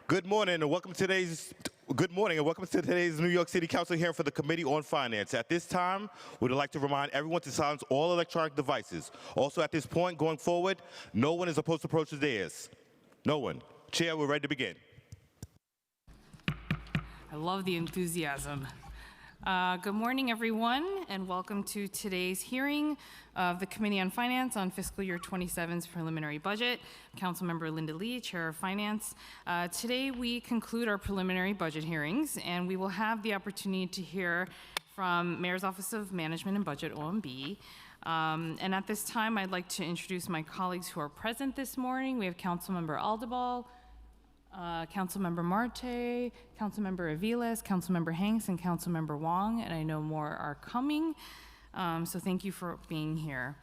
Good morning and welcome to today's New York City Council hearing for the Committee on Finance. At this time, we'd like to remind everyone to silence all electronic devices. Also, at this point, going forward, no one is supposed to approach the dais. No one. Chair, we're ready to begin. I love the enthusiasm. Good morning, everyone, and welcome to today's hearing of the Committee on Finance on Fiscal Year 27's preliminary budget. Councilmember Linda Lee, Chair of Finance. Today, we conclude our preliminary budget hearings, and we will have the opportunity to hear from Mayor's Office of Management and Budget, OMB. And at this time, I'd like to introduce my colleagues who are present this morning. We have Councilmember Aldebal, Councilmember Marte, Councilmember Aviles, Councilmember Hanks, and Councilmember Wong, and I know more are coming, so thank you for being here.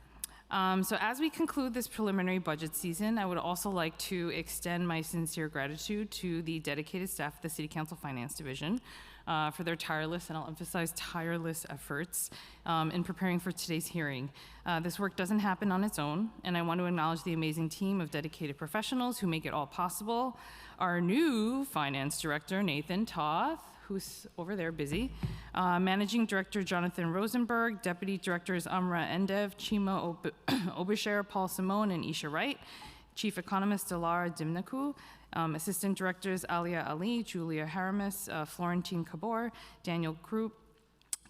So as we conclude this preliminary budget season, I would also like to extend my sincere gratitude to the dedicated staff of the City Council Finance Division for their tireless, and I'll emphasize tireless efforts in preparing for today's hearing. This work doesn't happen on its own, and I want to acknowledge the amazing team of dedicated professionals who make it all possible. Our new Finance Director, Nathan Toth, who's over there busy, Managing Director Jonathan Rosenberg, Deputy Directors Amra Endev, Chima Obisher, Paul Simone, and Isha Wright, Chief Economist Dilara Dimnaku, Assistant Directors Alia Ali, Julia Haramis, Florentine Kabor, Daniel Krupp,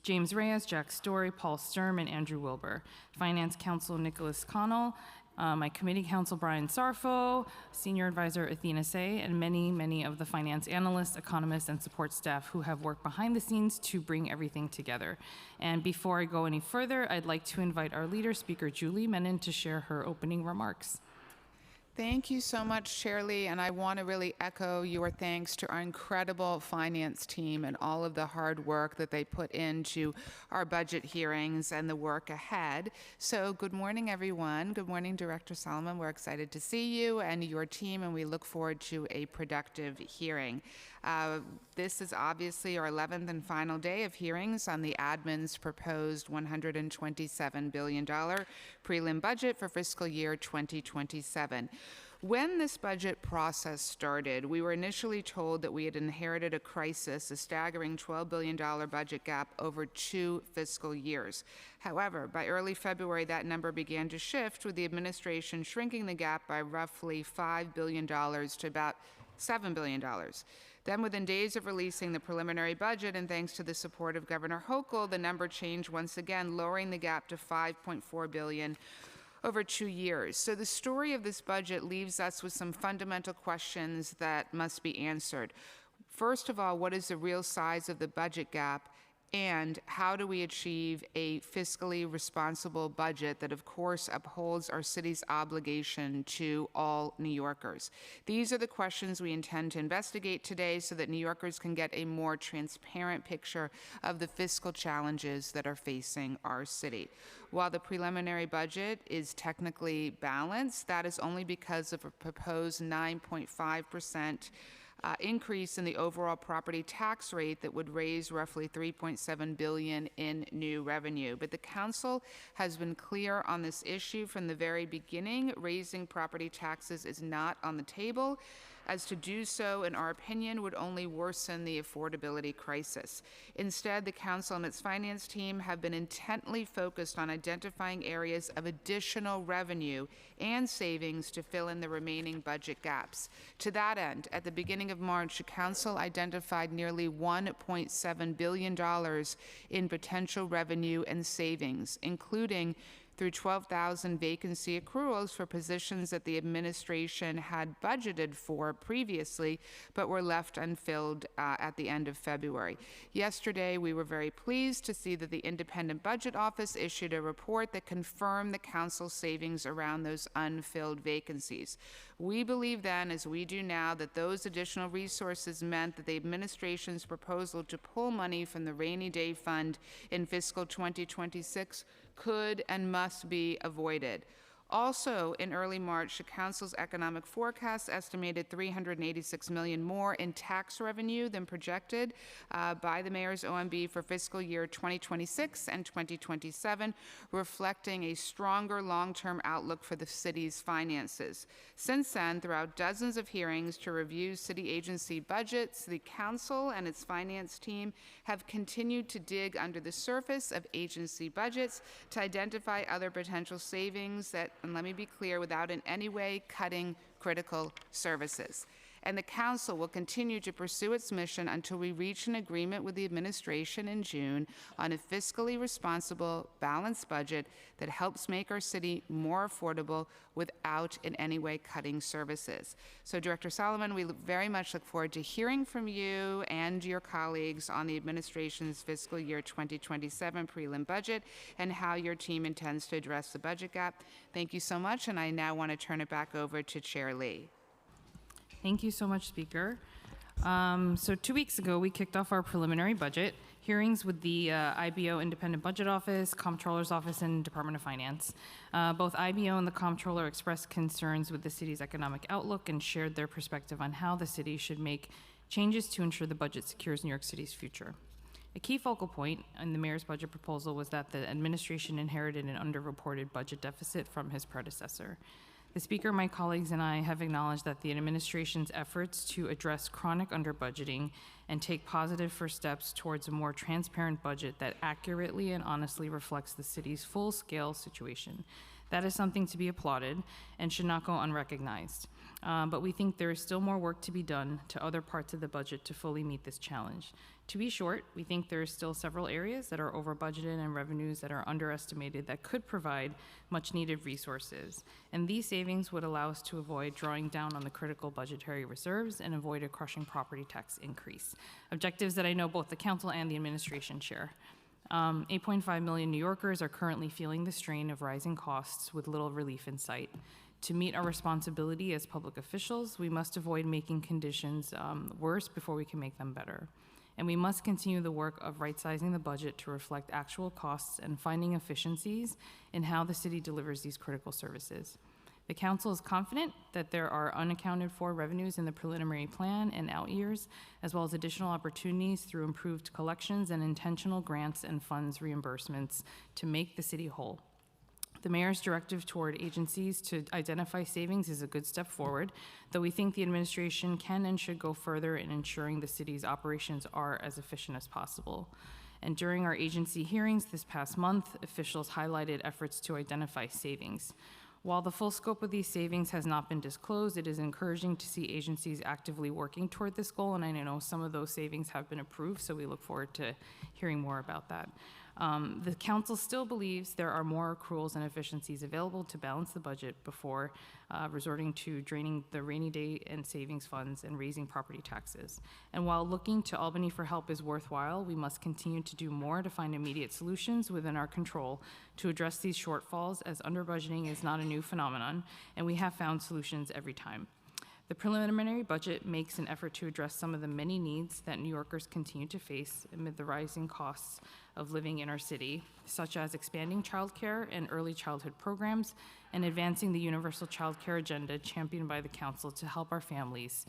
James Reyes, Jack Story, Paul Sturm, and Andrew Wilbur. Finance Counsel Nicholas Connell, my committee counsel Brian Sarfo, senior advisor Athena Say, and many of the finance analysts, economists, and support staff who have worked behind the scenes to bring everything together. And before I go any further, I'd like to invite our leader, Speaker Julie Menin, to share her opening remarks. Thank you so much, Chair Lee, and I want to really echo your thanks to our incredible finance team and all of the hard work that they put into our budget hearings and the work ahead. So good morning, everyone. Good morning, Director Solomon. We're excited to see you and your team, and we look forward to a productive hearing. This is obviously our 11th and final day of hearings on the admin's proposed $127 billion prelim budget for fiscal year 2027. When this budget process started, we were initially told that we had inherited a crisis, a staggering $12 billion budget gap over 2 fiscal years. However, by early February, that number began to shift, with the administration shrinking the gap by roughly $5 billion to about $7 billion. Then, within days of releasing the preliminary budget, and thanks to the support of Governor Hochul, the number changed once again, lowering the gap to $5.4 billion over 2 years. So the story of this budget leaves us with some fundamental questions that must be answered. First of all, what is the real size of the budget gap? And how do we achieve a fiscally responsible budget that, of course, upholds our city's obligation to all New Yorkers? These are the questions we intend to investigate today so that New Yorkers can get a more transparent picture of the fiscal challenges that are facing our city. While the preliminary budget is technically balanced, that is only because of a proposed 9.5% increase in the overall property tax rate that would raise roughly $3.7 billion in new revenue. But the council has been clear on this issue from the very beginning. Raising property taxes is not on the table, as to do so, in our opinion, would only worsen the affordability crisis. Instead, the council and its finance team have been intently focused on identifying areas of additional revenue and savings to fill in the remaining budget gaps. To that end, at the beginning of March, the council identified nearly $1.7 billion in potential revenue and savings, including through 12,000 vacancy accruals for positions that the administration had budgeted for previously, but were left unfilled at the end of February. Yesterday, we were very pleased to see that the Independent Budget Office issued a report that confirmed the council's savings around those unfilled vacancies. We believe then, as we do now, that those additional resources meant that the administration's proposal to pull money from the Rainy Day Fund in fiscal 2026 could and must be avoided. Also, in early March, the council's economic forecast estimated $386 million more in tax revenue than projected by the mayor's OMB for fiscal year 2026 and 2027, reflecting a stronger long-term outlook for the city's finances. Since then, throughout dozens of hearings to review city agency budgets, the council and its finance team have continued to dig under the surface of agency budgets to identify other potential savings that, and let me be clear, without in any way cutting critical services. And the council will continue to pursue its mission until we reach an agreement with the administration in June on a fiscally responsible, balanced budget that helps make our city more affordable without in any way cutting services. So, Director Solomon, we very much look forward to hearing from you and your colleagues on the administration's fiscal year 2027 prelim budget and how your team intends to address the budget gap. Thank you so much, and I now want to turn it back over to Chair Lee. Thank you so much, Speaker. So 2 weeks ago, we kicked off our preliminary budget hearings with the IBO Independent Budget Office, Comptroller's Office, and Department of Finance. Both IBO and the Comptroller expressed concerns with the city's economic outlook and shared their perspective on how the city should make changes to ensure the budget secures New York City's future. A key focal point in the mayor's budget proposal was that the administration inherited an underreported budget deficit from his predecessor. The Speaker, my colleagues, and I have acknowledged that the administration's efforts to address chronic underbudgeting and take positive first steps towards a more transparent budget that accurately and honestly reflects the city's full-scale situation. That is something to be applauded and should not go unrecognized. But we think there is still more work to be done to other parts of the budget to fully meet this challenge. To be short, we think there are still several areas that are over budgeted and revenues that are underestimated that could provide much needed resources. And these savings would allow us to avoid drawing down on the critical budgetary reserves and avoid a crushing property tax increase. Objectives that I know both the council and the administration share. 8.5 million New Yorkers are currently feeling the strain of rising costs with little relief in sight. To meet our responsibility as public officials, we must avoid making conditions worse before we can make them better. And we must continue the work of right-sizing the budget to reflect actual costs and finding efficiencies in how the city delivers these critical services. The council is confident that there are unaccounted for revenues in the preliminary plan and out years, as well as additional opportunities through improved collections and intentional grants and funds reimbursements to make the city whole. The mayor's directive toward agencies to identify savings is a good step forward, though we think the administration can and should go further in ensuring the city's operations are as efficient as possible. And during our agency hearings this past month, officials highlighted efforts to identify savings. While the full scope of these savings has not been disclosed, it is encouraging to see agencies actively working toward this goal, and I know some of those savings have been approved, so we look forward to hearing more about that. The council still believes there are more accruals and efficiencies available to balance the budget before resorting to draining the rainy day and savings funds and raising property taxes. And while looking to Albany for help is worthwhile, we must continue to do more to find immediate solutions within our control to address these shortfalls, as underbudgeting is not a new phenomenon, and we have found solutions every time. The preliminary budget makes an effort to address some of the many needs that New Yorkers continue to face amid the rising costs of living in our city, such as expanding childcare and early childhood programs and advancing the universal childcare agenda championed by the council to help our families,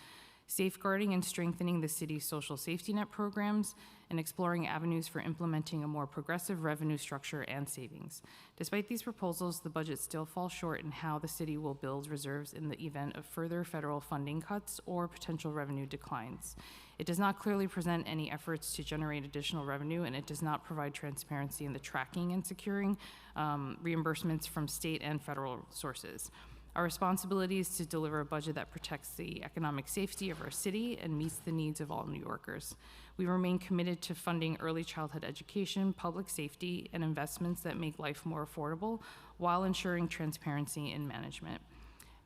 safeguarding and strengthening the city's social safety net programs, and exploring avenues for implementing a more progressive revenue structure and savings. Despite these proposals, the budget still falls short in how the city will build reserves in the event of further federal funding cuts or potential revenue declines. It does not clearly present any efforts to generate additional revenue, and it does not provide transparency in the tracking and securing reimbursements from state and federal sources. Our responsibility is to deliver a budget that protects the economic safety of our city and meets the needs of all New Yorkers. We remain committed to funding early childhood education, public safety, and investments that make life more affordable while ensuring transparency in management.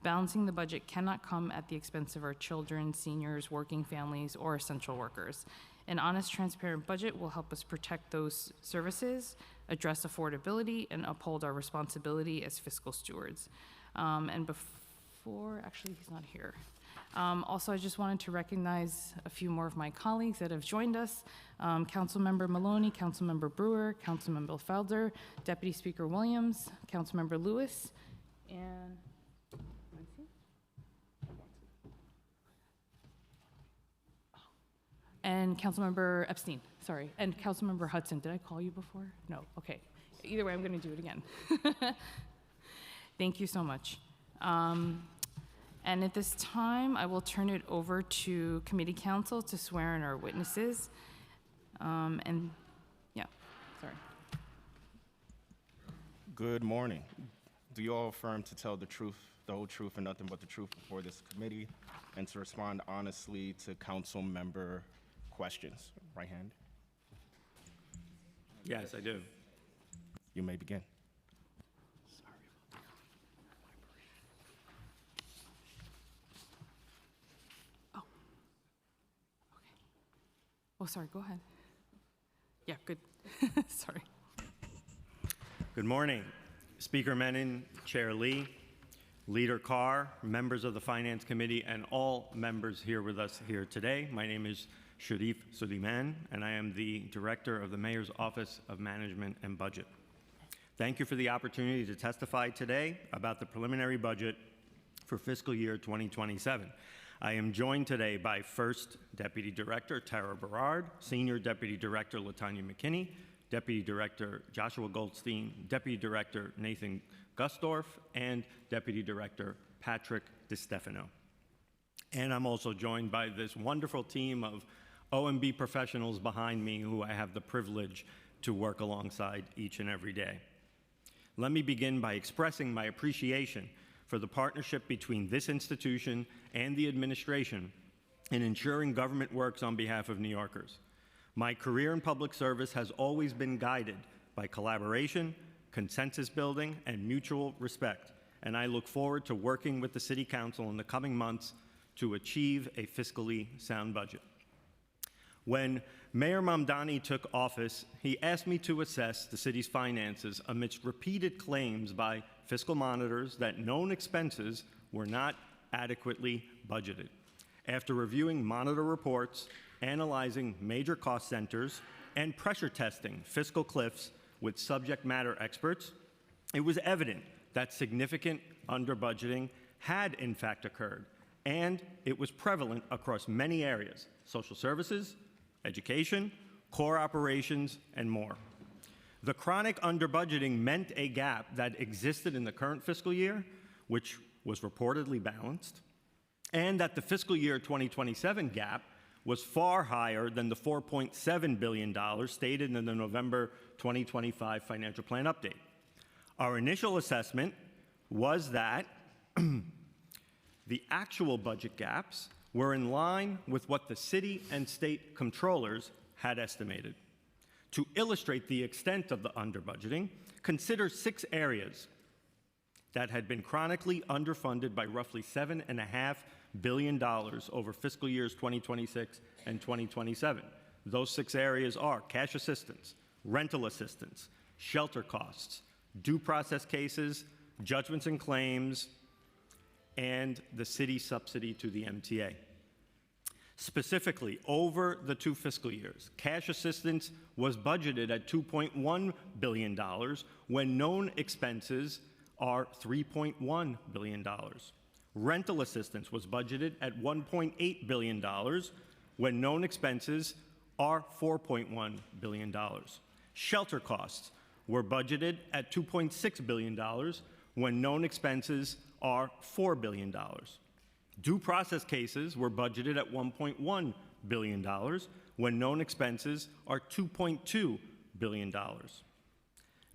Balancing the budget cannot come at the expense of our children, seniors, working families, or essential workers. An honest, transparent budget will help us protect those services, address affordability, and uphold our responsibility as fiscal stewards. And before, actually, he's not here. Also, I just wanted to recognize a few more of my colleagues that have joined us. Councilmember Maloney, Councilmember Brewer, Councilmember Felder, Deputy Speaker Williams, Councilmember Lewis, And, let's see. And Councilmember Epstein, sorry. And Councilmember Hudson, did I call you before? No, okay. Either way, I'm going to do it again. Thank you so much. And at this time, I will turn it over to committee counsel to swear in our witnesses. And, yeah, sorry. Good morning. Do you all affirm to tell the truth, the whole truth, and nothing but the truth before this committee, and to respond honestly to council member questions? Right hand. Yes, I do. You may begin. Oh, sorry, go ahead. Yeah, good. Sorry. Good morning. Speaker Menon, Chair Lee, Leader Carr, members of the Finance Committee, and all members here with us here today. My name is Sharif Suleiman, and I am the Director of the Mayor's Office of Management and Budget. Thank you for the opportunity to testify today about the preliminary budget for fiscal year 2027. I am joined today by First Deputy Director Tara Berard, Senior Deputy Director Latanya McKinney, Deputy Director Joshua Goldstein, Deputy Director Nathan Gusdorf, and Deputy Director Patrick DeStefano. And I'm also joined by this wonderful team of OMB professionals behind me who I have the privilege to work alongside each and every day. Let me begin by expressing my appreciation for the partnership between this institution and the administration in ensuring government works on behalf of New Yorkers. My career in public service has always been guided by collaboration, consensus building, and mutual respect, and I look forward to working with the City Council in the coming months to achieve a fiscally sound budget. When Mayor Mamdani took office, he asked me to assess the city's finances amidst repeated claims by fiscal monitors that known expenses were not adequately budgeted. After reviewing monitor reports, analyzing major cost centers, and pressure testing fiscal cliffs with subject matter experts, it was evident that significant under-budgeting had in fact occurred, and it was prevalent across many areas: social services, education, core operations, and more. The chronic under-budgeting meant a gap that existed in the current fiscal year, which was reportedly balanced, and that the fiscal year 2027 gap was far higher than the $4.7 billion stated in the November 2025 financial plan update. Our initial assessment was that the actual budget gaps were in line with what the city and state controllers had estimated. To illustrate the extent of the under-budgeting, consider 6 areas that had been chronically underfunded by roughly $7.5 billion over fiscal years 2026 and 2027. Those 6 areas are cash assistance, rental assistance, shelter costs, due process cases, judgments and claims, and the city subsidy to the MTA. Specifically, over the 2 fiscal years, cash assistance was budgeted at $2.1 billion when known expenses are $3.1 billion. Rental assistance was budgeted at $1.8 billion when known expenses are $4.1 billion. Shelter costs were budgeted at $2.6 billion when known expenses are $4 billion. Due process cases were budgeted at $1.1 billion when known expenses are $2.2 billion.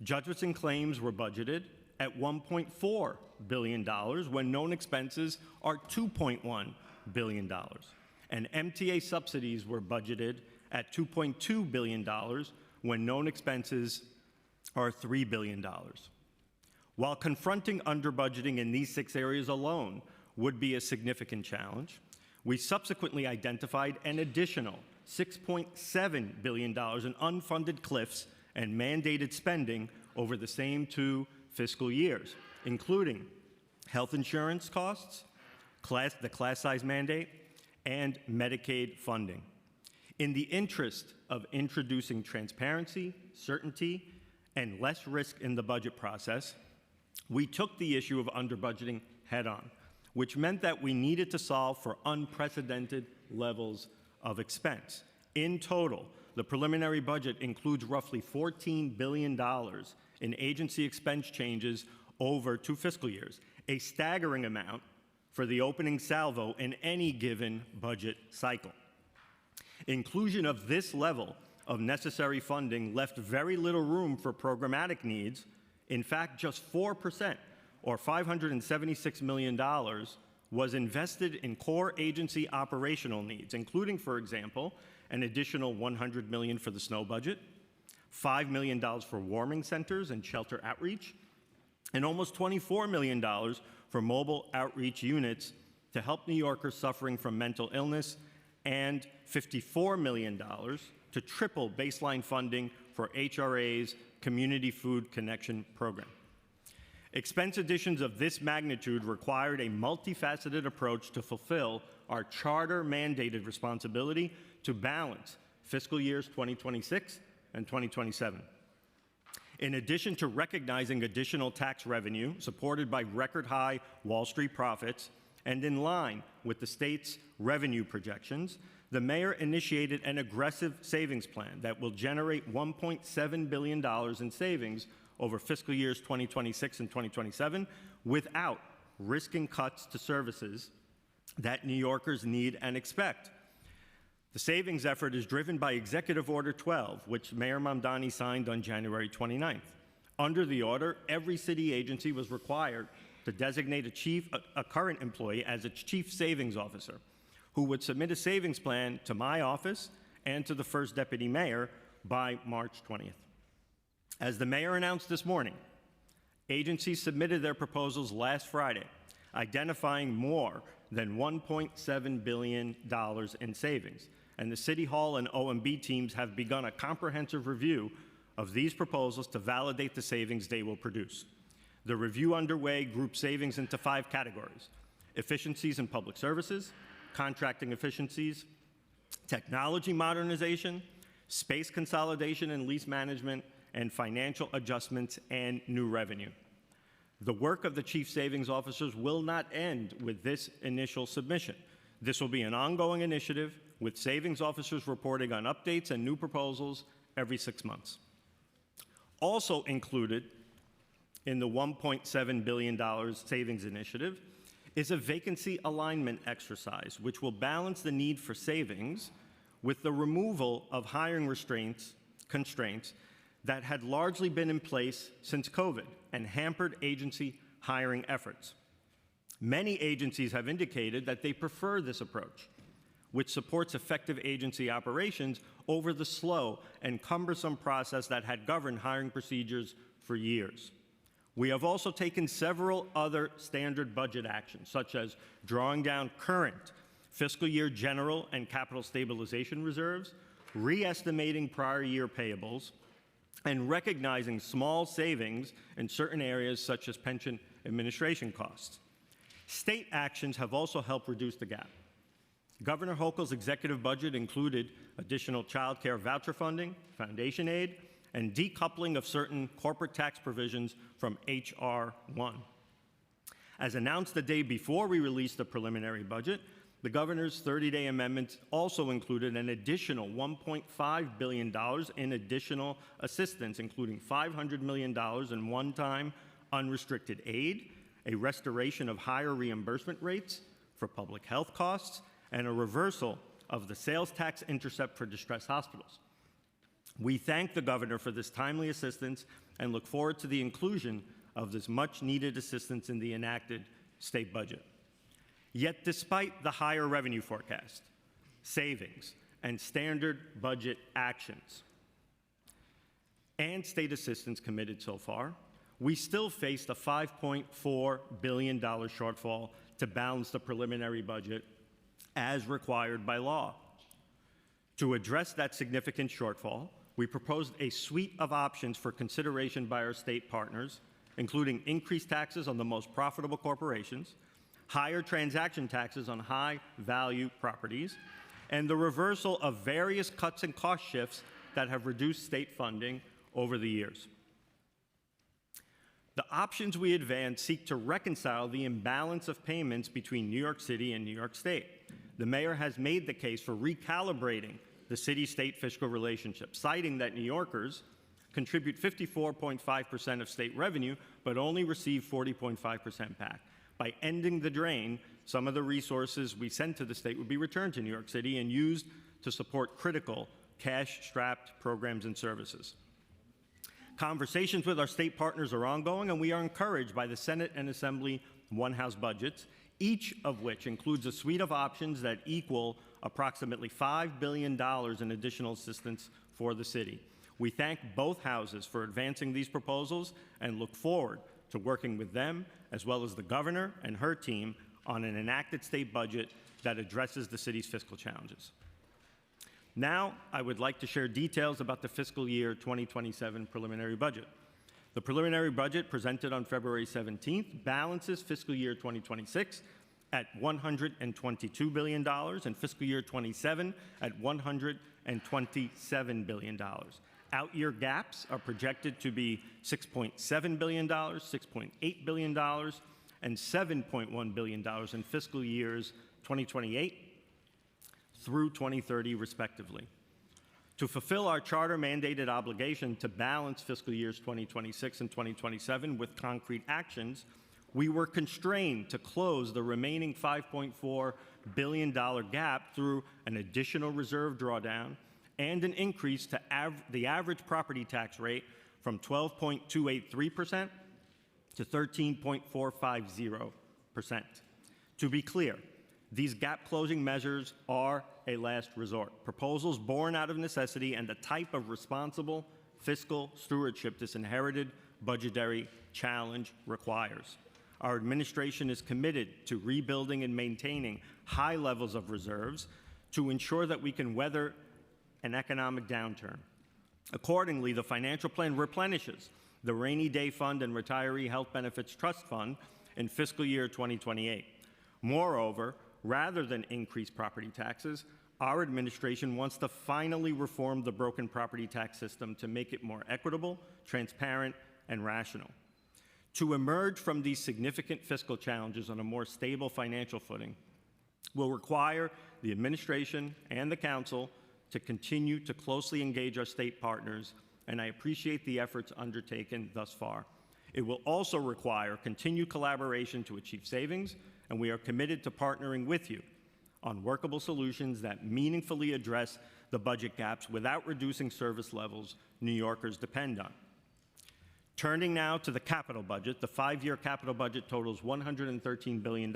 Judgments and claims were budgeted at $1.4 billion when known expenses are $2.1 billion. And MTA subsidies were budgeted at $2.2 billion when known expenses are $3 billion. While confronting under-budgeting in these 6 areas alone would be a significant challenge, we subsequently identified an additional $6.7 billion in unfunded cliffs and mandated spending over the same 2 fiscal years, including health insurance costs, the class size mandate, and Medicaid funding. In the interest of introducing transparency, certainty, and less risk in the budget process, We took the issue of under-budgeting head-on, which meant that we needed to solve for unprecedented levels of expense. In total, the preliminary budget includes roughly $14 billion in agency expense changes over 2 fiscal years, a staggering amount for the opening salvo in any given budget cycle. Inclusion of this level of necessary funding left very little room for programmatic needs. In fact, just 4%, or $576 million, was invested in core agency operational needs, including, for example, an additional $100 million for the snow budget, $5 million for warming centers and shelter outreach, and almost $24 million for mobile outreach units to help New Yorkers suffering from mental illness, and $54 million to triple baseline funding for HRA's Community Food Connection program. Expense additions of this magnitude required a multifaceted approach to fulfill our charter-mandated responsibility to balance fiscal years 2026 and 2027. In addition to recognizing additional tax revenue supported by record-high Wall Street profits and in line with the state's revenue projections, the mayor initiated an aggressive savings plan that will generate $1.7 billion in savings over fiscal years 2026 and 2027 without risking cuts to services that New Yorkers need and expect. The savings effort is driven by Executive Order 12, which Mayor Mamdani signed on January 29th. Under the order, every city agency was required to designate a current employee as its chief savings officer, who would submit a savings plan to my office and to the first deputy mayor by March 20th. As the mayor announced this morning, agencies submitted their proposals last Friday, identifying more than $1.7 billion in savings, and the City Hall and OMB teams have begun a comprehensive review of these proposals to validate the savings they will produce. The review underway groups savings into 5 categories: efficiencies in public services, contracting efficiencies, technology modernization, space consolidation and lease management, and financial adjustments and new revenue. The work of the chief savings officers will not end with this initial submission. This will be an ongoing initiative with savings officers reporting on updates and new proposals every 6 months. Also included in the $1.7 billion savings initiative is a vacancy alignment exercise, which will balance the need for savings with the removal of hiring constraints that had largely been in place since COVID and hampered agency hiring efforts. Many agencies have indicated that they prefer this approach, which supports effective agency operations over the slow and cumbersome process that had governed hiring procedures for years. We have also taken several other standard budget actions, such as drawing down current fiscal year general and capital stabilization reserves, re-estimating prior year payables, and recognizing small savings in certain areas such as pension administration costs. State actions have also helped reduce the gap. Governor Hochul's executive budget included additional child care voucher funding, foundation aid, and decoupling of certain corporate tax provisions from H.R. 1. As announced the day before we released the preliminary budget, the governor's 30-day amendments also included an additional $1.5 billion in additional assistance, including $500 million in one-time unrestricted aid, a restoration of higher reimbursement rates for public health costs, and a reversal of the sales tax intercept for distressed hospitals. We thank the governor for this timely assistance and look forward to the inclusion of this much-needed assistance in the enacted state budget. Yet despite the higher revenue forecast, savings, and standard budget actions, and state assistance committed so far, we still faced a $5.4 billion shortfall to balance the preliminary budget as required by law. To address that significant shortfall, we proposed a suite of options for consideration by our state partners, including increased taxes on the most profitable corporations, higher transaction taxes on high-value properties, and the reversal of various cuts and cost shifts that have reduced state funding over the years. The options we advance seek to reconcile the imbalance of payments between New York City and New York State. The mayor has made the case for recalibrating the city-state fiscal relationship, citing that New Yorkers contribute 54.5% of state revenue, but only receive 40.5% back. By ending the drain, some of the resources we send to the state would be returned to New York City and used to support critical cash-strapped programs and services. Conversations with our state partners are ongoing, and we are encouraged by the Senate and Assembly one-house budgets, each of which includes a suite of options that equal approximately $5 billion in additional assistance for the city. We thank both houses for advancing these proposals and look forward to working with them, as well as the governor and her team, on an enacted state budget that addresses the city's fiscal challenges. Now, I would like to share details about the fiscal year 2027 preliminary budget. The preliminary budget presented on February 17th balances fiscal year 2026 at $122 billion and fiscal year 27 at $127 billion. Out-year gaps are projected to be $6.7 billion, $6.8 billion, and $7.1 billion in fiscal years 2028 through 2030, respectively. To fulfill our charter-mandated obligation to balance fiscal years 2026 and 2027 with concrete actions, we were constrained to close the remaining $5.4 billion gap through an additional reserve drawdown and an increase to the average property tax rate from 12.283% to 13.450%. To be clear, these gap-closing measures are a last resort, proposals born out of necessity and the type of responsible fiscal stewardship this inherited budgetary challenge requires. Our administration is committed to rebuilding and maintaining high levels of reserves to ensure that we can weather an economic downturn. Accordingly, the financial plan replenishes the Rainy Day Fund and Retiree Health Benefits Trust Fund in fiscal year 2028. Moreover, rather than increase property taxes, our administration wants to finally reform the broken property tax system to make it more equitable, transparent, and rational. To emerge from these significant fiscal challenges on a more stable financial footing will require the administration and the council to continue to closely engage our state partners, and I appreciate the efforts undertaken thus far. It will also require continued collaboration to achieve savings, and we are committed to partnering with you on workable solutions that meaningfully address the budget gaps without reducing service levels New Yorkers depend on. Turning now to the capital budget, the 5-year capital budget totals $113 billion.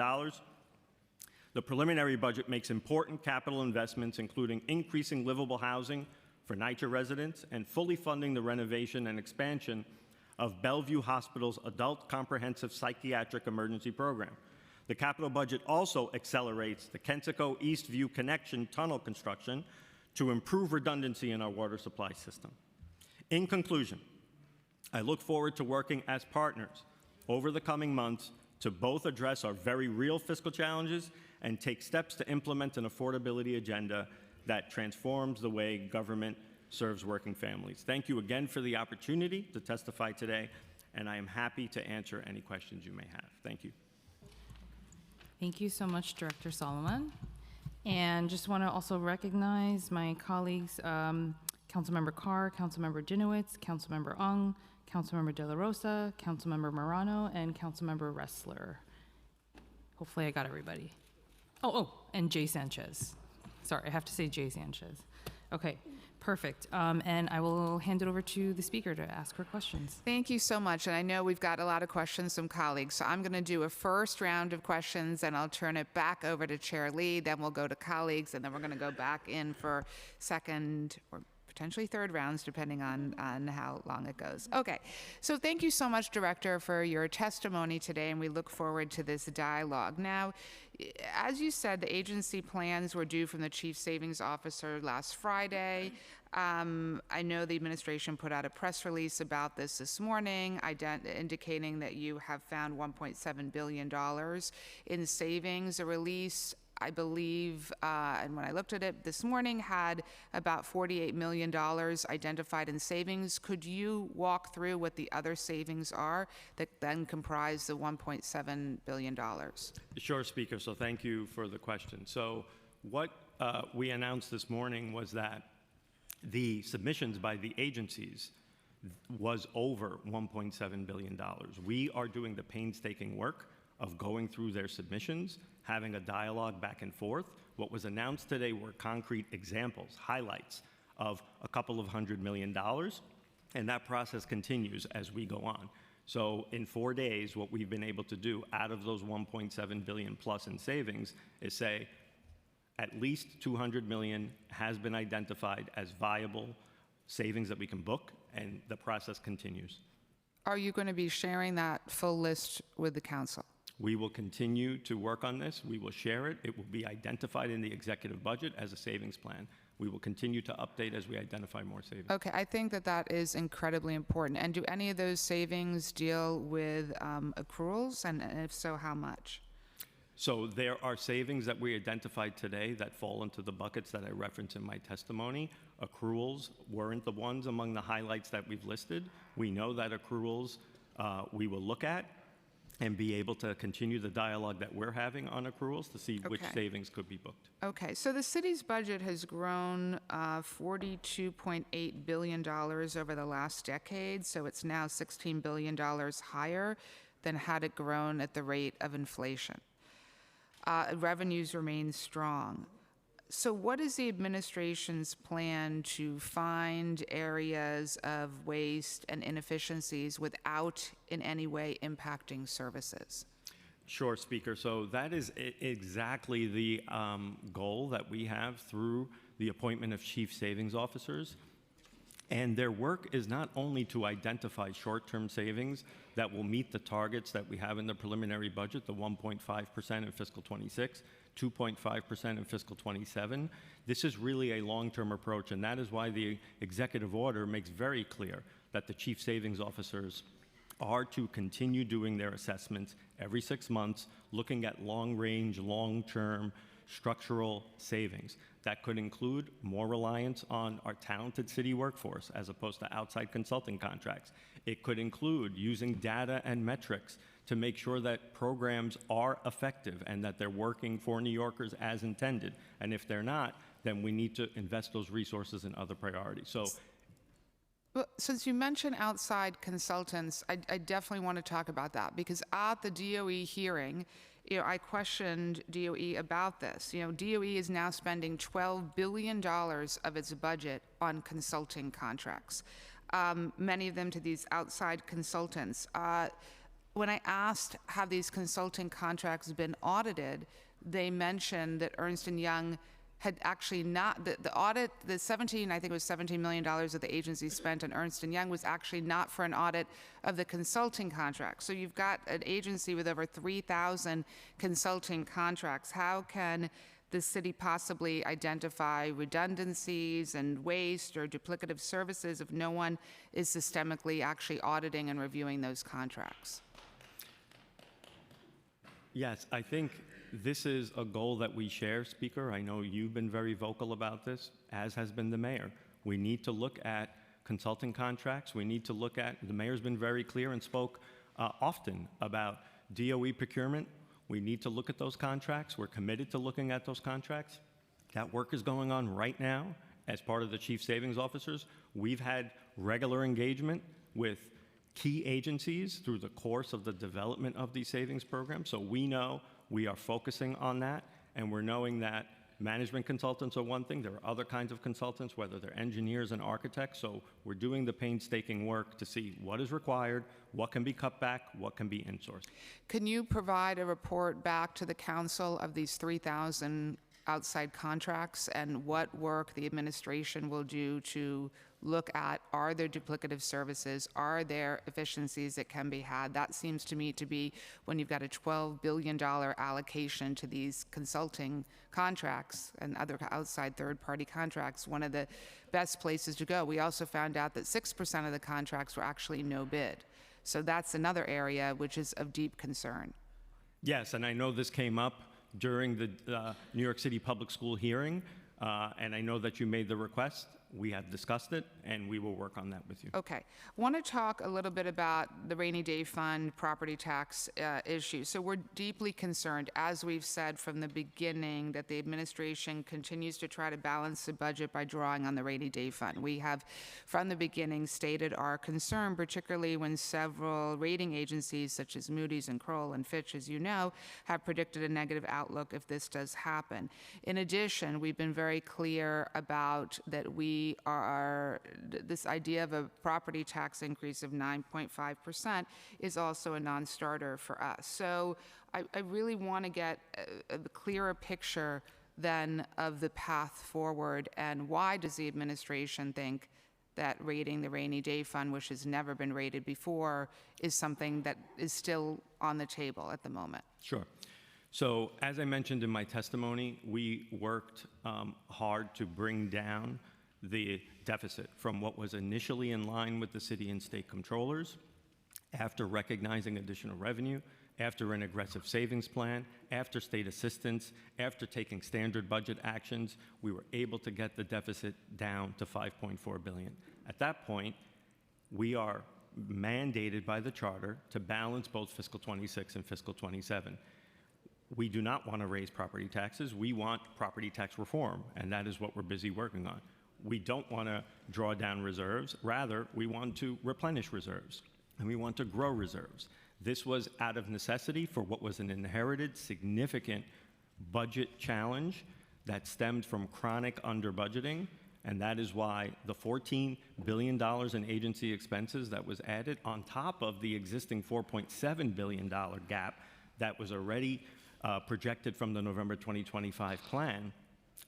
The preliminary budget makes important capital investments, including increasing livable housing for NYCHA residents and fully funding the renovation and expansion of Bellevue Hospital's Adult Comprehensive Psychiatric Emergency Program. The capital budget also accelerates the Kensico Eastview Connection tunnel construction to improve redundancy in our water supply system. In conclusion, I look forward to working as partners over the coming months to both address our very real fiscal challenges and take steps to implement an affordability agenda that transforms the way government serves working families. Thank you again for the opportunity to testify today, and I am happy to answer any questions you may have. Thank you. Thank you so much, Director Solomon. And just want to also recognize my colleagues, Councilmember Carr, Councilmember Dinowitz, Councilmember Ung, Councilmember De La Rosa, Councilmember Morano, and Councilmember Ressler. Hopefully I got everybody. And Jay Sanchez. Sorry, I have to say Jay Sanchez. Okay, perfect. And I will hand it over to the speaker to ask her questions. Thank you so much. And I know we've got a lot of questions from colleagues. So I'm going to do a first round of questions, and I'll turn it back over to Chair Lee. Then we'll go to colleagues, and then we're going to go back in for second or potentially third rounds, depending on how long it goes. Okay, so thank you so much, Director, for your testimony today, and we look forward to this dialogue. Now, as you said, the agency plans were due from the Chief Savings Officer last Friday. I know the administration put out a press release about this morning, indicating that you have found $1.7 billion in savings. A release I believe, and when I looked at it this morning, had about $48 million identified in savings. Could you walk through what the other savings are that then comprise the $1.7 billion? Sure, Speaker. So thank you for the question. So what we announced this morning was that the submissions by the agencies was over $1.7 billion. We are doing the painstaking work of going through their submissions, having a dialogue back and forth. What was announced today were concrete examples, highlights of a couple of $100 million, and that process continues as we go on. So in 4 days, what we've been able to do out of those 1.7 billion plus in savings is say at least 200 million has been identified as viable savings that we can book, and the process continues. Are you going to be sharing that full list with the council? We will continue to work on this. We will share it. It will be identified in the executive budget as a savings plan. We will continue to update as we identify more savings. Okay, I think that that is incredibly important. And do any of those savings deal with accruals? And if so, how much? So there are savings that we identified today that fall into the buckets that I referenced in my testimony. Accruals weren't the ones among the highlights that we've listed. We know that accruals we will look at and be able to continue the dialogue that we're having on accruals to see which Okay. savings could be booked. Okay, so the city's budget has grown $42.8 billion over the last decade, so it's now $16 billion higher than had it grown at the rate of inflation. Revenues remain strong. So what is the administration's plan to find areas of waste and inefficiencies without in any way impacting services? Sure, Speaker. So that is exactly the goal that we have through the appointment of chief savings officers. And their work is not only to identify short-term savings that will meet the targets that we have in the preliminary budget, the 1.5% in fiscal 26, 2.5% in fiscal 27. This is really a long-term approach, and that is why the executive order makes very clear that the chief savings officers are to continue doing their assessments every 6 months, looking at long-range, long-term structural savings. That could include more reliance on our talented city workforce as opposed to outside consulting contracts. It could include using data and metrics to make sure that programs are effective and that they're working for New Yorkers as intended. And if they're not, then we need to invest those resources in other priorities. So Well, since you mentioned outside consultants, I definitely want to talk about that, because at the DOE hearing, I questioned DOE about this. DOE is now spending $12 billion of its budget on consulting contracts, many of them to these outside consultants. When I asked, have these consulting contracts been audited, they mentioned that Ernst & Young had actually not, the audit, I think it was $17 million that the agency spent on Ernst & Young was actually not for an audit of the consulting contract. So you've got an agency with over 3,000 consulting contracts. How can the city possibly identify redundancies and waste or duplicative services if no one is systemically actually auditing and reviewing those contracts? yes, I think this is a goal that we share, Speaker. I know you've been very vocal about this, as has been the mayor. We need to look at consulting contracts. We need to look at, the mayor's been very clear and spoke often about DOE procurement. We need to look at those contracts. We're committed to looking at those contracts. That work is going on right now as part of the chief savings officers. We've had regular engagement with key agencies through the course of the development of these savings programs. So we know we are focusing on that, and we're knowing that management consultants are one thing. There are other kinds of consultants, whether they're engineers and architects. So we're doing the painstaking work to see what is required, what can be cut back, what can be insourced. Can you provide a report back to the council of these 3,000 outside contracts and what work the administration will do to look at, are there duplicative services, are there efficiencies that can be had? That seems to me to be, when you've got a $12 billion allocation to these consulting contracts and other outside third-party contracts, one of the best places to go. We also found out that 6% of the contracts were actually no bid. So that's another area which is of deep concern. Yes, and I know this came up during the New York City Public School hearing, and I know that you made the request. We have discussed it, and we will work on that with you. Okay. Want to talk a little bit about the rainy day fund property tax issue. So we're deeply concerned, as we've said from the beginning, that the administration continues to try to balance the budget by drawing on the rainy day fund. We have, from the beginning, stated our concern, particularly when several rating agencies, such as Moody's and Kroll and Fitch, as you know, have predicted a negative outlook if this does happen. In addition, we've been very clear about that this idea of a property tax increase of 9.5% is also a non-starter for us. So I really want to get a clearer picture then of the path forward, and why does the administration think that rating the rainy day fund, which has never been rated before, is something that is still on the table at the moment? Sure. So as I mentioned in my testimony, we worked hard to bring down the deficit from what was initially in line with the city and state controllers, after recognizing additional revenue, after an aggressive savings plan, after state assistance, after taking standard budget actions, we were able to get the deficit down to $5.4 billion. At that point, we are mandated by the charter to balance both fiscal 26 and fiscal 27. We do not want to raise property taxes. We want property tax reform, and that is what we're busy working on. We don't want to draw down reserves. Rather, we want to replenish reserves, and we want to grow reserves. This was out of necessity for what was an inherited significant budget challenge that stemmed from chronic under-budgeting, and that is why the $14 billion in agency expenses that was added on top of the existing $4.7 billion gap that was already projected from the November 2025 plan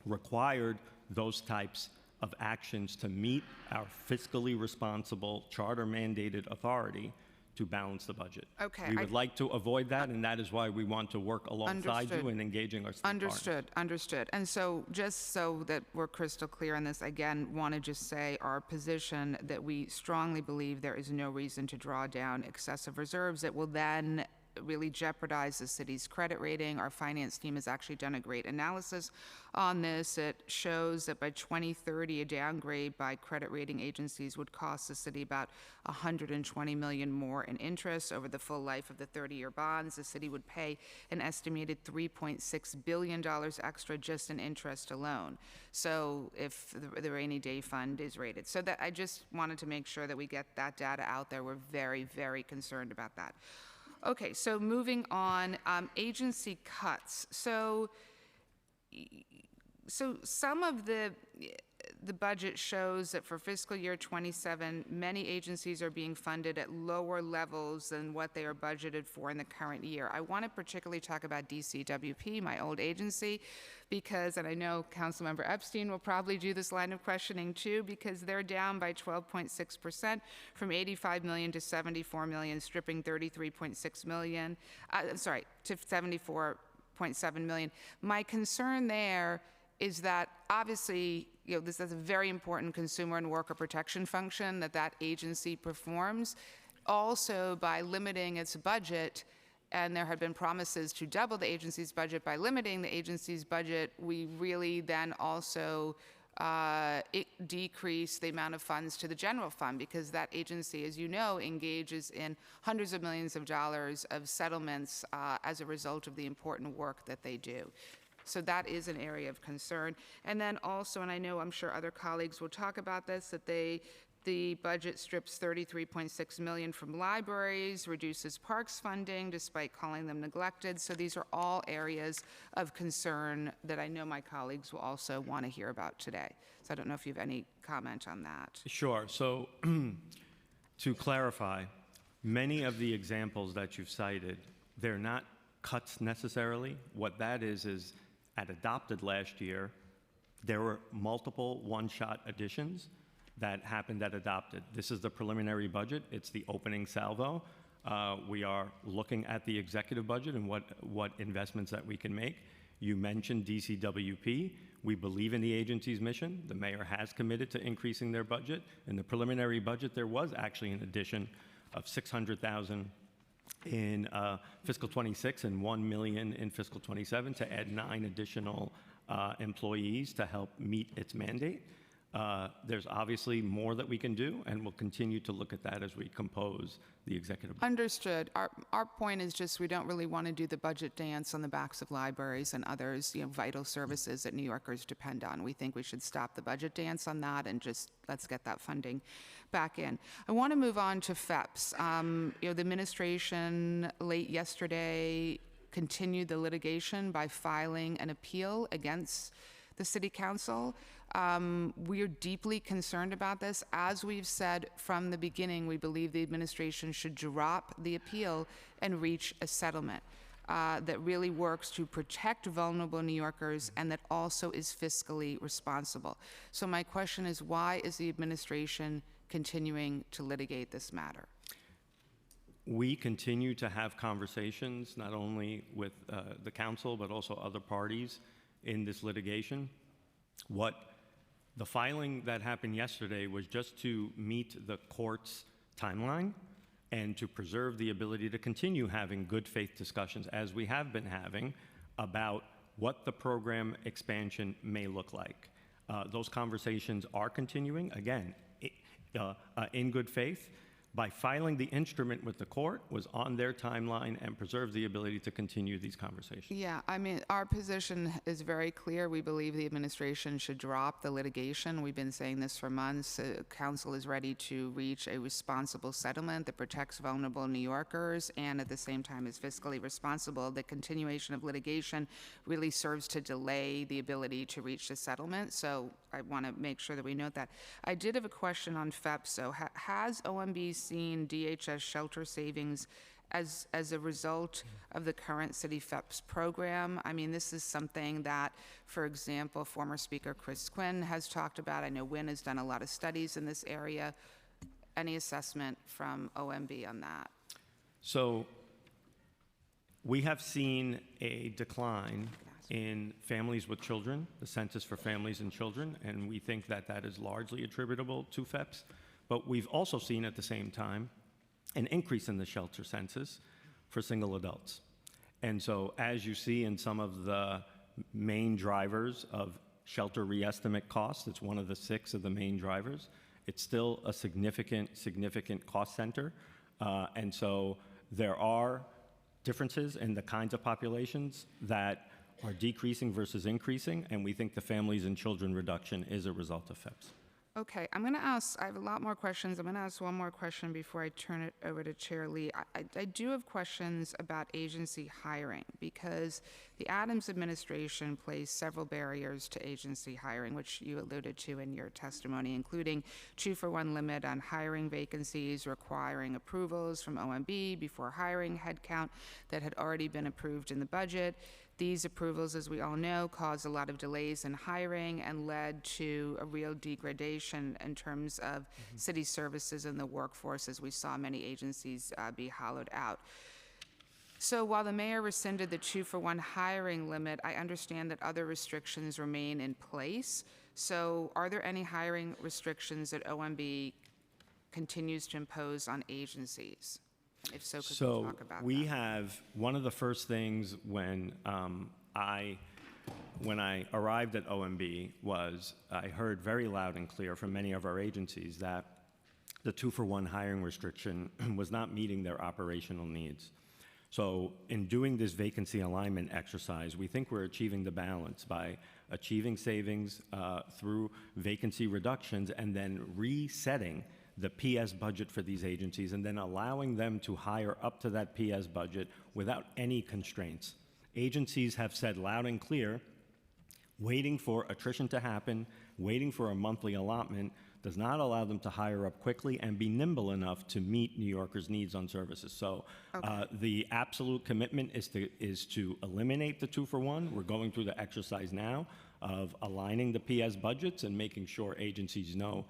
required those types of actions to meet our fiscally responsible charter-mandated authority to balance the budget. Okay, We would like to avoid that, and that is why we want to work alongside you Understood. in engaging our state partners. Understood. And so just so that we're crystal clear on this, again, want to just say our position that we strongly believe there is no reason to draw down excessive reserves that will then really jeopardize the city's credit rating. Our finance team has actually done a great analysis on this. It shows that by 2030, a downgrade by credit rating agencies would cost the city about $120 million more in interest over the full life of the 30-year bonds. The city would pay an estimated $3.6 billion extra just in interest alone. So if the rainy day fund is rated. So that I just wanted to make sure that we get that data out there. We're very, very concerned about that. Okay, so moving on, agency cuts. So some of the budget shows that for fiscal year 27, many agencies are being funded at lower levels than what they are budgeted for in the current year. I want to particularly talk about DCWP, my old agency, because, and I know Councilmember Epstein will probably do this line of questioning too, because they're down by 12.6% from 85 million to 74 million, stripping 33.6 million, to 74.7 million. My concern there is that obviously, this is a very important consumer and worker protection function that agency performs. Also, by limiting its budget, and there had been promises to double the agency's budget, by limiting the agency's budget, we really then also decrease the amount of funds to the general fund, because that agency, as you know, engages in hundreds of millions of dollars of settlements as a result of the important work that they do. So that is an area of concern. And then also, and I'm sure other colleagues will talk about this, that the budget strips $33.6 million from libraries, reduces parks funding despite calling them neglected. So these are all areas of concern that I know my colleagues will also want to hear about today. So I don't know if you have any comment on that. Sure. So to clarify, many of the examples that you've cited, they're not cuts necessarily. What that is at adopted last year, there were multiple one-shot additions that happened at adopted. This is the preliminary budget. It's the opening salvo. We are looking at the executive budget and what investments that we can make. You mentioned DCWP. We believe in the agency's mission. The mayor has committed to increasing their budget. In the preliminary budget, there was actually an addition of $600,000 in fiscal 26 and 1 million in fiscal 27 to add 9 additional employees to help meet its mandate. There's obviously more that we can do, and we'll continue to look at that as we compose the executive. Understood. Our point is just we don't really want to do the budget dance on the backs of libraries and others, vital services that New Yorkers depend on. We think we should stop the budget dance on that and just let's get that funding back in. I want to move on to FEPS. The administration late yesterday continued the litigation by filing an appeal against the City Council. We're deeply concerned about this. As we've said from the beginning, we believe the administration should drop the appeal and reach a settlement that really works to protect vulnerable New Yorkers and that also is fiscally responsible. So my question is, why is the administration continuing to litigate this matter? We continue to have conversations, not only with the council, but also other parties in this litigation. The filing that happened yesterday was just to meet the court's timeline and to preserve the ability to continue having good faith discussions, as we have been having, about what the program expansion may look like. Those conversations are continuing, again, in good faith. By filing the instrument with the court was on their timeline and preserved the ability to continue these conversations. Yeah, I mean, our position is very clear. We believe the administration should drop the litigation. We've been saying this for months. Council is ready to reach a responsible settlement that protects vulnerable New Yorkers and at the same time is fiscally responsible. The continuation of litigation really serves to delay the ability to reach the settlement. So I want to make sure that we note that. I did have a question on FEPS. So has OMB seen DHS shelter savings as a result of the current City FEPS program? I mean, this is something that, for example, former Speaker Chris Quinn has talked about. I know Wynn has done a lot of studies in this area. Any assessment from OMB on that? So we have seen a decline in families with children, the Census for Families and Children, and we think that that is largely attributable to FEPS. But we've also seen at the same time an increase in the shelter census for single adults. And so as you see in some of the main drivers of shelter re-estimate costs, it's one of the 6 of the main drivers. It's still a significant cost center. And so there are differences in the kinds of populations that are decreasing versus increasing, and we think the families and children reduction is a result of FEPS. Okay, I have a lot more questions. I'm going to ask one more question before I turn it over to Chair Lee. I do have questions about agency hiring because the Adams administration placed several barriers to agency hiring, which you alluded to in your testimony, including 2-for-1 limit on hiring vacancies, requiring approvals from OMB before hiring headcount that had already been approved in the budget. These approvals, as we all know, caused a lot of delays in hiring and led to a real degradation in terms of city services and the workforce, as we saw many agencies be hollowed out. So while the mayor rescinded the 2-for-1 hiring limit, I understand that other restrictions remain in place. So are there any hiring restrictions that OMB continues to impose on agencies? If so, could you talk about we that? have one of the first things when I arrived at OMB was I heard very loud and clear from many of our agencies that the 2-for-1 hiring restriction was not meeting their operational needs. So in doing this vacancy alignment exercise, we think we're achieving the balance by achieving savings through vacancy reductions and then resetting the PS budget for these agencies and then allowing them to hire up to that PS budget without any constraints. Agencies have said loud and clear, waiting for attrition to happen, waiting for a monthly allotment does not allow them to hire up quickly and be nimble enough to meet New Yorkers' needs on services. So the absolute commitment is to eliminate the 2-for-1. We're going through the exercise now of aligning the PS budgets and making sure agencies know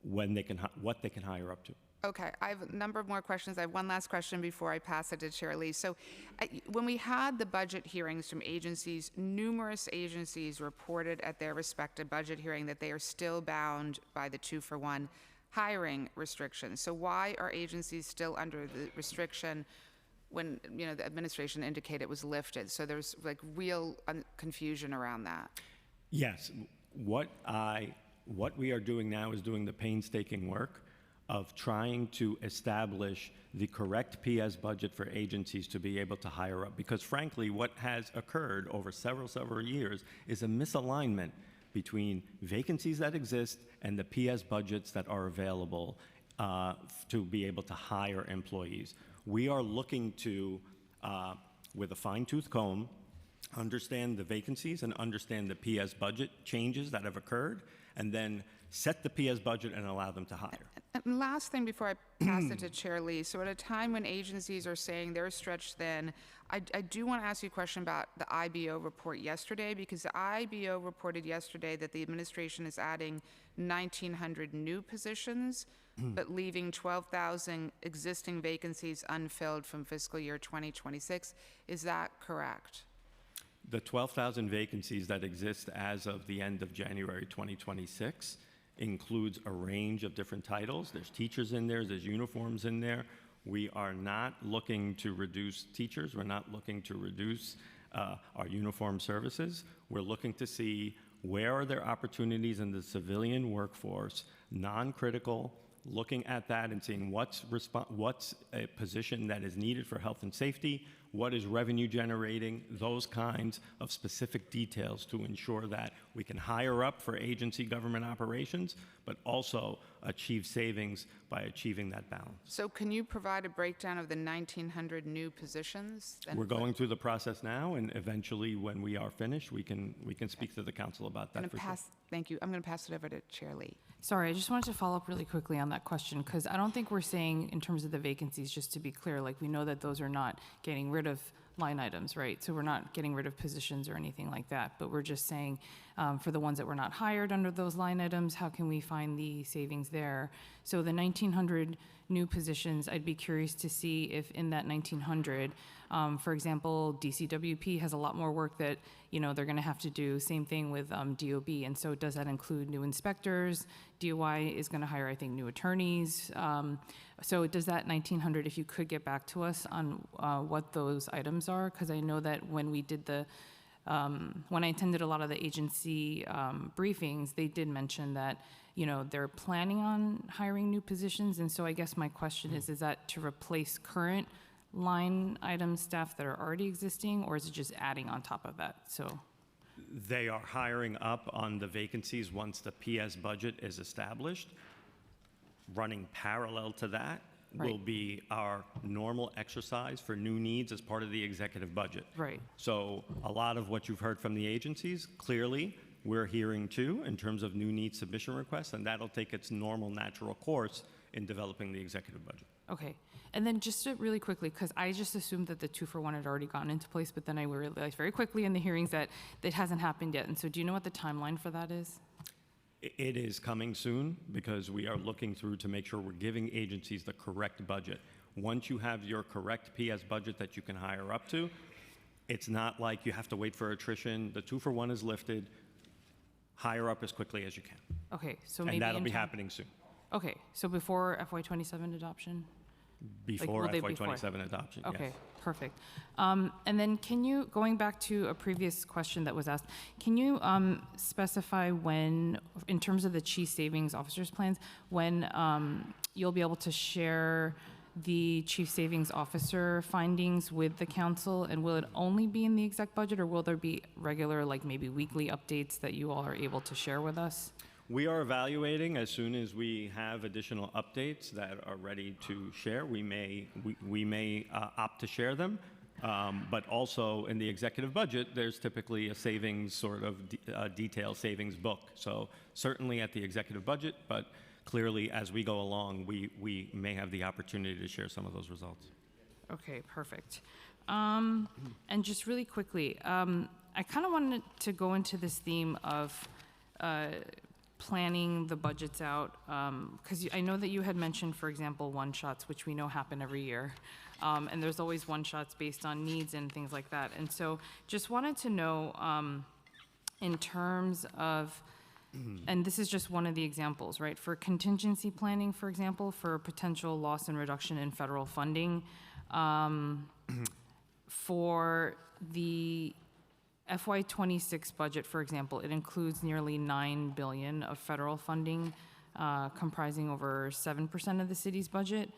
when they can, what they can hire up to. Okay, I have a number of more questions. I have one last question before I pass it to Chair Lee. So when we had the budget hearings from agencies, numerous agencies reported at their respective budget hearing that they are still bound by the 2-for-1 hiring restrictions. So why are agencies still under the restriction when, the administration indicated it was lifted. So there's like real confusion around that. Yes, what we are doing now is doing the painstaking work of trying to establish the correct PS budget for agencies to be able to hire up. Because frankly, what has occurred over several years is a misalignment between vacancies that exist and the PS budgets that are available to be able to hire employees. We are looking to, with a fine-tooth comb, understand the vacancies and understand the PS budget changes that have occurred, and then set the PS budget and allow them to hire. And last thing before I pass it to Chair Lee, so at a time when agencies are saying they're stretched thin, I do want to ask you a question about the IBO report yesterday, because the IBO reported yesterday that the administration is adding 1,900 new positions, but leaving 12,000 existing vacancies unfilled from fiscal year 2026. Is that correct? The 12,000 vacancies that exist as of the end of January 2026 includes a range of different titles. There's teachers in there, there's uniforms in there. We are not looking to reduce teachers. We're not looking to reduce our uniform services. We're looking to see where are there opportunities in the civilian workforce, non-critical, looking at that and seeing what's a position that is needed for health and safety, what is revenue generating, those kinds of specific details to ensure that we can hire up for agency government operations, but also achieve savings by achieving that balance. So can you provide a breakdown of the 1,900 new positions? We're going through the process now, and eventually when we are finished, we can speak to the council about that for sure. Thank you. I'm going to pass it over to Chair Lee. Sorry, I just wanted to follow up really quickly on that question, because I don't think we're saying in terms of the vacancies, just to be clear, like we know that those are not getting rid of line items, right? So we're not getting rid of positions or anything like that, but we're just saying for the ones that were not hired under those line items, how can we find the savings there? So the 1,900 new positions, I'd be curious to see if in that 1,900, for example, DCWP has a lot more work that, they're going to have to do. Same thing with DOB. And so does that include new inspectors? DOI is going to hire, I think, new attorneys. So does that 1,900, if you could get back to us on what those items are? Because I know that when we did when I attended a lot of the agency briefings, they did mention that, they're planning on hiring new positions. And so I guess my question is that to replace current line item staff that are already existing, or is it just adding on top of that? So they are hiring up on the vacancies once the PS budget is established. Running parallel to that will be our normal exercise for new needs as part of the executive budget. Right. So a lot of what you've heard from the agencies, clearly, we're hearing too in terms of new need submission requests, and that'll take its normal natural course in developing the executive budget. Okay. And then just really quickly, because I just assumed that the 2-for-1 had already gone into place, but then I realized very quickly in the hearings that it hasn't happened yet. And so do you know what the timeline for that is? It is coming soon because we are looking through to make sure we're giving agencies the correct budget. Once you have your correct PS budget that you can hire up to, it's not like you have to wait for attrition. The 2-for-1 is lifted. Hire up as quickly as you can. Okay, so maybe And that'll in be time- happening soon, Okay, so before FY27 adoption? before will they FY27 adoption, yes. Okay, perfect. And then can you, going back to a previous question that was asked, can you specify when, in terms of the chief savings officers plans, when you'll be able to share the chief savings officer findings with the council? And will it only be in the exec budget, or will there be regular, like maybe weekly updates that you all are able to share with us? We are evaluating. As soon as we have additional updates that are ready to share, we may opt to share them. But also in the executive budget, there's typically a savings sort of detailed savings book. So certainly at the executive budget, but clearly as we go along, we may have the opportunity to share some of those results. Okay, perfect. And just really quickly, I kind of wanted to go into this theme of planning the budgets out, because I know that you had mentioned, for example, one-shots, which we know happen every year. And there's always one-shots based on needs and things like that. And so just wanted to know, in terms of, and this is just one of the examples, right? For contingency planning, for example, for potential loss and reduction in federal funding, For the FY26 budget, for example, it includes nearly $9 billion of federal funding, comprising over 7% of the city's budget,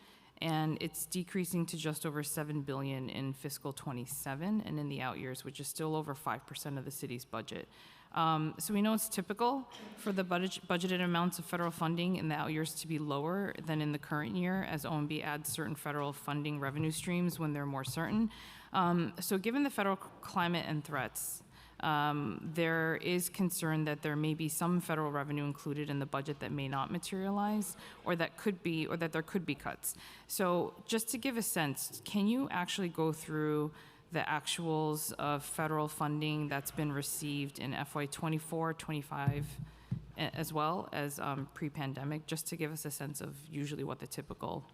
and it's decreasing to just over $7 billion in fiscal '27 and in the out years, which is still over 5% of the city's budget. So we know it's typical for the budgeted amounts of federal funding in the out years to be lower than in the current year, as OMB adds certain federal funding revenue streams when they're more certain. So given the federal climate and threats, there is concern that there may be some federal revenue included in the budget that may not materialize, or that there could be cuts. So just to give a sense, can you actually go through the actuals of federal funding that's been received in FY24, 25, as well as pre-pandemic, just to give us a sense of usually what the typical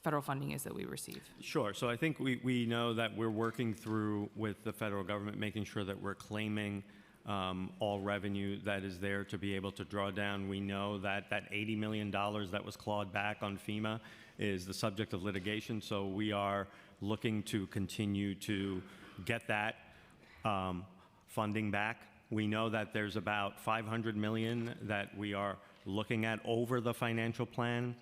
federal funding is that we receive? Sure. So I think we know that we're working through with the federal government, making sure that we're claiming all revenue that is there to be able to draw down. We know that that $80 million that was clawed back on FEMA is the subject of litigation, so we are looking to continue to get that funding back. We know that there's about $500 million that we are looking at over the financial plan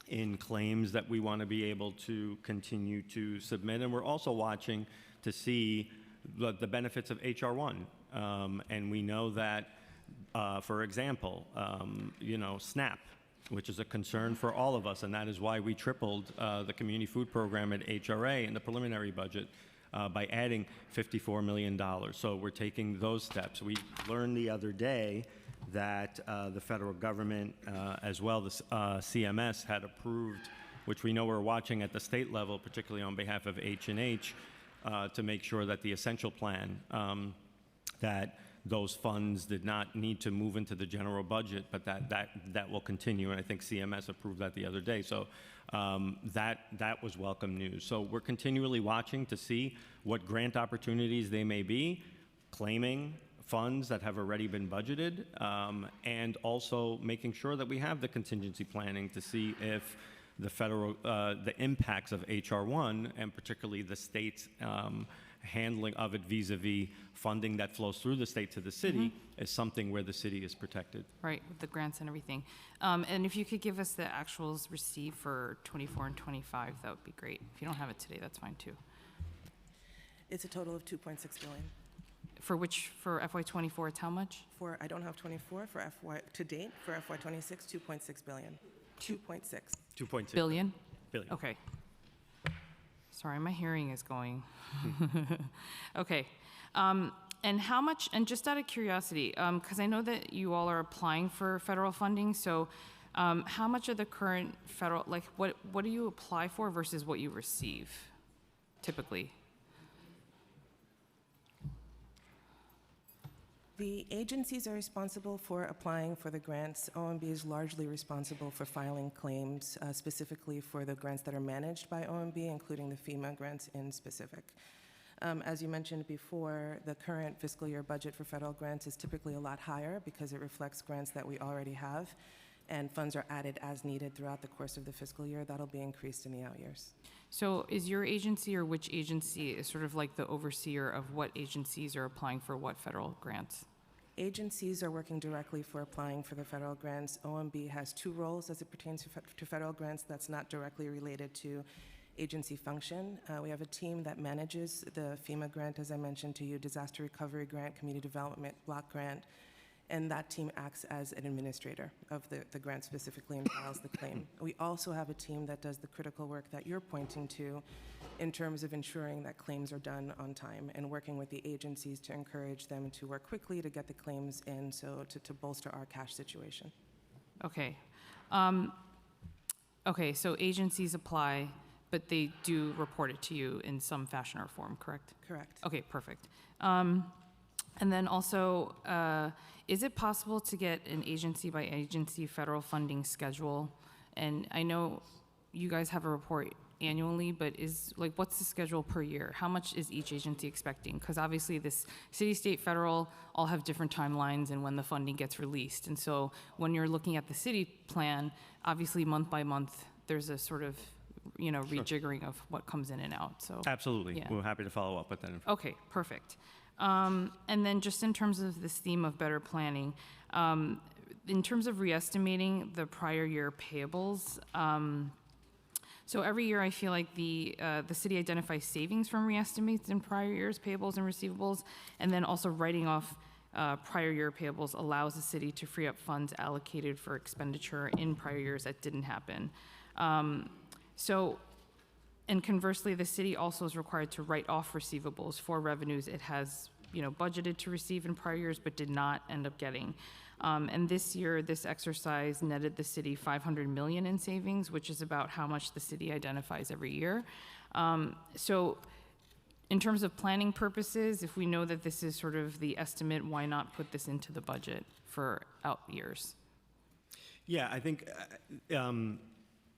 in claims that we want to be able to continue to submit. And we're also watching to see the benefits of HR 1. And we know that, for example, SNAP, which is a concern for all of us, and that is why we tripled the community food program at HRA in the preliminary budget by adding $54 million. So we're taking those steps. We learned the other day that the federal government, as well as CMS, had approved, which we know we're watching at the state level, particularly on behalf of H&H, to make sure that the essential plan, that those funds did not need to move into the general budget, but that will continue. And I think CMS approved that the other day. So that was welcome news. So we're continually watching to see what grant opportunities they may be, claiming funds that have already been budgeted, and also making sure that we have the contingency planning to see if the federal, the impacts of HR 1, and particularly the state's handling of it vis-a-vis funding that flows through the state to the city, is something where the city is protected. Right, with the grants and everything. And if you could give us the actuals received for 24 and 25, that would be great. If you don't have it today, that's fine too. It's a total of 2.6 billion. For FY24, it's how much? I don't have 24 for to date. For FY26, 2.6 billion. 2.6. 2.6 Billion? billion. Okay. Sorry, my hearing is going. Okay. And how much, and just out of curiosity, because I know that you all are applying for federal funding, so how much of the current federal, like what do you apply for versus what you receive typically? The agencies are responsible for applying for the grants. OMB is largely responsible for filing claims, specifically for the grants that are managed by OMB, including the FEMA grants in specific. As you mentioned before, the current fiscal year budget for federal grants is typically a lot higher because it reflects grants that we already have, and funds are added as needed throughout the course of the fiscal year. That'll be increased in the out years. So is your agency, or which agency is sort of like the overseer of what agencies are applying for what federal grants? Agencies are working directly for applying for the federal grants. OMB has two roles as it pertains to federal grants that's not directly related to agency function. We have a team that manages the FEMA grant, as I mentioned to you, disaster recovery grant, community development block grant, and that team acts as an administrator of the grant specifically and files the claim. We also have a team that does the critical work that you're pointing to in terms of ensuring that claims are done on time and working with the agencies to encourage them to work quickly to get the claims in, so to bolster our cash situation. Okay. Okay, so agencies apply, but they do report it to you in some fashion or form, correct? Correct. Okay, perfect. And then also, is it possible to get an agency by agency federal funding schedule? And I know you guys have a report annually, but what's the schedule per year? How much is each agency expecting? Because obviously this city, state, federal all have different timelines and when the funding gets released. And so when you're looking at the city plan, obviously month by month, there's a sort of rejiggering of what comes in and out, so. Absolutely. Yeah. We're happy to follow up with that information. Okay, perfect. And then just in terms of this theme of better planning, in terms of re-estimating the prior year payables, so every year I feel like the city identifies savings from re-estimates in prior years payables and receivables, and then also writing off prior year payables allows the city to free up funds allocated for expenditure in prior years that didn't happen. And conversely, the city also is required to write off receivables for revenues it has, budgeted to receive in prior years but did not end up getting. And this year, this exercise netted the city $500 million in savings, which is about how much the city identifies every year. So in terms of planning purposes, if we know that this is sort of the estimate, why not put this into the budget for out years? Yeah, I think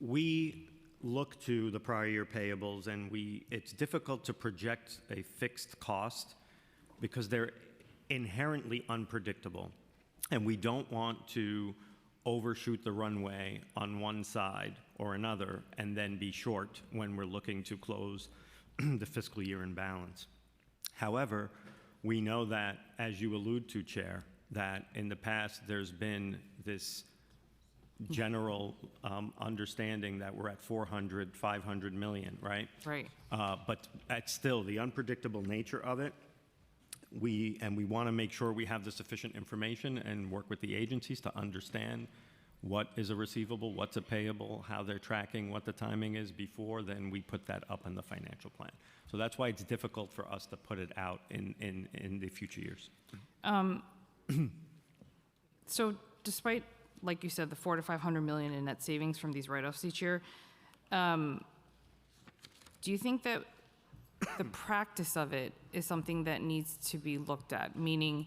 we look to the prior year payables, and it's difficult to project a fixed cost because they're inherently unpredictable. And we don't want to overshoot the runway on one side or another and then be short when we're looking to close the fiscal year in balance. However, we know that, as you allude to, Chair, that in the past there's been this general understanding that we're at 400, 500 million, right? Right. But at still, the unpredictable nature of it, we want to make sure we have the sufficient information and work with the agencies to understand what is a receivable, what's a payable, how they're tracking, what the timing is before then we put that up in the financial plan. So that's why it's difficult for us to put it out in the future years. So despite, like you said, the 400 to 500 million in net savings from these write-offs each year, do you think that the practice of it is something that needs to be looked at? Meaning,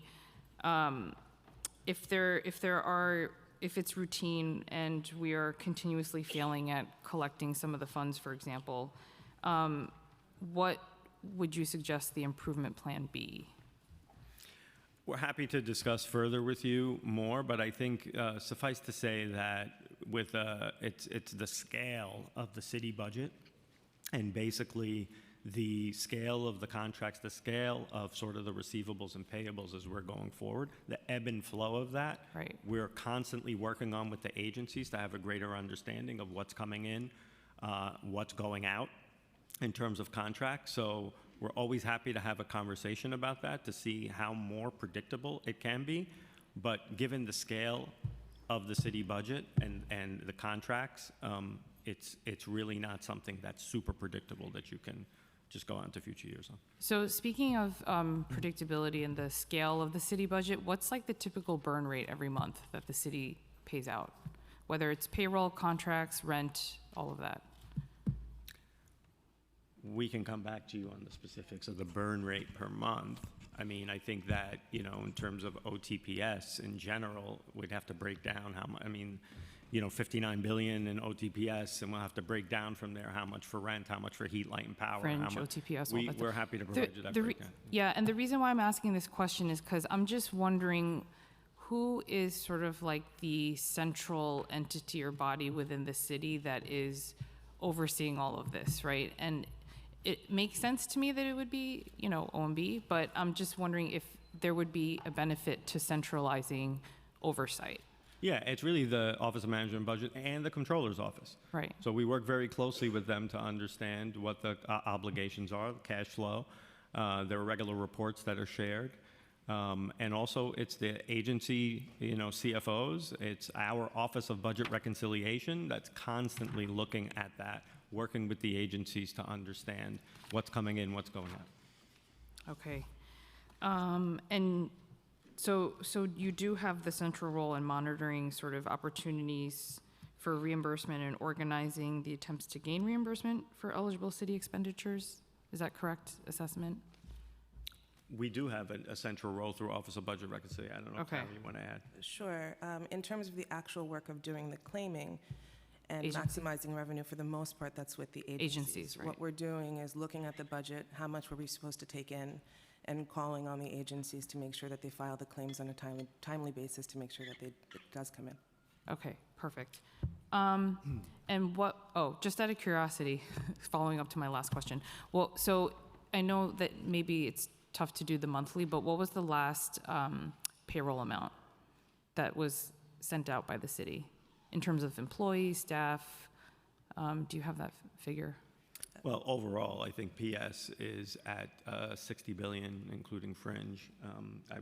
if it's routine and we are continuously failing at collecting some of the funds, for example, what would you suggest the improvement plan be? We're happy to discuss further with you more, but I think suffice to say that with it's the scale of the city budget and basically the scale of the contracts, the scale of sort of the receivables and payables as we're going forward, the ebb and flow of that. Right. We're constantly working on with the agencies to have a greater understanding of what's coming in, what's going out in terms of contracts. So we're always happy to have a conversation about that to see how more predictable it can be. But given the scale of the city budget and the contracts, it's really not something that's super predictable that you can just go on to future years on. So speaking of predictability and the scale of the city budget, what's like the typical burn rate every month that the city pays out? Whether it's payroll, contracts, rent, all of that. We can come back to you on the specifics of the burn rate per month. I mean, I think that, in terms of OTPS in general, we'd have to break down how much, 59 billion in OTPS, and we'll have to break down from there how much for rent, how much for heat, light, and power. Fringe, how much. OTPS, all that We're stuff. happy to provide you that breakdown. Yeah, and the reason why I'm asking this question is because I'm just wondering who is sort of like the central entity or body within the city that is overseeing all of this, right? And it makes sense to me that it would be, OMB, but I'm just wondering if there would be a benefit to centralizing oversight. Yeah, it's really the Office of Management and Budget and the Controller's Office. Right. So we work very closely with them to understand what the obligations are, the cash flow. There are regular reports that are shared. And also, it's the agency, CFOs. It's our Office of Budget Reconciliation that's constantly looking at that, working with the agencies to understand what's coming in, what's going out. Okay. And so you do have the central role in monitoring sort of opportunities for reimbursement and organizing the attempts to gain reimbursement for eligible city expenditures. Is that correct assessment? We do have a central role through Office of Budget Reconciliation. I don't know if Okay. Karen, you want to add. Sure. In terms of the actual work of doing the claiming and Agency. maximizing revenue, for the most part, that's with the agencies. Agencies, right. What we're doing is looking at the budget, how much were we supposed to take in, and calling on the agencies to make sure that they file the claims on a timely basis to make sure that it does come in. Okay, perfect. And Oh, just out of curiosity, following up to my last question. Well, so I know that maybe it's tough to do the monthly, but what was the last payroll amount that was sent out by the city in terms of employees, staff? Do you have that figure? Well, overall, I think PS is at 60 billion, including fringe.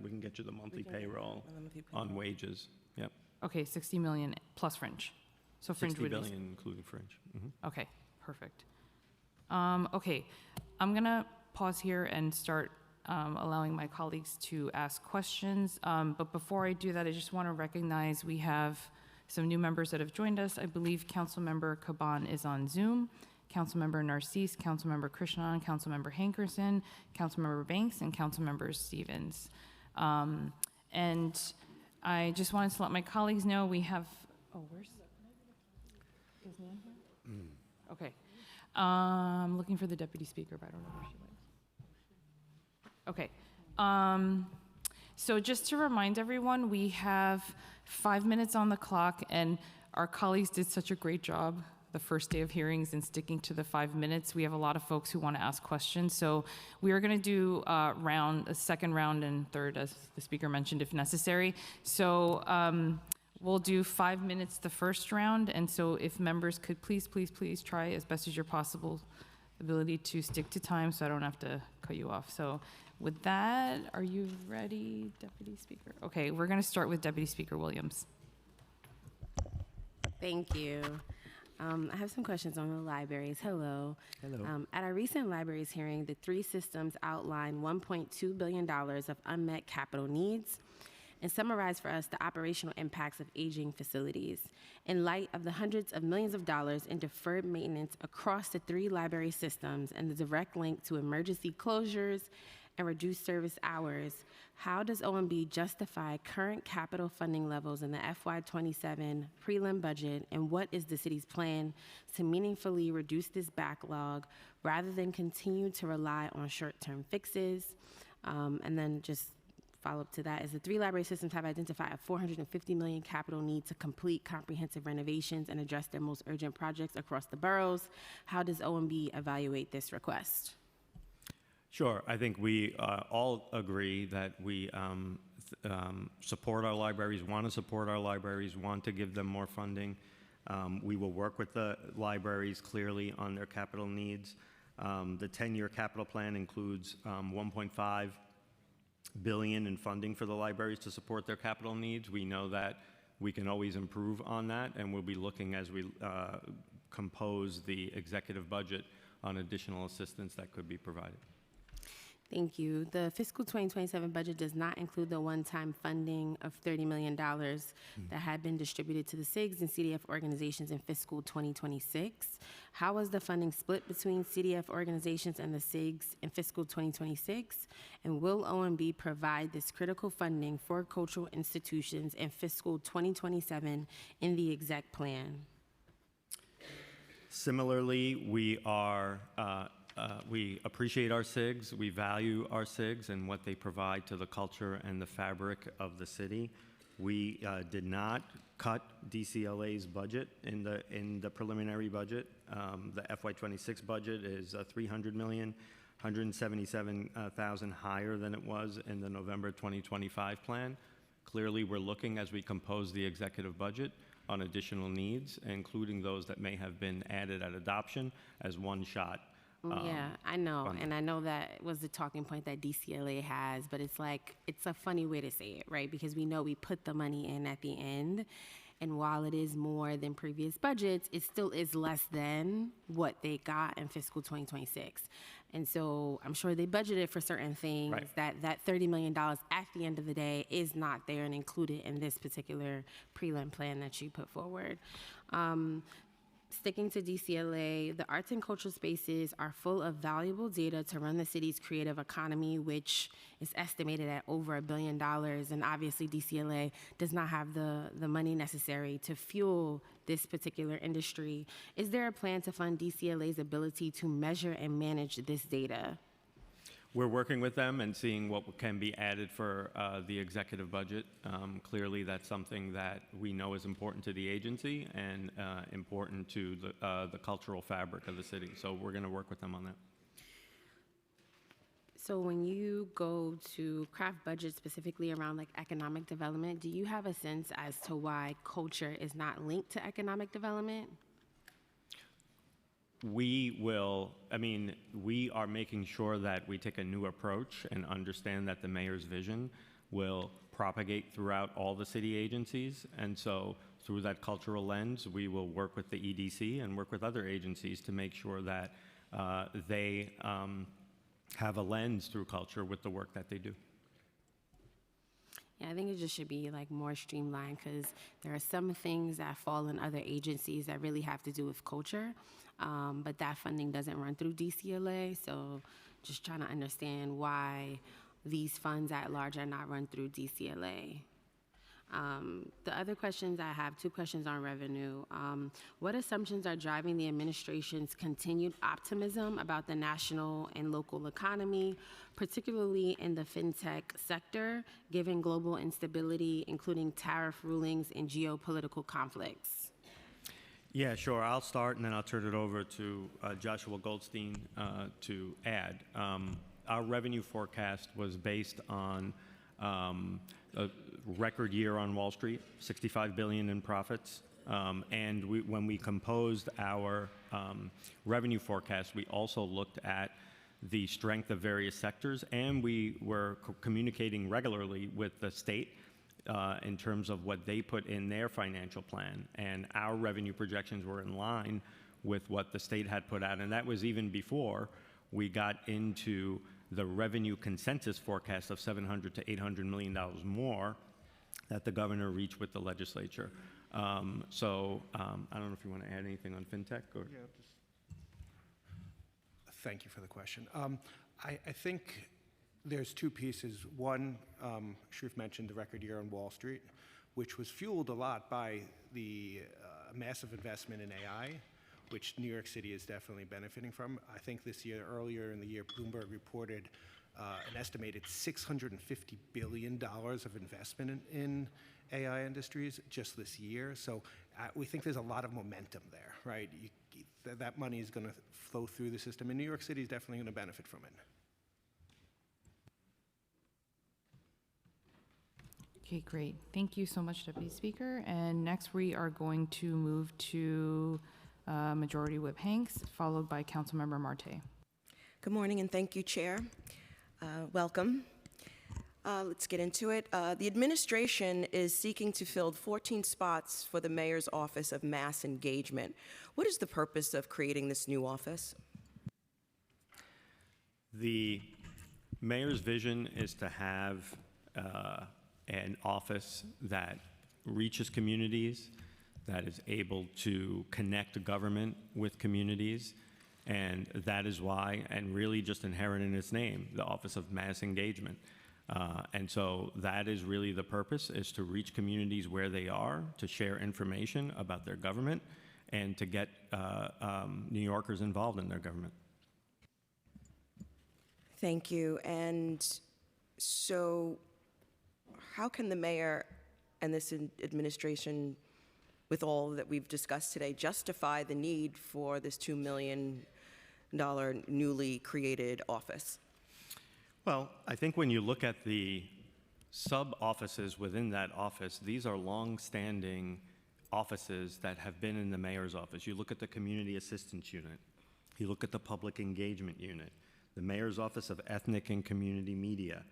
We can get you the monthly payroll the monthly on wages. Yep, Okay, 60 million plus fringe. So fringe 60 would be. billion, including fringe. Mhm. Okay, perfect. Okay, I'm gonna pause here and start allowing my colleagues to ask questions. But before I do that, I just want to recognize we have some new members that have joined us. I believe Councilmember Caban is on Zoom, Councilmember Narcisse, Councilmember Krishnan, Councilmember Hankerson, Councilmember Banks, and Councilmember Stevens. And I just wanted to let my colleagues know we have, oh, where's, is Nan here? Okay. Looking for the deputy speaker, but I don't know where she went. Okay. So just to remind everyone, we have 5 minutes on the clock, and our colleagues did such a great job the first day of hearings in sticking to the 5 minutes. We have a lot of folks who want to ask questions, so we are going to do a second round and third, as the speaker mentioned, if necessary. So we'll do 5 minutes the first round, and so if members could please try as best as your possible ability to stick to time so I don't have to cut you off. So with that, are you ready, Deputy Speaker? Okay, we're going to start with Deputy Speaker Williams. Thank you. I have some questions on the libraries. Hello. Hello. At our recent libraries hearing, the three systems outlined $1.2 billion of unmet capital needs and summarized for us the operational impacts of aging facilities. In light of the hundreds of millions of dollars in deferred maintenance across the three library systems and the direct link to emergency closures and reduced service hours, how does OMB justify current capital funding levels in the FY27 prelim budget, and what is the city's plan to meaningfully reduce this backlog rather than continue to rely on short-term fixes? And then just follow up to that is the three library systems have identified a $450 million capital need to complete comprehensive renovations and address their most urgent projects across the boroughs. How does OMB evaluate this request? Sure. I think we all agree that we support our libraries, want to support our libraries, want to give them more funding. We will work with the libraries clearly on their capital needs. The 10-year capital plan includes $1.5 billion in funding for the libraries to support their capital needs. We know that we can always improve on that, and we'll be looking as we compose the executive budget on additional assistance that could be provided. Thank you. The fiscal 2027 budget does not include the one-time funding of $30 million that had been distributed to the SIGs and CDF organizations in fiscal 2026. How is the funding split between CDF organizations and the SIGs in fiscal 2026? And will OMB provide this critical funding for cultural institutions in fiscal 2027 in the exec plan? Similarly, we appreciate our SIGs, we value our SIGs and what they provide to the culture and the fabric of the city. We did not cut DCLA's budget in the preliminary budget. The FY26 budget is $300 million, 177,000 higher than it was in the November 2025 plan. Clearly, we're looking as we compose the executive budget on additional needs, including those that may have been added at adoption as one shot. Yeah, I know, funding. and I know that was the talking point that DCLA has, but it's like, it's a funny way to say it, right? Because we know we put the money in at the end, and while it is more than previous budgets, it still is less than what they got in fiscal 2026. And so I'm sure they budgeted for certain things Right. that $30 million at the end of the day is not there and included in this particular prelim plan that you put forward. Sticking to DCLA, the arts and cultural spaces are full of valuable data to run the city's creative economy, which is estimated at over $1 billion. And obviously, DCLA does not have the money necessary to fuel this particular industry. Is there a plan to fund DCLA's ability to measure and manage this data? We're working with them and seeing what can be added for the executive budget. Clearly, that's something that we know is important to the agency and important to the cultural fabric of the city. So we're going to work with them on that. So when you go to craft budget specifically around like economic development, do you have a sense as to why culture is not linked to economic development? We are making sure that we take a new approach and understand that the mayor's vision will propagate throughout all the city agencies. And so through that cultural lens, we will work with the EDC and work with other agencies to make sure that they have a lens through culture with the work that they do. Yeah, I think it just should be like more streamlined because there are some things that fall in other agencies that really have to do with culture, but that funding doesn't run through DCLA. So just trying to understand why these funds at large are not run through DCLA. The other questions I have, 2 questions on revenue. What assumptions are driving the administration's continued optimism about the national and local economy, particularly in the fintech sector, given global instability, including tariff rulings and geopolitical conflicts? Yeah, sure. I'll start, and then I'll turn it over to Joshua Goldstein to add. Our revenue forecast was based on a record year on Wall Street, $65 billion in profits. And when we composed our revenue forecast, we also looked at the strength of various sectors, and we were communicating regularly with the state in terms of what they put in their financial plan. And our revenue projections were in line with what the state had put out. And that was even before we got into the revenue consensus forecast of $700 to $800 million more that the governor reached with the legislature. I don't know if you want to add anything on fintech or. Yeah, thank you for the question. I think there's 2 pieces. One, Sharif mentioned the record year on Wall Street, which was fueled a lot by the massive investment in AI, which New York City is definitely benefiting from. I think this year, earlier in the year, Bloomberg reported an estimated $650 billion of investment in AI industries just this year. So we think there's a lot of momentum there, right? That money is going to flow through the system, and New York City is definitely going to benefit from it. Okay, great. Thank you so much, Deputy Speaker. And next we are going to move to Majority Whip Hanks, followed by Councilmember Marte. Good morning, and thank you, Chair. Welcome. Let's get into it. The administration is seeking to fill 14 spots for the mayor's office of mass engagement. What is the purpose of creating this new office? The mayor's vision is to have an office that reaches communities, that is able to connect government with communities, and that is why, and really just inherent in its name, the Office of Mass Engagement. And so that is really the purpose, is to reach communities where they are, to share information about their government, and to get New Yorkers involved in their government. Thank you. And so how can the mayor and this administration, with all that we've discussed today, justify the need for this $2 million newly created office? Well, I think when you look at the sub-offices within that office, these are long-standing offices that have been in the mayor's office. You look at the Community Assistance Unit. You look at the Public Engagement Unit, the Mayor's Office of Ethnic and Community Media,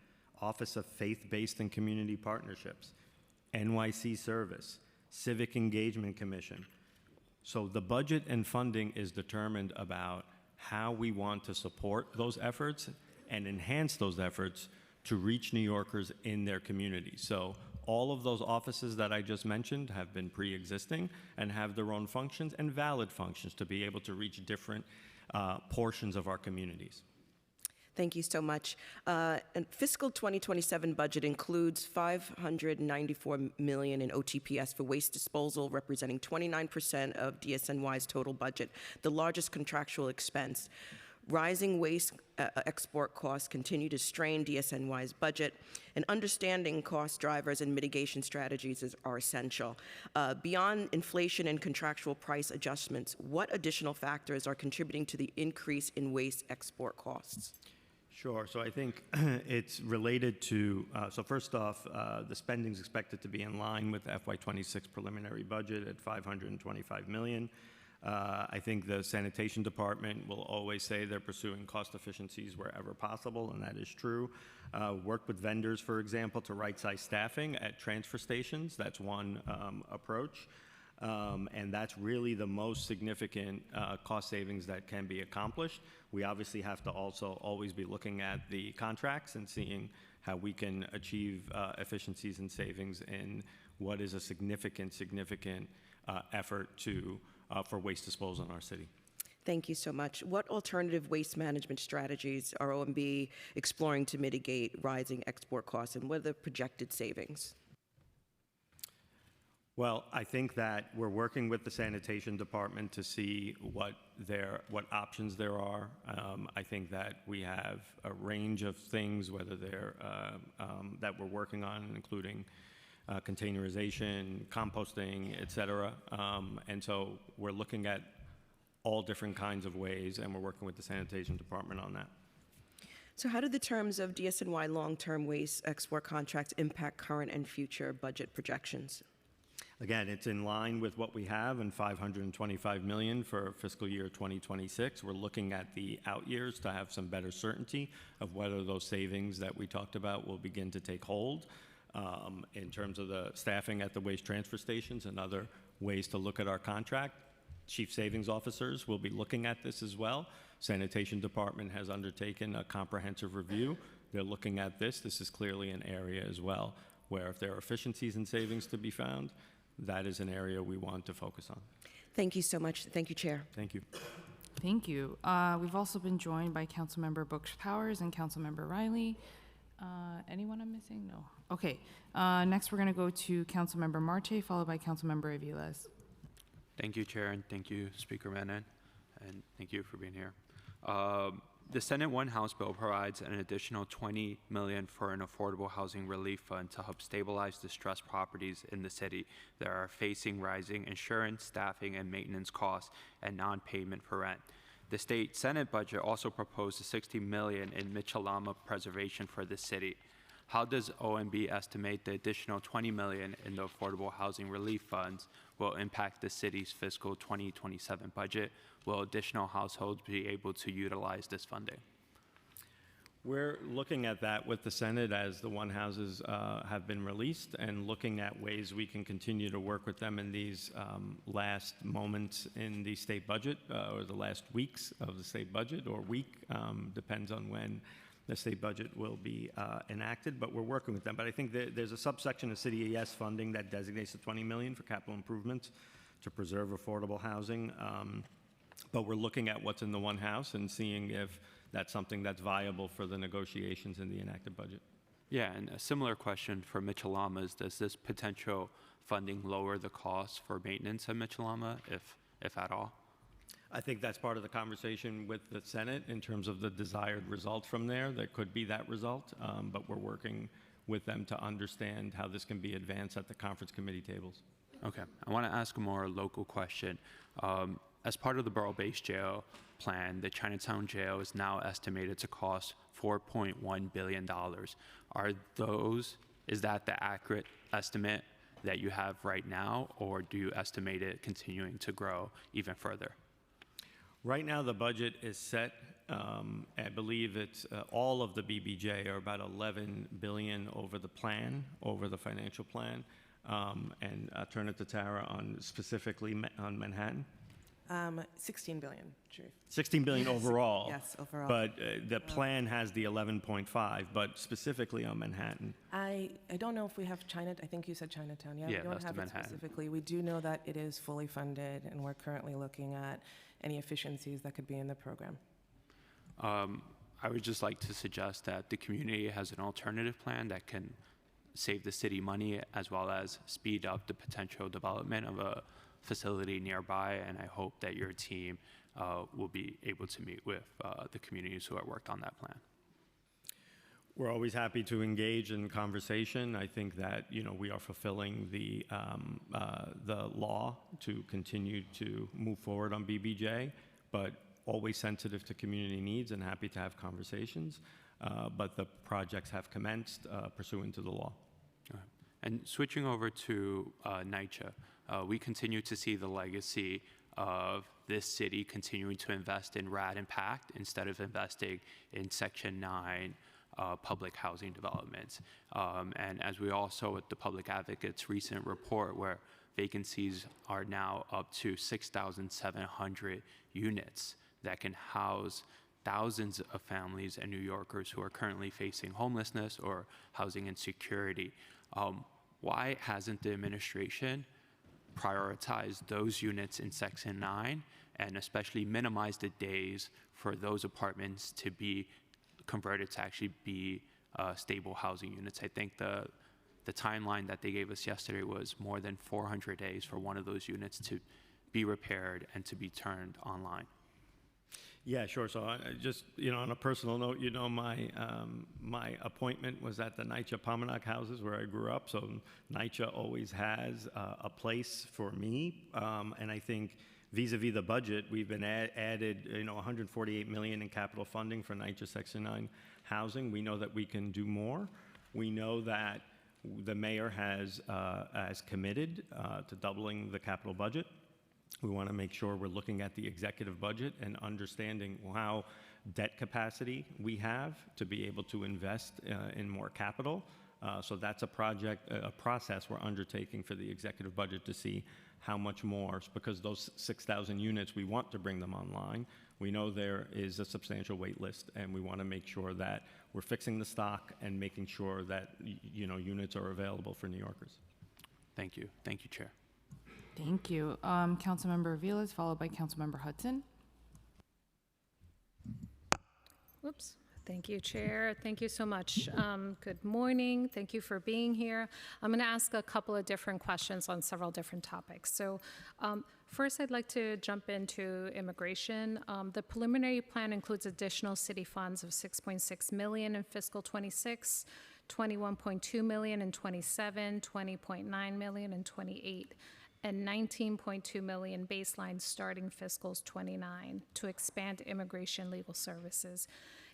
Office of Faith-Based and Community Partnerships, NYC Service, Civic Engagement Commission. So the budget and funding is determined about how we want to support those efforts and enhance those efforts to reach New Yorkers in their communities. So all of those offices that I just mentioned have been pre-existing and have their own functions and valid functions to be able to reach different portions of our communities. Thank you so much. And fiscal 2027 budget includes $594 million in OTPS for waste disposal, representing 29% of DSNY's total budget, the largest contractual expense. Rising waste export costs continue to strain DSNY's budget, and understanding cost drivers and mitigation strategies are essential. Beyond inflation and contractual price adjustments, what additional factors are contributing to the increase in waste export costs? Sure. So I think it's related to, so first off, the spending is expected to be in line with the FY26 preliminary budget at $525 million. I think the sanitation department will always say they're pursuing cost efficiencies wherever possible, and that is true. Work with vendors, for example, to right-size staffing at transfer stations. That's one approach. And that's really the most significant cost savings that can be accomplished. We obviously have to also always be looking at the contracts and seeing how we can achieve efficiencies and savings in what is a significant effort for waste disposal in our city. Thank you so much. What alternative waste management strategies are OMB exploring to mitigate rising export costs, and what are the projected savings? Well, I think that we're working with the sanitation department to see what options there are. I think that we have a range of things, whether they're that we're working on, including containerization, composting, et cetera. And so we're looking at all different kinds of ways, and we're working with the sanitation department on that. So how do the terms of DSNY long-term waste export contracts impact current and future budget projections? Again, it's in line with what we have and $525 million for fiscal year 2026. We're looking at the out years to have some better certainty of whether those savings that we talked about will begin to take hold in terms of the staffing at the waste transfer stations and other ways to look at our contract. Chief savings officers will be looking at this as well. Sanitation department has undertaken a comprehensive review. They're looking at this. This is clearly an area as well where if there are efficiencies and savings to be found, that is an area we want to focus on. Thank you so much. Thank you, Chair. Thank you. Thank you. We've also been joined by Councilmember Brooks Powers and Councilmember Riley. Anyone I'm missing? No. Okay. Next, we're going to go to Councilmember Marte, followed by Councilmember Aviles. Thank you, Chair, and thank you, Speaker Menon, and thank you for being here. The Senate One House bill provides an additional $20 million for an affordable housing relief fund to help stabilize distressed properties in the city that are facing rising insurance, staffing, and maintenance costs and non-payment for rent. The state Senate budget also proposed $60 million in Mitchell-Lama preservation for the city. How does OMB estimate the additional $20 million in the affordable housing relief funds will impact the city's fiscal 2027 budget? Will additional households be able to utilize this funding? We're looking at that with the Senate as the one houses have been released and looking at ways we can continue to work with them in these last moments in the state budget or the last weeks of the state budget or week, depends on when the state budget will be enacted, but we're working with them. But I think there's a subsection of City ES funding that designates the $20 million for capital improvements to preserve affordable housing. But we're looking at what's in the one house and seeing if that's something that's viable for the negotiations in the enacted budget. Yeah, and a similar question for Mitchell-Lama is, does this potential funding lower the cost for maintenance at Mitchell-Lama, if at all? I think that's part of the conversation with the Senate in terms of the desired result from there. There could be that result, but we're working with them to understand how this can be advanced at the conference committee tables. Okay, I want to ask a more local question. As part of the borough-based jail plan, the Chinatown jail is now estimated to cost $4.1 billion. Is that the accurate estimate that you have right now, or do you estimate it continuing to grow even further? Right now, the budget is set. I believe it's all of the BBJ are about $11 billion over the plan, over the financial plan. And I'll turn it to Tara on specifically on Manhattan. 16 billion, Chief. 16 billion overall. Yes, overall. But the plan has the 11.5, but specifically on Manhattan. I don't know if we have China. I think you said Chinatown. Yeah, Yeah, we don't that's have the it Manhattan. specifically. We do know that it is fully funded, and we're currently looking at any efficiencies that could be in the program. I would just like to suggest that the community has an alternative plan that can save the city money as well as speed up the potential development of a facility nearby, and I hope that your team will be able to meet with the communities who have worked on that plan. We're always happy to engage in conversation. I think that we are fulfilling the law to continue to move forward on BBJ, but always sensitive to community needs and happy to have conversations. But the projects have commenced pursuant to the law. And switching over to NYCHA, we continue to see the legacy of this city continuing to invest in RAD Impact instead of investing in Section 9 public housing developments. And as we all saw with the Public Advocate's recent report, where vacancies are now up to 6,700 units that can house thousands of families and New Yorkers who are currently facing homelessness or housing insecurity. Why hasn't the administration prioritized those units in Section 9 and especially minimize the days for those apartments to be converted to actually be stable housing units? I think the timeline that they gave us yesterday was more than 400 days for one of those units to be repaired and to be turned online. Yeah, sure. So just, on a personal note, my appointment was at the NYCHA Pominock houses where I grew up. So NYCHA always has a place for me. And I think vis-a-vis the budget, we've been added, $148 million in capital funding for NYCHA Section 9 housing. We know that we can do more. We know that the mayor has committed to doubling the capital budget. We want to make sure we're looking at the executive budget and understanding how debt capacity we have to be able to invest in more capital. So that's a process we're undertaking for the executive budget to see how much more, because those 6,000 units, we want to bring them online. We know there is a substantial wait list, and we want to make sure that we're fixing the stock and making sure that units are available for New Yorkers. Thank you. Thank you, Chair. Thank you. Councilmember Aviles, followed by Councilmember Hudson. Whoops. Thank you, Chair. Thank you so much. Good morning. Thank you for being here. I'm going to ask a couple of different questions on several different topics. So first, I'd like to jump into immigration. The preliminary plan includes additional city funds of $6.6 million in fiscal 26, $21.2 million in 27, $20.9 million in 28. And $19.2 million baseline starting fiscals 29 to expand immigration legal services.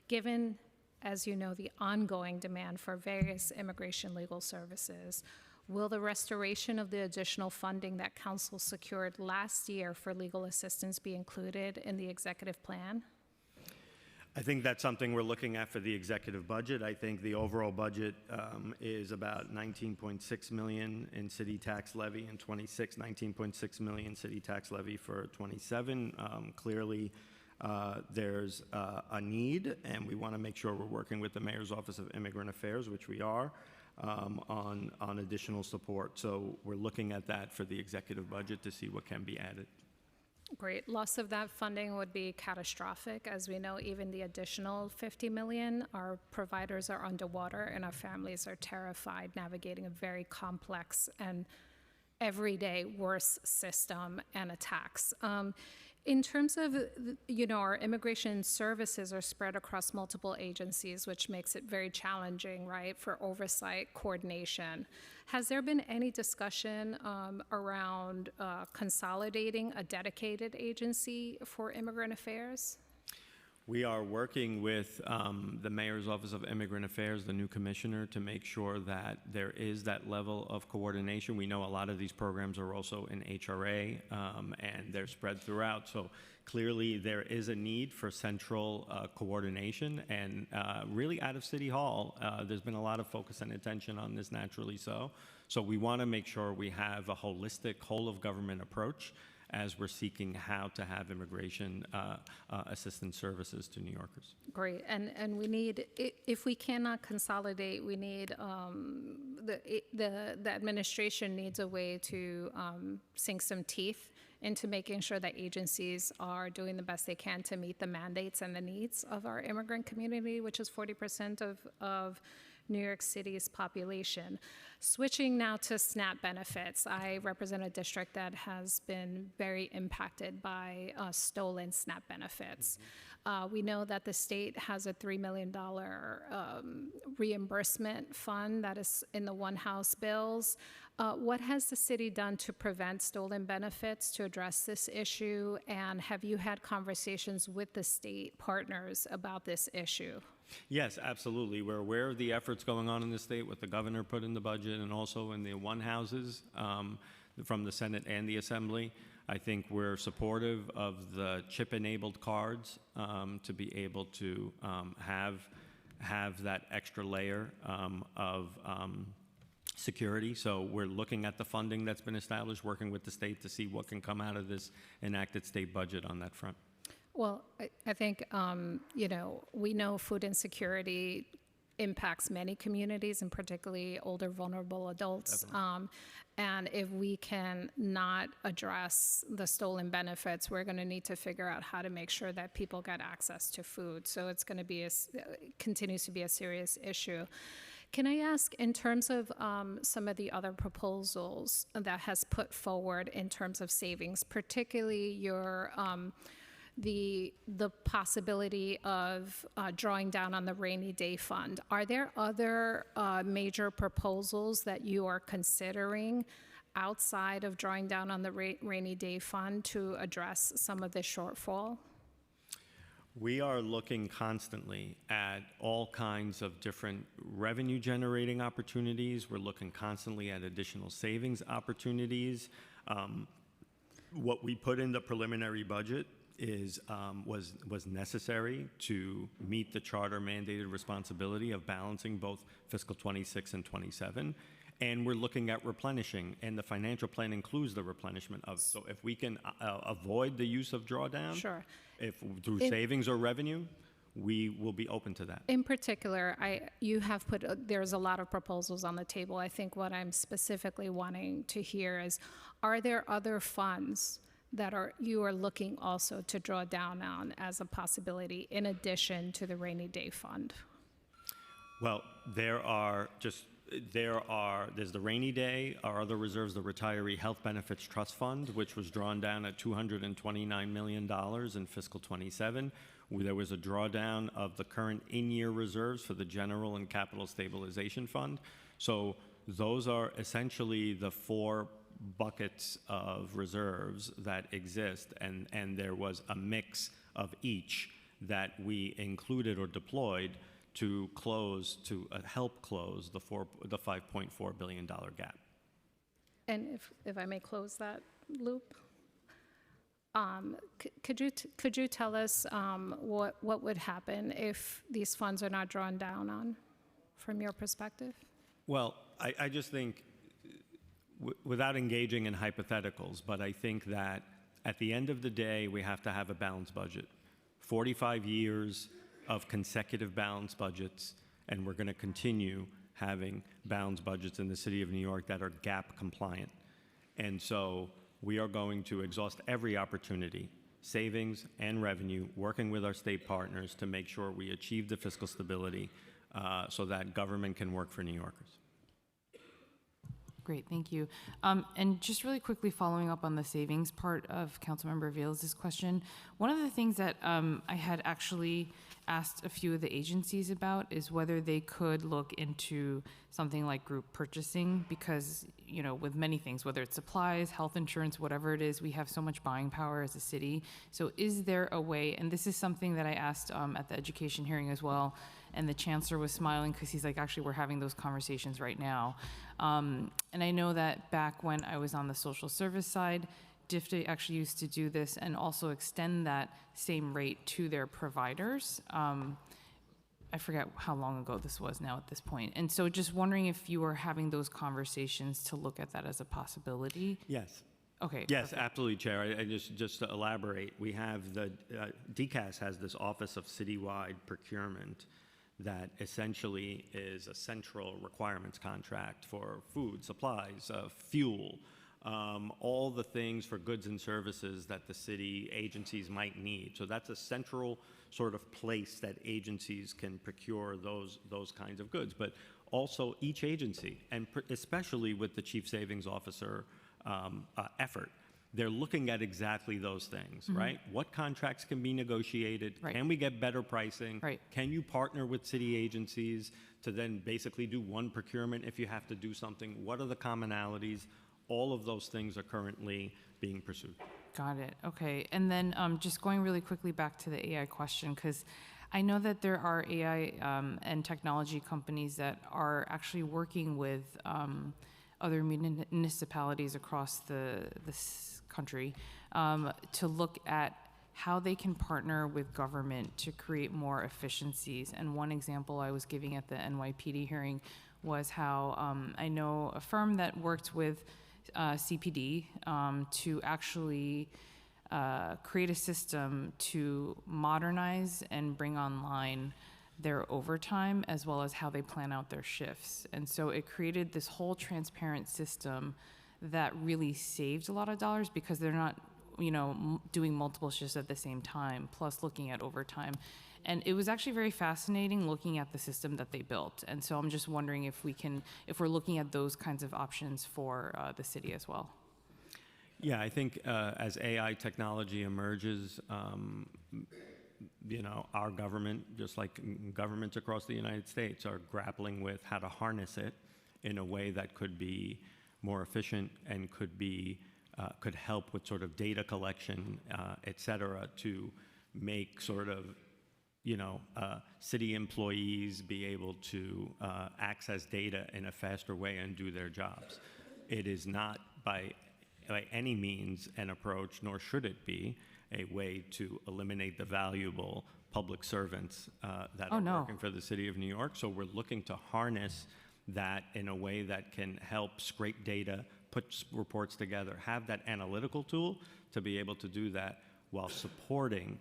Given, as you know, the ongoing demand for various immigration legal services, will the restoration of the additional funding that Council secured last year for legal assistance be included in the executive plan? I think that's something we're looking at for the executive budget. I think the overall budget is about $19.6 million in city tax levy in 26, $19.6 million city tax levy for 27. Clearly, there's a need, and we want to make sure we're working with the Mayor's Office of Immigrant Affairs, which we are, on additional support. So we're looking at that for the executive budget to see what can be added. Great. Loss of that funding would be catastrophic. As we know, even the additional $50 million, our providers are underwater and our families are terrified navigating a very complex and everyday worse system and attacks. In terms of, our immigration services are spread across multiple agencies, which makes it very challenging, right, for oversight, coordination. Has there been any discussion around consolidating a dedicated agency for immigrant affairs? We are working with the Mayor's Office of Immigrant Affairs, the new commissioner, to make sure that there is that level of coordination. We know a lot of these programs are also in HRA, and they're spread throughout. So clearly there is a need for central coordination, and really out of City Hall, there's been a lot of focus and attention on this, naturally so. So we want to make sure we have a holistic, whole-of-government approach as we're seeking how to have immigration assistance services to New Yorkers. Great, and we need, if we cannot consolidate, we need, the administration needs a way to sink some teeth into making sure that agencies are doing the best they can to meet the mandates and the needs of our immigrant community, which is 40% of New York City's population. Switching now to SNAP benefits, I represent a district that has been very impacted by stolen SNAP benefits. We know that the state has a $3 million reimbursement fund that is in the One House bills. What has the city done to prevent stolen benefits, to address this issue? And have you had conversations with the state partners about this issue? Yes, absolutely. We're aware of the efforts going on in the state, what the governor put in the budget, and also in the one houses from the Senate and the Assembly. I think we're supportive of the chip-enabled cards to be able to have that extra layer of security. So we're looking at the funding that's been established, working with the state to see what can come out of this enacted state budget on that front. Well, I think, we know food insecurity impacts many communities, and particularly older, vulnerable adults. And if we can not address the stolen benefits, we're going to need to figure out how to make sure that people get access to food. So it's going to be continues to be a serious issue. Can I ask, in terms of some of the other proposals that has put forward in terms of savings, particularly your the possibility of drawing down on the rainy day fund. Are there other major proposals that you are considering outside of drawing down on the rainy day fund to address some of the shortfall? We are looking constantly at all kinds of different revenue generating opportunities. We're looking constantly at additional savings opportunities. What we put in the preliminary budget was necessary to meet the charter mandated responsibility of balancing both fiscal 26 and 27. And we're looking at replenishing, and the financial plan includes the replenishment of it. So if we can avoid the use of drawdown, Sure. if through savings or revenue, we will be open to that. In particular, you have put, there's a lot of proposals on the table. I think what I'm specifically wanting to hear is, are there other funds that you are looking also to draw down on as a possibility in addition to the rainy day fund? Well, there's the rainy day, our other reserves, the Retiree Health Benefits Trust Fund, which was drawn down at $229 million in fiscal 27. There was a drawdown of the current in-year reserves for the General and Capital Stabilization Fund. So those are essentially the four buckets of reserves that exist, and there was a mix of each that we included or deployed to help close the $5.4 billion gap. And if I may close that loop, could you tell us what would happen if these funds are not drawn down on, from your perspective? Well, I just think, without engaging in hypotheticals, but I think that at the end of the day, we have to have a balanced budget. 45 years of consecutive balanced budgets, and we're going to continue having balanced budgets in the city of New York that are GAAP compliant. And so we are going to exhaust every opportunity, savings and revenue, working with our state partners to make sure we achieve the fiscal stability so that government can work for New Yorkers. Great, thank you. And just really quickly following up on the savings part of Councilmember Vales' question, one of the things that I had actually asked a few of the agencies about is whether they could look into something like group purchasing, because, with many things, whether it's supplies, health insurance, whatever it is, we have so much buying power as a city. So is there a way, and this is something that I asked at the education hearing as well, and the chancellor was smiling because he's like, actually, we're having those conversations right now. And I know that back when I was on the social service side, DFTA actually used to do this and also extend that same rate to their providers. I forget how long ago this was now at this point. And so just wondering if you are having those conversations to look at that as a possibility. Yes. Okay. Yes, perfect. absolutely, Chair. I just to elaborate, we have DCAS has this Office of Citywide Procurement that essentially is a central requirements contract for food, supplies, fuel, all the things for goods and services that the city agencies might need. So that's a central sort of place that agencies can procure those kinds of goods. But also each agency, and especially with the Chief Savings Officer effort, they're looking at exactly those things, right? What contracts can be negotiated? Right. Can we get better pricing? Right. Can you partner with city agencies to then basically do one procurement if you have to do something? What are the commonalities? All of those things are currently being pursued. Got it. Okay. And then just going really quickly back to the AI question, because I know that there are AI and technology companies that are actually working with other municipalities across this country to look at how they can partner with government to create more efficiencies. And one example I was giving at the NYPD hearing was how I know a firm that worked with CPD to actually create a system to modernize and bring online their overtime as well as how they plan out their shifts. And so it created this whole transparent system that really saved a lot of dollars because they're not, doing multiple shifts at the same time, plus looking at overtime. And it was actually very fascinating looking at the system that they built. And so I'm just wondering if we're looking at those kinds of options for the city as well. Yeah, I think as AI technology emerges, our government, just like governments across the United States, are grappling with how to harness it in a way that could be more efficient and could help with sort of data collection, et cetera, to make sort of city employees be able to access data in a faster way and do their jobs. It is not by any means an approach, nor should it be, a way to eliminate the valuable public servants that are working for the city of New York. So we're looking to harness that in a way that can help scrape data, put reports together, have that analytical tool to be able to do that while supporting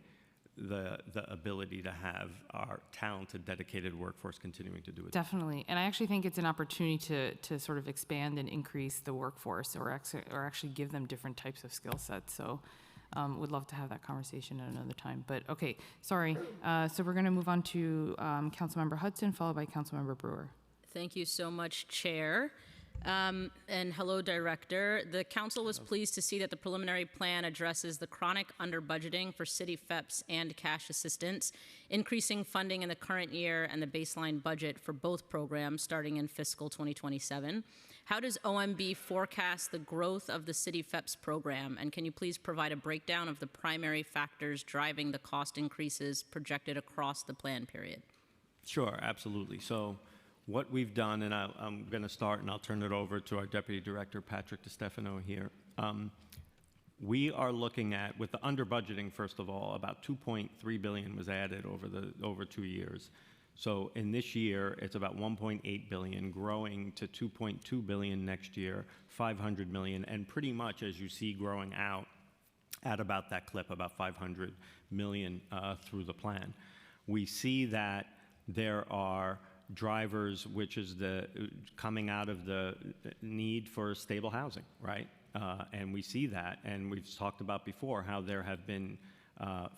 the ability to have our talented, dedicated workforce continuing to do it. Definitely. And I actually think it's an opportunity to sort of expand and increase the workforce or actually give them different types of skill sets. So would love to have that conversation at another time. But okay, sorry. So we're going to move on to Councilmember Hudson, followed by Councilmember Brewer. Thank you so much, Chair. And hello, Director. The Council was pleased to see that the preliminary plan addresses the chronic under-budgeting for city FEPS and cash assistance, increasing funding in the current year and the baseline budget for both programs starting in fiscal 2027. How does OMB forecast the growth of the city FEPS program? And can you please provide a breakdown of the primary factors driving the cost increases projected across the plan period? Sure, absolutely. So what we've done, and I'm going to start and I'll turn it over to our Deputy Director, Patrick DiStefano here. We are looking at, with the under budgeting, first of all, about $2.3 billion was added over 2 years. So in this year, it's about $1.8 billion, growing to $2.2 billion next year, $500 million, and pretty much, as you see, growing out at about that clip, about $500 million through the plan. We see that there are drivers, which is the coming out of the need for stable housing, right? And we see that, and we've talked about before how there have been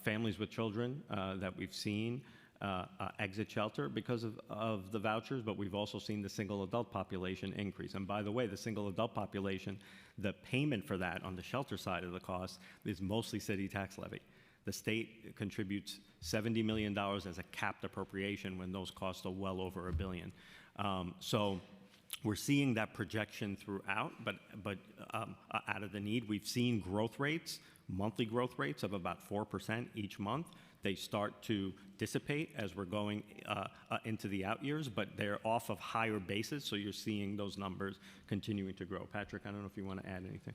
families with children that we've seen exit shelter because of the vouchers, but we've also seen the single adult population increase. And by the way, the single adult population, the payment for that on the shelter side of the cost is mostly city tax levy. The state contributes $70 million as a capped appropriation when those costs are well over $1 billion. So we're seeing that projection throughout, but out of the need, we've seen growth rates, monthly growth rates of about 4% each month. They start to dissipate as we're going into the out years, but they're off of higher bases, so you're seeing those numbers continuing to grow. Patrick, I don't know if you want to add anything.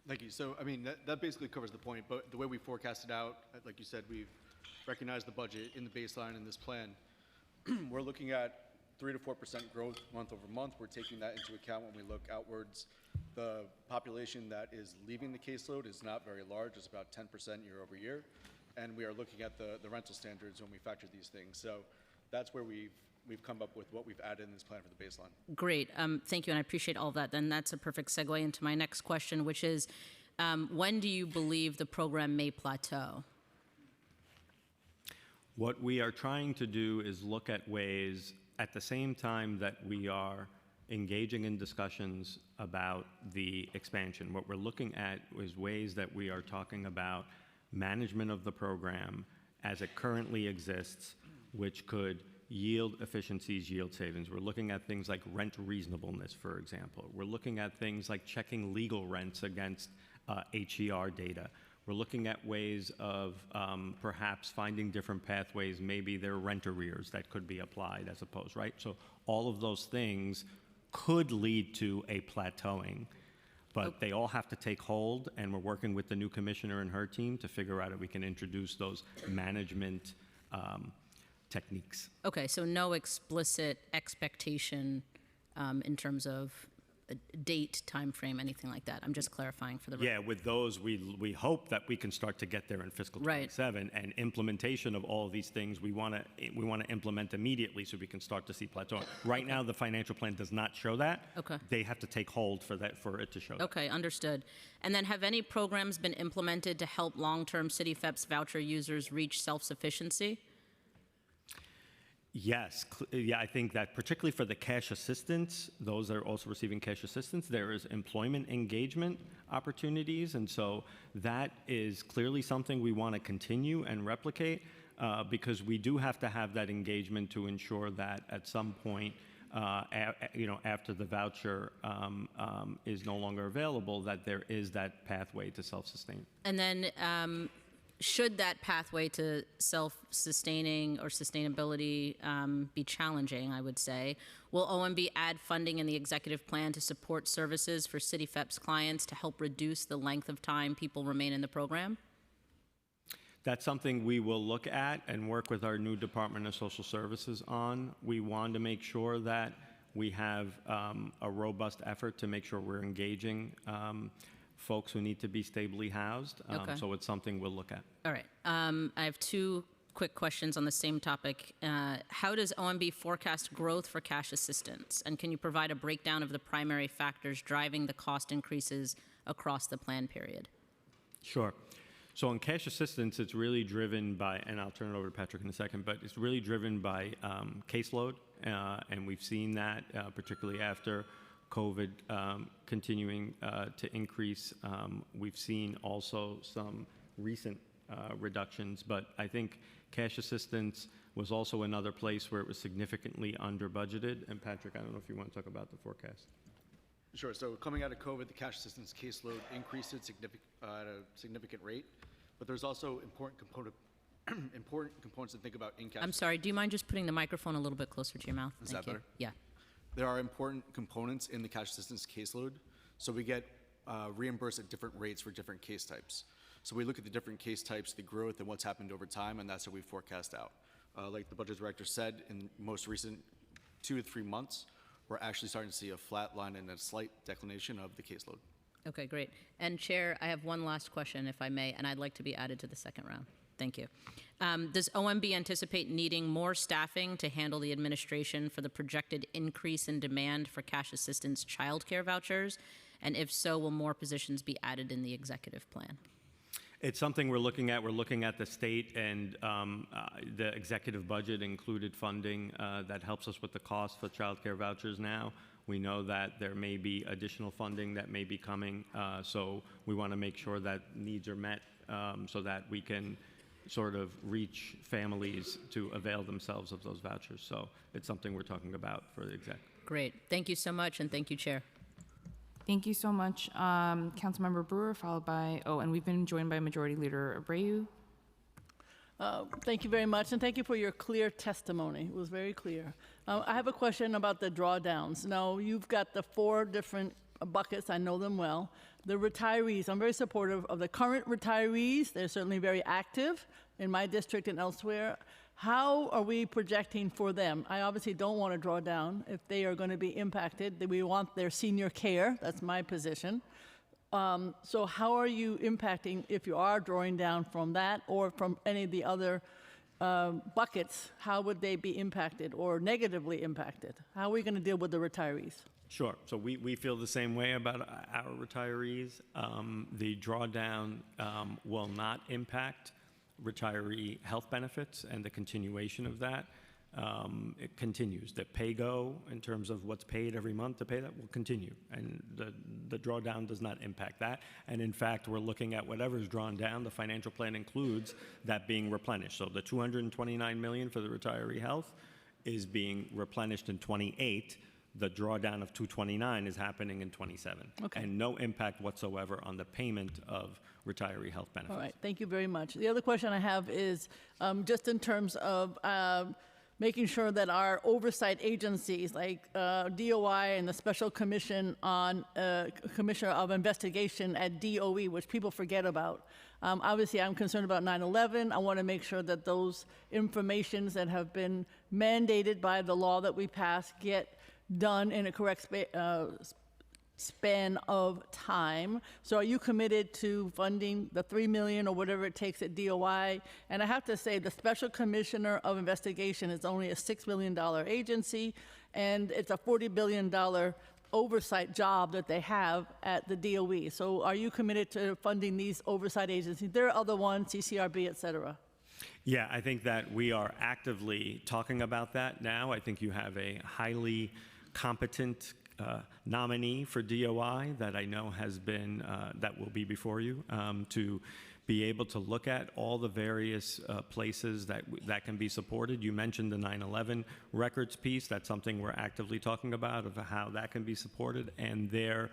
Thank you. So, I mean, that basically covers the point, but the way we forecast it out, like you said, we've recognized the budget in the baseline in this plan. We're looking at 3 to 4% growth month over month. We're taking that into account when we look outwards. The population that is leaving the caseload is not very large. It's about 10% year over year. And we are looking at the rental standards when we factor these things. So that's where we've we've come up with what we've added in this plan for the baseline. Great. Thank you, and I appreciate all that. Then that's a perfect segue into my next question, which is, when do you believe the program may plateau? What we are trying to do is look at ways, at the same time that we are engaging in discussions about the expansion, what we're looking at is ways that we are talking about management of the program as it currently exists, which could yield efficiencies, yield savings. We're looking at things like rent reasonableness, for example. We're looking at things like checking legal rents against HER data. We're looking at ways of perhaps finding different pathways. Maybe there are rent arrears that could be applied as opposed, right? So all of those things could lead to a plateauing, but they all have to take hold, and we're working with the new commissioner and her team to figure out if we can introduce those management techniques. Okay, so no explicit expectation in terms of a date, time frame, anything like that. I'm just clarifying for the record. Yeah, with those, we hope that we can start to get there in fiscal Right. 27, and implementation of all of these things we want to implement immediately so we can start to see plateau. Right now, the financial plan does not show that. Okay. They have to take hold for it to show that. Okay, understood. And then have any programs been implemented to help long-term City FEPS voucher users reach self-sufficiency? Yes, yeah, I think that particularly for the cash assistance, those that are also receiving cash assistance, there is employment engagement opportunities, and so that is clearly something we want to continue and replicate because we do have to have that engagement to ensure that at some point, after the voucher is no longer available, that there is that pathway to self-sustain. And then should that pathway to self-sustaining or sustainability be challenging, I would say, will OMB add funding in the executive plan to support services for City FEPS clients to help reduce the length of time people remain in the program? That's something we will look at and work with our new Department of Social Services on. We want to make sure that we have a robust effort to make sure we're engaging folks who need to be stably housed. Okay. So it's something we'll look at. All right. I have two quick questions on the same topic. How does OMB forecast growth for cash assistance? And can you provide a breakdown of the primary factors driving the cost increases across the plan period? Sure. So on cash assistance, it's really driven by, and I'll turn it over to Patrick in a second, but it's really driven by caseload, and we've seen that particularly after COVID continuing to increase. We've seen also some recent reductions, but I think cash assistance was also another place where it was significantly under budgeted. And Patrick, I don't know if you want to talk about the forecast. Sure. So coming out of COVID, the cash assistance caseload increased at a significant rate, but there's also important components to think about in cash. I'm sorry, do you mind just putting the microphone a little bit closer to your mouth? Is Thank that you. better? Yeah. There are important components in the cash assistance caseload. So we get reimbursed at different rates for different case types. So we look at the different case types, the growth, and what's happened over time, and that's what we forecast out. Like the budget director said, in most recent 2 to 3 months, we're actually starting to see a flat line and a slight declination of the caseload. Okay, great. And Chair, I have one last question, if I may, and I'd like to be added to the second round. Thank you. Does OMB anticipate needing more staffing to handle the administration for the projected increase in demand for cash assistance childcare vouchers? And if so, will more positions be added in the executive plan? It's something we're looking at. We're looking at the state, and the executive budget included funding that helps us with the cost for child care vouchers now. We know that there may be additional funding that may be coming, so we want to make sure that needs are met so that we can sort of reach families to avail themselves of those vouchers. So it's something we're talking about for the exec. Great. Thank you so much, and thank you, Chair. Thank you so much. Councilmember Brewer, followed by, and we've been joined by Majority Leader Abreu. Thank you very much, and thank you for your clear testimony. It was very clear. I have a question about the drawdowns. Now, you've got the 4 different buckets. I know them well. The retirees, I'm very supportive of the current retirees. They're certainly very active in my district and elsewhere. How are we projecting for them? I obviously don't want to draw down if they are going to be impacted. We want their senior care. That's my position. So how are you impacting if you are drawing down from that or from any of the other buckets, how would they be impacted or negatively impacted? How are we going to deal with the retirees? Sure. So we feel the same way about our retirees. The drawdown will not impact retiree health benefits and the continuation of that. It continues. The pay-go, in terms of what's paid every month to pay that, will continue. And the drawdown does not impact that. And in fact, we're looking at whatever's drawn down. The financial plan includes that being replenished. So the $229 million for the retiree health is being replenished in 28. The drawdown of 229 is happening in 27. Okay. And no impact whatsoever on the payment of retiree health benefits. All right, thank you very much. The other question I have is just in terms of making sure that our oversight agencies like DOI and the Special Commission on Commissioner of Investigation at DOE, which people forget about. Obviously, I'm concerned about 9/11. I want to make sure that those informations that have been mandated by the law that we passed get done in a correct span of time. So are you committed to funding the $3 million or whatever it takes at DOI? And I have to say, the Special Commissioner of Investigation is only a $6 million agency, and it's a $40 billion oversight job that they have at the DOE. So are you committed to funding these oversight agencies? There are other ones, CCRB, et cetera. Yeah, I think that we are actively talking about that now. I think you have a highly competent nominee for DOI that I know has been, that will be before you, to be able to look at all the various places that can be supported. You mentioned the 9/11 records piece. That's something we're actively talking about, of how that can be supported, and their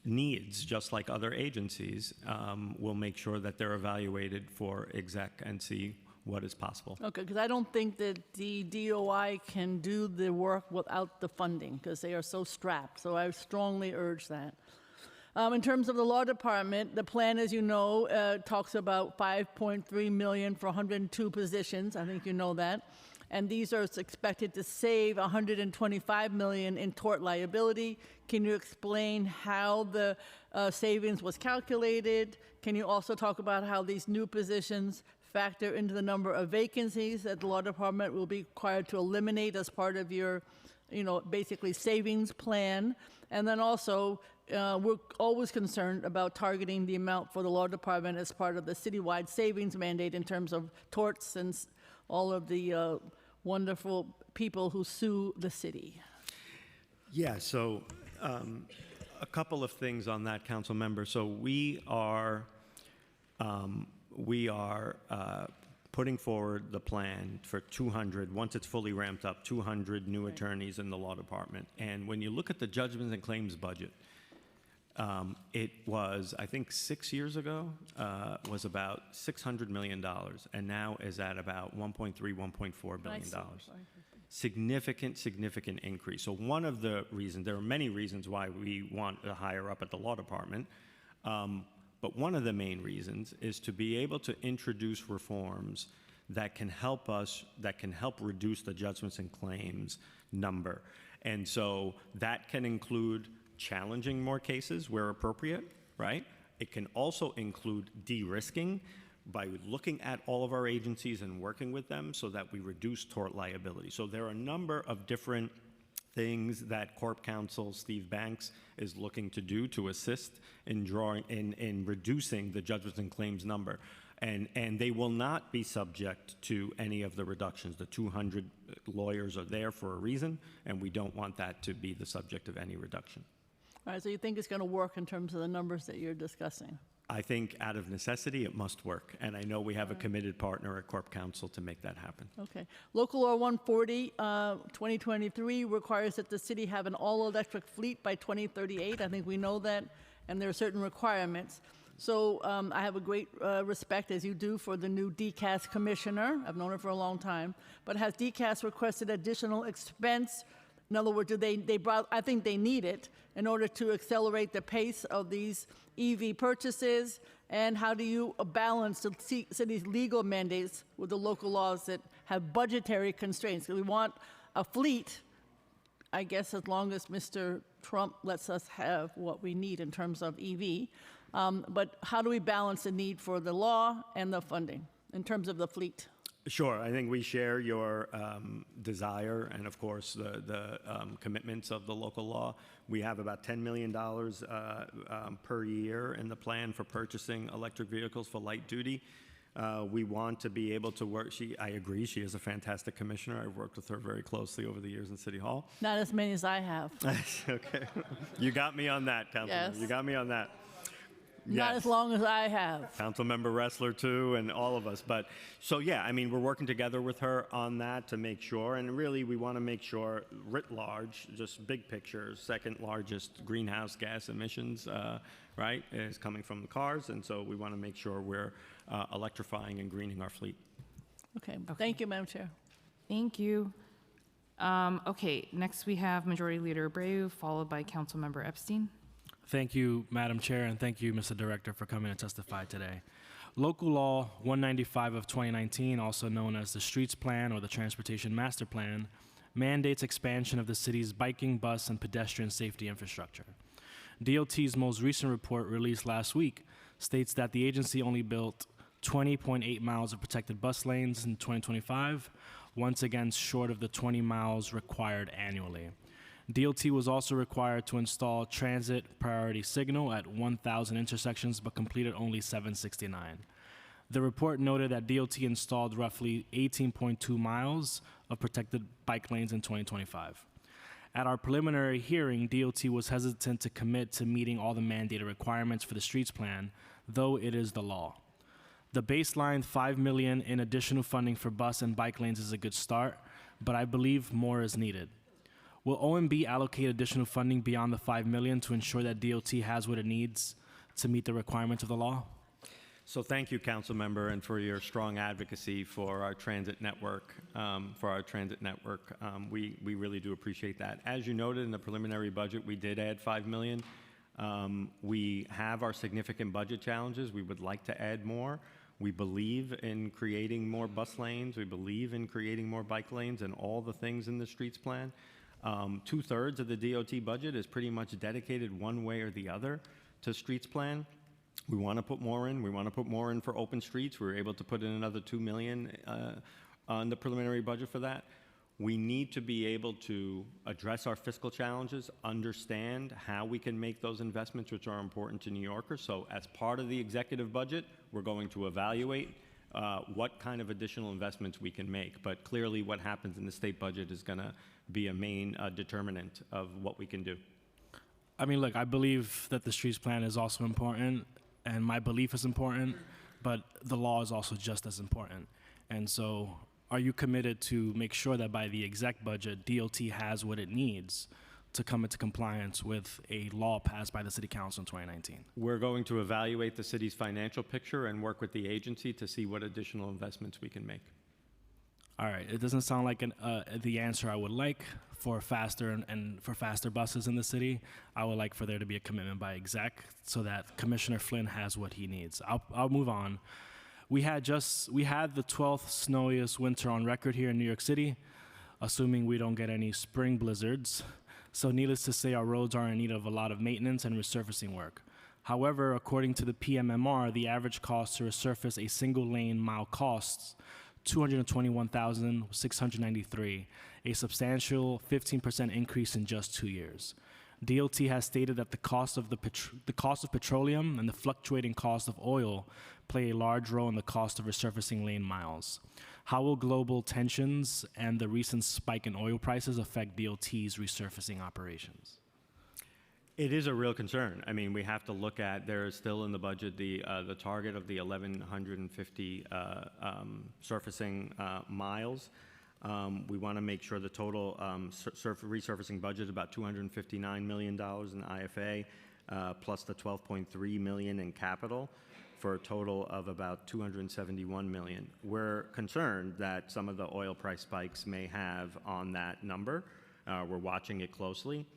needs, just like other agencies, will make sure that they're evaluated for exec and see what is possible. Okay, because I don't think that the DOI can do the work without the funding, because they are so strapped. So I strongly urge that. In terms of the law department, the plan, as you know, talks about $5.3 million for 102 positions. I think you know that. And these are expected to save $125 million in tort liability. Can you explain how the savings was calculated? Can you also talk about how these new positions factor into the number of vacancies that the law department will be required to eliminate as part of your, basically savings plan? And then also, we're always concerned about targeting the amount for the law department as part of the citywide savings mandate in terms of torts and all of the wonderful people who sue the city. Yeah, so a couple of things on that, council member. So we are putting forward the plan for 200, once it's fully ramped up, 200 new attorneys in the law department. And when you look at the judgments and claims budget, it was, I think 6 years ago, was about $600 million, and now is at about $1.3, $1.4 billion. Significant increase. So one of the reasons, there are many reasons why we want to hire up at the law department, but one of the main reasons is to be able to introduce reforms that can help us, that can help reduce the judgments and claims number. And so that can include challenging more cases where appropriate, right? It can also include de-risking by looking at all of our agencies and working with them so that we reduce tort liability. So there are a number of different things that Corp Counsel Steve Banks is looking to do to assist in reducing the judgments and claims number. And they will not be subject to any of the reductions. The 200 lawyers are there for a reason, and we don't want that to be the subject of any reduction. All right, so you think it's going to work in terms of the numbers that you're discussing? I think out of necessity, it must work. And I know we have a committed partner at Corp Counsel to make that happen. Okay. Local Law 140, 2023 requires that the city have an all-electric fleet by 2038. I think we know that, and there are certain requirements. So I have a great respect, as you do, for the new DCAS commissioner. I've known her for a long time. But has DCAS requested additional expense? In other words, I think they need it in order to accelerate the pace of these EV purchases. And how do you balance the city's legal mandates with the local laws that have budgetary constraints? Because we want a fleet, I guess, as long as Mr. Trump lets us have what we need in terms of EV. But how do we balance the need for the law and the funding? in terms of the fleet? Sure. I think we share your desire and, of course, the commitments of the local law. We have about $10 million per year in the plan for purchasing electric vehicles for light duty. We want to be able to work. I agree, she is a fantastic commissioner. I've worked with her very closely over the years in City Hall. Not as many as I have. Okay. You got me on that, Councilman. Yes. You got me on that. Not Yes. as long as I have. Councilmember Ressler too, and all of us. But so yeah, I mean, we're working together with her on that to make sure, and really we want to make sure, writ large, just big picture, second largest greenhouse gas emissions, right, is coming from the cars, and so we want to make sure we're electrifying and greening our fleet. Okay. Thank you, Madam Chair. Thank you. Okay, next we have Majority Leader Abreu, followed by Councilmember Epstein. Thank you, Madam Chair, and thank you, Mr. Director, for coming to testify today. Local Law 195 of 2019, also known as the Streets Plan or the Transportation Master Plan, mandates expansion of the city's biking, bus, and pedestrian safety infrastructure. DOT's most recent report, released last week, states that the agency only built 20.8 miles of protected bus lanes in 2025, once again short of the 20 miles required annually. DOT was also required to install transit priority signal at 1,000 intersections, but completed only 769. The report noted that DOT installed roughly 18.2 miles of protected bike lanes in 2025. At our preliminary hearing, DOT was hesitant to commit to meeting all the mandated requirements for the streets plan, though it is the law. The baseline $5 million in additional funding for bus and bike lanes is a good start, but I believe more is needed. Will OMB allocate additional funding beyond the $5 million to ensure that DOT has what it needs to meet the requirements of the law? So thank you, Council Member, and for your strong advocacy for our transit network. We really do appreciate that. As you noted in the preliminary budget, we did add $5 million. We have our significant budget challenges. We would like to add more. We believe in creating more bus lanes. We believe in creating more bike lanes and all the things in the streets plan. 2/3 of the DOT budget is pretty much dedicated one way or the other to streets plan. We want to put more in. We want to put more in for open streets. We were able to put in another $2 million on the preliminary budget for that. We need to be able to address our fiscal challenges, understand how we can make those investments which are important to New Yorkers. So as part of the executive budget, we're going to evaluate what kind of additional investments we can make. But clearly what happens in the state budget is going to be a main determinant of what we can do. I mean, look, I believe that the streets plan is also important, and my belief is important, but the law is also just as important. And so are you committed to make sure that by the exec budget, DOT has what it needs to come into compliance with a law passed by the City Council in 2019? We're going to evaluate the city's financial picture and work with the agency to see what additional investments we can make. All right, it doesn't sound like the answer I would like for faster and for faster buses in the city. I would like for there to be a commitment by exec so that Commissioner Flynn has what he needs. I'll move on. We had the 12th snowiest winter on record here in New York City, assuming we don't get any spring blizzards. So needless to say, our roads are in need of a lot of maintenance and resurfacing work. However, according to the PMMR, the average cost to resurface a single lane mile costs $221,693, a substantial 15% increase in just 2 years. DOT has stated that the cost of petroleum and the fluctuating cost of oil play a large role in the cost of resurfacing lane miles. How will global tensions and the recent spike in oil prices affect DOT's resurfacing operations? It is a real concern. I mean, we have to look at, there is still in the budget the target of the 1,150 surfacing miles. We want to make sure the total resurfacing budget is about $259 million in IFA, plus the $12.3 million in capital, for a total of about $271 million. We're concerned that some of the oil price spikes may have on that number. We're watching it closely.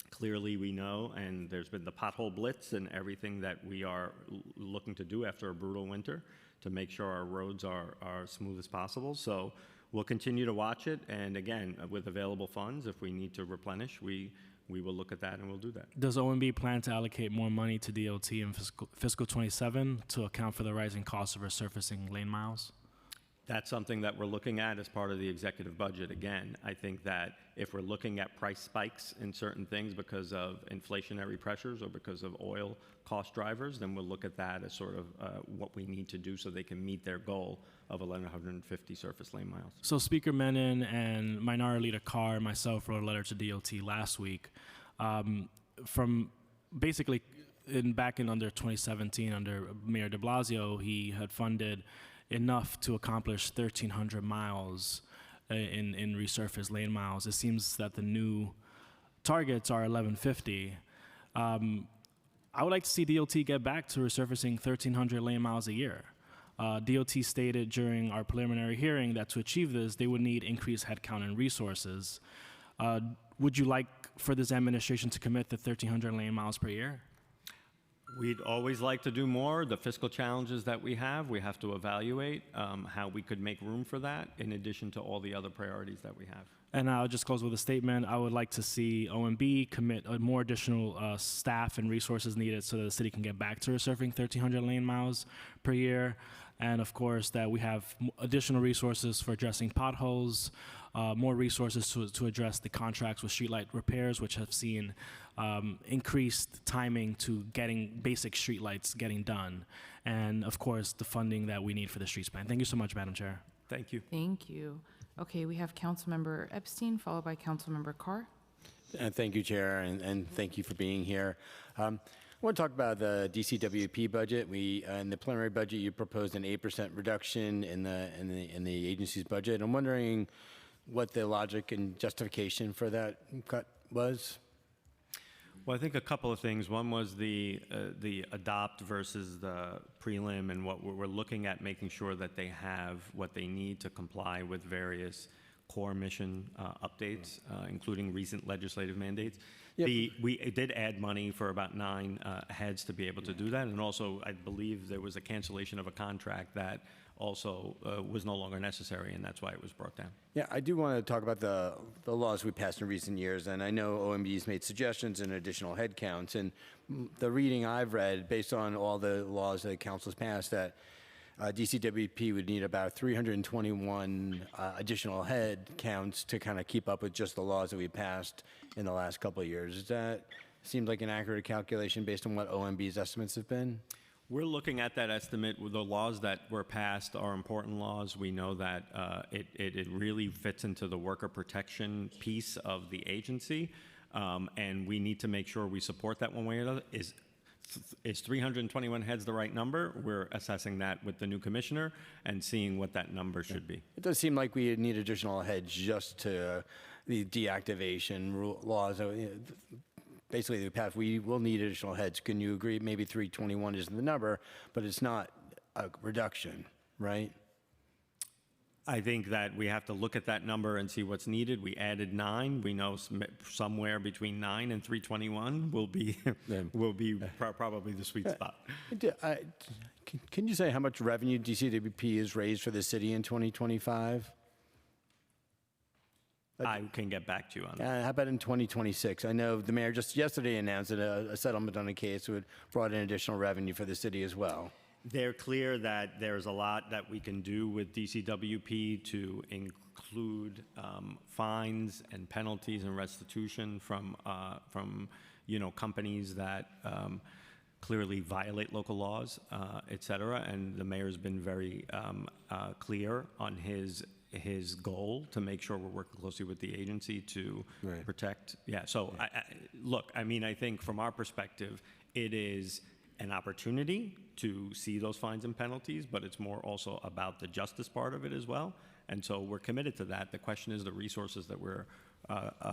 Clearly, we know, and there's been the pothole blitz and everything that we are looking to do after a brutal winter to make sure our roads are smooth as possible. So we'll continue to watch it, and again, with available funds, if we need to replenish, we we will look at that and we'll do that. Does OMB plan to allocate more money to DOT in fiscal 27 to account for the rising cost of resurfacing lane miles? That's something that we're looking at as part of the executive budget. Again, I think that if we're looking at price spikes in certain things because of inflationary pressures or because of oil cost drivers, then we'll look at that as sort of what we need to do so they can meet their goal of 1,150 surface lane miles. So Speaker Menon and Minority Leader Carr and myself wrote a letter to DOT last week from basically back in under 2017 under Mayor de Blasio, he had funded enough to accomplish 1,300 miles in resurfaced lane miles. It seems that the new targets are 1,150. I would like to see DOT get back to resurfacing 1,300 lane miles a year. DOT stated during our preliminary hearing that to achieve this, they would need increased headcount and resources. Would you like for this administration to commit the 1,300 lane miles per year? We'd always like to do more. The fiscal challenges that we have to evaluate how we could make room for that in addition to all the other priorities that we have. And I'll just close with a statement. I would like to see OMB commit more additional staff and resources needed so that the city can get back to resurfacing 1,300 lane miles per year. And of course, that we have additional resources for addressing potholes, more resources to address the contracts with streetlight repairs, which have seen increased timing to getting basic streetlights getting done. And of course, the funding that we need for the streets plan. Thank you so much, Madam Chair. Thank you. Thank you. Okay, we have Councilmember Epstein, followed by Councilmember Carr. Thank you, Chair, and thank you for being here. I want to talk about the DCWP budget. In the preliminary budget, you proposed an 8% reduction in the agency's budget. I'm wondering what the logic and justification for that cut was. Well, I think a couple of things. One was the adopt versus the prelim, and what we're looking at, making sure that they have what they need to comply with various core mission updates, including recent legislative mandates. Yep. We did add money for about 9 heads to be able to do that, and also I believe there was a cancellation of a contract that also was no longer necessary, and that's why it was brought down. Yeah, I do want to talk about the laws we passed in recent years, and I know OMB's made suggestions and additional headcounts, and the reading I've read, based on all the laws that council's passed, that DCWP would need about 321 additional head counts to kind of keep up with just the laws that we passed in the last couple of years. Does that seem like an accurate calculation based on what OMB's estimates have been? We're looking at that estimate. The laws that were passed are important laws. We know that it really fits into the worker protection piece of the agency, and we need to make sure we support that one way or another. Is 321 heads the right number? We're assessing that with the new commissioner and seeing what that number should be. It does seem like we need additional heads just to the deactivation laws. Basically, the path, we will need additional heads. Can you agree maybe 321 isn't the number, but it's not a reduction, right? I think that we have to look at that number and see what's needed. We added 9. We know somewhere between 9 and 321 will be probably the sweet spot. Can you say how much revenue DCWP has raised for the city in 2025? I can get back to you on that. How about in 2026? I know the mayor just yesterday announced that a settlement on a case would brought in additional revenue for the city as well. They're clear that there's a lot that we can do with DCWP to include fines and penalties and restitution from companies that clearly violate local laws, et cetera. And the mayor's been very clear on his goal to make sure we're working closely with the agency to protect. Yeah. So look, I mean, I think from our perspective, it is an opportunity to see those fines and penalties, but it's more also about the justice part of it as well. And so we're committed to that. The question is the resources that we're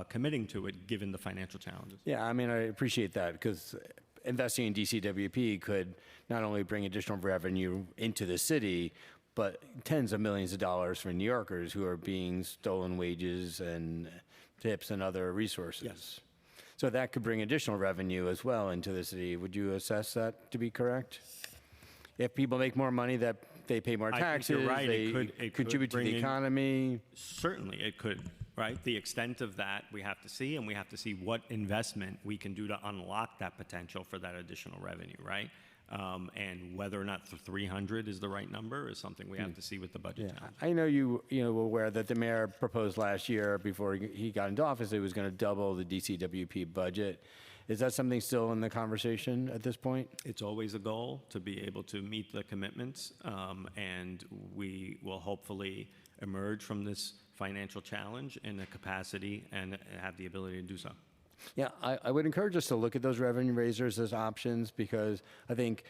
committing to it, given the financial challenges. Yeah, I mean, I appreciate that because investing in DCWP could not only bring additional revenue into the city, but tens of millions of dollars for New Yorkers who are being stolen wages and tips and other resources. Yes. So that could bring additional revenue as well into the city. Would you assess that to be correct? If people make more money, that they pay more taxes, I think you're right. they It could contribute to bring the economy. Certainly, it could right? The extent of that we have to see, and we have to see what investment we can do to unlock that potential for that additional revenue, right? And whether or not the 300 is the right number is something we have to see with the budget challenge. I know you were aware that the mayor proposed last year before he got into office, he was going to double the DCWP budget. Is that something still in the conversation at this point? It's always a goal to be able to meet the commitments, and we will hopefully emerge from this financial challenge in a capacity and have the ability to do so. Yeah, I would encourage us to look at those revenue raisers as options, because I think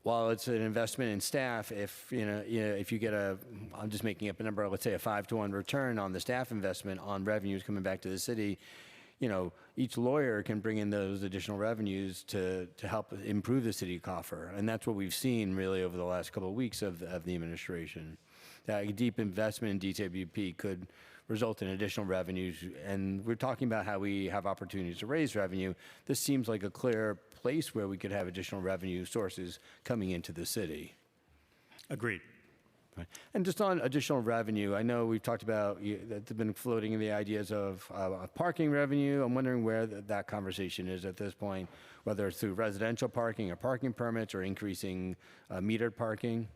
while it's an investment in staff, if if you get I'm just making up a number, let's say a 5-to-1 return on the staff investment on revenues coming back to the city, each lawyer can bring in those additional revenues to help improve the city coffer. And that's what we've seen really over the last couple of weeks of the administration. That a deep investment in DCWP could result in additional revenues. And we're talking about how we have opportunities to raise revenue. This seems like a clear place where we could have additional revenue sources coming into the city. Agreed. Right. And just on additional revenue, I know we've talked about that have been floating in the ideas of parking revenue. I'm wondering where that conversation is at this point, whether it's through residential parking or parking permits or increasing metered parking.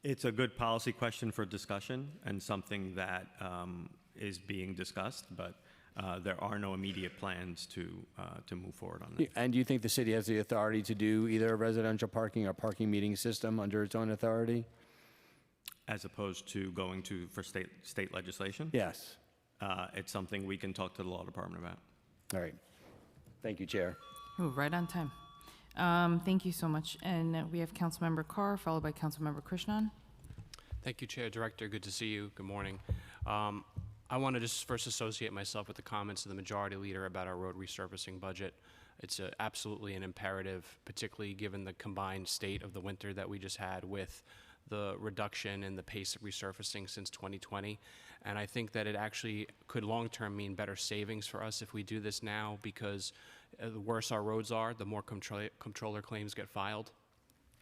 It's a good policy question for discussion and something that is being discussed, but there are no immediate plans to move forward on that. And do you think the city has the authority to do either a residential parking or parking meeting system under its own authority? As opposed to going for state legislation? Yes. It's something we can talk to the law department about. All right. Thank you, Chair. Ooh, right on time. Thank you so much. And we have Councilmember Carr, followed by Councilmember Krishnan. Thank you, Chair. Director, good to see you. Good morning. I want to just first associate myself with the comments of the Majority Leader about our road resurfacing budget. It's absolutely an imperative, particularly given the combined state of the winter that we just had with the reduction in the pace of resurfacing since 2020. And I think that it actually could long-term mean better savings for us if we do this now, because the worse our roads are, the more comptroller claims get filed,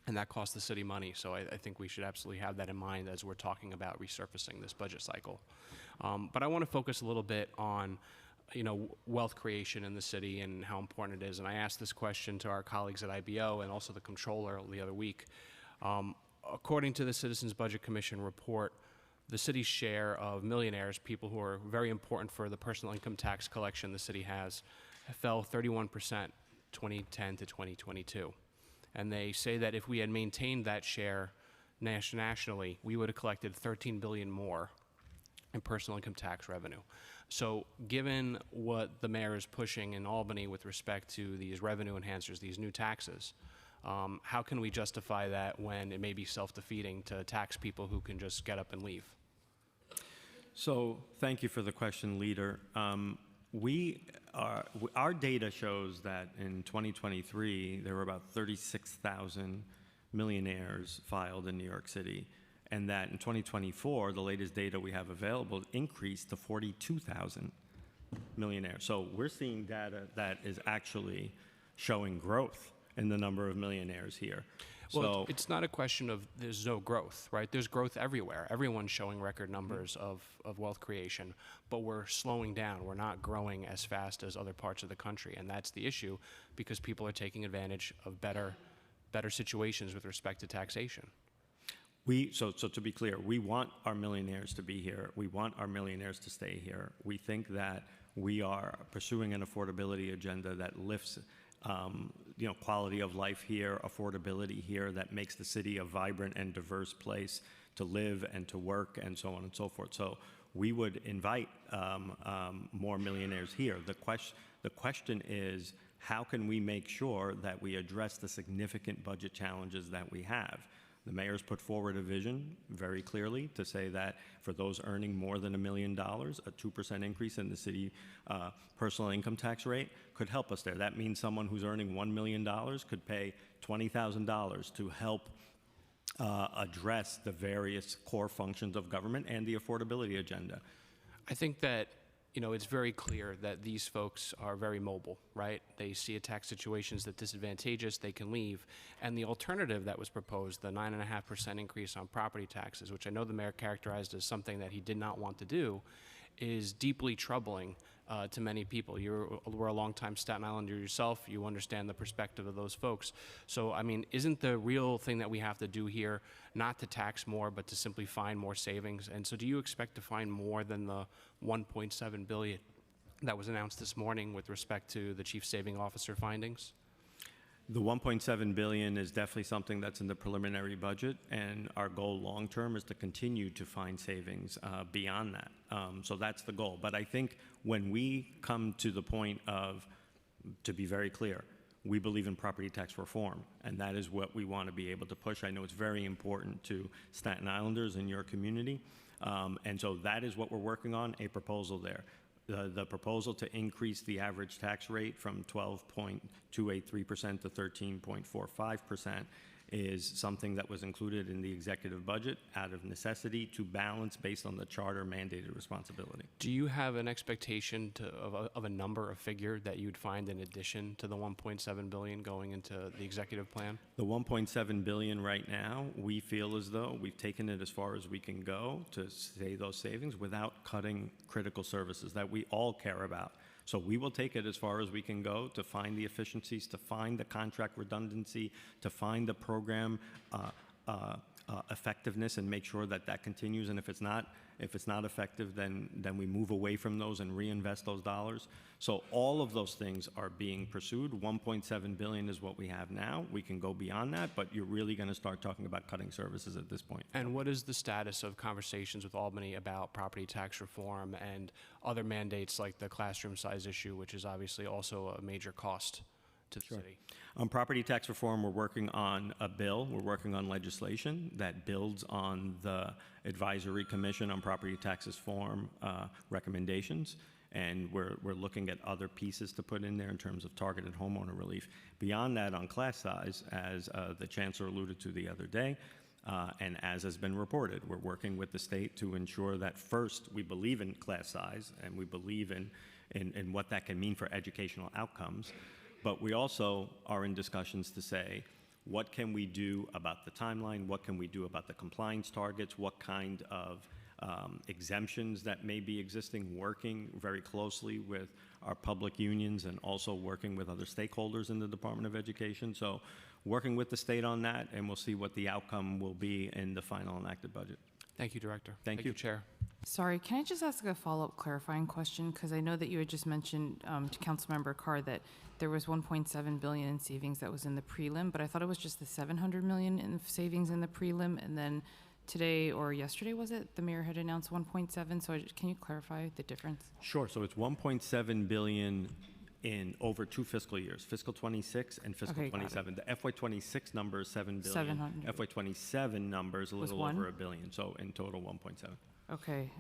and that costs the city money. So I think we should absolutely have that in mind as we're talking about resurfacing this budget cycle. But I want to focus a little bit on wealth creation in the city and how important it is. And I asked this question to our colleagues at IBO and also the comptroller the other week. According to the Citizens Budget Commission report, the city's share of millionaires, people who are very important for the personal income tax collection the city has, fell 31% 2010 to 2022. And they say that if we had maintained that share nationally, we would have collected $13 billion more in personal income tax revenue. So given what the mayor is pushing in Albany with respect to these revenue enhancers, these new taxes, how can we justify that when it may be self-defeating to tax people who can just get up and leave? So thank you for the question, Leader. Our data shows that in 2023, there were about 36,000 millionaires filed in New York City, and that in 2024, the latest data we have available increased to 42,000 millionaires. So we're seeing data that is actually showing growth in the number of millionaires here. Well, it's not a question of there's no growth, right? There's growth everywhere. Everyone's showing record numbers of wealth creation, but we're slowing down. We're not growing as fast as other parts of the country, and that's the issue because people are taking advantage of better situations with respect to taxation. So to be clear, we want our millionaires to be here. We want our millionaires to stay here. We think that we are pursuing an affordability agenda that lifts quality of life here, affordability here, that makes the city a vibrant and diverse place to live and to work and so on and so forth. So we would invite more millionaires here. The question is, how can we make sure that we address the significant budget challenges that we have? The mayor's put forward a vision very clearly to say that for those earning more than $1 million, a 2% increase in the city personal income tax rate could help us there. That means someone who's earning $1 million could pay $20,000 to help address the various core functions of government and the affordability agenda. I think that it's very clear that these folks are very mobile, right? They see a tax situation that's disadvantageous, they can leave. And the alternative that was proposed, the 9.5% increase on property taxes, which I know the mayor characterized as something that he did not want to do, is deeply troubling to many people. You were a longtime Staten Islander yourself. You understand the perspective of those folks. So, I mean, isn't the real thing that we have to do here not to tax more, but to simply find more savings? And so do you expect to find more than the $1.7 billion that was announced this morning with respect to the Chief Saving Officer findings? The 1.7 billion is definitely something that's in the preliminary budget, and our goal long-term is to continue to find savings beyond that. So that's the goal. But I think when we come to the point of, to be very clear, we believe in property tax reform, and that is what we want to be able to push. I know it's very important to Staten Islanders in your community, and so that is what we're working on, a proposal there. The proposal to increase the average tax rate from 12.283% to 13.45% is something that was included in the executive budget out of necessity to balance based on the charter mandated responsibility. Do you have an expectation of a number, a figure that you'd find in addition to the 1.7 billion going into the executive plan? The 1.7 billion right now, we feel as though we've taken it as far as we can go to save those savings without cutting critical services that we all care about. So we will take it as far as we can go to find the efficiencies, to find the contract redundancy, to find the program effectiveness, and make sure that that continues. And if it's not effective, then we move away from those and reinvest those dollars. So all of those things are being pursued. 1.7 billion is what we have now. We can go beyond that, but you're really going to start talking about cutting services at this point. And what is the status of conversations with Albany about property tax reform and other mandates like the classroom size issue, which is obviously also a major cost to the city? On property tax reform, we're working on a bill. We're working on legislation that builds on the Advisory Commission on Property Tax Reform recommendations. And we're looking at other pieces to put in there in terms of targeted homeowner relief. Beyond that, on class size, as the Chancellor alluded to the other day, and as has been reported, we're working with the state to ensure that first, we believe in class size, and we believe in what that can mean for educational outcomes. But we also are in discussions to say, what can we do about the timeline? What can we do about the compliance targets? What kind of exemptions that may be existing, working very closely with our public unions and also working with other stakeholders in the Department of Education. So working with the state on that, and we'll see what the outcome will be in the final enacted budget. Thank you, Director. Thank you, Chair. Sorry, can I just ask a follow-up clarifying question? Because I know that you had just mentioned to Councilmember Carr that there was 1.7 billion in savings that was in the prelim, but I thought it was just the 700 million in savings in the prelim, and then today or yesterday, was it, the mayor had announced 1.7. So can you clarify the difference? Sure. So it's 1.7 billion in over 2 fiscal years, fiscal 26 and fiscal 27. The FY26 number is 7 billion. 700. FY27 number is a little one? over $1 billion. So in total, 1.7. Okay.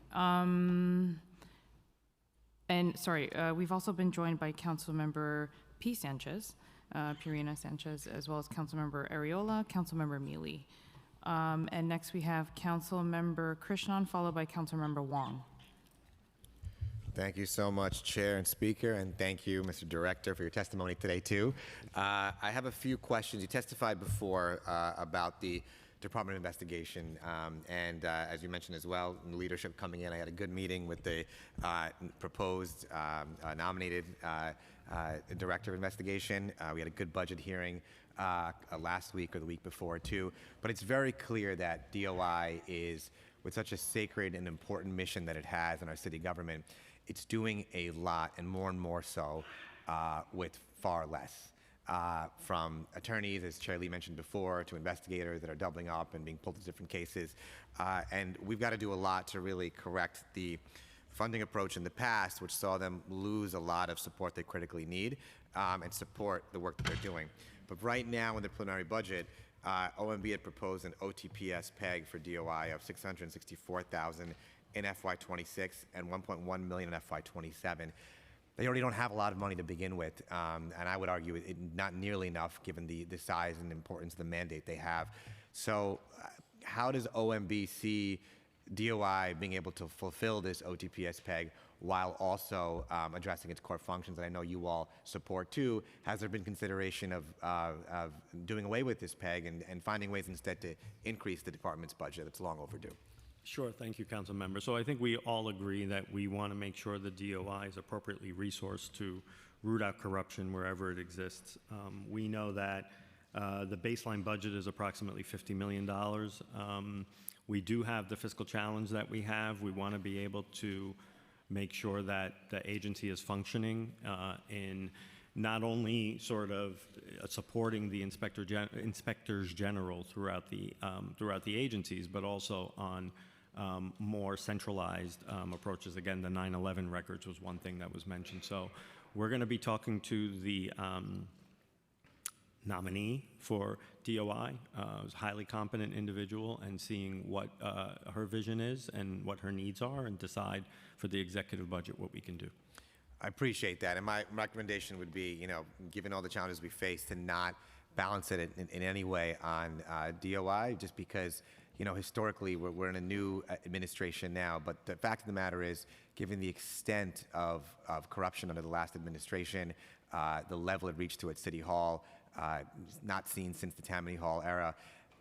And sorry, we've also been joined by Councilmember Purina Sanchez, as well as Councilmember Ariola, Councilmember Mealy. And next we have Councilmember Krishnan, followed by Councilmember Wong. Thank you so much, Chair and Speaker, and thank you, Mr. Director, for your testimony today, too. I have a few questions. You testified before about the Department of Investigation, and as you mentioned as well, in leadership coming in, I had a good meeting with the proposed nominated Director of Investigation. We had a good budget hearing last week or the week before, too. But it's very clear that DOI is, with such a sacred and important mission that it has in our city government, it's doing a lot, and more so, with far less. From attorneys, as Chair Lee mentioned before, to investigators that are doubling up and being pulled to different cases. And we've got to do a lot to really correct the funding approach in the past, which saw them lose a lot of support they critically need and support the work that they're doing. But right now in the preliminary budget, OMB had proposed an OTPS PEG for DOI of $664,000 in FY26 and $1.1 million in FY27. They already don't have a lot of money to begin with, and I would argue not nearly enough given the size and importance of the mandate they have. So how does OMB see DOI being able to fulfill this OTPS PEG while also addressing its core functions that I know you all support too? Has there been consideration of doing away with this PEG and finding ways instead to increase the department's budget? It's long overdue. Sure, thank you, Council Member. So I think we all agree that we want to make sure the DOI is appropriately resourced to root out corruption wherever it exists. We know that the baseline budget is approximately $50 million. We do have the fiscal challenge that we have. We want to be able to make sure that the agency is functioning in not only sort of supporting the inspectors general throughout the agencies, but also on more centralized approaches. Again, the 9/11 records was one thing that was mentioned. So we're going to be talking to the nominee for DOI, who's a highly competent individual, and seeing what her vision is and what her needs are, and decide for the executive budget what we can do. I appreciate that, and my recommendation would be, given all the challenges we face, to not balance it in any way on DOI, just because, historically we're in a new administration now. But the fact of the matter is, given the extent of corruption under the last administration, the level it reached to at City Hall, not seen since the Tammany Hall era,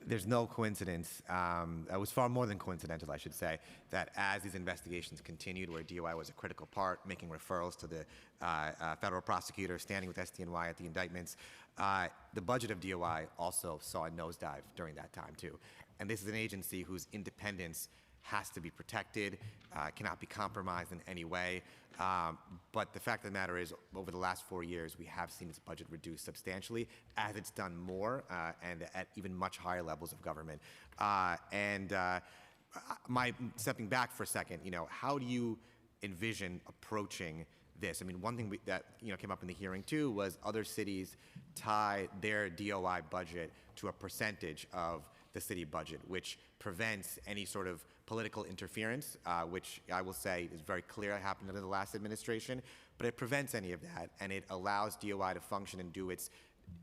there's no coincidence, it was far more than coincidental, I should say, that as these investigations continued, where DOI was a critical part, making referrals to the federal prosecutor, standing with SDNY at the indictments, the budget of DOI also saw a nosedive during that time too. And this is an agency whose independence has to be protected, cannot be compromised in any way. But the fact of the matter is, over the last 4 years, we have seen its budget reduced substantially as it's done more and at even much higher levels of government. Stepping back for a second, how do you envision approaching this? I mean, one thing that came up in the hearing too was other cities tie their DOI budget to a percentage of the city budget, which prevents any sort of political interference, which I will say is very clear happened under the last administration, but it prevents any of that, and it allows DOI to function and do its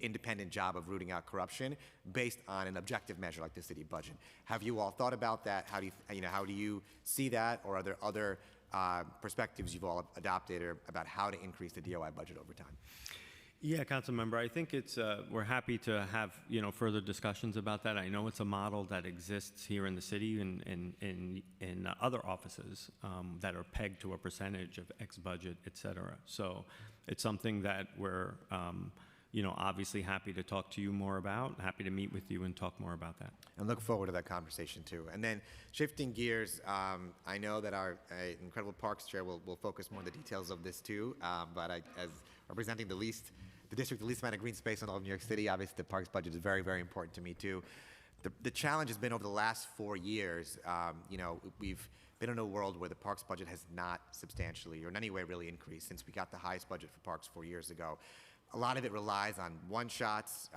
independent job of rooting out corruption based on an objective measure like the city budget. Have you all thought about that? How do you see that, or are there other perspectives you've all adopted or about how to increase the DOI budget over time? Yeah, Council Member, I think it's we're happy to have further discussions about that. I know it's a model that exists here in the city and in other offices that are pegged to a percentage of X budget, et cetera. So it's something that we're obviously happy to talk to you more about, happy to meet with you and talk more about that. And look forward to that conversation too. And then shifting gears, I know that our incredible Parks Chair will focus more on the details of this too, but as representing the district with the least amount of green space in all of New York City, obviously the parks budget is very, very important to me too. The challenge has been over the last 4 years, we've been in a world where the parks budget has not substantially or in any way really increased since we got the highest budget for parks 4 years ago. A lot of it relies on one-shots,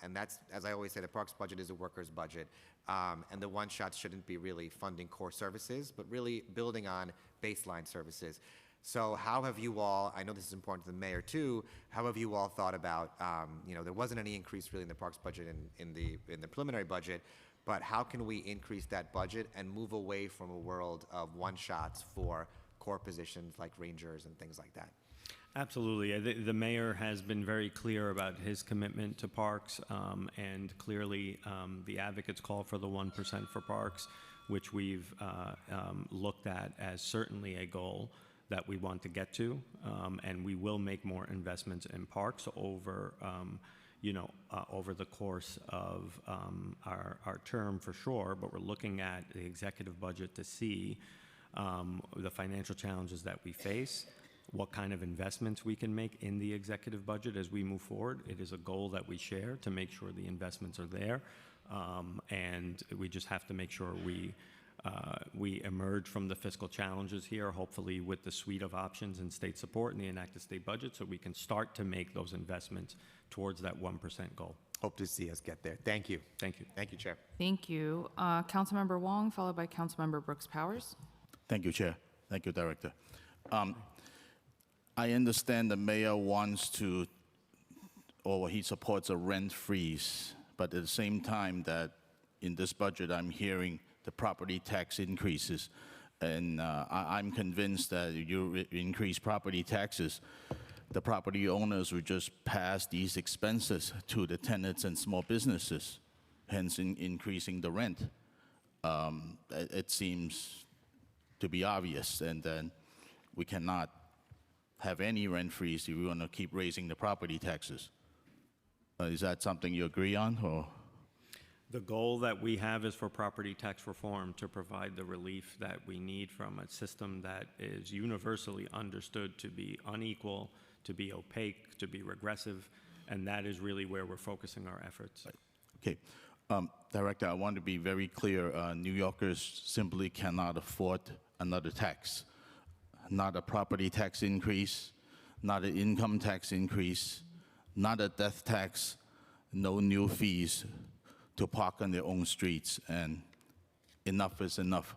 and that's, as I always say, the parks budget is a worker's budget, and the one-shots shouldn't be really funding core services, but really building on baseline services. So how have you all, I know this is important to the mayor too, how have you all thought about, there wasn't any increase really in the parks budget in the preliminary budget, but how can we increase that budget and move away from a world of one-shots for core positions like rangers and things like that? Absolutely. The mayor has been very clear about his commitment to parks, and clearly the advocates call for the 1% for parks, which we've looked at as certainly a goal that we want to get to, and we will make more investments in parks over the course of our term for sure, but we're looking at the executive budget to see the financial challenges that we face, what kind of investments we can make in the executive budget as we move forward. It is a goal that we share to make sure the investments are there, and we just have to make sure we emerge from the fiscal challenges here, hopefully with the suite of options and state support in the enacted state budget, so we can start to make those investments towards that 1% goal. Hope to see us get there. Thank you. Thank you. Thank you, Chair. Thank you. Councilmember Wong, followed by Councilmember Brooks Powers. Thank you, Chair. Thank you, Director. I understand the mayor wants to, or he supports a rent freeze, but at the same time that in this budget I'm hearing the property tax increases, and I'm convinced that if you increase property taxes, the property owners will just pass these expenses to the tenants and small businesses, hence increasing the rent. It seems to be obvious, and then we cannot have any rent freeze if we want to keep raising the property taxes. Is that something you agree on, or? The goal that we have is for property tax reform to provide the relief that we need from a system that is universally understood to be unequal, to be opaque, to be regressive, and that is really where we're focusing our efforts. Okay. Director, I want to be very clear. New Yorkers simply cannot afford another tax. Not a property tax increase, not an income tax increase, not a death tax, no new fees to park on their own streets, and enough is enough.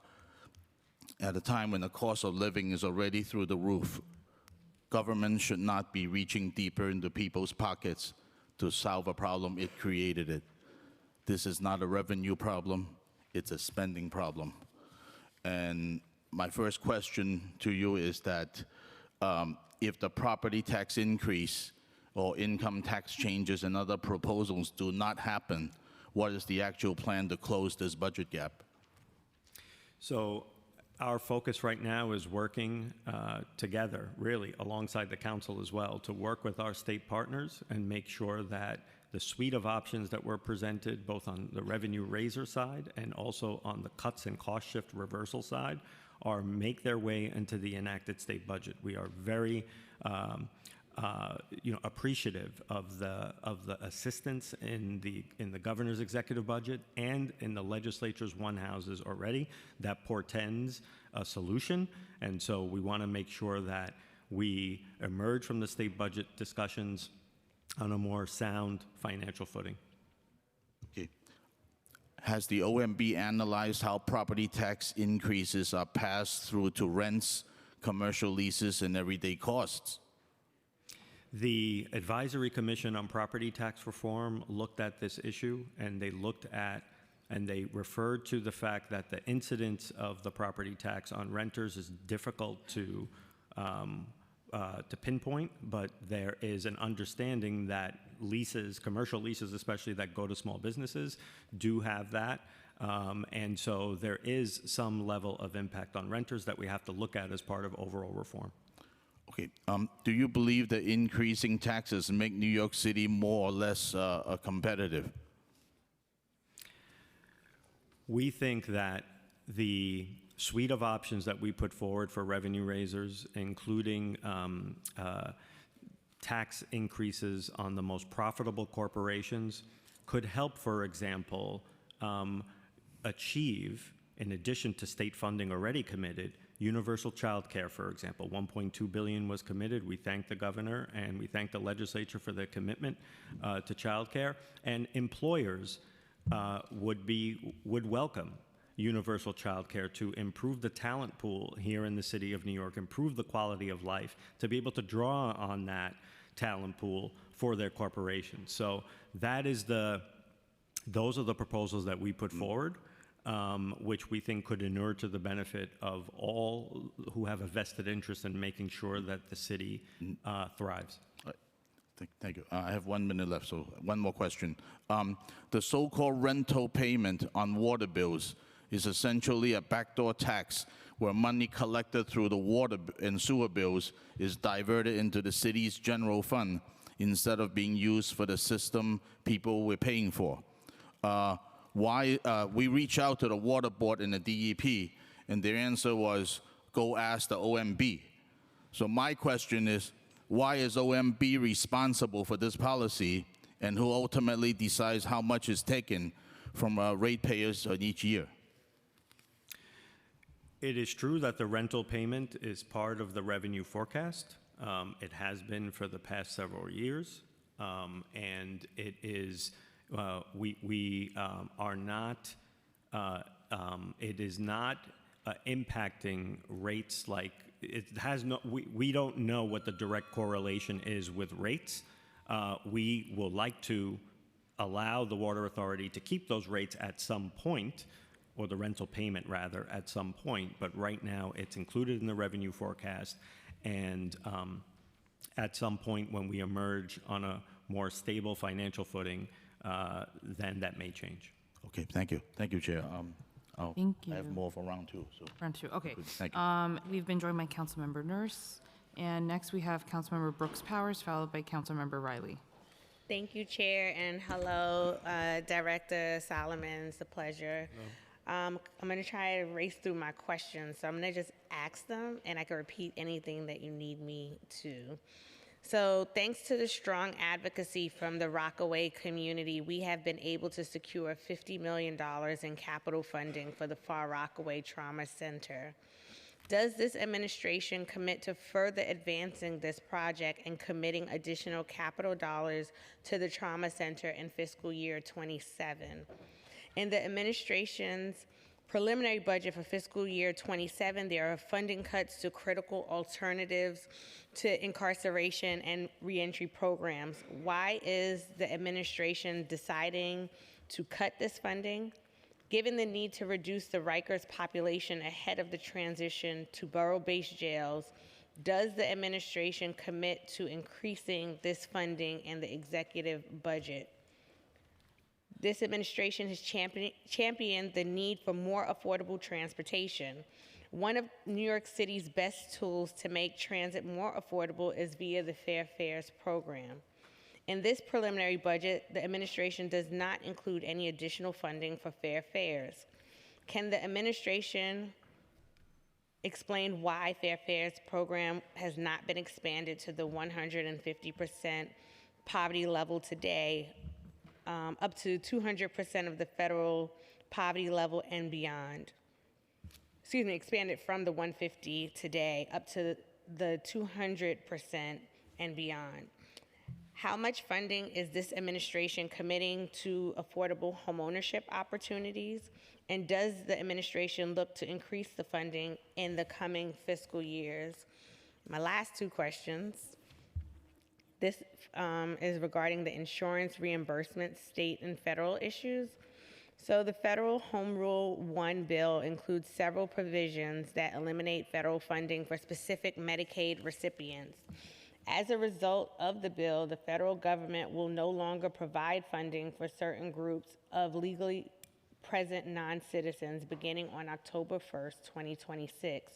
At a time when the cost of living is already through the roof, government should not be reaching deeper into people's pockets to solve a problem it created. This is not a revenue problem, it's a spending problem. And my first question to you is that if the property tax increase or income tax changes and other proposals do not happen, what is the actual plan to close this budget gap? So our focus right now is working together, really, alongside the council as well, to work with our state partners and make sure that the suite of options that were presented, both on the revenue raiser side and also on the cuts and cost shift reversal side, make their way into the enacted state budget. We are very appreciative of the assistance in the governor's executive budget and in the legislature's one houses already. That portends a solution, and so we want to make sure that we emerge from the state budget discussions on a more sound financial footing. Okay. Has the OMB analyzed how property tax increases are passed through to rents, commercial leases, and everyday costs? The Advisory Commission on Property Tax Reform looked at this issue, and they referred to the fact that the incidence of the property tax on renters is difficult to pinpoint, but there is an understanding that leases, commercial leases especially that go to small businesses, do have that. And so there is some level of impact on renters that we have to look at as part of overall reform. Okay. Do you believe that increasing taxes make New York City more or less competitive? We think that the suite of options that we put forward for revenue raisers, including tax increases on the most profitable corporations, could help, for example, achieve, in addition to state funding already committed, universal child care, for example. $1.2 billion was committed. We thank the governor and we thank the legislature for their commitment to child care. And employers would welcome universal child care to improve the talent pool here in the city of New York, improve the quality of life, to be able to draw on that talent pool for their corporations. So those are the proposals that we put forward, which we think could inure to the benefit of all who have a vested interest in making sure that the city thrives. Thank you. I have 1 minute left, so one more question. The so-called rental payment on water bills is essentially a backdoor tax where money collected through the water and sewer bills is diverted into the city's general fund instead of being used for the system people were paying for. We reached out to the water board and the DEP, and their answer was, go ask the OMB. So my question is, why is OMB responsible for this policy, and who ultimately decides how much is taken from ratepayers in each year? It is true that the rental payment is part of the revenue forecast. It has been for the past several years, and it is, we are not, it is not impacting rates like, it has no, we don't know what the direct correlation is with rates. We will like to allow the Water Authority to keep those rates at some point, or the rental payment rather, at some point, but right now it's included in the revenue forecast, and at some point when we emerge on a more stable financial footing, then that may change. Okay, thank you. Thank you, Chair. Oh, Thank I have you. more for round two, so. Round two, okay. Good, thank you. We've been joined by Councilmember Nurse, and next we have Councilmember Brooks Powers, followed by Councilmember Riley. Thank you, Chair, and hello, Director Solomon. It's a pleasure. I'm going to try to race through my questions, so I'm going to just ask them, and I can repeat anything that you need me to. So thanks to the strong advocacy from the Rockaway community, we have been able to secure $50 million in capital funding for the Far Rockaway Trauma Center. Does this administration commit to further advancing this project and committing additional capital dollars to the trauma center in fiscal year 27? In the administration's preliminary budget for fiscal year 27, there are funding cuts to critical alternatives to incarceration and reentry programs. Why is the administration deciding to cut this funding? Given the need to reduce the Rikers population ahead of the transition to borough-based jails, does the administration commit to increasing this funding in the executive budget? This administration has championed the need for more affordable transportation. One of New York City's best tools to make transit more affordable is via the Fair Fares program. In this preliminary budget, the administration does not include any additional funding for Fair Fares. Can the administration explain why Fair Fares program has not been expanded to the 150% poverty level today, up to 200% of the federal poverty level and beyond? Excuse me, expanded from the 150 today up to the 200% and beyond. How much funding is this administration committing to affordable homeownership opportunities? And does the administration look to increase the funding in the coming fiscal years? My last two questions. This is regarding the insurance reimbursement state and federal issues. So the Federal Home Rule 1 bill includes several provisions that eliminate federal funding for specific Medicaid recipients. As a result of the bill, the federal government will no longer provide funding for certain groups of legally present non-citizens beginning on October 1st, 2026,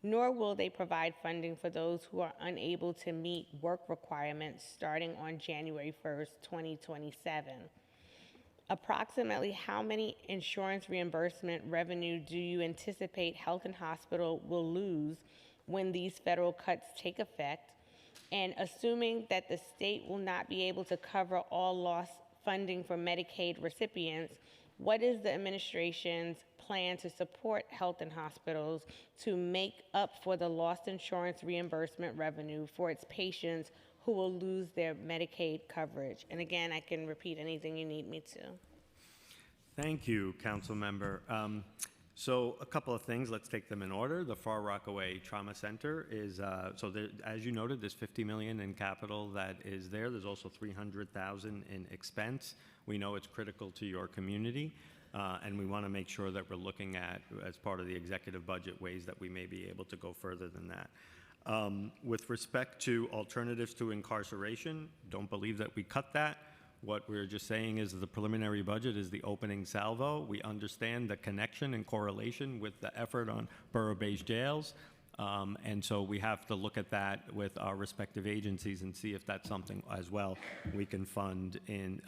nor will they provide funding for those who are unable to meet work requirements starting on January 1st, 2027. Approximately how many insurance reimbursement revenue do you anticipate Health and Hospital will lose when these federal cuts take effect? And assuming that the state will not be able to cover all lost funding for Medicaid recipients, what is the administration's plan to support health and hospitals to make up for the lost insurance reimbursement revenue for its patients who will lose their Medicaid coverage? And again, I can repeat anything you need me to. Thank you, Council Member. So a couple of things, let's take them in order. The Far Rockaway Trauma Center is, as you noted, there's $50 million in capital that is there. There's also $300,000 in expense. We know it's critical to your community, and we want to make sure that we're looking at, as part of the executive budget, ways that we may be able to go further than that. With respect to alternatives to incarceration, don't believe that we cut that. What we're just saying is the preliminary budget is the opening salvo. We understand the connection and correlation with the effort on borough-based jails. And so we have to look at that with our respective agencies and see if that's something as well we can fund in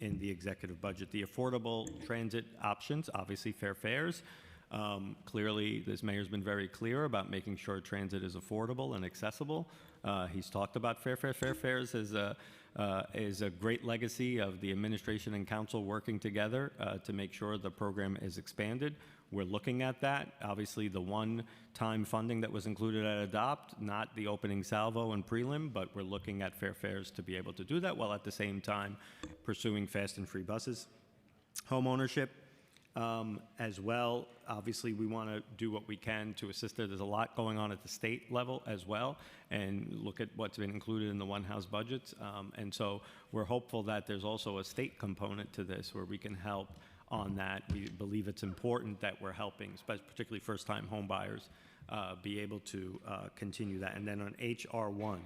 the executive budget. The affordable transit options, obviously Fair Fares. Clearly, this mayor's been very clear about making sure transit is affordable and accessible. He's talked about Fair Fares. Fair Fares is a great legacy of the administration and council working together to make sure the program is expanded. We're looking at that. Obviously, the one-time funding that was included at Adopt, not the opening salvo and prelim, but we're looking at Fair Fares to be able to do that while at the same time pursuing fast and free buses. Home ownership. As well, obviously, we want to do what we can to assist there. There's a lot going on at the state level as well, and look at what's been included in the one-house budgets. And so we're hopeful that there's also a state component to this where we can help on that. We believe it's important that we're helping, particularly first-time home buyers, be able to continue that. And then on HR1.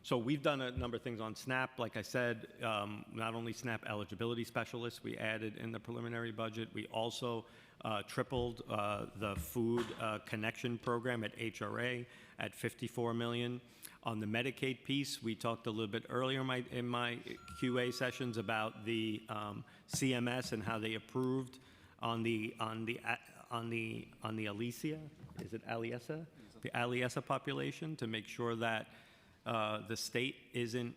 So we've done a number of things on SNAP. Like I said, not only SNAP eligibility specialists we added in the preliminary budget, we also tripled the food connection program at HRA at $54 million. On the Medicaid piece, we talked a little bit earlier in my QA sessions about the CMS and how they approved on the Alicia, is it Aliesa? The Aliesa population, to make sure that the state isn't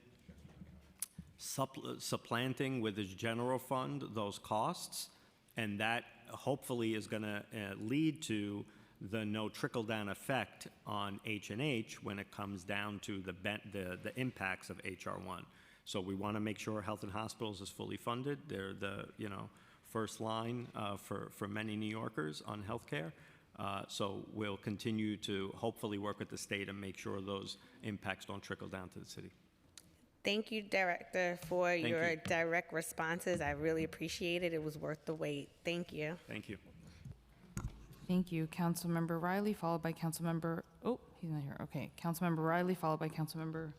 supplanting with its general fund those costs, and that hopefully is going to lead to the no trickle-down effect on H&H when it comes down to the impacts of HR 1. So we want to make sure Health and Hospitals is fully funded. They're the first line for many New Yorkers on healthcare. So we'll continue to hopefully work with the state and make sure those impacts don't trickle down to the city. Thank you, Director, for your direct responses. I really appreciate it. It was worth the wait. Thank you. Thank you. Thank you. Councilmember Riley, followed by Councilmember, oh, he's not here. Okay. Councilmember Riley, followed by Councilmember,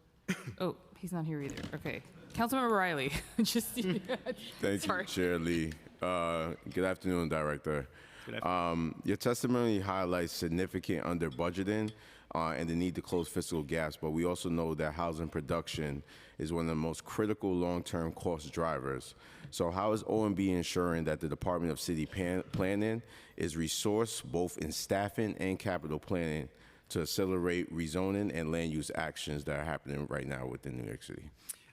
oh, he's not here either. Okay. Councilmember Riley, just. Thank you, Chair Lee. Good afternoon, Director. Good afternoon. Your testimony highlights significant under-budgeting and the need to close fiscal gaps, but we also know that housing production is one of the most critical long-term cost drivers. So how is OMB ensuring that the Department of City Planning is resourced both in staffing and capital planning to accelerate rezoning and land use actions that are happening right now within New York City?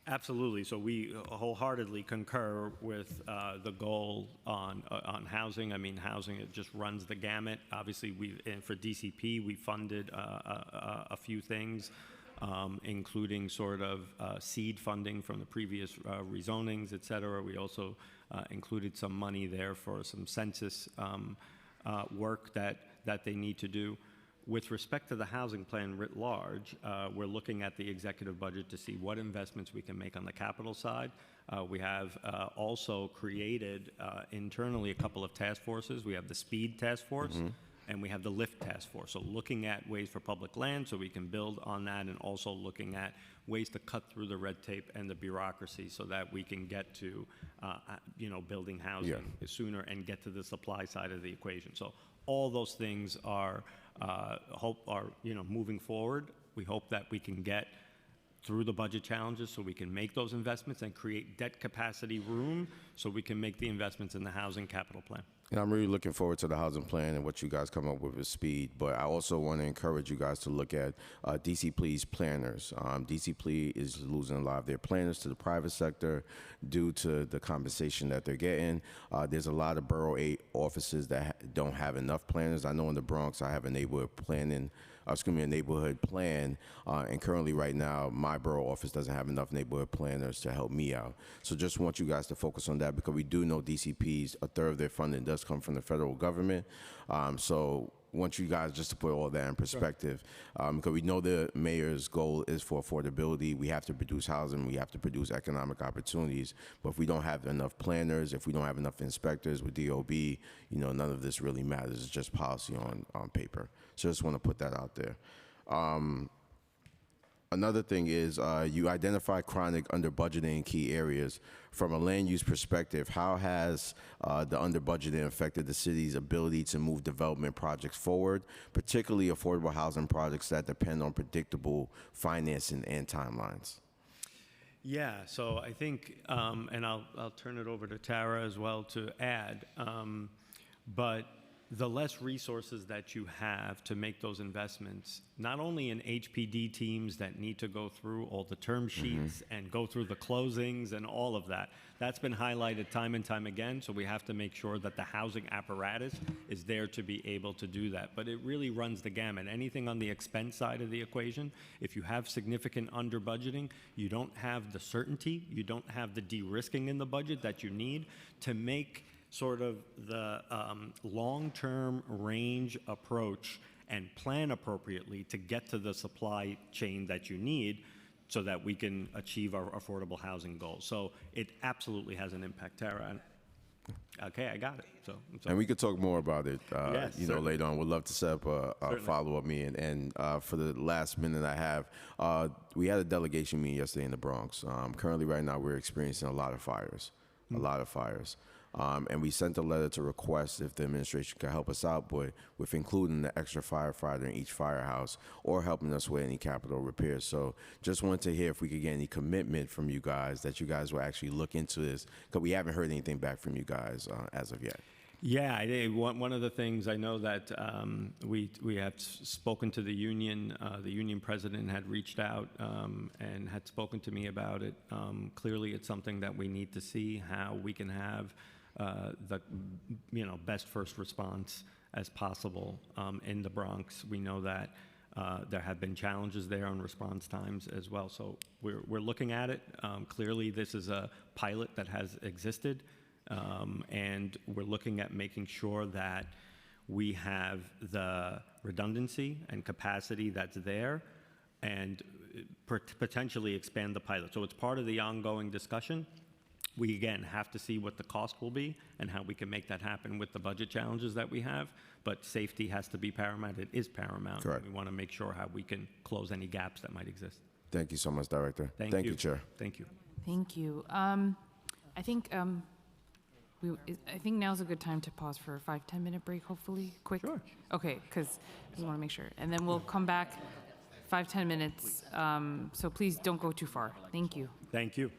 Absolutely. So we wholeheartedly concur with the goal on housing. I mean, housing, it just runs the gamut. Obviously, for DCP, we funded a few things, including sort of seed funding from the previous rezonings, et cetera. We also included some money there for some census work that they need to do. With respect to the housing plan writ large, we're looking at the executive budget to see what investments we can make on the capital side. We have also created internally a couple of task forces. We have the SPEED task force, and we have the LIFT task force. So looking at ways for public land so we can build on that, and also looking at ways to cut through the red tape and the bureaucracy so that we can get to building housing sooner and get to the supply side of the equation. So all those things are moving forward. We hope that we can get through the budget challenges so we can make those investments and create debt capacity room so we can make the investments in the housing capital plan. And I'm really looking forward to the housing plan and what you guys come up with SPEED, but I also want to encourage you guys to look at DCP's planners. DCP is losing a lot of their planners to the private sector due to the compensation that they're getting. There's a lot of borough aid offices that don't have enough planners. I know in the Bronx I have a neighborhood planning a neighborhood plan, and currently right now, my borough office doesn't have enough neighborhood planners to help me out. So just want you guys to focus on that because we do know DCPs, a third of their funding does come from the federal government. So want you guys just to put all that in perspective, because we know the mayor's goal is for affordability. We have to produce housing, we have to produce economic opportunities, but if we don't have enough planners, if we don't have enough inspectors with DOB, none of this really matters. It's just policy on paper. So I just want to put that out there. Another thing is you identify chronic under budgeting in key areas. From a land use perspective, how has the under budgeting affected the city's ability to move development projects forward, particularly affordable housing projects that depend on predictable financing and timelines? Yeah, so I think, and I'll turn it over to Tara as well to add, but the less resources that you have to make those investments, not only in HPD teams that need to go through all the term sheets and go through the closings and all of that, that's been highlighted time and time again, so we have to make sure that the housing apparatus is there to be able to do that. But it really runs the gamut. Anything on the expense side of the equation, if you have significant under budgeting, you don't have the certainty, you don't have the de-risking in the budget that you need to make sort of the long-term range approach and plan appropriately to get to the supply chain that you need so that we can achieve our affordable housing goals. So it absolutely has an impact, Tara. Okay, I got it. So, And we could talk more about it, Yes, certainly. later on. We'd love to set up a Certainly. follow-up meeting. And for the last minute I have, we had a delegation meeting yesterday in the Bronx. Currently, right now, we're experiencing a lot of fires, and we sent a letter to request if the administration could help us out with including the extra firefighter in each firehouse or helping us with any capital repairs. So just wanted to hear if we could get any commitment from you guys that you guys will actually look into this, because we haven't heard anything back from you guys as of yet. Yeah, one of the things I know that we have spoken to the union. The union president had reached out and had spoken to me about it. Clearly, it's something that we need to see how we can have the best first response as possible in the Bronx. We know that there have been challenges there on response times as well. So we're looking at it. Clearly, this is a pilot that has existed. And we're looking at making sure that we have the redundancy and capacity that's there and potentially expand the pilot. So it's part of the ongoing discussion. We, again, have to see what the cost will be and how we can make that happen with the budget challenges that we have. But safety has to be paramount. It is paramount. Correct. We want to make sure how we can close any gaps that might exist. Thank you so much, Director. Thank you, Chair. Thank you. Thank you. I think now's a good time to pause for a 5-10 minute break, hopefully, quick. Sure. Okay, because we want to make sure. And then we'll come back 5-10 minutes. So please don't go too far. Thank you. Thank you.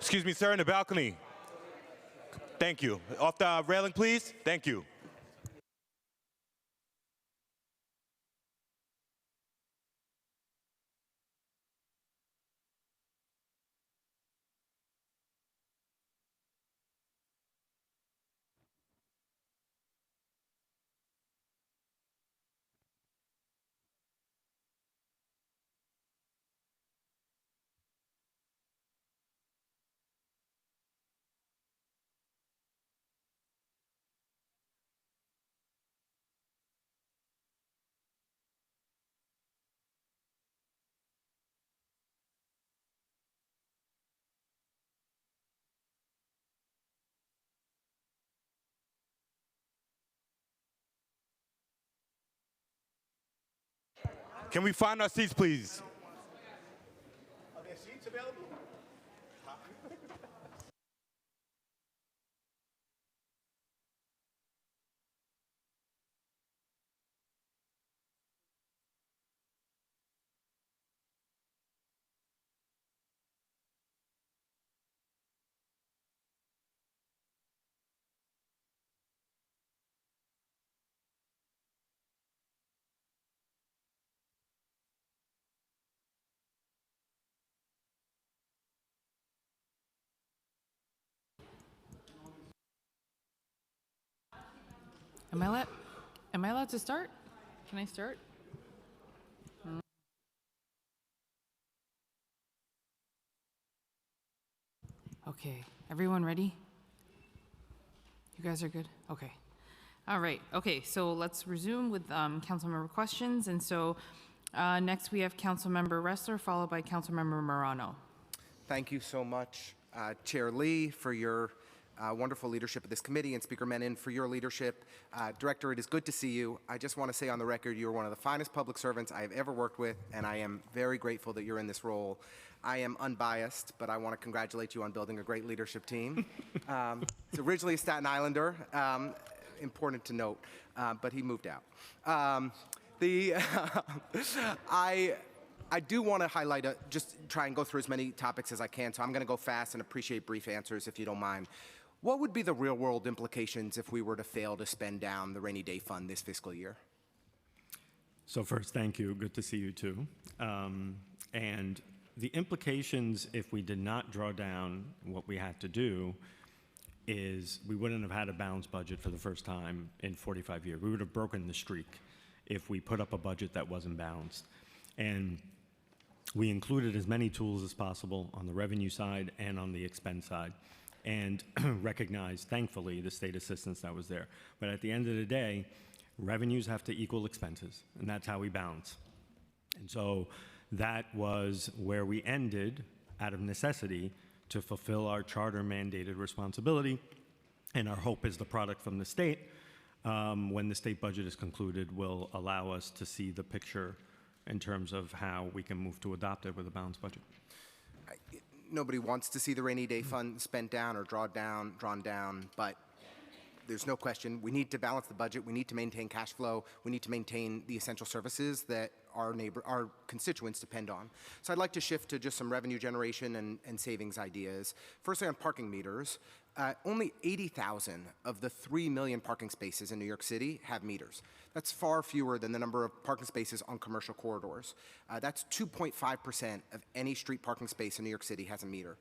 Excuse me, sir, in the balcony. Thank you. Off the railing, please. Thank you. Can we find our seats, please? Are there seats available? Am I allowed to start? Can I start? Okay, everyone ready? You guys are good? Okay. All right, okay, so let's resume with council member questions. And so next we have Council Member Ressler, followed by Council Member Morano. Thank you so much, Chair Lee, for your wonderful leadership of this committee, and Speaker Menon for your leadership. Director, it is good to see you. I just want to say on the record, you are one of the finest public servants I have ever worked with, and I am very grateful that you're in this role. I am unbiased, but I want to congratulate you on building a great leadership team. He's originally a Staten Islander, important to note, but he moved out. I do want to highlight, just try and go through as many topics as I can, so I'm going to go fast and appreciate brief answers if you don't mind. What would be the real-world implications if we were to fail to spend down the rainy day fund this fiscal year? So first, thank you. Good to see you too. And the implications if we did not draw down what we had to do is we wouldn't have had a balanced budget for the first time in 45 years. We would have broken the streak if we put up a budget that wasn't balanced. And we included as many tools as possible on the revenue side and on the expense side, and recognized, thankfully, the state assistance that was there. But at the end of the day, revenues have to equal expenses, and that's how we balance. And so that was where we ended, out of necessity, to fulfill our charter-mandated responsibility. And our hope is the product from the state, when the state budget is concluded, will allow us to see the picture in terms of how we can move to adopt it with a balanced budget. Nobody wants to see the rainy day fund spent down or drawn down, but there's no question we need to balance the budget. We need to maintain cash flow. We need to maintain the essential services that our constituents depend on. So I'd like to shift to just some revenue generation and savings ideas. Firstly, on parking meters, only 80,000 of the 3 million parking spaces in New York City have meters. That's far fewer than the number of parking spaces on commercial corridors. That's 2.5% of any street parking space in New York City has a meter.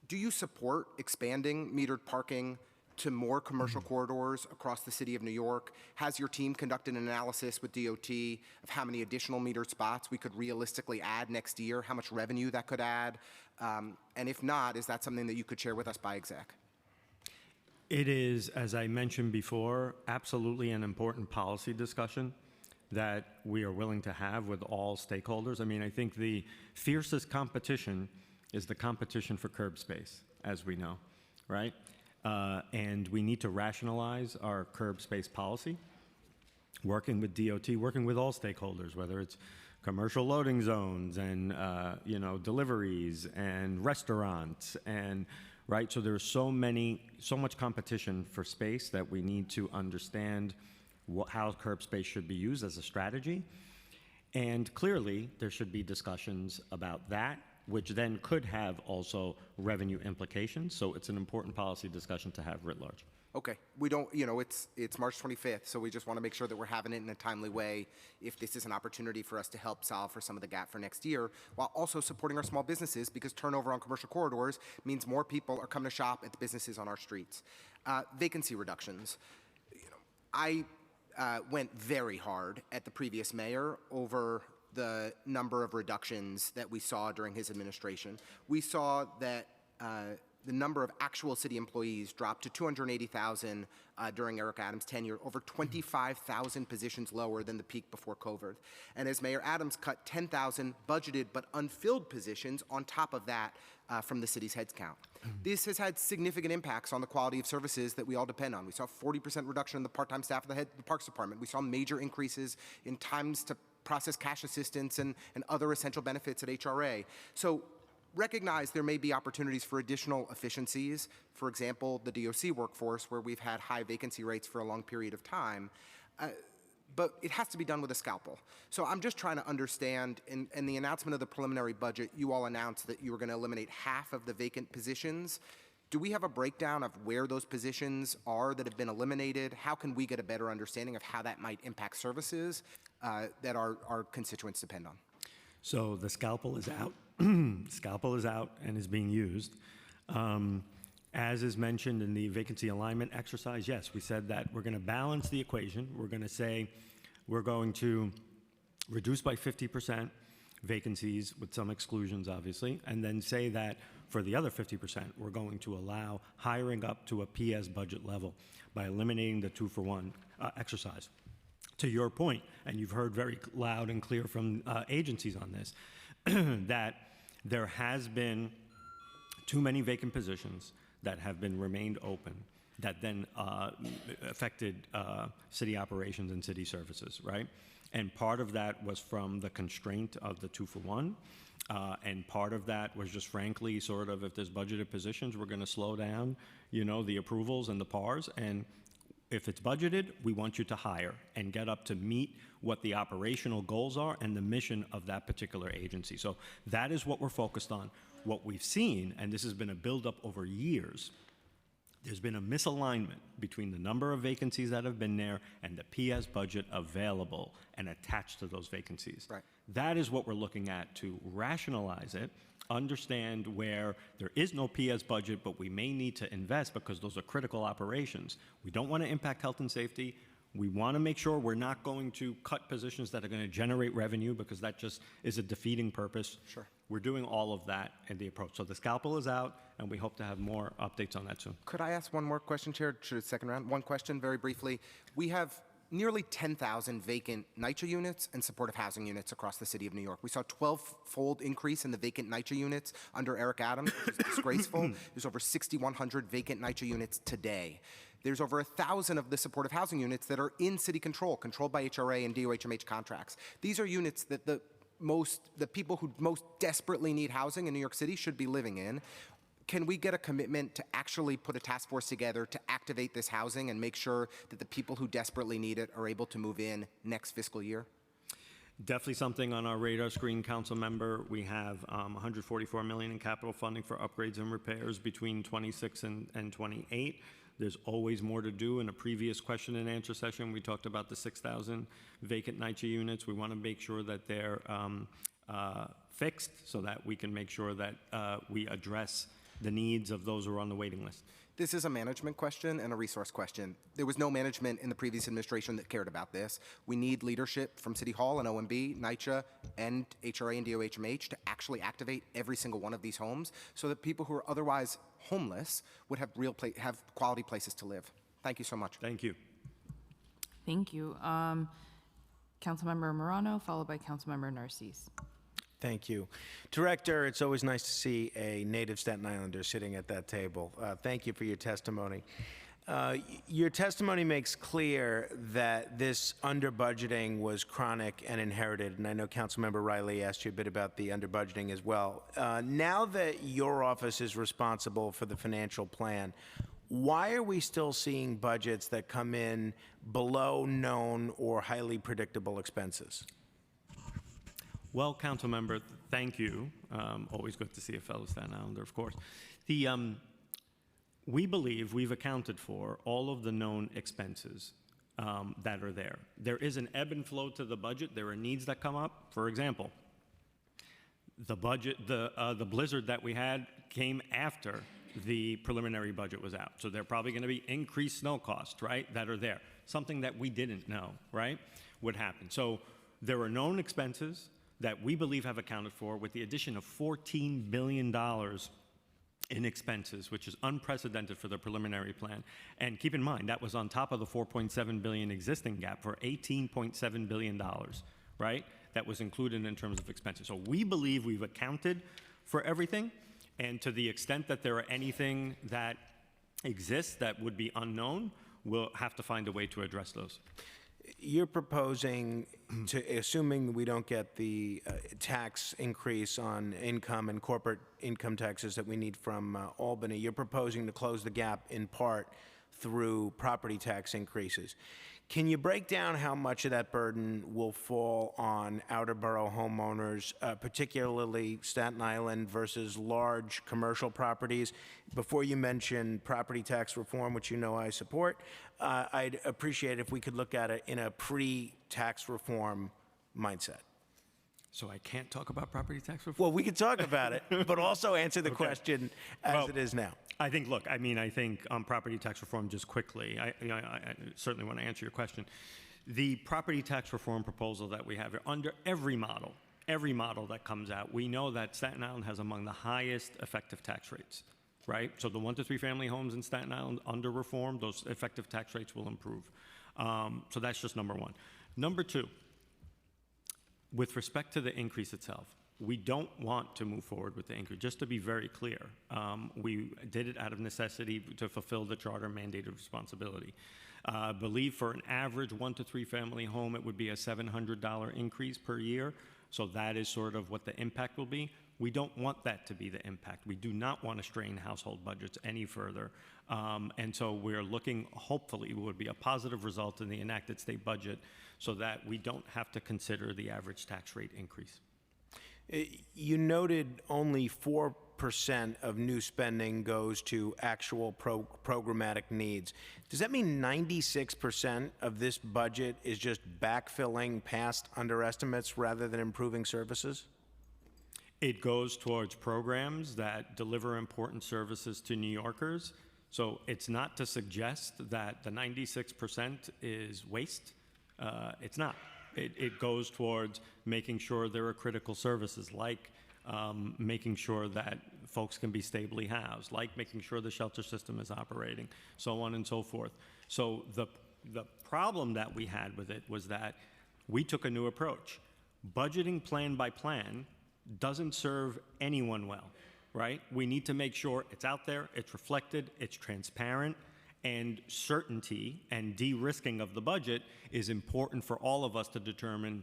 Do you support expanding metered parking to more commercial corridors across the city of New York? Has your team conducted an analysis with DOT of how many additional metered spots we could realistically add next year, how much revenue that could add? And if not, is that something that you could share with us by exec? It is, as I mentioned before, absolutely an important policy discussion that we are willing to have with all stakeholders. I mean, I think the fiercest competition is the competition for curb space, as we know, right? And we need to rationalize our curb space policy, working with DOT, working with all stakeholders, whether it's commercial loading zones and deliveries and restaurants and right. So there's so much competition for space that we need to understand how curb space should be used as a strategy. And clearly, there should be discussions about that which then could have also revenue implications. So it's an important policy discussion to have writ large. Okay, we don't, it's March 25th, so we just want to make sure that we're having it in a timely way if this is an opportunity for us to help solve for some of the gap for next year, while also supporting our small businesses, because turnover on commercial corridors means more people are coming to shop at the businesses on our streets. Vacancy reductions. I went very hard at the previous mayor over the number of reductions that we saw during his administration. We saw that the number of actual city employees dropped to 280,000 during Eric Adams' tenure, over 25,000 positions lower than the peak before COVID. And as Mayor Adams cut 10,000 budgeted but unfilled positions on top of that from the city's heads count. This has had significant impacts on the quality of services that we all depend on. We saw 40% reduction in the part-time staff of the Parks Department. We saw major increases in times to process cash assistance and other essential benefits at HRA. So recognize there may be opportunities for additional efficiencies. For example, the DOC workforce, where we've had high vacancy rates for a long period of time. But it has to be done with a scalpel. So I'm just trying to understand, in the announcement of the preliminary budget, you all announced that you were going to eliminate half of the vacant positions. Do we have a breakdown of where those positions are that have been eliminated? How can we get a better understanding of how that might impact services that our constituents depend on? So the scalpel is out. Scalpel is out and is being used. As is mentioned in the vacancy alignment exercise, yes, we said that we're going to balance the equation. We're going to say we're going to reduce by 50% vacancies with some exclusions, obviously, and then say that for the other 50%, we're going to allow hiring up to a PS budget level by eliminating the 2-for-1 exercise. To your point, and you've heard very loud and clear from agencies on this, that there has been too many vacant positions that have been remained open that then affected city operations and city services, right? And part of that was from the constraint of the 2-for-1. And part of that was just frankly sort of, if there's budgeted positions, we're going to slow down, the approvals and the PARs. And if it's budgeted, we want you to hire and get up to meet what the operational goals are and the mission of that particular agency. So that is what we're focused on. What we've seen, and this has been a buildup over years, there's been a misalignment between the number of vacancies that have been there and the PS budget available and attached to those vacancies. Right. That is what we're looking at to rationalize it, understand where there is no PS budget, but we may need to invest because those are critical operations. We don't want to impact health and safety. We want to make sure we're not going to cut positions that are going to generate revenue because that just is a defeating purpose. Sure. We're doing all of that in the approach. So the scalpel is out, and we hope to have more updates on that soon. Could I ask one more question, Chair? Should it second round? One question very briefly. We have nearly 10,000 vacant NYCHA units and supportive housing units across the city of New York. We saw a 12-fold increase in the vacant NYCHA units under Eric Adams, which is disgraceful. There's over 6,100 vacant NYCHA units today. There's over 1,000 of the supportive housing units that are in city control, controlled by HRA and DOHMH contracts. These are units that the people who most desperately need housing in New York City should be living in. Can we get a commitment to actually put a task force together to activate this housing and make sure that the people who desperately need it are able to move in next fiscal year? Definitely something on our radar screen, council member. We have $144 million in capital funding for upgrades and repairs between 26 and 28. There's always more to do. In a previous question and answer session, we talked about the 6,000 vacant NYCHA units. We want to make sure that they're fixed so that we can make sure that we address the needs of those who are on the waiting list. This is a management question and a resource question. There was no management in the previous administration that cared about this. We need leadership from City Hall and OMB, NYCHA, and HRA and DOHMH to actually activate every single one of these homes so that people who are otherwise homeless would have have quality places to live. Thank you so much. Thank you. Thank you. Councilmember Morano, followed by Councilmember Narcisse. Thank you. Director, it's always nice to see a native Staten Islander sitting at that table. Thank you for your testimony. Your testimony makes clear that this under-budgeting was chronic and inherited, and I know Councilmember Riley asked you a bit about the under-budgeting as well. Now that your office is responsible for the financial plan, why are we still seeing budgets that come in below known or highly predictable expenses? Well, council member, thank you. Always good to see a fellow Staten Islander, of course. We believe we've accounted for all of the known expenses that are there. There is an ebb and flow to the budget. There are needs that come up. For example, the blizzard that we had came after the preliminary budget was out. So there are probably going to be increased snow costs, right, that are there. Something that we didn't know, right, would happen. So there are known expenses that we believe have accounted for with the addition of $14 billion in expenses, which is unprecedented for the preliminary plan. And keep in mind, that was on top of the $4.7 billion existing gap for $18.7 billion, right? That was included in terms of expenses. So we believe we've accounted for everything, and to the extent that there are anything that exists that would be unknown, we'll have to find a way to address those. You're proposing, assuming we don't get the tax increase on income and corporate income taxes that we need from Albany, you're proposing to close the gap in part through property tax increases. Can you break down how much of that burden will fall on outer borough homeowners, particularly Staten Island versus large commercial properties? Before you mention property tax reform, which you know I support, I'd appreciate if we could look at it in a pre-tax reform mindset. So I can't talk about property tax reform? Well, we could talk about it, but also answer the question as it is now. I think, look, I think on property tax reform, just quickly, I certainly want to answer your question. The property tax reform proposal that we have under every model that comes out, we know that Staten Island has among the highest effective tax rates, right? So the 1 to 3 family homes in Staten Island under reform, those effective tax rates will improve. So that's just number one. Number two, with respect to the increase itself, we don't want to move forward with the increase. Just to be very clear, we did it out of necessity to fulfill the charter mandated responsibility. I believe for an average 1 to 3 family home, it would be a $700 increase per year. So that is sort of what the impact will be. We don't want that to be the impact. We do not want to strain household budgets any further. And so we're looking, hopefully, it would be a positive result in the enacted state budget so that we don't have to consider the average tax rate increase. You noted only 4% of new spending goes to actual programmatic needs. Does that mean 96% of this budget is just backfilling past underestimates rather than improving services? It goes towards programs that deliver important services to New Yorkers. So it's not to suggest that the 96% is waste. It's not. It goes towards making sure there are critical services, like making sure that folks can be stably housed, like making sure the shelter system is operating, so on and so forth. So the problem that we had with it was that we took a new approach. Budgeting plan by plan doesn't serve anyone well, right? We need to make sure it's out there, it's reflected, it's transparent, and certainty and de-risking of the budget is important for all of us to determine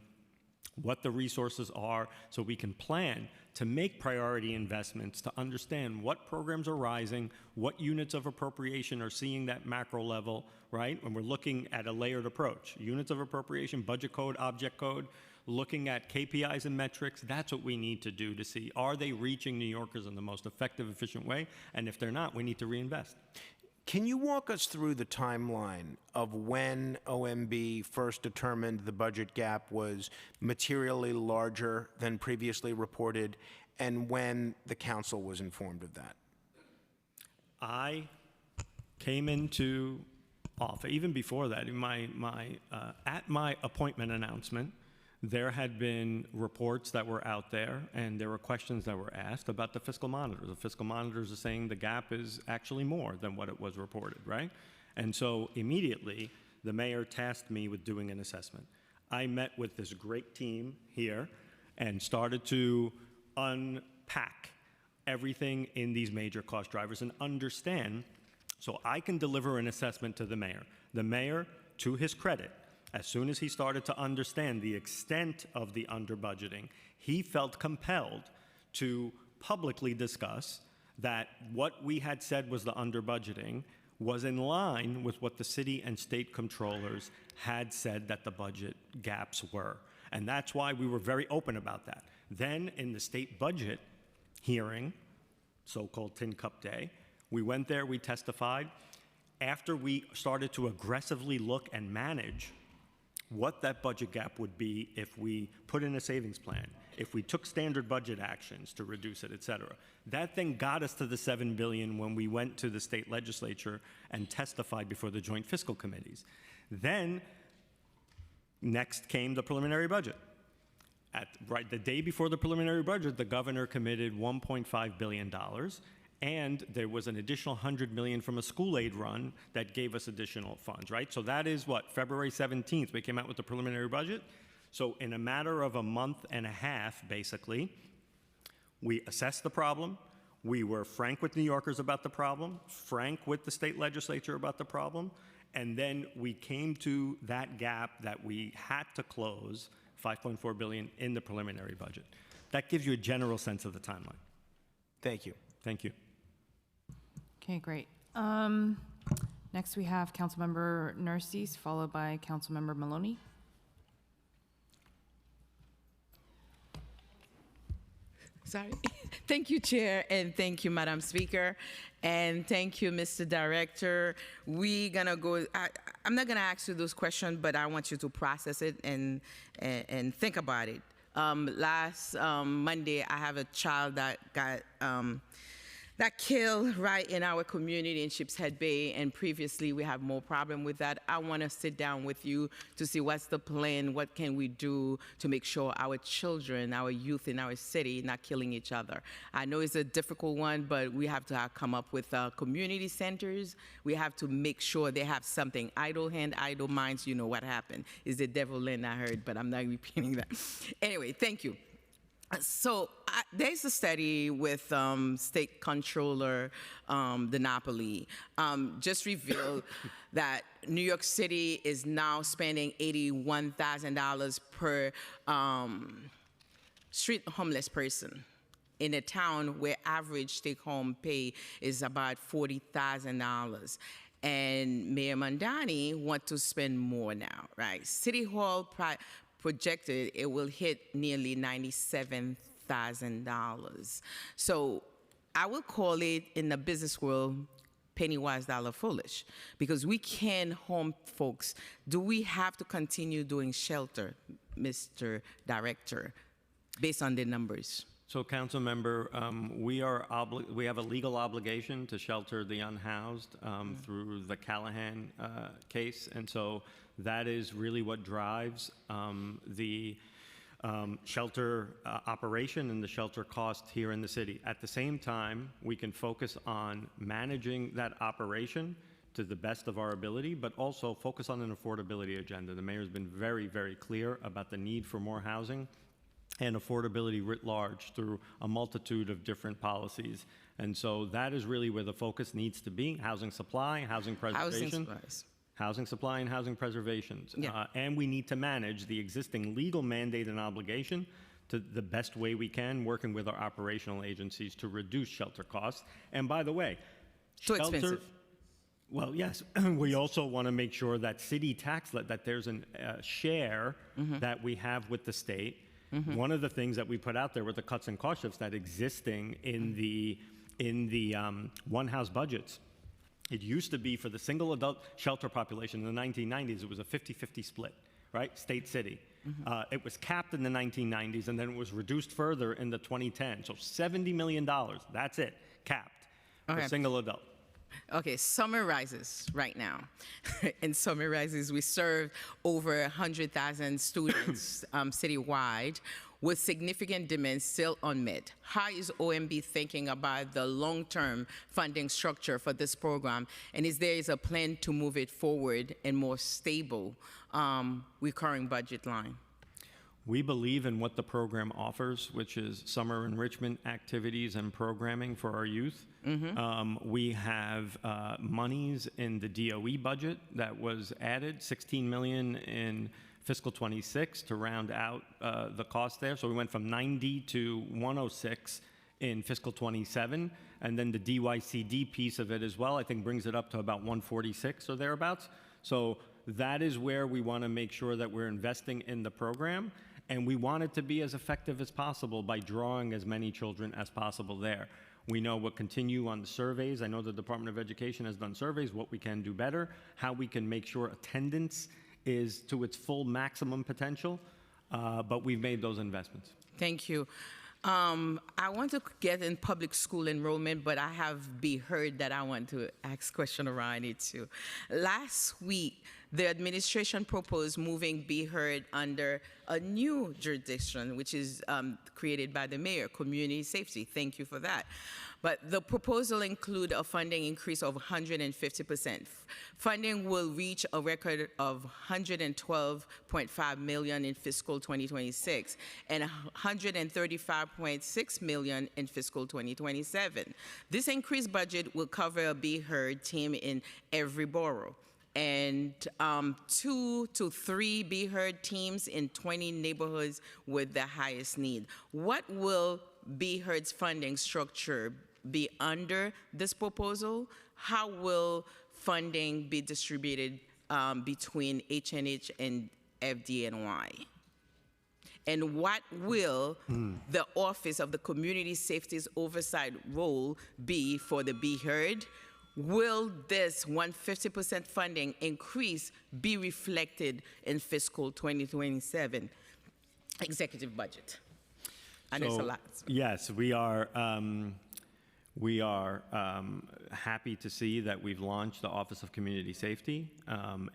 what the resources are so we can plan to make priority investments, to understand what programs are rising, what units of appropriation are seeing that macro level, right? When we're looking at a layered approach, units of appropriation, budget code, object code, looking at KPIs and metrics, that's what we need to do to see, are they reaching New Yorkers in the most effective, efficient way? And if they're not, we need to reinvest. Can you walk us through the timeline of when OMB first determined the budget gap was materially larger than previously reported, and when the council was informed of that? I came into office, even before that, in at my appointment announcement, there had been reports that were out there, and there were questions that were asked about the fiscal monitors. The fiscal monitors are saying the gap is actually more than what it was reported, right? And so immediately, the mayor tasked me with doing an assessment. I met with this great team here and started to unpack everything in these major cost drivers and understand, so I can deliver an assessment to the mayor. The mayor, to his credit, as soon as he started to understand the extent of the under-budgeting, he felt compelled to publicly discuss that what we had said was the under-budgeting was in line with what the city and state controllers had said that the budget gaps were. And that's why we were very open about that. Then in the state budget hearing, so-called Tin Cup Day, we went there, we testified. After we started to aggressively look and manage what that budget gap would be if we put in a savings plan, if we took standard budget actions to reduce it, et cetera. That then got us to the $7 billion when we went to the state legislature and testified before the joint fiscal committees. Then, next came the preliminary budget. Right the day before the preliminary budget, the governor committed $1.5 billion, and there was an additional $100 million from a school aid run that gave us additional funds, right? So that is what, February 17th, we came out with the preliminary budget. So in a matter of a month and a half, basically, we assessed the problem. We were frank with New Yorkers about the problem, frank with the state legislature about the problem, and then we came to that gap that we had to close, $5.4 billion, in the preliminary budget. That gives you a general sense of the timeline. Thank you. Thank you. Okay, great. Next, we have Councilmember Narcisse, followed by Councilmember Maloney. Sorry. Thank you, Chair, and thank you, Madam Speaker, and thank you, Mr. Director. We're gonna go. I'm not gonna ask you those questions, but I want you to process it and think about it. Last Monday, I have a child that got killed right in our community in Sheepshead Bay, and previously we have more problem with that. I want to sit down with you to see what's the plan, what can we do to make sure our children, our youth in our city not killing each other. I know it's a difficult one, but we have to come up with community centers. We have to make sure they have something. Idle hand, idle minds, you know what happened. Is the devil land I heard, but I'm not repeating that. Anyway, thank you. So there's a study with State Controller DiNapoli just revealed that New York City is now spending $81,000 per street homeless person in a town where average take-home pay is about $40,000. And Mayor Mondani wants to spend more now, right? City Hall projected it will hit nearly $97,000. So I will call it, in the business world, penny wise, dollar foolish, because we can home folks. Do we have to continue doing shelter, Mr. Director, based on the numbers? So, Council Member, we have a legal obligation to shelter the unhoused through the Callahan case, and so that is really what drives the shelter operation and the shelter cost here in the city. At the same time, we can focus on managing that operation to the best of our ability, but also focus on an affordability agenda. The mayor's been very, very clear about the need for more housing and affordability writ large through a multitude of different policies. And so that is really where the focus needs to be: housing supply, housing preservation. Housing supply and housing preservation. Yeah. And we need to manage the existing legal mandate and obligation to the best way we can, working with our operational agencies to reduce shelter costs. And by the way, Too expensive. Well, yes. We also want to make sure that city tax, that there's a share that we have with the state. One of the things that we put out there were the cuts and cost shifts that existing in the one-house budgets. It used to be for the single adult shelter population in the 1990s, it was a 50-50 split, right? State-city. It was capped in the 1990s, and then it was reduced further in the 2010s. So $70 million, that's it, capped for single adult. Okay, Summer Rises right now. In Summer Rises, we serve over 100,000 students citywide with significant demands still unmet. How is OMB thinking about the long-term funding structure for this program? And is there a plan to move it forward in more stable recurring budget line? We believe in what the program offers, which is summer enrichment activities and programming for our youth. We have monies in the DOE budget that was added, $16 million in fiscal 26 to round out the cost there. So we went from 90 to 106 in fiscal 27, and then the DYCD piece of it as well, I think, brings it up to about 146 or thereabouts. So that is where we want to make sure that we're investing in the program. And we want it to be as effective as possible by drawing as many children as possible there. We know we'll continue on the surveys. I know the Department of Education has done surveys, what we can do better, how we can make sure attendance is to its full maximum potential, but we've made those investments. Thank you. I want to get in public school enrollment, but I have Be Heard that I want to ask question around it too. Last week, the administration proposed moving Be Heard under a new jurisdiction, which is created by the mayor, community safety. Thank you for that. But the proposal include a funding increase of 150%. Funding will reach a record of $112.5 million in fiscal 2026 and $135.6 million in fiscal 2027. This increased budget will cover a Be Heard team in every borough and 2 to 3 Be Heard teams in 20 neighborhoods with the highest need. What will Be Heard's funding structure be under this proposal? How will funding be distributed between H&H and FDNY? And what will the Office of the Community Safety's oversight role be for the Be Heard? Will this 150% funding increase be reflected in fiscal 2027 executive budget? And it's a lot. Yes, we are happy to see that we've launched the Office of Community Safety,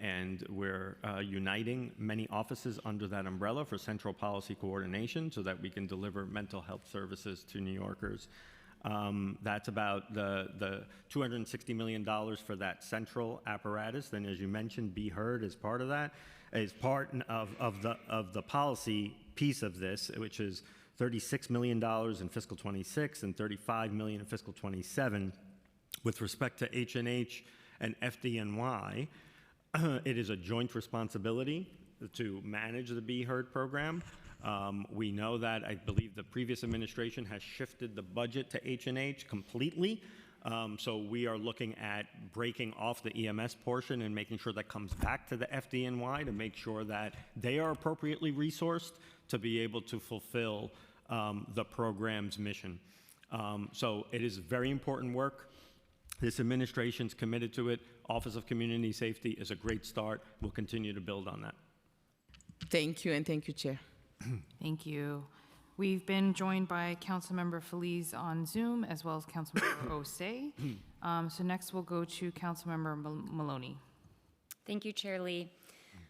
and we're uniting many offices under that umbrella for central policy coordination so that we can deliver mental health services to New Yorkers. That's about the $260 million for that central apparatus. Then, as you mentioned, Be Heard is part of that. Is part of the policy piece of this, which is $36 million in fiscal 26 and $35 million in fiscal 27. With respect to H&H and FDNY, it is a joint responsibility to manage the Be Heard program. We know that I believe the previous administration has shifted the budget to H&H completely. So we are looking at breaking off the EMS portion and making sure that comes back to the FDNY to make sure that they are appropriately resourced to be able to fulfill the program's mission. So it is very important work. This administration's committed to it. Office of Community Safety is a great start. We'll continue to build on that. Thank you, and thank you, Chair. Thank you. We've been joined by Councilmember Feliz on Zoom, as well as Councilmember Osei. So next we'll go to Councilmember Maloney. Thank you, Chair Lee.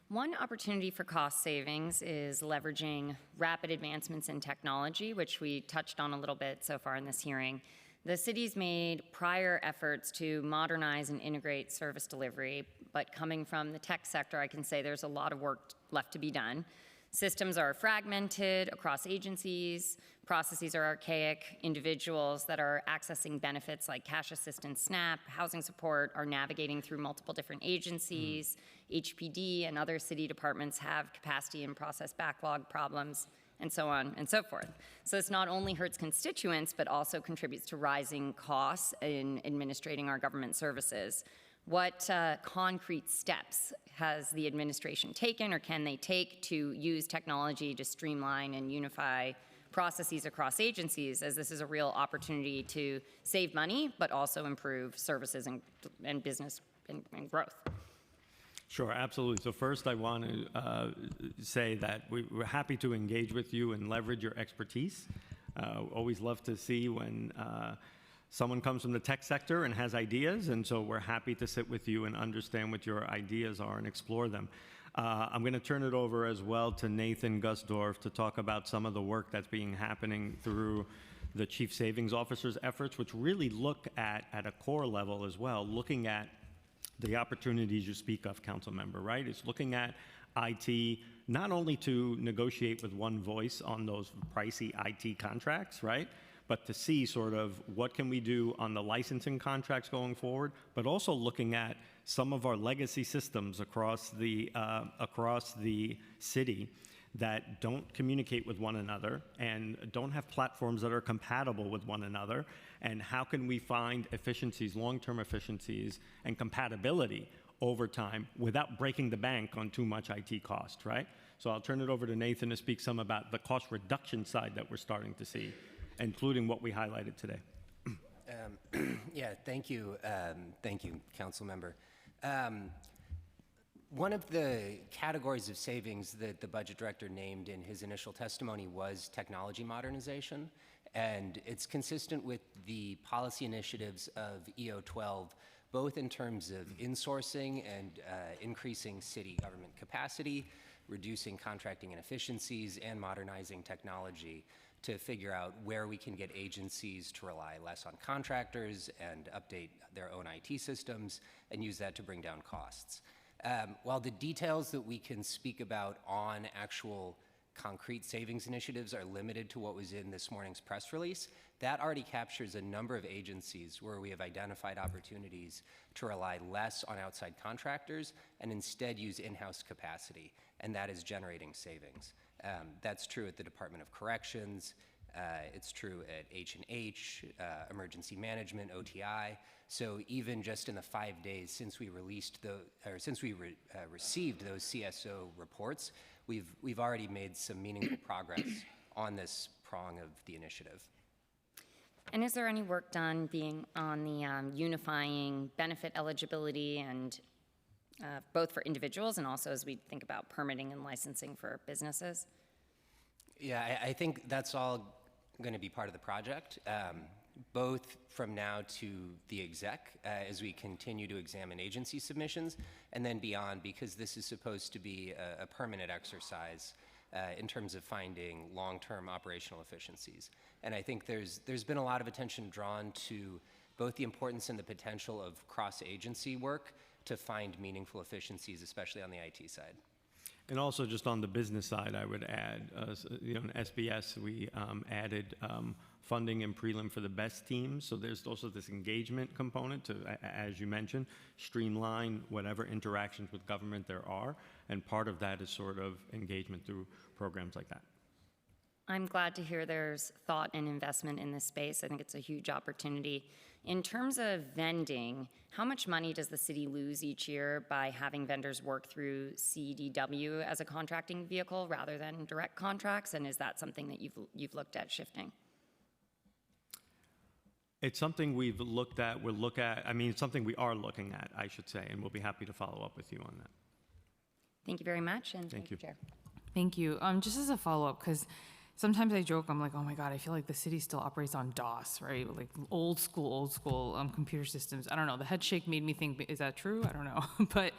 One opportunity for cost savings is leveraging rapid advancements in technology, which we touched on a little bit so far in this hearing. The city's made prior efforts to modernize and integrate service delivery, but coming from the tech sector, I can say there's a lot of work left to be done. Systems are fragmented across agencies, processes are archaic, individuals that are accessing benefits like cash assistance, SNAP, housing support are navigating through multiple different agencies, HPD and other city departments have capacity and process backlog problems, and so on and so forth. So this not only hurts constituents, but also contributes to rising costs in administrating our government services. What concrete steps has the administration taken or can they take to use technology to streamline and unify processes across agencies, as this is a real opportunity to save money, but also improve services and business and growth? Sure, absolutely. So first I want to say that we're happy to engage with you and leverage your expertise. Always love to see when someone comes from the tech sector and has ideas, and so we're happy to sit with you and understand what your ideas are and explore them. I'm going to turn it over as well to Nathan Gusdorf to talk about some of the work that's happening through the Chief Savings Officer's efforts, which really look at a core level as well, looking at the opportunities you speak of, Council Member, right? It's looking at IT not only to negotiate with one voice on those pricey IT contracts, right? But to see sort of what can we do on the licensing contracts going forward, but also looking at some of our legacy systems across the city that don't communicate with one another and don't have platforms that are compatible with one another, and how can we find efficiencies, long-term efficiencies, and compatibility over time without breaking the bank on too much IT cost, right? So I'll turn it over to Nathan to speak some about the cost reduction side that we're starting to see, including what we highlighted today. Yeah, thank you. Thank you, council member. One of the categories of savings that the budget director named in his initial testimony was technology modernization, and it's consistent with the policy initiatives of EO12, both in terms of insourcing and increasing city government capacity, reducing contracting inefficiencies, and modernizing technology to figure out where we can get agencies to rely less on contractors and update their own IT systems and use that to bring down costs. While the details that we can speak about on actual concrete savings initiatives are limited to what was in this morning's press release, that already captures a number of agencies where we have identified opportunities to rely less on outside contractors and instead use in-house capacity, and that is generating savings. That's true at the Department of Corrections, it's true at H&H, Emergency Management, OTI. So even just in the 5 days since we released received those CSO reports, we've already made some meaningful progress on this prong of the initiative. And is there any work done being on the unifying benefit eligibility and both for individuals and also as we think about permitting and licensing for businesses? Yeah, I think that's all going to be part of the project, both from now to the exec as we continue to examine agency submissions, and then beyond, because this is supposed to be a permanent exercise in terms of finding long-term operational efficiencies. And I think there's been a lot of attention drawn to both the importance and the potential of cross-agency work to find meaningful efficiencies, especially on the IT side. And also just on the business side, I would add, in SBS, we added funding and prelim for the best teams. So there's also this engagement component to, as you mentioned, streamline whatever interactions with government there are. And part of that is sort of engagement through programs like that. I'm glad to hear there's thought and investment in this space. I think it's a huge opportunity. In terms of vending, how much money does the city lose each year by having vendors work through CDW as a contracting vehicle rather than direct contracts? And is that something that you've looked at shifting? It's something we've looked at, it's something we are looking at, I should say, and we'll be happy to follow up with you on that. Thank you very much, and thank you, Chair. Thank you. Just as a follow-up, because sometimes I joke, I'm like, oh my God, I feel like the city still operates on DOS, right? Like old school computer systems. I don't know. The head shake made me think, is that true? I don't know. But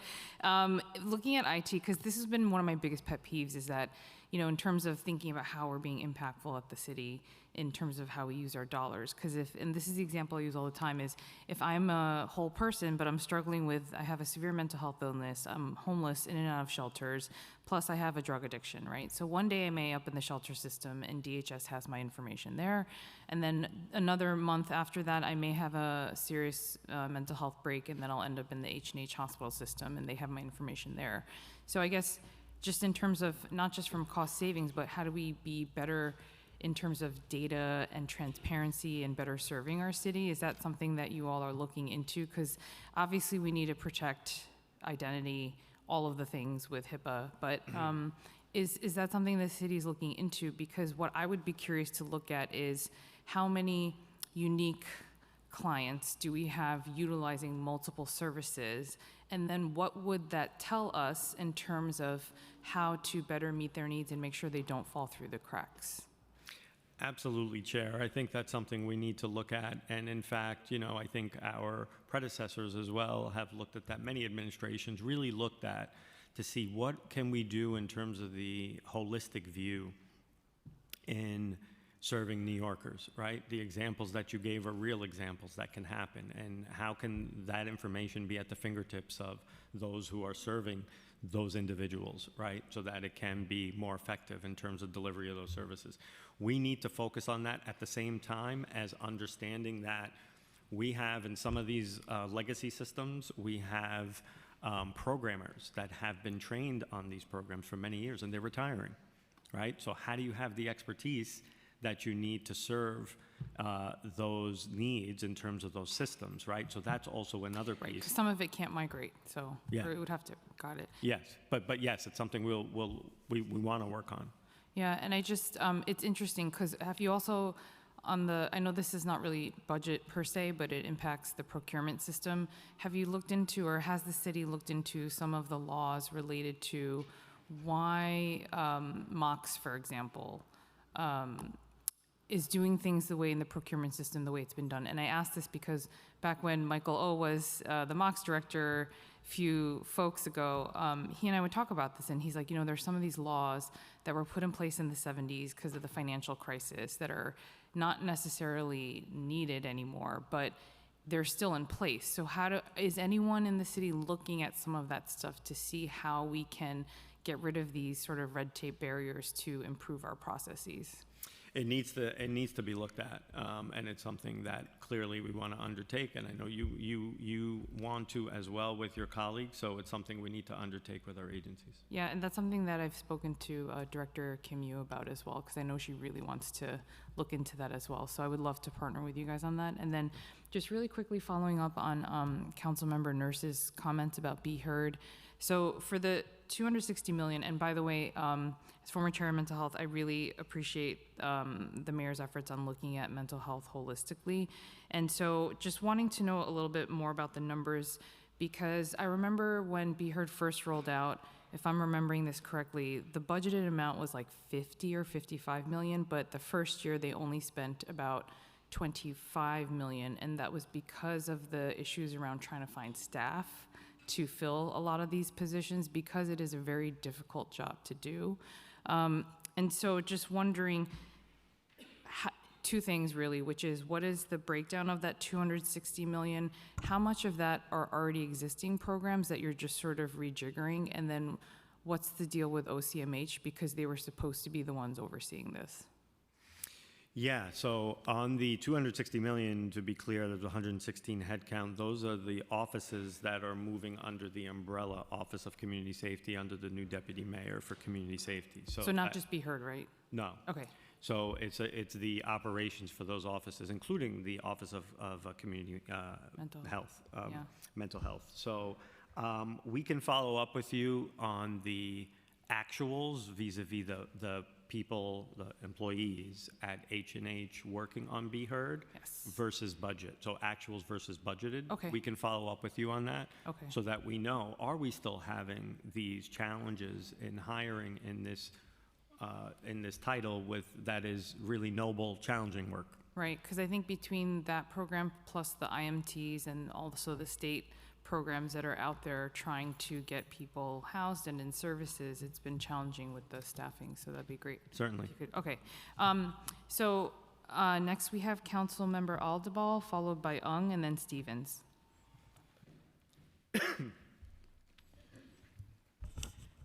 looking at IT, because this has been one of my biggest pet peeves, is that, in terms of thinking about how we're being impactful at the city, in terms of how we use our dollars. Because and this is the example I use all the time, is if I'm a whole person, but I'm struggling I have a severe mental health illness, I'm homeless, in and out of shelters, plus I have a drug addiction, right? So one day I may up in the shelter system and DHS has my information there. And then another month after that, I may have a serious mental health break, and then I'll end up in the H&H hospital system and they have my information there. So I guess just in terms of not just from cost savings, but how do we be better in terms of data and transparency and better serving our city? Is that something that you all are looking into? Because obviously we need to protect identity, all of the things with HIPAA, but is that something the city is looking into? Because what I would be curious to look at is how many unique clients do we have utilizing multiple services? And then what would that tell us in terms of how to better meet their needs and make sure they don't fall through the cracks? Absolutely, Chair. I think that's something we need to look at. And in fact, I think our predecessors as well have looked at that. Many administrations really looked at to see what can we do in terms of the holistic view in serving New Yorkers, right? The examples that you gave are real examples that can happen. And how can that information be at the fingertips of those who are serving those individuals, right? So that it can be more effective in terms of delivery of those services. We need to focus on that at the same time as understanding that we have in some of these legacy systems, we have programmers that have been trained on these programs for many years and they're retiring, right? So how do you have the expertise that you need to serve those needs in terms of those systems, right? So that's also another piece. Because some of it can't migrate, so Yeah. it would have to, got it. Yes, but yes, it's something we want to work on. Yeah, and I just, it's interesting, because have you also, I know this is not really budget per se, but it impacts the procurement system. Have you looked into, or has the city looked into some of the laws related to why MOX, for example, is doing things the way in the procurement system, the way it's been done? And I ask this because back when Michael O was the MOX director a few folks ago, he and I would talk about this, and he's like, there's some of these laws that were put in place in the 70s because of the financial crisis that are not necessarily needed anymore, but they're still in place. So is anyone in the city looking at some of that stuff to see how we can get rid of these sort of red tape barriers to improve our processes? It needs to be looked at, and it's something that clearly we want to undertake, and I know you want to as well with your colleagues, so it's something we need to undertake with our agencies. Yeah, and that's something that I've spoken to Director Kim Yu about as well, because I know she really wants to look into that as well. So I would love to partner with you guys on that. And then just really quickly following up on Councilmember Nurse's comments about Be Heard. So for the $260 million, and by the way, as former chair of mental health, I really appreciate the mayor's efforts on looking at mental health holistically. And so just wanting to know a little bit more about the numbers, because I remember when Be Heard first rolled out, if I'm remembering this correctly, the budgeted amount was like 50 or 55 million, but the first year they only spent about 25 million, and that was because of the issues around trying to find staff to fill a lot of these positions, because it is a very difficult job to do. And so just wondering, two things really, which is what is the breakdown of that 260 million? How much of that are already existing programs that you're just sort of rejiggering? And then what's the deal with OCMH, because they were supposed to be the ones overseeing this? Yeah, so on the 260 million, to be clear, there's 116 headcount. Those are the offices that are moving under the umbrella Office of Community Safety under the new deputy mayor for community safety. So not just Be Heard, right? No. Okay. So it's the operations for those offices, including the Office of Community Mental Health, yeah. Mental Health. So we can follow up with you on the actuals vis-a-vis the people, the employees at H&H working on Be Heard versus budget. So actuals versus budgeted. Okay. We can follow up with you on that. Okay. So that we know, are we still having these challenges in hiring in this title with that is really noble, challenging work? Right, because I think between that program plus the IMTs and also the state programs that are out there trying to get people housed and in services, it's been challenging with the staffing, so that'd be great. Certainly. Okay, so next we have Councilmember Aldebal, followed by Ung, and then Stevens.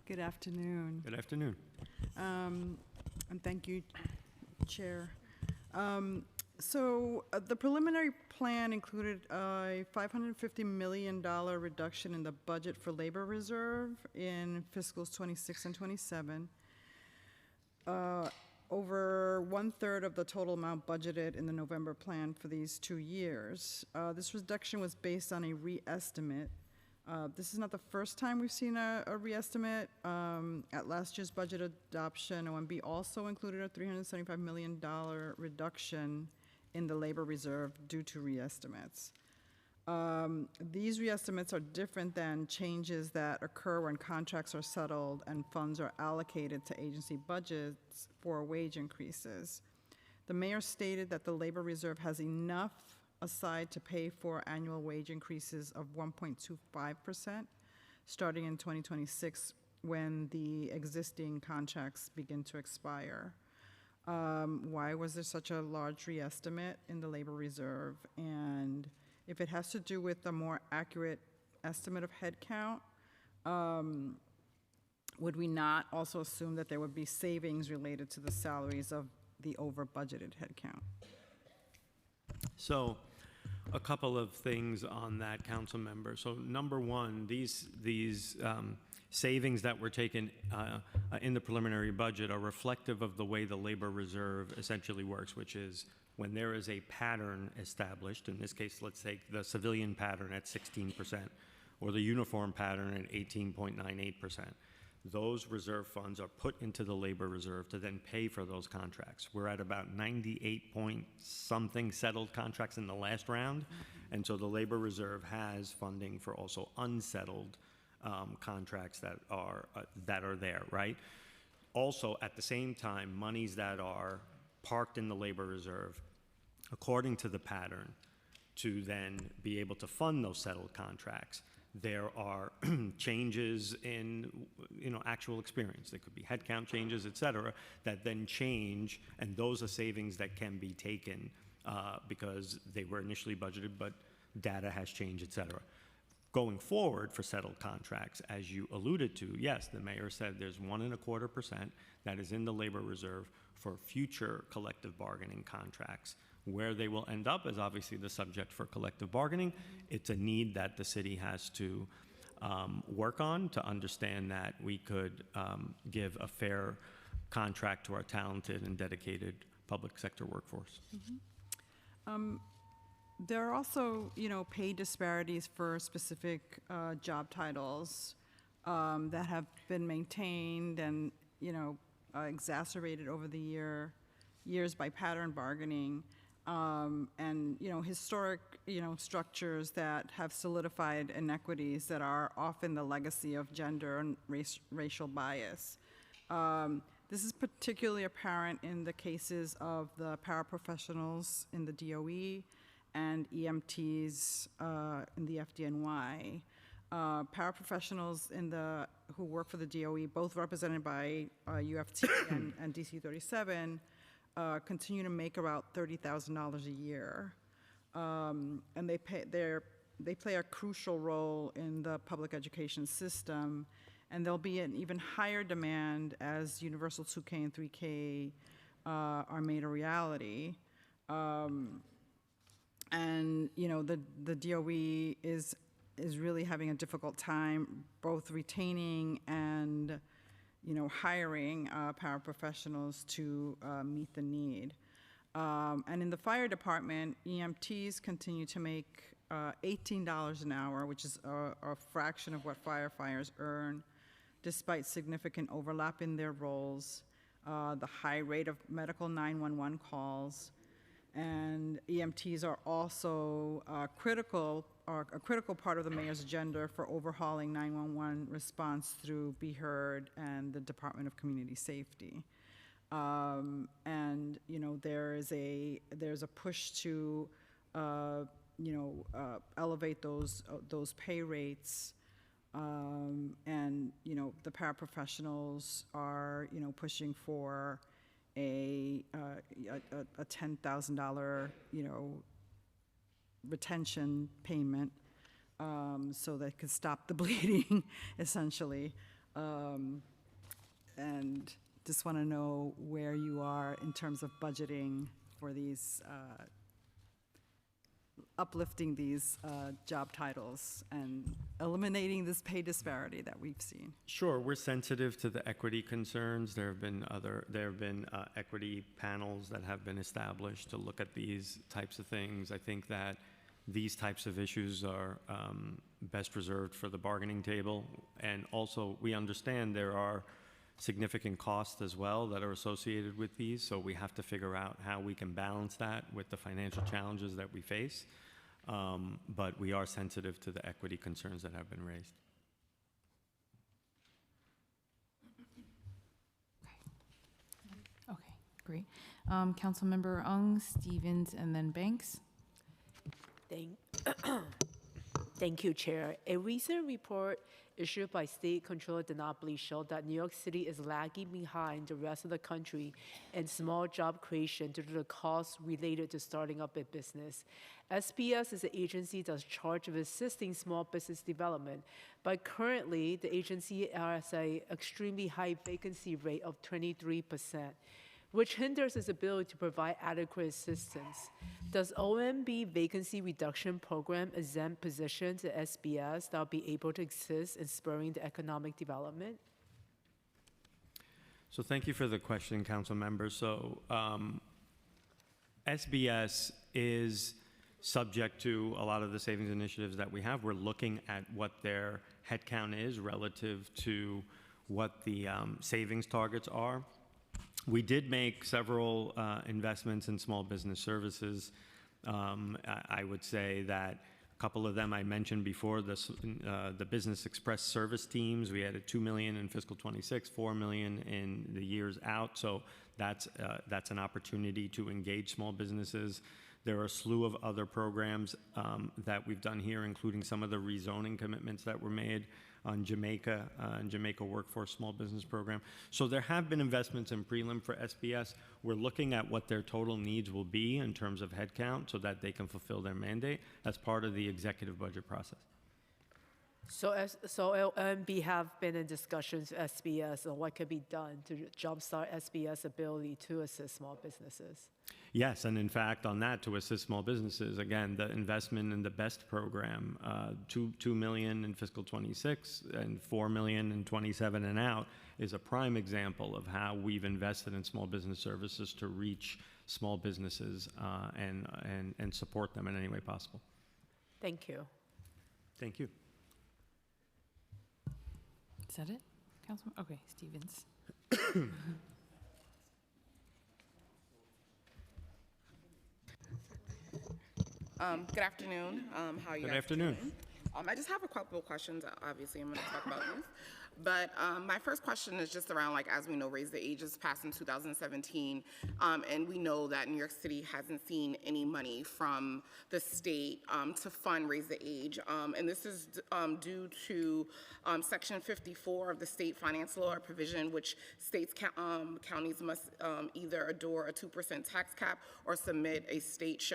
Good afternoon. Good afternoon. And thank you, Chair. So the preliminary plan included a $550 million reduction in the budget for labor reserve in fiscals 26 and 27. Over 1/3 of the total amount budgeted in the November plan for these 2 years. This reduction was based on a reestimate. This is not the first time we've seen a reestimate. At last year's budget adoption, OMB also included a $375 million reduction in the labor reserve due to reestimates. These reestimates are different than changes that occur when contracts are settled and funds are allocated to agency budgets for wage increases. The mayor stated that the labor reserve has enough aside to pay for annual wage increases of 1.25% starting in 2026 when the existing contracts begin to expire. Why was there such a large reestimate in the labor reserve? And if it has to do with a more accurate estimate of headcount, would we not also assume that there would be savings related to the salaries of the over-budgeted headcount? So a couple of things on that, council member. So number one, these savings that were taken in the preliminary budget are reflective of the way the labor reserve essentially works, which is when there is a pattern established, in this case, let's take the civilian pattern at 16%, or the uniform pattern at 18.98%. Those reserve funds are put into the labor reserve to then pay for those contracts. We're at about 98 point something settled contracts in the last round, and so the labor reserve has funding for also unsettled contracts that are there, right? Also, at the same time, monies that are parked in the labor reserve, according to the pattern, to then be able to fund those settled contracts. There are changes in, actual experience. There could be headcount changes, et cetera, that then change, and those are savings that can be taken because they were initially budgeted, but data has changed, et cetera. Going forward for settled contracts, as you alluded to, yes, the mayor said there's 1.25% that is in the labor reserve for future collective bargaining contracts. Where they will end up is obviously the subject for collective bargaining. It's a need that the city has to work on to understand that we could give a fair contract to our talented and dedicated public sector workforce. There are also, pay disparities for specific job titles that have been maintained and, exacerbated over the years by pattern bargaining. And historic structures that have solidified inequities that are often the legacy of gender and racial bias. This is particularly apparent in the cases of the paraprofessionals in the DOE and EMTs in the FDNY. Paraprofessionals who work for the DOE, both represented by UFT and DC 37, continue to make about $30,000 a year, and they play a crucial role in the public education system, and there'll be an even higher demand as Universal 2K and 3K are made a reality. And the DOE is really having a difficult time both retaining and hiring paraprofessionals to meet the need. And in the fire department, EMTs continue to make $18 an hour, which is a fraction of what firefighters earn, despite significant overlap in their roles, the high rate of medical 911 calls, and EMTs are also a critical part of the mayor's agenda for overhauling 911 response through Be Heard and the Department of Community Safety. And there's a push to elevate those pay rates, and the paraprofessionals are pushing for a $10,000 retention payment, so they could stop the bleeding, essentially. And just want to know where you are in terms of budgeting for these, uplifting these job titles and eliminating this pay disparity that we've seen. Sure, we're sensitive to the equity concerns. There have been equity panels that have been established to look at these types of things. I think that these types of issues are best reserved for the bargaining table. And also, we understand there are significant costs as well that are associated with these, so we have to figure out how we can balance that with the financial challenges that we face. But we are sensitive to the equity concerns that have been raised. Okay, great. Councilmember Ung, Stevens, and then Banks. Thank you, Chair. A recent report issued by State Controller Denopoli showed that New York City is lagging behind the rest of the country in small job creation due to the costs related to starting up a business. SPS is an agency that's charged with assisting small business development, but currently the agency has an extremely high vacancy rate of 23%. which hinders its ability to provide adequate assistance. Does OMB vacancy reduction program exempt positions at SBS that will be able to exist in spurring the economic development? So thank you for the question, council members. So SBS is subject to a lot of the savings initiatives that we have. We're looking at what their headcount is relative to what the savings targets are. We did make several investments in small business services. I would say that a couple of them I mentioned before, the Business Express service teams, we added $2 million in fiscal 26, $4 million in the years out. So that's an opportunity to engage small businesses. There are a slew of other programs that we've done here, including some of the rezoning commitments that were made on Jamaica and Jamaica Workforce Small Business Program. So there have been investments in prelim for SBS. We're looking at what their total needs will be in terms of headcount so that they can fulfill their mandate as part of the executive budget process. So OMB have been in discussions with SBS on what could be done to jumpstart SBS' ability to assist small businesses. Yes, and in fact, on that, to assist small businesses, again, the investment in the BEST program, $2 million in fiscal 26 and $4 million in 27 and out, is a prime example of how we've invested in small business services to reach small businesses and support them in any way possible. Thank you. Thank you. Is that it, Councilman? Okay, Stevens. Good afternoon. How are you Good guys afternoon. doing? I just have a couple of questions. Obviously, I'm going to talk about youth. But my first question is just around, like, as we know, Raise the Age was passed in 2017, and we know that New York City hasn't seen any money from the state to fund Raise the Age. And this is due to Section 54 of the state finance law, a provision which states counties must either adore a 2% tax cap or submit a state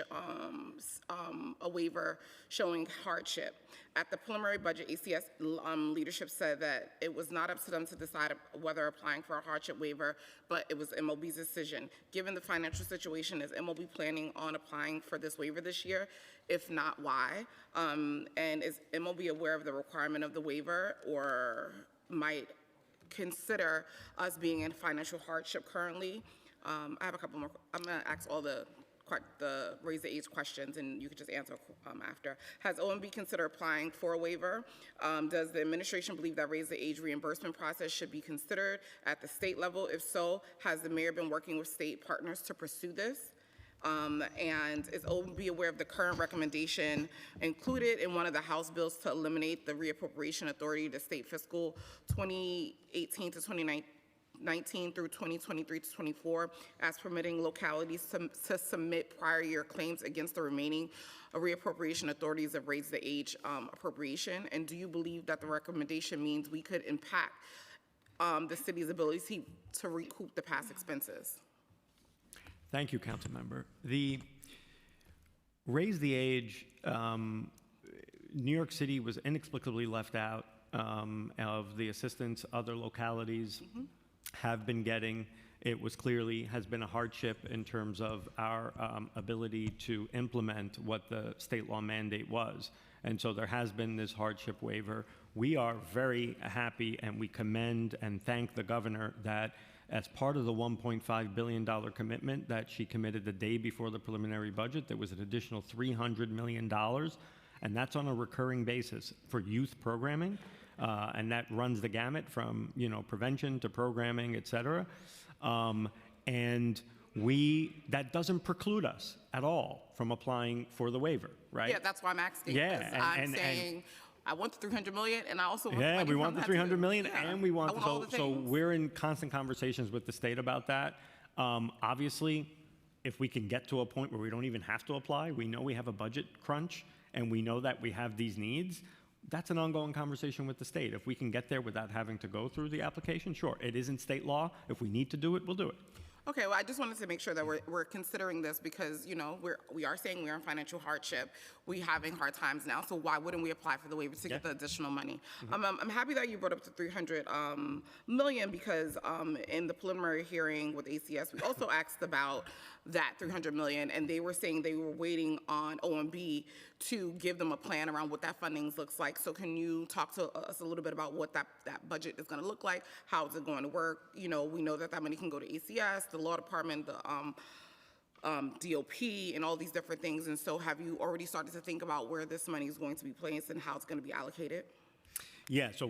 a waiver showing hardship. At the preliminary budget, ACS leadership said that it was not up to them to decide whether applying for a hardship waiver, but it was MOB's decision. Given the financial situation, is MOB planning on applying for this waiver this year? If not, why? And is MOB aware of the requirement of the waiver, or might consider us being in financial hardship currently? I have a couple more. I'm going to ask all the Raise the Age questions, and you could just answer after. Has OMB considered applying for a waiver? Does the administration believe that Raise the Age reimbursement process should be considered at the state level? If so, has the mayor been working with state partners to pursue this? And is OMB aware of the current recommendation included in one of the House bills to eliminate the reappropriation authority to state fiscal 2018 to 2019 through 2023 to 24, as permitting localities to submit prior year claims against the remaining reappropriation authorities of Raise the Age appropriation? And do you believe that the recommendation means we could impact the city's ability to recoup the past expenses? Thank you, Council Member. The Raise the Age, New York City was inexplicably left out of the assistance other localities have been getting. It was clearly has been a hardship in terms of our ability to implement what the state law mandate was. And so there has been this hardship waiver. We are very happy, and we commend and thank the governor that as part of the $1.5 billion commitment that she committed the day before the preliminary budget, there was an additional $300 million, and that's on a recurring basis for youth programming. And that runs the gamut from, prevention to programming, et cetera. And that doesn't preclude us at all from applying for the waiver, right? Yeah, that's why I'm asking. Yeah, I'm saying I want the $300 million, and I also want we want the $300 million, and we want all the so things. we're in constant conversations with the state about that. Obviously, if we can get to a point where we don't even have to apply, we know we have a budget crunch, and we know that we have these needs. That's an ongoing conversation with the state. If we can get there without having to go through the application, sure. It isn't state law. If we need to do it, we'll do it. Okay, well, I just wanted to make sure that we're considering this because, you know, we are saying we're in financial hardship. We're having hard times now, so why wouldn't we apply for the waiver to get the additional money? I'm happy that you brought up the 300 million because in the preliminary hearing with ACS, we also asked about that 300 million, and they were saying they were waiting on OMB to give them a plan around what that funding looks like. So can you talk to us a little bit about what that budget is going to look like? How is it going to work? You know, we know that money can go to ACS, the law department, the DOP, and all these different things. And so have you already started to think about where this money is going to be placed and how it's going to be allocated? Yeah, so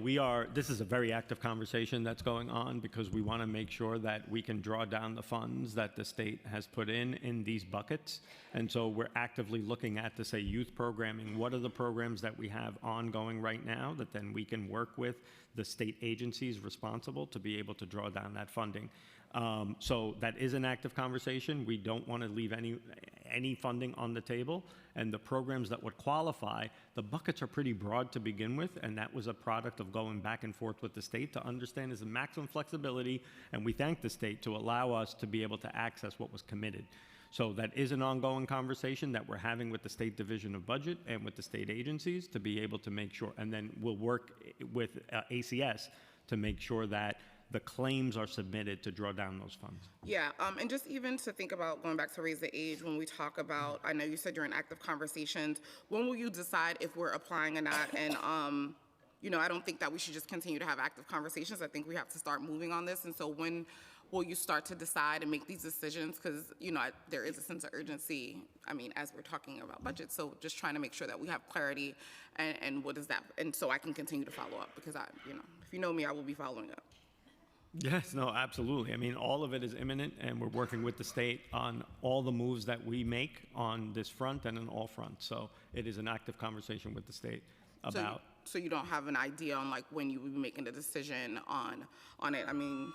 this is a very active conversation that's going on because we want to make sure that we can draw down the funds that the state has put in these buckets. And so we're actively looking at, to say, youth programming. What are the programs that we have ongoing right now that then we can work with the state agencies responsible to be able to draw down that funding? So that is an active conversation. We don't want to leave any funding on the table. And the programs that would qualify, the buckets are pretty broad to begin with, and that was a product of going back and forth with the state to understand is the maximum flexibility, and we thank the state to allow us to be able to access what was committed. So that is an ongoing conversation that we're having with the State Division of Budget and with the state agencies to be able to make sure, and then we'll work with ACS to make sure that the claims are submitted to draw down those funds. Yeah, and just even to think about going back to raise the age, when we talk about, I know you said you're in active conversations, when will you decide if we're applying or not? And, you know, I don't think that we should just continue to have active conversations. I think we have to start moving on this. And so when will you start to decide and make these decisions? Because, you know, there is a sense of urgency, I mean, as we're talking about budget. So just trying to make sure that we have clarity and what is that? And so I can continue to follow up because you know, if you know me, I will be following up. Yes, no, absolutely. I mean, all of it is imminent, and we're working with the state on all the moves that we make on this front and on all fronts. So it is an active conversation with the state about. So you don't have an idea on like when you will be making a decision on it? I mean.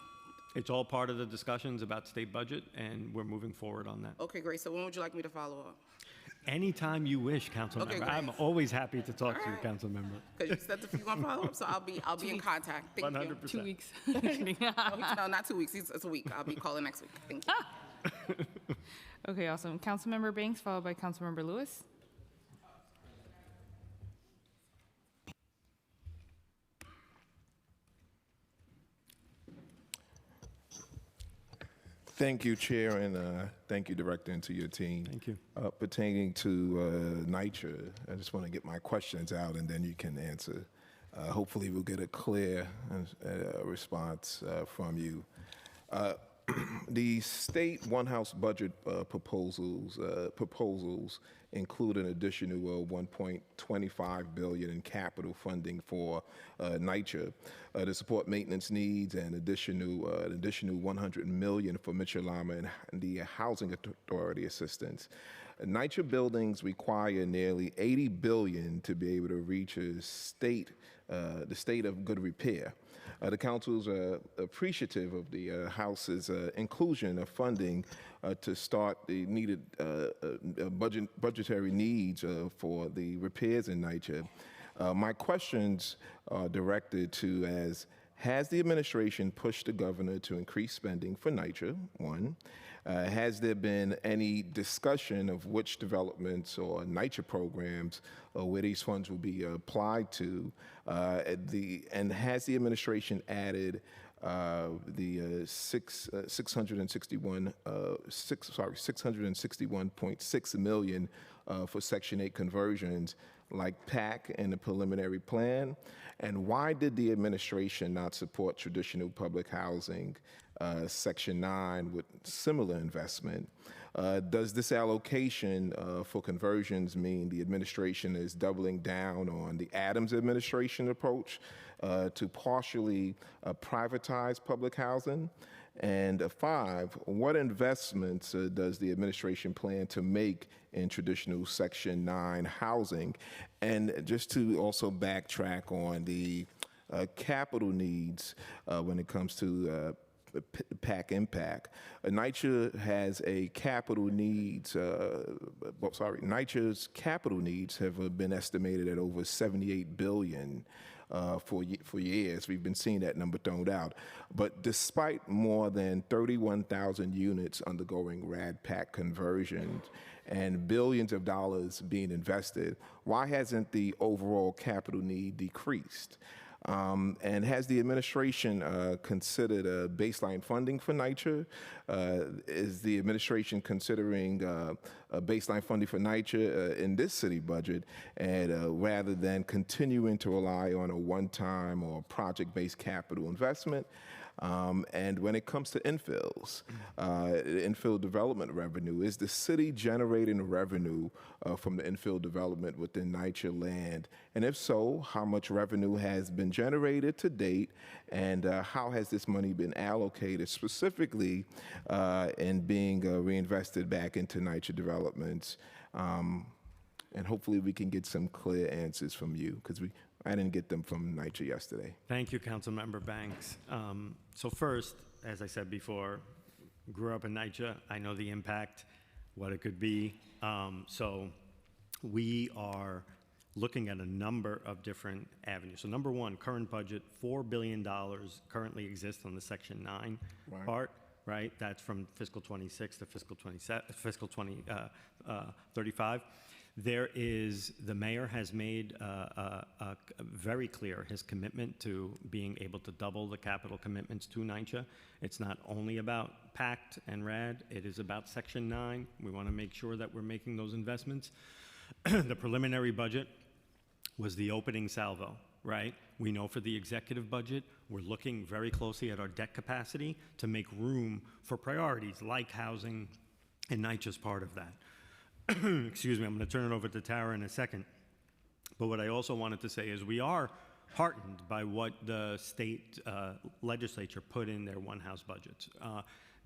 It's all part of the discussions about state budget, and we're moving forward on that. Okay, great. So when would you like me to follow up? Anytime you wish, council member. I'm always happy to talk to you, council member. Because you said if you want to follow up, so I'll be in contact. Thank 100%. you. 2 weeks. No, not 2 weeks. It's a week. I'll be calling next week. Thank you. Okay, awesome. Councilmember Banks, followed by Councilmember Lewis. Thank you, Chair, and thank you, Director, and to your team. Thank you. Pertaining to NYCHA, I just want to get my questions out, and then you can answer. Hopefully, we'll get a clear response from you. The state one-house budget proposals include an additional $1.25 billion in capital funding for NYCHA to support maintenance needs, and an additional $100 million for Mitchell Lama and the Housing Authority assistance. NYCHA buildings require nearly $80 billion to be able to reach the state of good repair. The council is appreciative of the House's inclusion of funding to start the needed budgetary needs for the repairs in NYCHA. My questions are directed to has the administration pushed the governor to increase spending for NYCHA, one? Has there been any discussion of which developments or NYCHA programs where these funds will be applied to? And has the administration added the $661.6 million for Section 8 conversions like PAC in the preliminary plan? And why did the administration not support traditional public housing, Section 9, with similar investment? Does this allocation for conversions mean the administration is doubling down on the Adams administration approach to partially privatize public housing? And 5, what investments does the administration plan to make in traditional Section 9 housing? And just to also backtrack on the capital needs when it comes to PAC impact. NYCHA has a capital needs, NYCHA's capital needs have been estimated at over $78 billion. for years. We've been seeing that number thrown out. But despite more than 31,000 units undergoing RAD-PAC conversions and billions of dollars being invested, why hasn't the overall capital need decreased? And has the administration considered baseline funding for NYCHA? Is the administration considering baseline funding for NYCHA in this city budget, and rather than continuing to rely on a one-time or project-based capital investment? And when it comes to infills, infill development revenue, is the city generating revenue from the infill development within NYCHA land? And if so, how much revenue has been generated to date, and how has this money been allocated specifically in being reinvested back into NYCHA developments? And hopefully we can get some clear answers from you, because I didn't get them from NYCHA yesterday. Thank you, Councilmember Banks. So first, as I said before, grew up in NYCHA. I know the impact, what it could be. So we are looking at a number of different avenues. So number one, current budget, $4 billion currently exists on the Section 9 part, right? That's from fiscal 26 to fiscal 2035. There is, the mayor has made very clear his commitment to being able to double the capital commitments to NYCHA. It's not only about PACT and RAD, it is about Section 9. We want to make sure that we're making those investments. The preliminary budget was the opening salvo, right? We know for the executive budget, we're looking very closely at our debt capacity to make room for priorities like housing, and NYCHA's part of that. Excuse me, I'm going to turn it over to Tara in a second. But what I also wanted to say is we are heartened by what the state legislature put in their one-house budgets.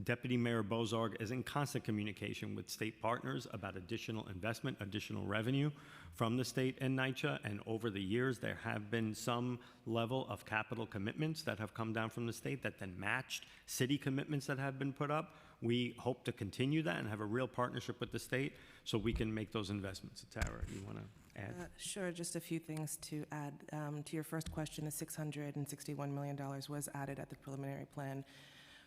Deputy Mayor Bozarg is in constant communication with state partners about additional investment, additional revenue from the state and NYCHA, and over the years there have been some level of capital commitments that have come down from the state that then matched city commitments that have been put up. We hope to continue that and have a real partnership with the state so we can make those investments. Tara, you want to add? Sure, just a few things to add. To your first question, the $661 million was added at the preliminary plan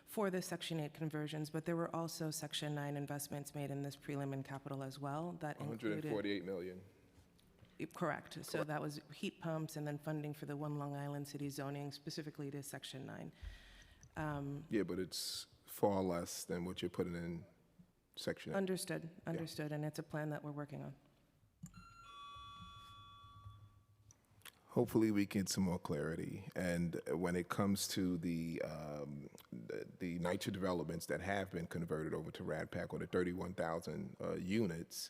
for the Section 8 conversions, but there were also Section 9 investments made in this prelim and capital as well. That included $148 million. Correct. So that was heat pumps and then funding for the One Long Island City zoning, specifically to Section 9. Yeah, but it's far less than what you're putting in Section 8. Understood, and it's a plan that we're working on. Hopefully we get some more clarity. And when it comes to the NYCHA developments that have been converted over to RAD-PAC, or the 31,000 units,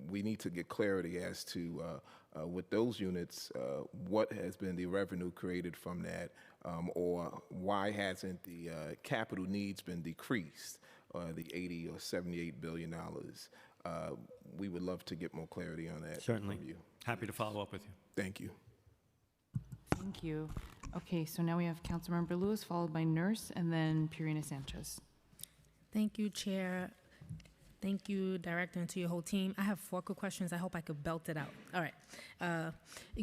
we need to get clarity as to, with those units, what has been the revenue created from that, or why hasn't the capital needs been decreased, the 80 or 78 billion dollars. We would love to get more clarity on that. Certainly. From you. Happy to follow up with you. Thank you. Thank you. Okay, so now we have Councilmember Lewis, followed by Nurse, and then Purina Sanchez. Thank you, Chair. Thank you, Director, and to your whole team. I have 4 quick questions. I hope I could belt it out. All right.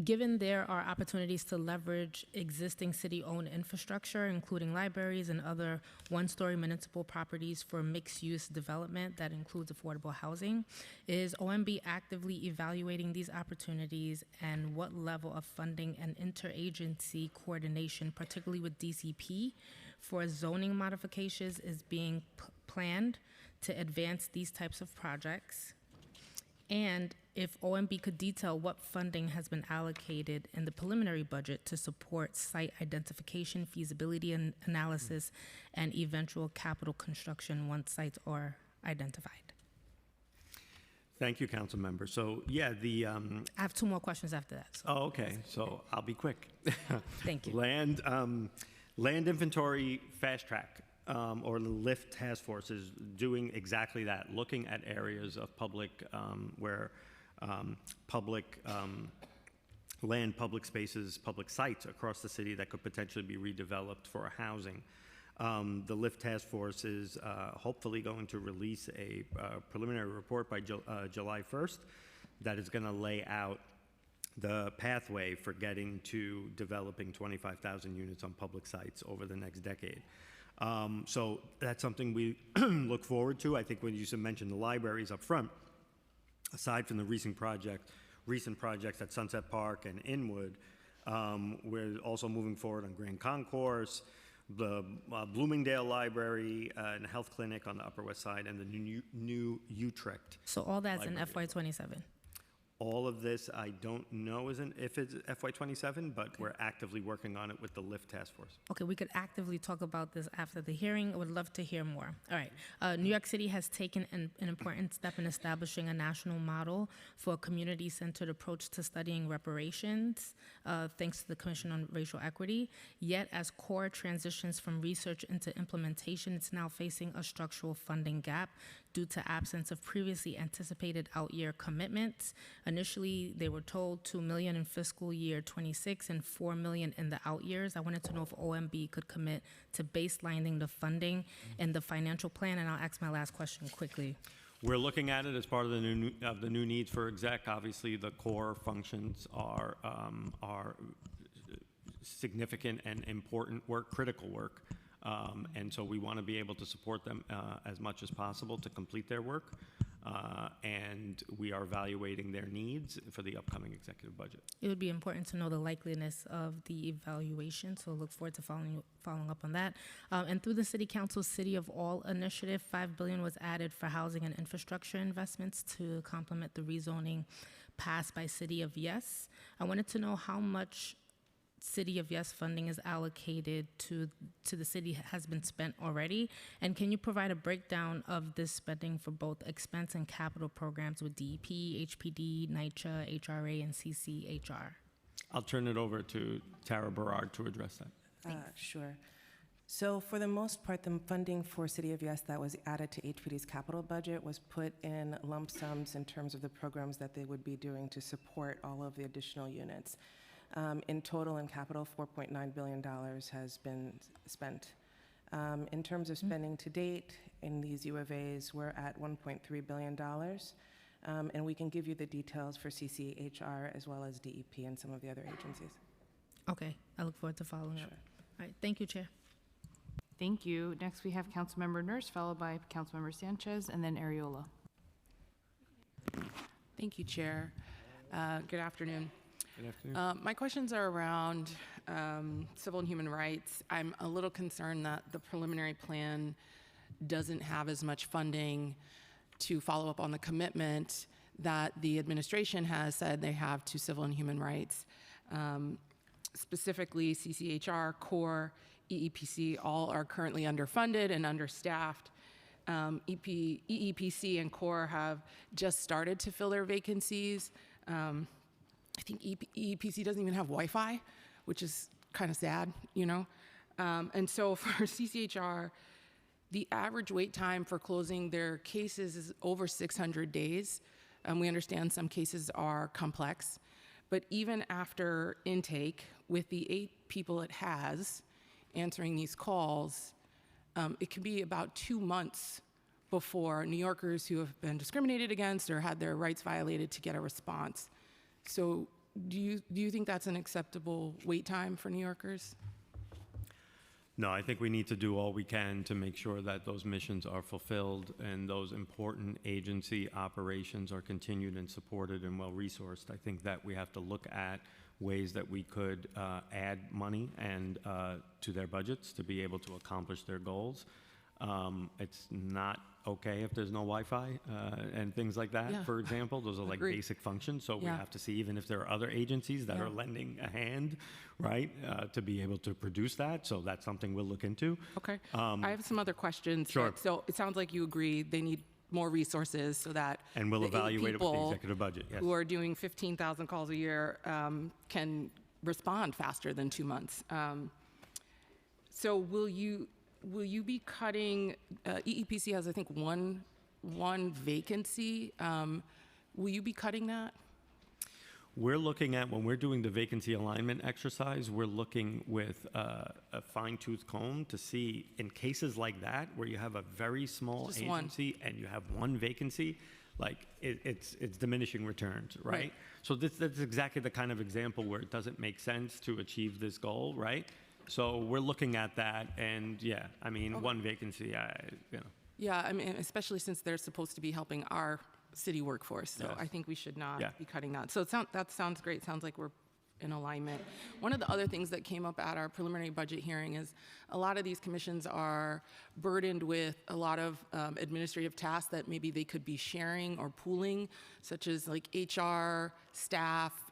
Given there are opportunities to leverage existing city-owned infrastructure, including libraries and other one-story municipal properties for mixed-use development that includes affordable housing, is OMB actively evaluating these opportunities, and what level of funding and interagency coordination, particularly with DCP, for zoning modifications is being planned to advance these types of projects? And if OMB could detail what funding has been allocated in the preliminary budget to support site identification, feasibility analysis, and eventual capital construction once sites are identified. Thank you, Council Member. So yeah, the I have 2 more questions after that. So. Oh, okay. So I'll be quick. Thank you. Land inventory fast track. Or the LIFT task force is doing exactly that, looking at areas of public, where public land, public spaces, public sites across the city that could potentially be redeveloped for housing. The LIFT task force is hopefully going to release a preliminary report by July 1st that is going to lay out the pathway for getting to developing 25,000 units on public sites over the next decade. So that's something we look forward to. I think when you mentioned the libraries up front, aside from the recent projects at Sunset Park and Inwood, we're also moving forward on Grand Concourse, the Bloomingdale Library and Health Clinic on the Upper West Side, and the new Utrecht. So all that's in Library. FY27. All of this, I don't know if it's FY27, but we're actively working on it with the LIFT task force. Okay, we could actively talk about this after the hearing. I would love to hear more. All right. New York City has taken an important step in establishing a national model for a community-centered approach to studying reparations, thanks to the Commission on Racial Equity. Yet, as CORE transitions from research into implementation, it's now facing a structural funding gap due to absence of previously anticipated out-year commitments. Initially, they were told $2 million in fiscal year 26 and $4 million in the out years. I wanted to know if OMB could commit to baselining the funding in the financial plan, and I'll ask my last question quickly. We're looking at it as part of the new needs for exec. Obviously, the core functions are significant and important work, critical work. And so we want to be able to support them as much as possible to complete their work. And we are evaluating their needs for the upcoming executive budget. It would be important to know the likeliness of the evaluation, so look forward to following up on that. And through the City Council's City of All initiative, $5 billion was added for housing and infrastructure investments to complement the rezoning passed by City of Yes. I wanted to know how much City of Yes funding is allocated to the city has been spent already, and can you provide a breakdown of this spending for both expense and capital programs with DEP, HPD, NYCHA, HRA, and CCHR? I'll turn it over to Tara Berard to address that. Sure. So for the most part, the funding for City of Yes that was added to HPD's capital budget was put in lump sums in terms of the programs that they would be doing to support all of the additional units. In total, in capital, $4.9 billion has been spent. In terms of spending to date in these U of A's, we're at $1.3 billion. And we can give you the details for CCHR as well as DEP and some of the other agencies. Okay, I look forward to following up. All right, thank you, Chair. Thank you. Next, we have Councilmember Nurse, followed by Councilmember Sanchez, and then Ariola. Thank you, Chair. Good afternoon. Good afternoon. My questions are around civil and human rights. I'm a little concerned that the preliminary plan doesn't have as much funding to follow up on the commitment that the administration has said they have to civil and human rights. Specifically, CCHR, CORE, EEPC, all are currently underfunded and understaffed. EEPC and CORE have just started to fill their vacancies. I think EEPC doesn't even have Wi-Fi, which is kind of sad, you know? And so for CCHR, the average wait time for closing their cases is over 600 days. We understand some cases are complex, but even after intake, with the 8 people it has answering these calls, it can be about 2 months before New Yorkers who have been discriminated against or had their rights violated to get a response. So do you think that's an acceptable wait time for New Yorkers? No, I think we need to do all we can to make sure that those missions are fulfilled and those important agency operations are continued and supported and well-resourced. I think that we have to look at ways that we could add money and to their budgets to be able to accomplish their goals. It's not okay if there's no Wi-Fi and things like that, Yeah. for example. Those are like Agreed. basic functions, so we Yeah. have to see even if there are other agencies that Yeah. are lending a hand, right, to be able to produce that. So that's something we'll look into. Okay. I have some other questions. Sure. So it sounds like you agree they need more resources so that And we'll the 8 evaluate it with the people executive budget, yes. who are doing 15,000 calls a year can respond faster than 2 months. So will you be cutting? EEPC has, I think, one vacancy. Will you be cutting that? We're looking at, when we're doing the vacancy alignment exercise, we're looking with a fine-tooth comb to see in cases like that, where you have a very small Just one. agency and you have one vacancy, like it's diminishing returns, right? Right. So that's exactly the kind of example where it doesn't make sense to achieve this goal, right? So we're looking at that, and yeah, I mean, one vacancy, Yeah, I mean, especially since they're supposed to be helping our city workforce. So Yes. I think we should not Yeah. be cutting that. So that sounds great. Sounds like we're in alignment. One of the other things that came up at our preliminary budget hearing is a lot of these commissions are burdened with a lot of administrative tasks that maybe they could be sharing or pooling, such as like HR, staff,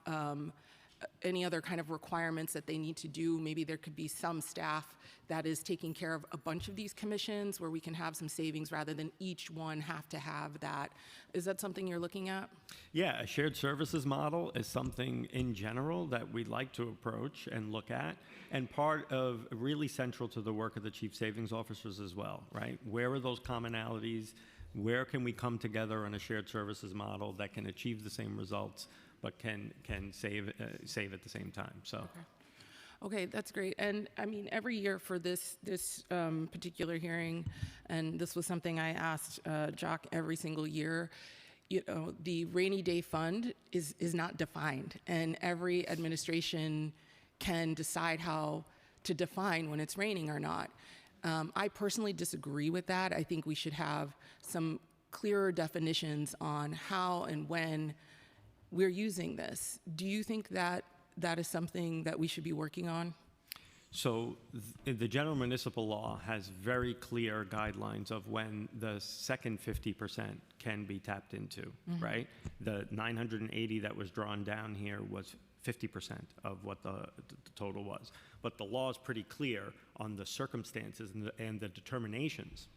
any other kind of requirements that they need to do. Maybe there could be some staff that is taking care of a bunch of these commissions where we can have some savings rather than each one have to have that. Is that something you're looking at? Yeah, a shared services model is something in general that we'd like to approach and look at, and part of really central to the work of the chief savings officers as well, right? Where are those commonalities? Where can we come together on a shared services model that can achieve the same results but can save at the same time? So. Okay, that's great. And I mean, every year for this particular hearing, and this was something I asked Jock every single year, you know, the rainy day fund is not defined, and every administration can decide how to define when it's raining or not. I personally disagree with that. I think we should have some clearer definitions on how and when we're using this. Do you think that that is something that we should be working on? So the general municipal law has very clear guidelines of when the second 50% can be tapped into, right? The 980 that was drawn down here was 50% of what the total was. But the law is pretty clear on the circumstances and the determinations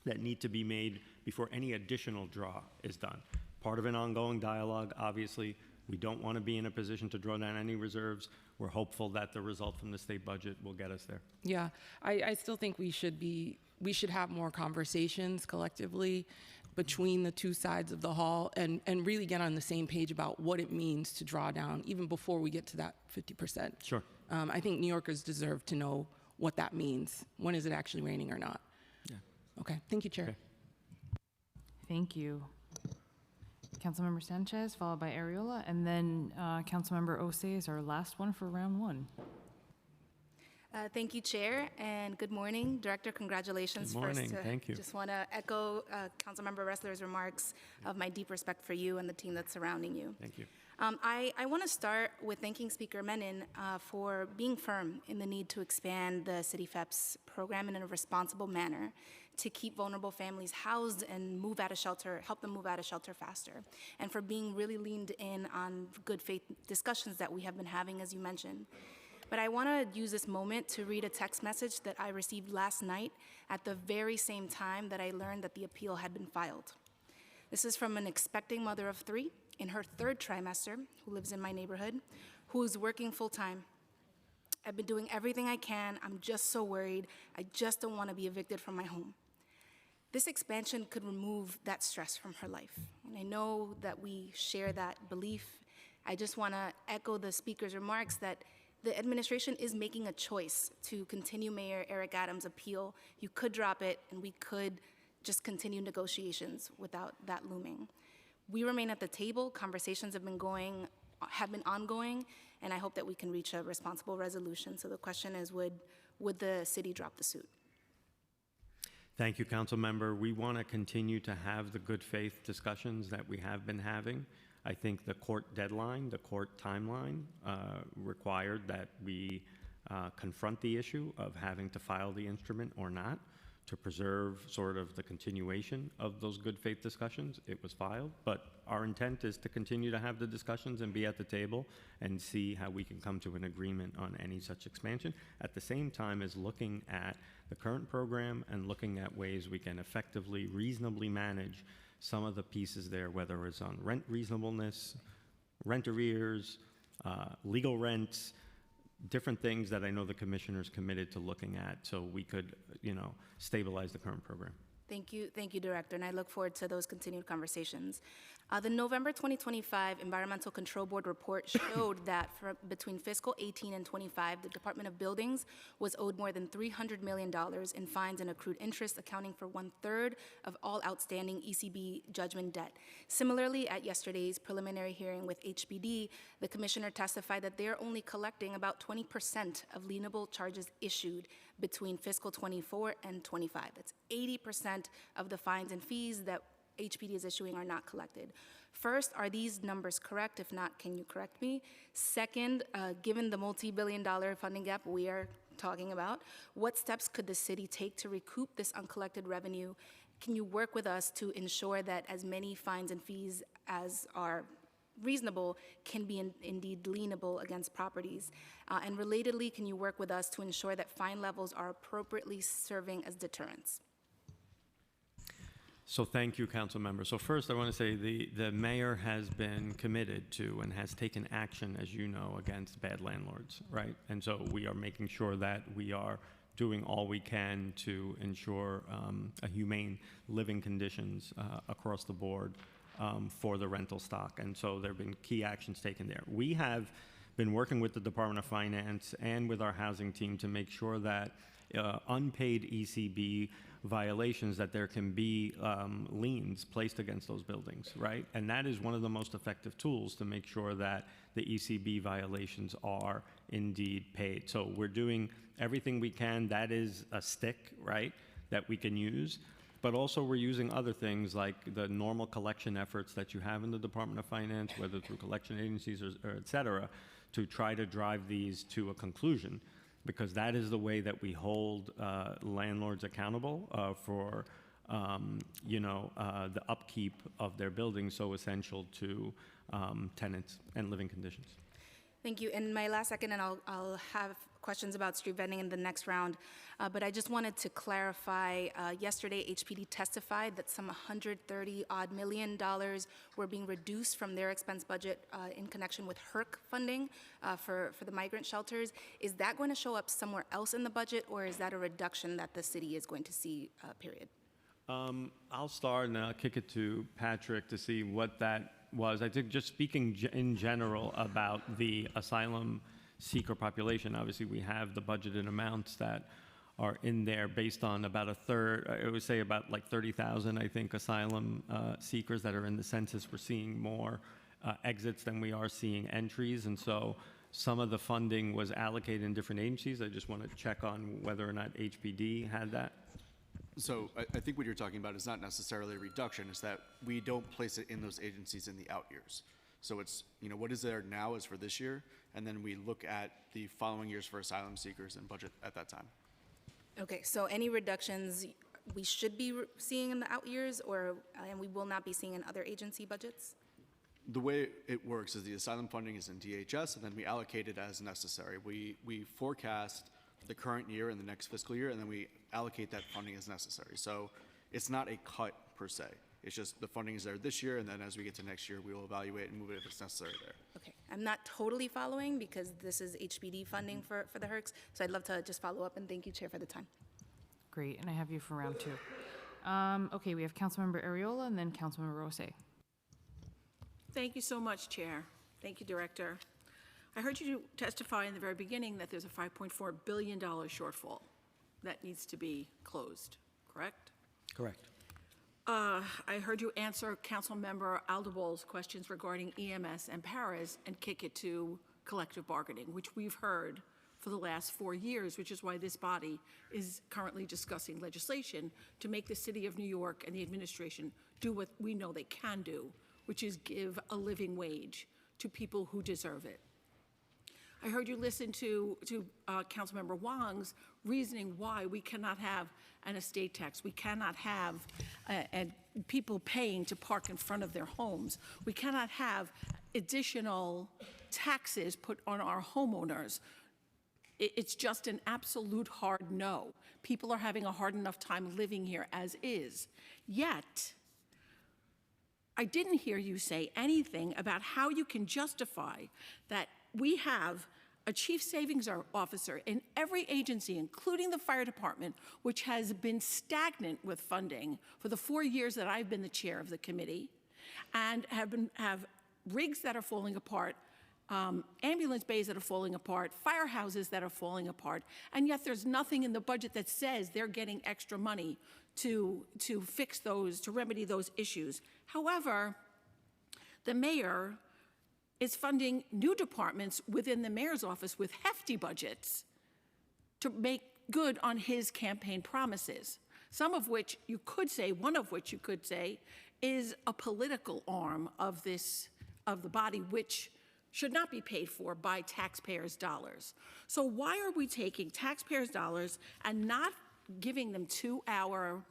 that need to be made before any additional draw is done. Part of an ongoing dialogue, obviously. We don't want to be in a position to draw down any reserves. We're hopeful that the result from the state budget will get us there. Yeah, I still think we should have more conversations collectively between the two sides of the hall and really get on the same page about what it means to draw down even before we get to that 50%. Sure. I think New Yorkers deserve to know what that means. When is it actually raining or not? Yeah. Okay, thank you, Chair. Okay. Thank you. Councilmember Sanchez, followed by Ariola, and then Councilmember Osei is our last one for round one. Thank you, Chair, and good morning. Director, congratulations. Good morning. First, Thank you. Just want to echo Councilmember Ressler's remarks of my deep respect for you and the team that's surrounding you. Thank you. I want to start with thanking Speaker Menon for being firm in the need to expand the City FEPS program in a responsible manner to keep vulnerable families housed and move out of shelter, help them move out of shelter faster, and for being really leaned in on good faith discussions that we have been having, as you mentioned. But I want to use this moment to read a text message that I received last night at the very same time that I learned that the appeal had been filed. This is from an expecting mother of 3 in her 3rd trimester who lives in my neighborhood, who is working full-time. I've been doing everything I can. I'm just so worried. I just don't want to be evicted from my home. This expansion could remove that stress from her life. And I know that we share that belief. I just want to echo the speaker's remarks that the administration is making a choice to continue Mayor Eric Adams' appeal. You could drop it, and we could just continue negotiations without that looming. We remain at the table. Conversations have been ongoing, and I hope that we can reach a responsible resolution. So the question is, would the city drop the suit? Thank you, Council Member. We want to continue to have the good faith discussions that we have been having. I think the court deadline, the court timeline required that we confront the issue of having to file the instrument or not to preserve sort of the continuation of those good faith discussions. It was filed, but our intent is to continue to have the discussions and be at the table and see how we can come to an agreement on any such expansion. At the same time as looking at the current program and looking at ways we can effectively, reasonably manage some of the pieces there, whether it's on rent reasonableness, rent arrears, legal rents, different things that I know the commissioner's committed to looking at so we could, stabilize the current program. Thank you, Director, and I look forward to those continued conversations. The November 2025 Environmental Control Board report showed that between fiscal 18 and 25, the Department of Buildings was owed more than $300 million in fines and accrued interest, accounting for 1/3 of all outstanding ECB judgment debt. Similarly, at yesterday's preliminary hearing with HPD, the commissioner testified that they're only collecting about 20% of lienable charges issued between fiscal 24 and 25. That's 80% of the fines and fees that HPD is issuing are not collected. First, are these numbers correct? If not, can you correct me? Second, given the multi-billion-dollar funding gap we are talking about, what steps could the city take to recoup this uncollected revenue? Can you work with us to ensure that as many fines and fees as are reasonable can be indeed lienable against properties? And relatedly, can you work with us to ensure that fine levels are appropriately serving as deterrents? So thank you, council members. So first, I want to say the mayor has been committed to and has taken action, as you know, against bad landlords, right? And so we are making sure that we are doing all we can to ensure a humane living conditions across the board for the rental stock. And so there have been key actions taken there. We have been working with the Department of Finance and with our housing team to make sure that unpaid ECB violations, that there can be liens placed against those buildings, right? And that is one of the most effective tools to make sure that the ECB violations are indeed paid. So we're doing everything we can. That is a stick, right, that we can use. But also we're using other things like the normal collection efforts that you have in the Department of Finance, whether through collection agencies or et cetera, to try to drive these to a conclusion, because that is the way that we hold landlords accountable for, the upkeep of their buildings, so essential to tenants and living conditions. Thank you. In my last second, and I'll have questions about street vending in the next round, but I just wanted to clarify, yesterday HPD testified that some $130-odd million were being reduced from their expense budget in connection with HERC funding for the migrant shelters. Is that going to show up somewhere else in the budget, or is that a reduction that the city is going to see, period? I'll start and I'll kick it to Patrick to see what that was. I think just speaking in general about the asylum seeker population, obviously we have the budgeted amounts that are in there based on about a third, I would say about like 30,000, I think, asylum seekers that are in the census. We're seeing more exits than we are seeing entries, and so some of the funding was allocated in different agencies. I just want to check on whether or not HPD had that. So I think what you're talking about is not necessarily a reduction, it's that we don't place it in those agencies in the out years. So it's, what is there now is for this year, and then we look at the following years for asylum seekers and budget at that time. Okay, so any reductions we should be seeing in the out years, and we will not be seeing in other agency budgets? The way it works is the asylum funding is in DHS, and then we allocate it as necessary. We forecast the current year and the next fiscal year, and then we allocate that funding as necessary. So it's not a cut per se. It's just the funding is there this year, and then as we get to next year, we will evaluate and move it if it's necessary there. Okay, I'm not totally following because this is HPD funding for the HERCs, so I'd love to just follow up, and thank you, Chair, for the time. Great, and I have you for round two. Okay, we have Councilmember Ariola and then Councilmember Rosé. Thank you so much, Chair. Thank you, Director. I heard you testify in the very beginning that there's a $5.4 billion shortfall that needs to be closed, correct? Correct. I heard you answer Councilmember Aldabol's questions regarding EMS and paras and kick it to collective bargaining, which we've heard for the last 4 years, which is why this body is currently discussing legislation to make the City of New York and the administration do what we know they can do, which is give a living wage to people who deserve it. I heard you listen to Councilmember Wong's reasoning why we cannot have an estate tax. We cannot have people paying to park in front of their homes. We cannot have additional taxes put on our homeowners. It's just an absolute hard no. People are having a hard enough time living here as is. Yet, I didn't hear you say anything about how you can justify that we have a chief savings officer in every agency, including the fire department, which has been stagnant with funding for the 4 years that I've been the chair of the committee, and have rigs that are falling apart, ambulance bays that are falling apart, firehouses that are falling apart, and yet there's nothing in the budget that says they're getting extra money to fix those, to remedy those issues. However, the mayor is funding new departments within the mayor's office with hefty budgets to make good on his campaign promises. Some of which you could say, one of which you could say, is a political arm of the body, which should not be paid for by taxpayers' dollars. So why are we taking taxpayers' dollars and not giving them to our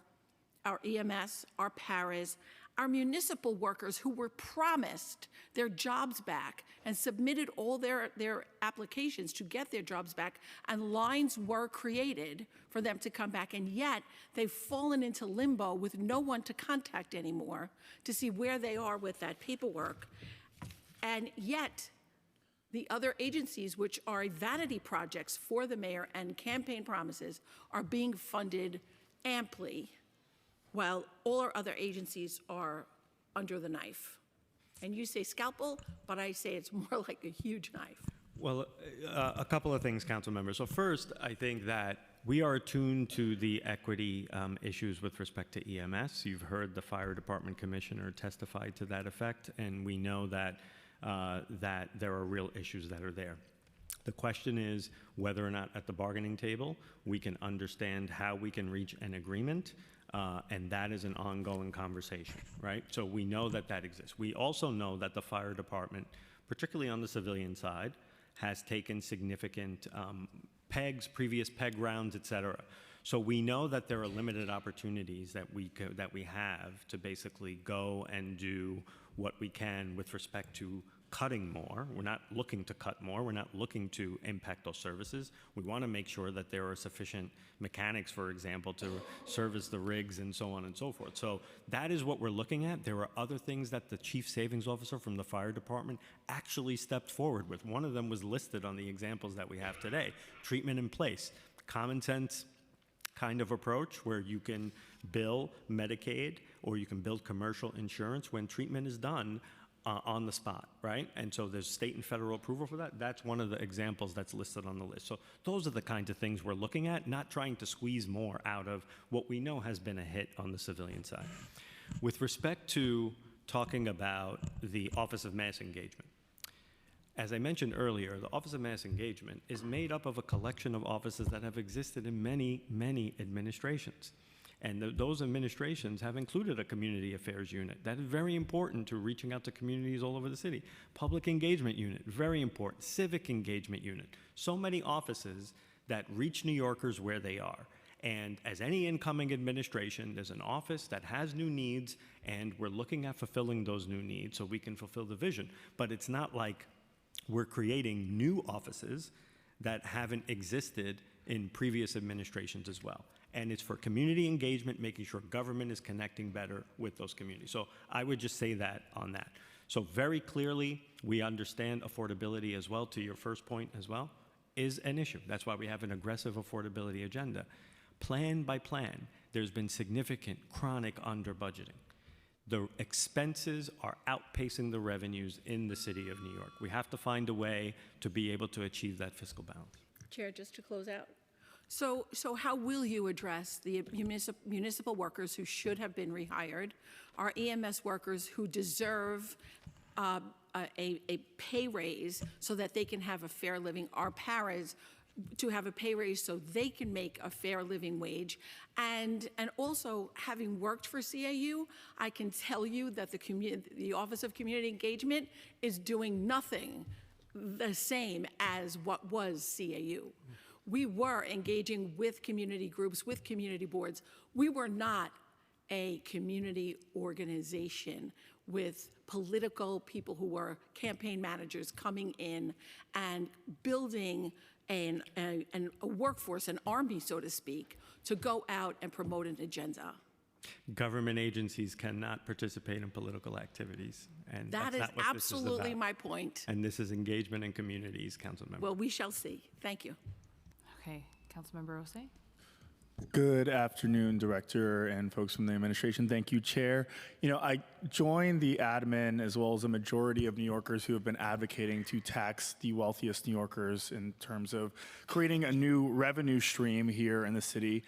EMS, our paras, our municipal workers who were promised their jobs back and submitted all their applications to get their jobs back, and lines were created for them to come back, and yet they've fallen into limbo with no one to contact anymore to see where they are with that paperwork. And yet, the other agencies, which are vanity projects for the mayor and campaign promises, are being funded amply, while all our other agencies are under the knife. And you say scalpel, but I say it's more like a huge knife. Well, a couple of things, council members. So first, I think that we are attuned to the equity issues with respect to EMS. You've heard the fire department commissioner testify to that effect, and we know that that there are real issues that are there. The question is whether or not at the bargaining table we can understand how we can reach an agreement, and that is an ongoing conversation, right? So we know that that exists. We also know that the fire department, particularly on the civilian side, has taken significant pegs, previous peg rounds, et cetera. So we know that there are limited opportunities that we have to basically go and do what we can with respect to cutting more. We're not looking to cut more. We're not looking to impact those services. We want to make sure that there are sufficient mechanics, for example, to service the rigs and so on and so forth. So that is what we're looking at. There are other things that the chief savings officer from the fire department actually stepped forward with. One of them was listed on the examples that we have today. Treatment in place, common sense kind of approach where you can bill Medicaid or you can build commercial insurance when treatment is done on the spot, right? And so there's state and federal approval for that. That's one of the examples that's listed on the list. So those are the kinds of things we're looking at, not trying to squeeze more out of what we know has been a hit on the civilian side. With respect to talking about the Office of Mass Engagement, as I mentioned earlier, the Office of Mass Engagement is made up of a collection of offices that have existed in many, many administrations. And those administrations have included a community affairs unit. That is very important to reaching out to communities all over the city. Public engagement unit, very important. Civic engagement unit. So many offices that reach New Yorkers where they are. And as any incoming administration, there's an office that has new needs, and we're looking at fulfilling those new needs so we can fulfill the vision. But it's not like we're creating new offices that haven't existed in previous administrations as well. And it's for community engagement, making sure government is connecting better with those communities. So I would just say that on that. So very clearly, we understand affordability as well, to your first point as well, is an issue. That's why we have an aggressive affordability agenda. Plan by plan, there's been significant chronic under-budgeting. The expenses are outpacing the revenues in the city of New York. We have to find a way to be able to achieve that fiscal balance. Chair, just to close out. So how will you address the municipal workers who should have been rehired, our EMS workers who deserve a pay raise so that they can have a fair living, our paras to have a pay raise so they can make a fair living wage, and also having worked for CAU, I can tell you that the Office of Community Engagement is doing nothing the same as what was CAU. We were engaging with community groups, with community boards. We were not a community organization with political people who were campaign managers coming in and building a workforce, an army, so to speak, to go out and promote an agenda. Government agencies cannot participate in political activities. And that is not what absolutely this is about. my point. And this is engagement in communities, Councilmember. Well, we shall see. Thank you. Okay, Councilmember Osei? Good afternoon, Director and folks from the administration. Thank you, Chair. You know, I join the admin as well as a majority of New Yorkers who have been advocating to tax the wealthiest New Yorkers in terms of creating a new revenue stream here in the city.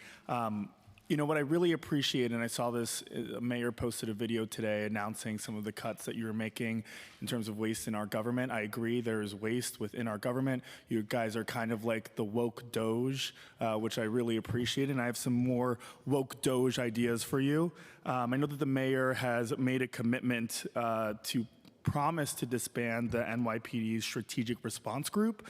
You know, what I really appreciate, and I saw this, Mayor posted a video today announcing some of the cuts that you were making in terms of waste in our government. I agree there is waste within our government. You guys are kind of like the woke Doge, which I really appreciate, and I have some more woke Doge ideas for you. I know that the mayor has made a commitment to promise to disband the NYPD's Strategic Response Group.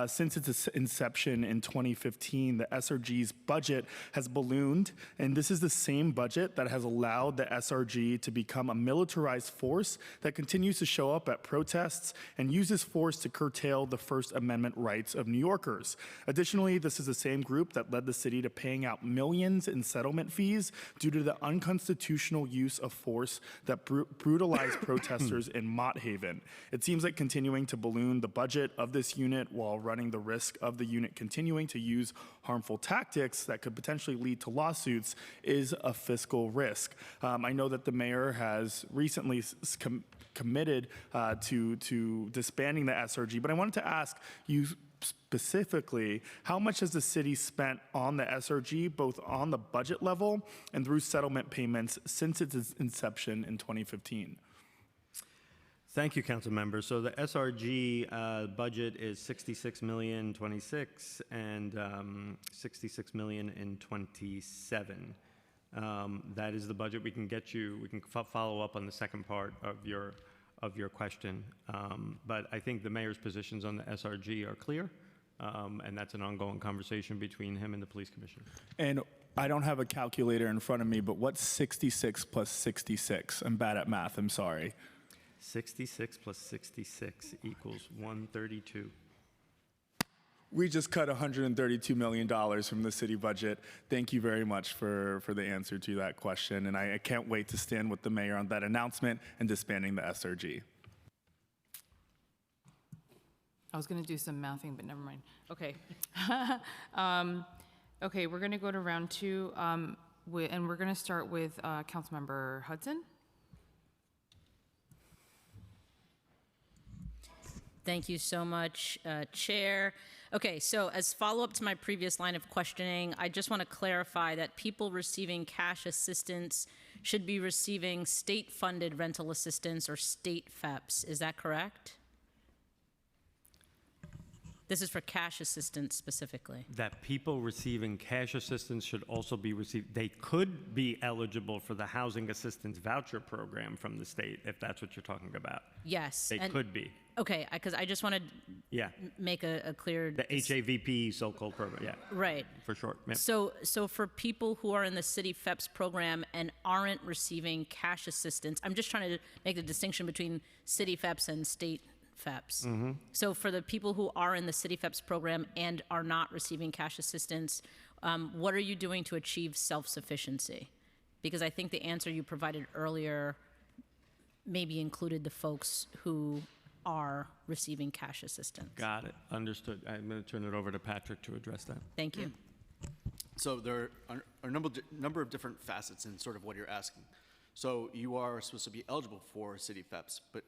Since its inception in 2015, the SRG's budget has ballooned, and this is the same budget that has allowed the SRG to become a militarized force that continues to show up at protests and uses force to curtail the First Amendment rights of New Yorkers. Additionally, this is the same group that led the city to paying out millions in settlement fees due to the unconstitutional use of force that brutalized protesters in Mott Haven. It seems like continuing to balloon the budget of this unit while running the risk of the unit continuing to use harmful tactics that could potentially lead to lawsuits is a fiscal risk. I know that the mayor has recently committed to disbanding the SRG, but I wanted to ask you specifically, how much has the city spent on the SRG, both on the budget level and through settlement payments since its inception in 2015? Thank you, council members. So the SRG budget is $66 million 26 and $66 million in 27. That is the budget. We can get you. We can follow up on the second part of your question. But I think the mayor's positions on the SRG are clear, and that's an ongoing conversation between him and the police commissioner. And I don't have a calculator in front of me, but what's 66 plus 66? I'm bad at math. I'm sorry. 66 plus 66 equals 132. We just cut $132 million from the city budget. Thank you very much for the answer to that question. And I can't wait to stand with the mayor on that announcement and disbanding the SRG. I was going to do some mathing, but never mind. Okay. Okay, we're going to go to round two, and we're going to start with Councilmember Hudson. Thank you so much, Chair. Okay, so as follow-up to my previous line of questioning, I just want to clarify that people receiving cash assistance should be receiving state-funded rental assistance or state FEPS. Is that correct? This is for cash assistance specifically. That people receiving cash assistance should also be they could be eligible for the housing assistance voucher program from the state, if that's what you're talking about. Yes. They could be. Okay, because I just want to make a clear... The HAVP so-called program, yeah. Right. For short. Yeah. So for people who are in the city FEPS program and aren't receiving cash assistance, I'm just trying to make the distinction between city FEPS and state FEPS. Mm-hmm. So for the people who are in the city FEPS program and are not receiving cash assistance, what are you doing to achieve self-sufficiency? Because I think the answer you provided earlier maybe included the folks who are receiving cash assistance. Got it. Understood. I'm going to turn it over to Patrick to address that. Thank you. So there are a number of different facets in sort of what you're asking. So you are supposed to be eligible for city FEPS, but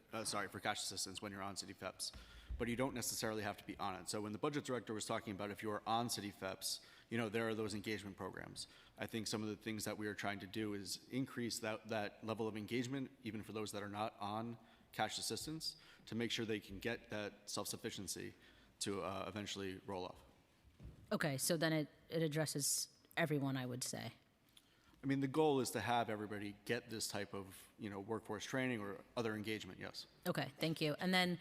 for cash assistance when you're on city FEPS, but you don't necessarily have to be on it. So when the budget director was talking about if you are on city FEPS, you know, there are those engagement programs. I think some of the things that we are trying to do is increase that level of engagement, even for those that are not on cash assistance, to make sure they can get that self-sufficiency to eventually roll off. Okay, so then it addresses everyone, I would say. I mean, the goal is to have everybody get this type of, you know, workforce training or other engagement, yes. Okay, thank you. And then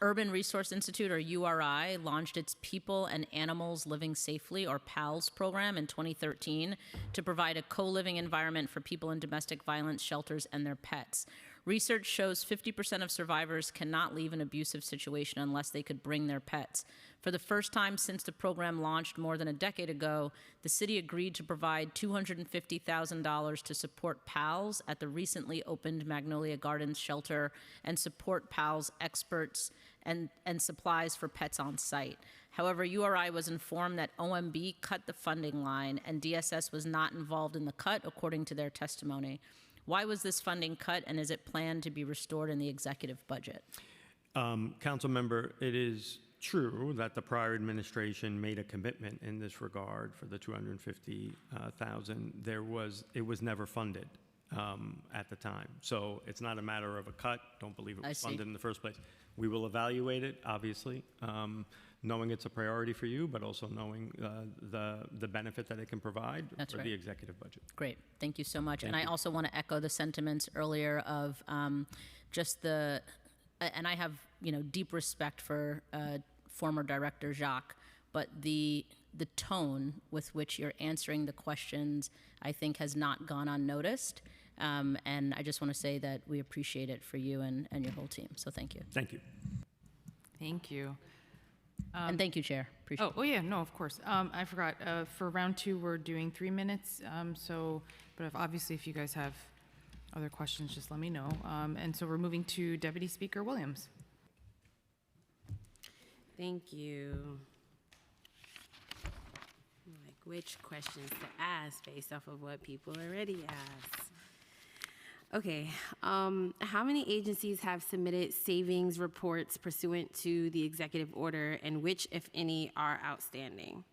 Urban Resource Institute, or URI, launched its People and Animals Living Safely, or PALS program in 2013 to provide a co-living environment for people in domestic violence shelters and their pets. Research shows 50% of survivors cannot leave an abusive situation unless they could bring their pets. For the first time since the program launched more than a decade ago, the city agreed to provide $250,000 to support PALS at the recently opened Magnolia Gardens shelter and support PALS experts and supplies for pets on site. However, URI was informed that OMB cut the funding line and DSS was not involved in the cut, according to their testimony. Why was this funding cut, and is it planned to be restored in the executive budget? Council member, it is true that the prior administration made a commitment in this regard for the $250,000. It was never funded at the time. So it's not a matter of a cut. Don't believe it was funded in the first place. We will evaluate it, obviously, knowing it's a priority for you, but also knowing the benefit that it can provide for the executive budget. Great, thank you so much. Thank and I you. also want to echo the sentiments earlier of just the, and I have deep respect for former director Jacques, but the tone with which you're answering the questions, I think, has not gone unnoticed. And I just want to say that we appreciate it for you and your whole team. So thank you. Thank you. Thank you. And thank you, Chair. Appreciate Oh, yeah, no, of course. I forgot, for round 2, we're doing 3 minutes. But obviously, if you guys have other questions, just let me know. And so we're moving to Deputy Speaker Williams. Thank you. Like which questions to ask based off of what people already asked. Okay, how many agencies have submitted savings reports pursuant to the executive order, and which, if any, are outstanding?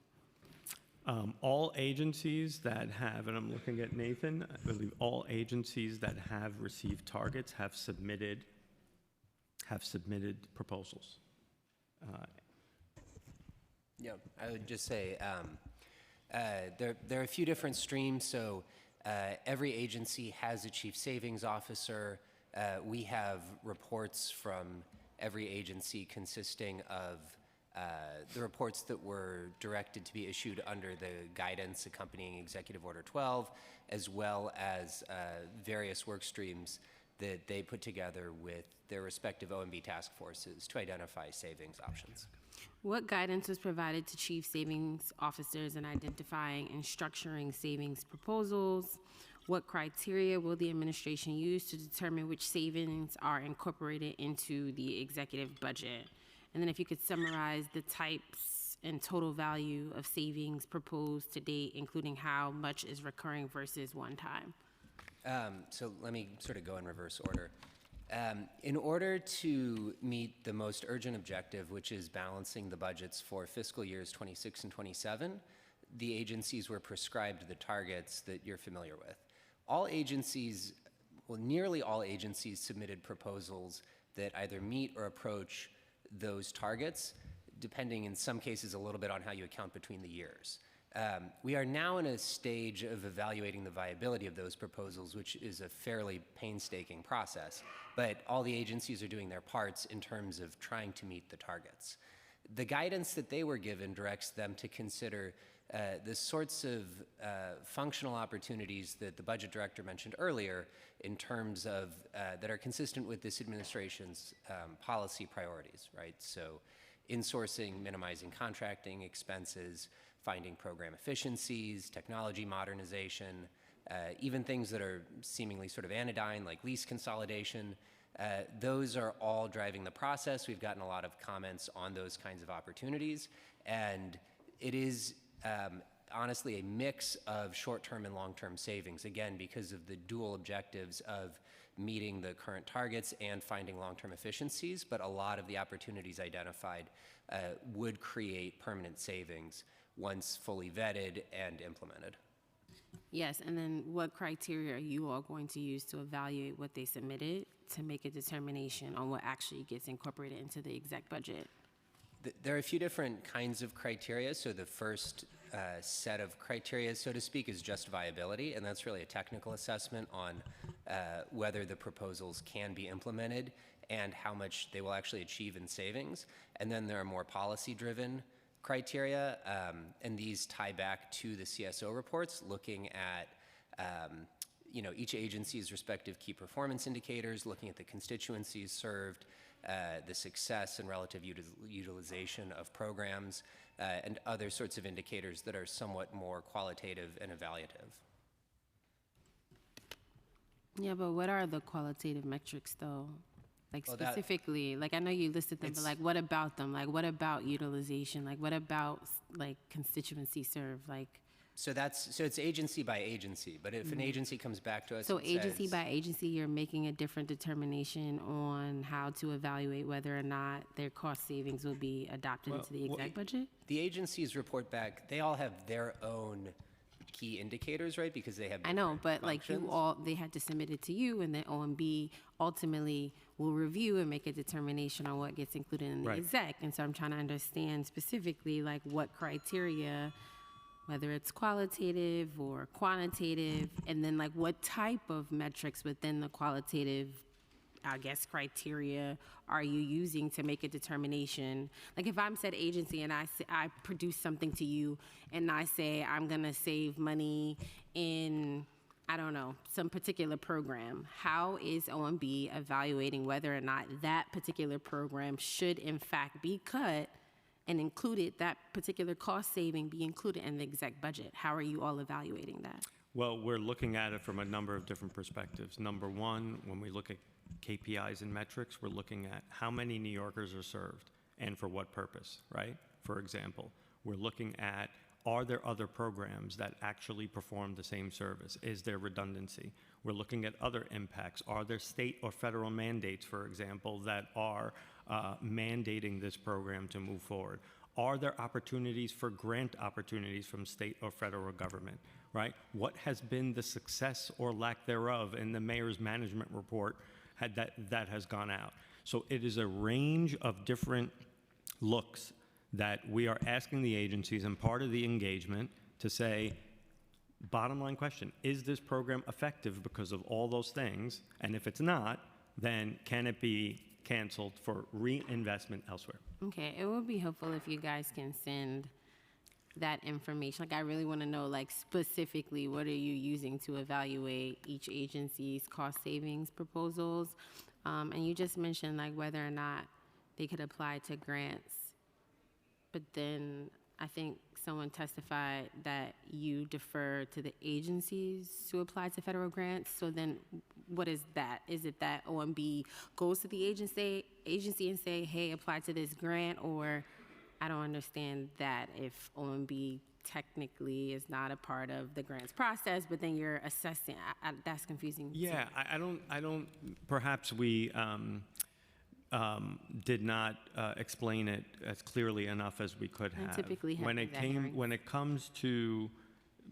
All agencies that have, and I'm looking at Nathan, I believe all agencies that have received targets have submitted proposals. Yeah, I would just say there are a few different streams. So every agency has a chief savings officer. We have reports from every agency consisting of the reports that were directed to be issued under the guidance accompanying Executive Order 12, as well as various work streams that they put together with their respective OMB task forces to identify savings options. What guidance was provided to chief savings officers in identifying and structuring savings proposals? What criteria will the administration use to determine which savings are incorporated into the executive budget? And then if you could summarize the types and total value of savings proposed to date, including how much is recurring versus one time. So let me sort of go in reverse order. In order to meet the most urgent objective, which is balancing the budgets for fiscal years 26 and 27, the agencies were prescribed the targets that you're familiar with. All agencies, well, nearly all agencies submitted proposals that either meet or approach those targets, depending in some cases a little bit on how you account between the years. We are now in a stage of evaluating the viability of those proposals, which is a fairly painstaking process, but all the agencies are doing their parts in terms of trying to meet the targets. The guidance that they were given directs them to consider the sorts of functional opportunities that the budget director mentioned earlier in terms of that are consistent with this administration's policy priorities, right? So insourcing, minimizing contracting expenses, finding program efficiencies, technology modernization, even things that are seemingly sort of anodyne, like lease consolidation. Those are all driving the process. We've gotten a lot of comments on those kinds of opportunities, and it is honestly a mix of short-term and long-term savings, again, because of the dual objectives of meeting the current targets and finding long-term efficiencies, but a lot of the opportunities identified would create permanent savings once fully vetted and implemented. Yes, and then what criteria are you all going to use to evaluate what they submitted to make a determination on what actually gets incorporated into the exec budget? There are a few different kinds of criteria. So the first set of criteria, so to speak, is just viability, and that's really a technical assessment on whether the proposals can be implemented and how much they will actually achieve in savings. And then there are more policy-driven criteria, and these tie back to the CSO reports, looking at each agency's respective key performance indicators, looking at the constituencies served, the success and relative utilization of programs, and other sorts of indicators that are somewhat more qualitative and evaluative. Yeah, but what are the qualitative metrics though? Like Well, that- specifically, like I know you listed them, but It's- like what about them? Like what about utilization? Like what about like constituency served? Like So it's agency by agency, but if an agency comes back to us so and agency says, by agency, you're making a different determination on how to evaluate whether or not their cost savings will be adopted into the exec budget? the agencies report back, they all have their own key indicators, right? Because they have I know, different but like functions. they had to submit it to you, and then OMB ultimately will review and make a determination on what gets included in the Right. exec. And so I'm trying to understand specifically like what criteria, whether it's qualitative or quantitative, and then like what type of metrics within the qualitative, I guess, criteria are you using to make a determination? Like if I'm said agency and I produce something to you and I say I'm gonna save money in, I don't know, some particular program, how is OMB evaluating whether or not that particular program should in fact be cut and included, that particular cost saving be included in the exec budget? How are you all evaluating that? Well, we're looking at it from a number of different perspectives. Number one, when we look at KPIs and metrics, we're looking at how many New Yorkers are served and for what purpose, right? For example, we're looking at, are there other programs that actually perform the same service? Is there redundancy? We're looking at other impacts. Are there state or federal mandates, for example, that are mandating this program to move forward? Are there opportunities for grant opportunities from state or federal government, right? What has been the success or lack thereof in the mayor's management report that has gone out? So it is a range of different looks that we are asking the agencies, and part of the engagement to say, bottom line question, is this program effective because of all those things? And if it's not, then can it be canceled for reinvestment elsewhere? Okay, it would be helpful if you guys can send that information. Like I really want to know like specifically what are you using to evaluate each agency's cost savings proposals? And you just mentioned like whether or not they could apply to grants. But then I think someone testified that you defer to the agencies to apply to federal grants. So then what is that? Is it that OMB goes to the agency and say, hey, apply to this grant? Or I don't understand that if OMB technically is not a part of the grants process, but then you're assessing, that's confusing. to me. Yeah, I don't, perhaps we did not explain it as clearly enough as we could I have. typically have When that hearing. when it comes to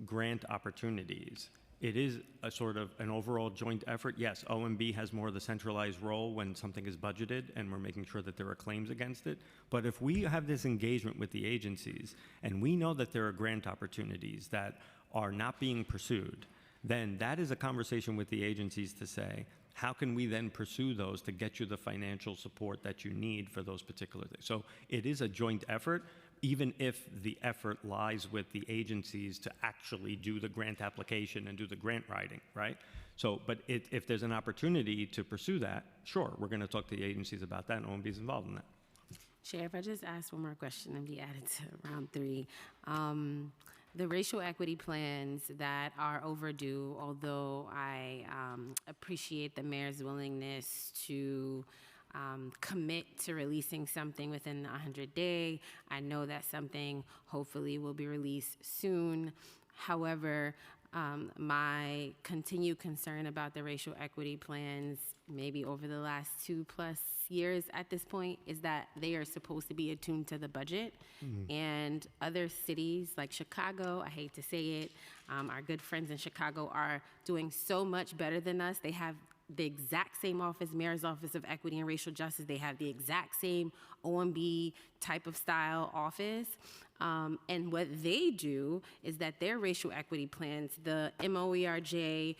grant opportunities, it is a sort of an overall joint effort. Yes, OMB has more of the centralized role when something is budgeted and we're making sure that there are claims against it. But if we have this engagement with the agencies and we know that there are grant opportunities that are not being pursued, then that is a conversation with the agencies to say, how can we then pursue those to get you the financial support that you need for those particular things? So it is a joint effort, even if the effort lies with the agencies to actually do the grant application and do the grant writing, right? So, but if there's an opportunity to pursue that, sure, we're going to talk to the agencies about that, and OMB is involved in that. Sheriff, I just asked one more question and be added to round 3. The racial equity plans that are overdue, although I appreciate the mayor's willingness to commit to releasing something within the 100-day. I know that something hopefully will be released soon. However, my continued concern about the racial equity plans, maybe over the last 2+ years at this point, is that they are supposed to be attuned to the budget. And other cities like Chicago, I hate to say it, our good friends in Chicago are doing so much better than us. They have the exact same office, Mayor's Office of Equity and Racial Justice. They have the exact same OMB type of style office. And what they do is that their racial equity plans, the MOERJ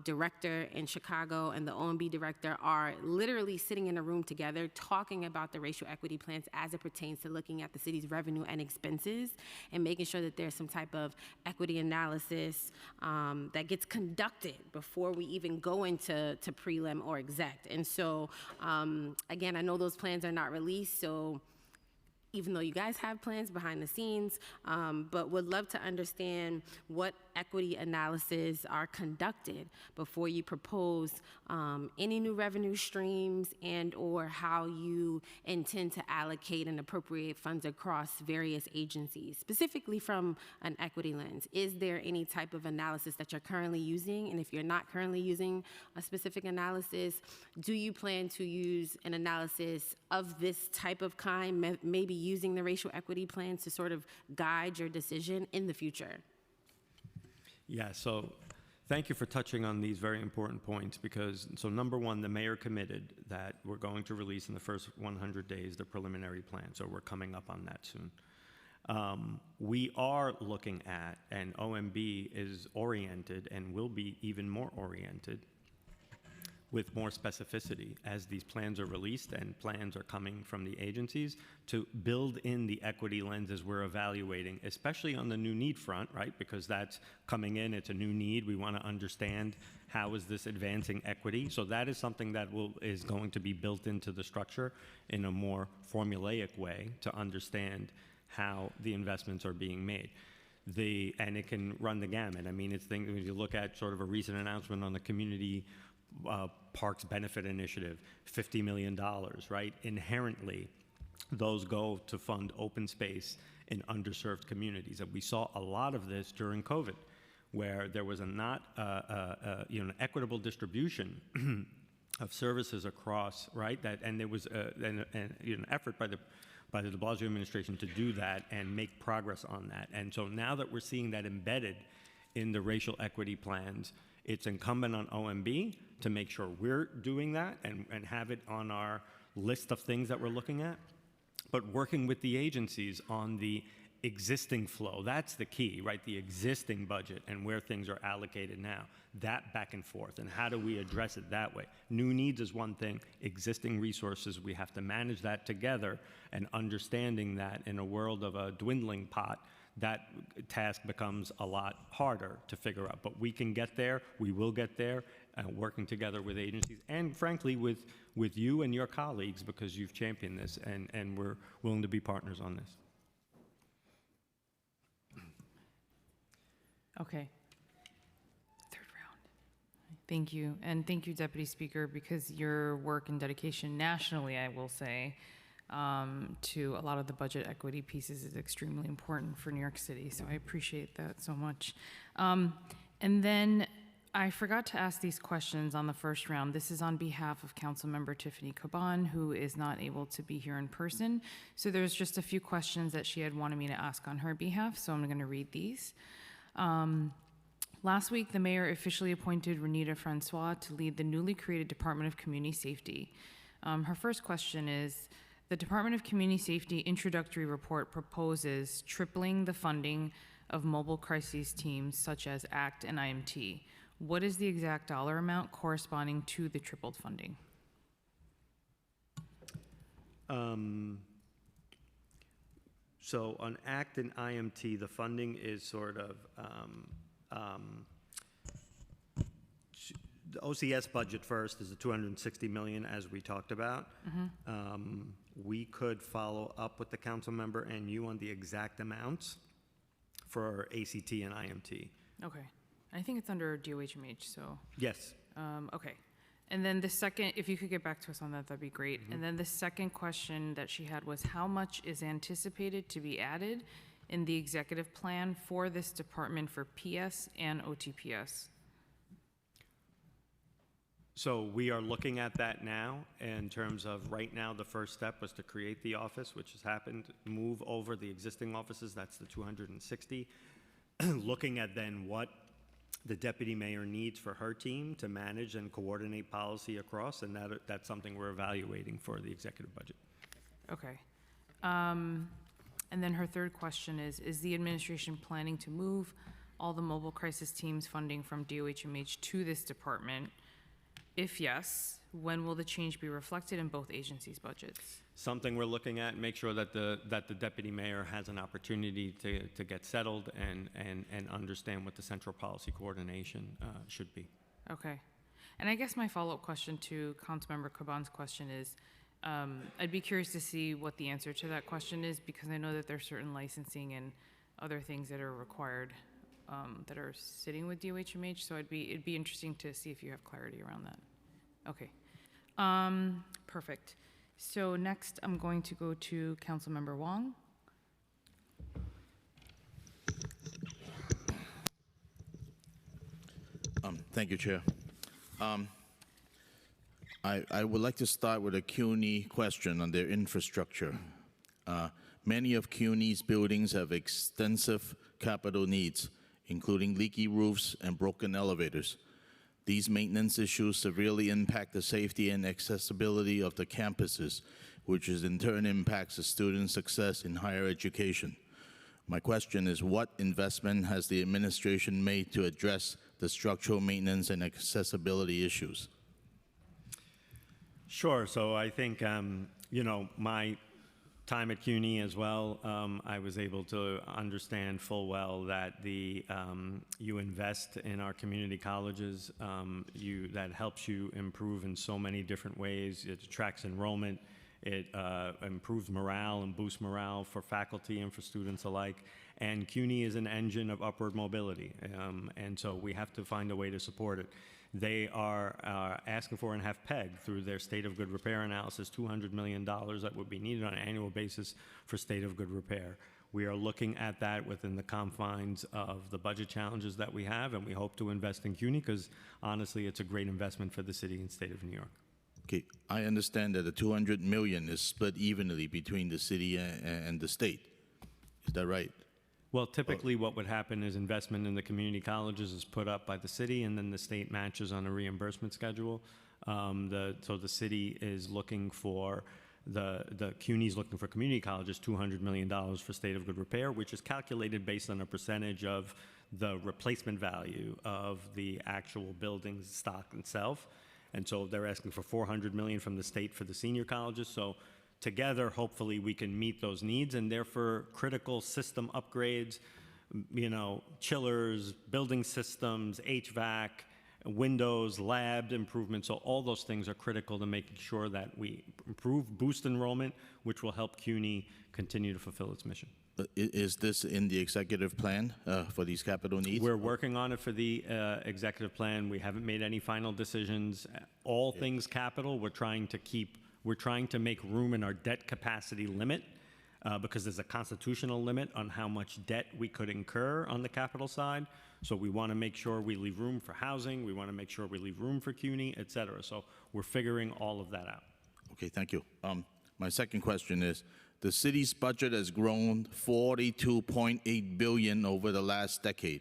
director in Chicago and the OMB director are literally sitting in a room together talking about the racial equity plans as it pertains to looking at the city's revenue and expenses and making sure that there's some type of equity analysis that gets conducted before we even go into prelim or exec. And so, again, I know those plans are not released, so even though you guys have plans behind the scenes, but would love to understand what equity analysis are conducted before you propose any new revenue streams and or how you intend to allocate and appropriate funds across various agencies, specifically from an equity lens. Is there any type of analysis that you're currently using? And if you're not currently using a specific analysis, do you plan to use an analysis of this type of kind, maybe using the racial equity plans to sort of guide your decision in the future? Yeah, so thank you for touching on these very important points because, so number one, the mayor committed that we're going to release in the first 100 days the preliminary plan, so we're coming up on that soon. We are looking at, and OMB is oriented and will be even more oriented with more specificity as these plans are released and plans are coming from the agencies to build in the equity lenses we're evaluating, especially on the new need front, right? Because that's coming in, it's a new need. We want to understand how is this advancing equity. So that is something that is going to be built into the structure in a more formulaic way to understand how the investments are being made. And it can run the gamut. I mean, it's things, when you look at sort of a recent announcement on the community Parks Benefit Initiative, $50 million, right? Inherently, those go to fund open space in underserved communities. And we saw a lot of this during COVID, where there was an equitable distribution of services across, right? And there was an effort by the de Blasio administration to do that and make progress on that. And so now that we're seeing that embedded in the racial equity plans, it's incumbent on OMB to make sure we're doing that and have it on our list of things that we're looking at, but working with the agencies on the existing flow. That's the key, right? The existing budget and where things are allocated now, that back and forth, and how do we address it that way? New needs is one thing, existing resources, we have to manage that together, and understanding that in a world of a dwindling pot, that task becomes a lot harder to figure out. But we can get there, we will get there, working together with agencies, and frankly with you and your colleagues, because you've championed this, and we're willing to be partners on this. Okay. Third round. Thank you. And thank you, Deputy Speaker, because your work and dedication nationally, I will say, to a lot of the budget equity pieces is extremely important for New York City. So I appreciate that so much. And then I forgot to ask these questions on the first round. This is on behalf of Councilmember Tiffany Caban, who is not able to be here in person. So there's just a few questions that she had wanted me to ask on her behalf. So I'm going to read these. Last week, the mayor officially appointed Renita Francois to lead the newly created Department of Community Safety. Her first question is, the Department of Community Safety introductory report proposes tripling the funding of mobile crises teams such as ACT and IMT. What is the exact dollar amount corresponding to the tripled funding? So on ACT and IMT, the funding is sort of, the OCS budget first is the $260 million, as we talked about. We could follow up with the council member and you on the exact amounts for ACT and IMT. Okay. I think it's under DOHMH, so. Yes. Okay. And then the second, if you could get back to us on that, that'd be great. And then the second question that she had was, how much is anticipated to be added in the executive plan for this department for PS and OTPS? So we are looking at that now in terms of right now, the first step was to create the office, which has happened, move over the existing offices, that's the 260. Looking at then what the deputy mayor needs for her team to manage and coordinate policy across, and that's something we're evaluating for the executive budget. Okay. And then her third question is the administration planning to move all the mobile crisis teams funding from DOHMH to this department? If yes, when will the change be reflected in both agencies' budgets? Something we're looking at, make sure that the deputy mayor has an opportunity to get settled and understand what the central policy coordination should be. Okay. And I guess my follow-up question to Councilmember Caban's question is, I'd be curious to see what the answer to that question is, because I know that there's certain licensing and other things that are required that are sitting with DOHMH, so it'd be interesting to see if you have clarity around that. Okay. Perfect. So next, I'm going to go to Councilmember Wong. Thank you, Chair. I would like to start with a CUNY question on their infrastructure. Many of CUNY's buildings have extensive capital needs, including leaky roofs and broken elevators. These maintenance issues severely impact the safety and accessibility of the campuses, which in turn impacts the students' success in higher education. My question is, what investment has the administration made to address the structural maintenance and accessibility issues? Sure. So I think, my time at CUNY as well, I was able to understand full well that you invest in our community colleges, that helps you improve in so many different ways. It attracts enrollment, it improves morale and boosts morale for faculty and for students alike. And CUNY is an engine of upward mobility, and so we have to find a way to support it. They are asking for and have pegged through their state of good repair analysis $200 million that would be needed on an annual basis for state of good repair. We are looking at that within the confines of the budget challenges that we have, and we hope to invest in CUNY because honestly, it's a great investment for the city and state of New York. Okay, I understand that the $200 million is split evenly between the city and the state. Is that right? Well, typically what would happen is investment in the community colleges is put up by the city, and then the state matches on a reimbursement schedule. So the city is looking for, the CUNY's looking for community colleges $200 million for state of good repair, which is calculated based on a percentage of the replacement value of the actual building's stock itself. And so they're asking for $400 million from the state for the senior colleges. So together, hopefully, we can meet those needs, and therefore critical system upgrades, chillers, building systems, HVAC, windows, lab improvements. So all those things are critical to making sure that we boost enrollment, which will help CUNY continue to fulfill its mission. Is this in the executive plan for these capital needs? We're working on it for the executive plan. We haven't made any final decisions. All things capital, we're trying to make room in our debt capacity limit because there's a constitutional limit on how much debt we could incur on the capital side. So we want to make sure we leave room for housing. We want to make sure we leave room for CUNY, et cetera. So we're figuring all of that out. Okay, thank you. My second question is, the city's budget has grown $42.8 billion over the last decade.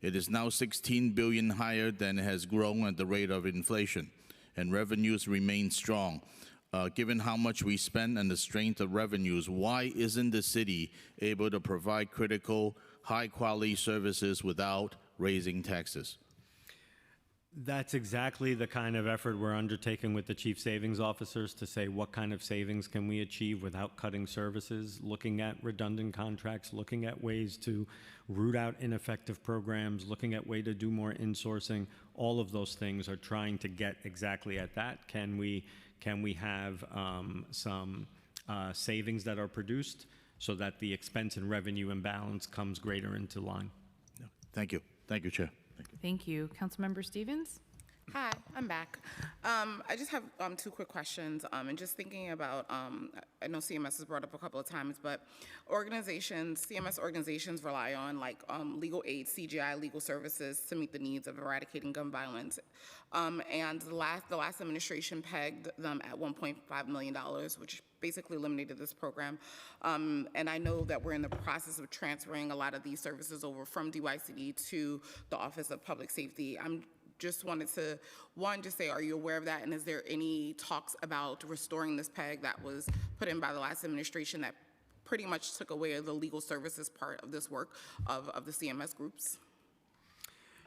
It is now $16 billion higher than it has grown at the rate of inflation, and revenues remain strong. Given how much we spend and the strength of revenues, why isn't the city able to provide critical, high-quality services without raising taxes? That's exactly the kind of effort we're undertaking with the chief savings officers to say what kind of savings can we achieve without cutting services, looking at redundant contracts, looking at ways to root out ineffective programs, looking at way to do more insourcing. All of those things are trying to get exactly at that. Can we have some savings that are produced so that the expense and revenue imbalance comes greater into line? Thank you. Thank you, Chair. Thank you. Councilmember Stevens? Hi, I'm back. I just have two quick questions. And just thinking about, I know CMS has brought up a couple of times, but CMS organizations rely on legal aid, CGI, legal services to meet the needs of eradicating gun violence. And the last administration pegged them at $1.5 million, which basically eliminated this program. And I know that we're in the process of transferring a lot of these services over from DYCD to the Office of Public Safety. I'm just wanted to, just say, are you aware of that? And is there any talks about restoring this peg that was put in by the last administration that pretty much took away the legal services part of this work of the CMS groups.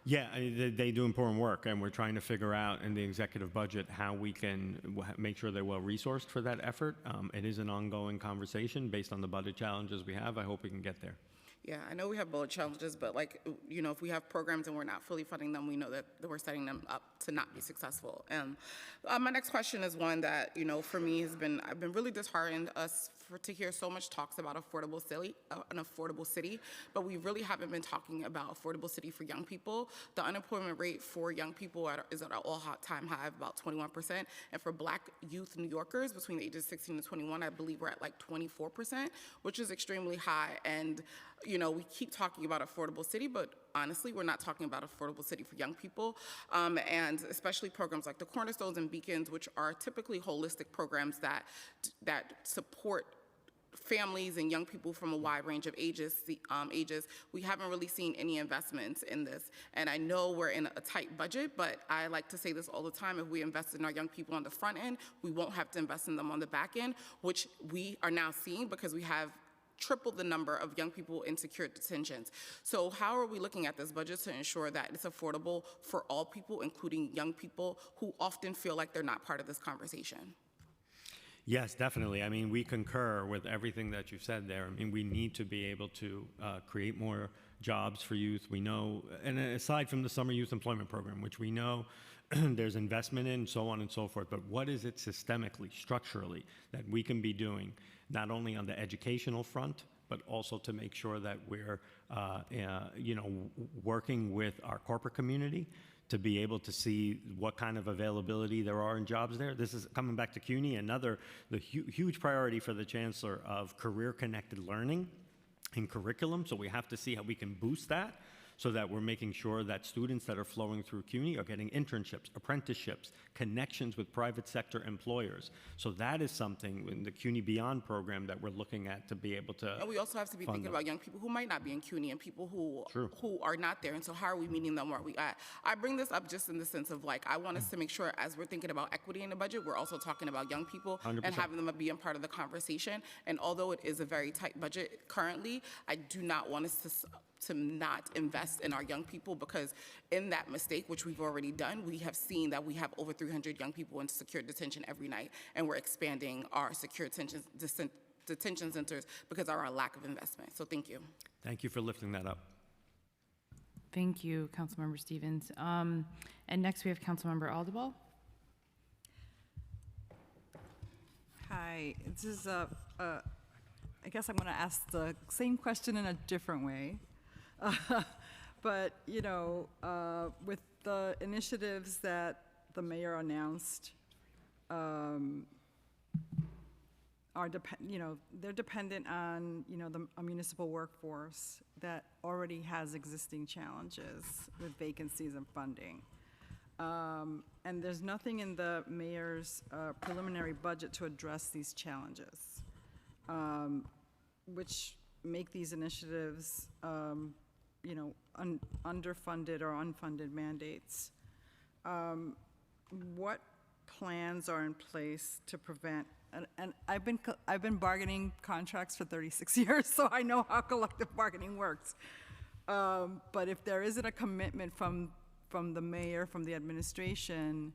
Yeah, they do important work, and we're trying to figure out in the executive budget how we can make sure they're well resourced for that effort. It is an ongoing conversation based on the budget challenges we have. I hope we can get there. Yeah, I know we have budget challenges, but like, you know, if we have programs and we're not fully funding them, we know that we're setting them up to not be successful. And my next question is one that, you know, for me I've been really disheartened to hear so much talks about an affordable city, but we really haven't been talking about affordable city for young people. The unemployment rate for young people is at an all-time high of about 21%, and for Black youth New Yorkers between the ages 16 and 21, I believe we're at like 24%, which is extremely high. And you know, we keep talking about affordable city, but honestly, we're not talking about affordable city for young people, and especially programs like the Cornerstones and Beacons, which are typically holistic programs that support families and young people from a wide range of ages. We haven't really seen any investments in this, and I know we're in a tight budget, but I like to say this all the time: if we invest in our young people on the front end, we won't have to invest in them on the back end, which we are now seeing because we have triple the number of young people in secure detentions. So how are we looking at this budget to ensure that it's affordable for all people, including young people who often feel like they're not part of this conversation? Yes, definitely. I mean, we concur with everything that you've said there. I mean, we need to be able to create more jobs for youth. We know, and aside from the summer youth employment program, which we know there's investment in, so on and so forth, but what is it systemically, structurally, that we can be doing, not only on the educational front, but also to make sure that we're, you know, working with our corporate community to be able to see what kind of availability there are in jobs there. This is coming back to CUNY, the huge priority for the chancellor of career-connected learning in curriculum. So we have to see how we can boost that, so that we're making sure that students that are flowing through CUNY are getting internships, apprenticeships, connections with private sector employers. So that is something in the CUNY Beyond program that we're looking at to be able to. And we also have to be thinking about young people who might not be in CUNY and people who are not there. And so how are we meeting them where we at? I bring this up just in the sense of like, I want us to make sure as we're thinking about equity in the budget, we're also talking about young people 100%. And having them be a part of the conversation. And although it is a very tight budget currently, I do not want us to not invest in our young people, because in that mistake, which we've already done, we have seen that we have over 300 young people in secure detention every night, and we're expanding our secure detention centers because of our lack of investment. So thank you. Thank you for lifting that up. Thank you, Councilmember Stevens. And next we have Councilmember Aldebal. Hi, this is I guess I'm going to ask the same question in a different way. But, you know, with the initiatives that the mayor announced, are they're dependent on, you know, a municipal workforce that already has existing challenges with vacancies and funding. And there's nothing in the mayor's preliminary budget to address these challenges, which make these initiatives, you know, underfunded or unfunded mandates. What plans are in place to prevent? And I've been bargaining contracts for 36 years, so I know how collective bargaining works. But if there isn't a commitment from the mayor, from the administration,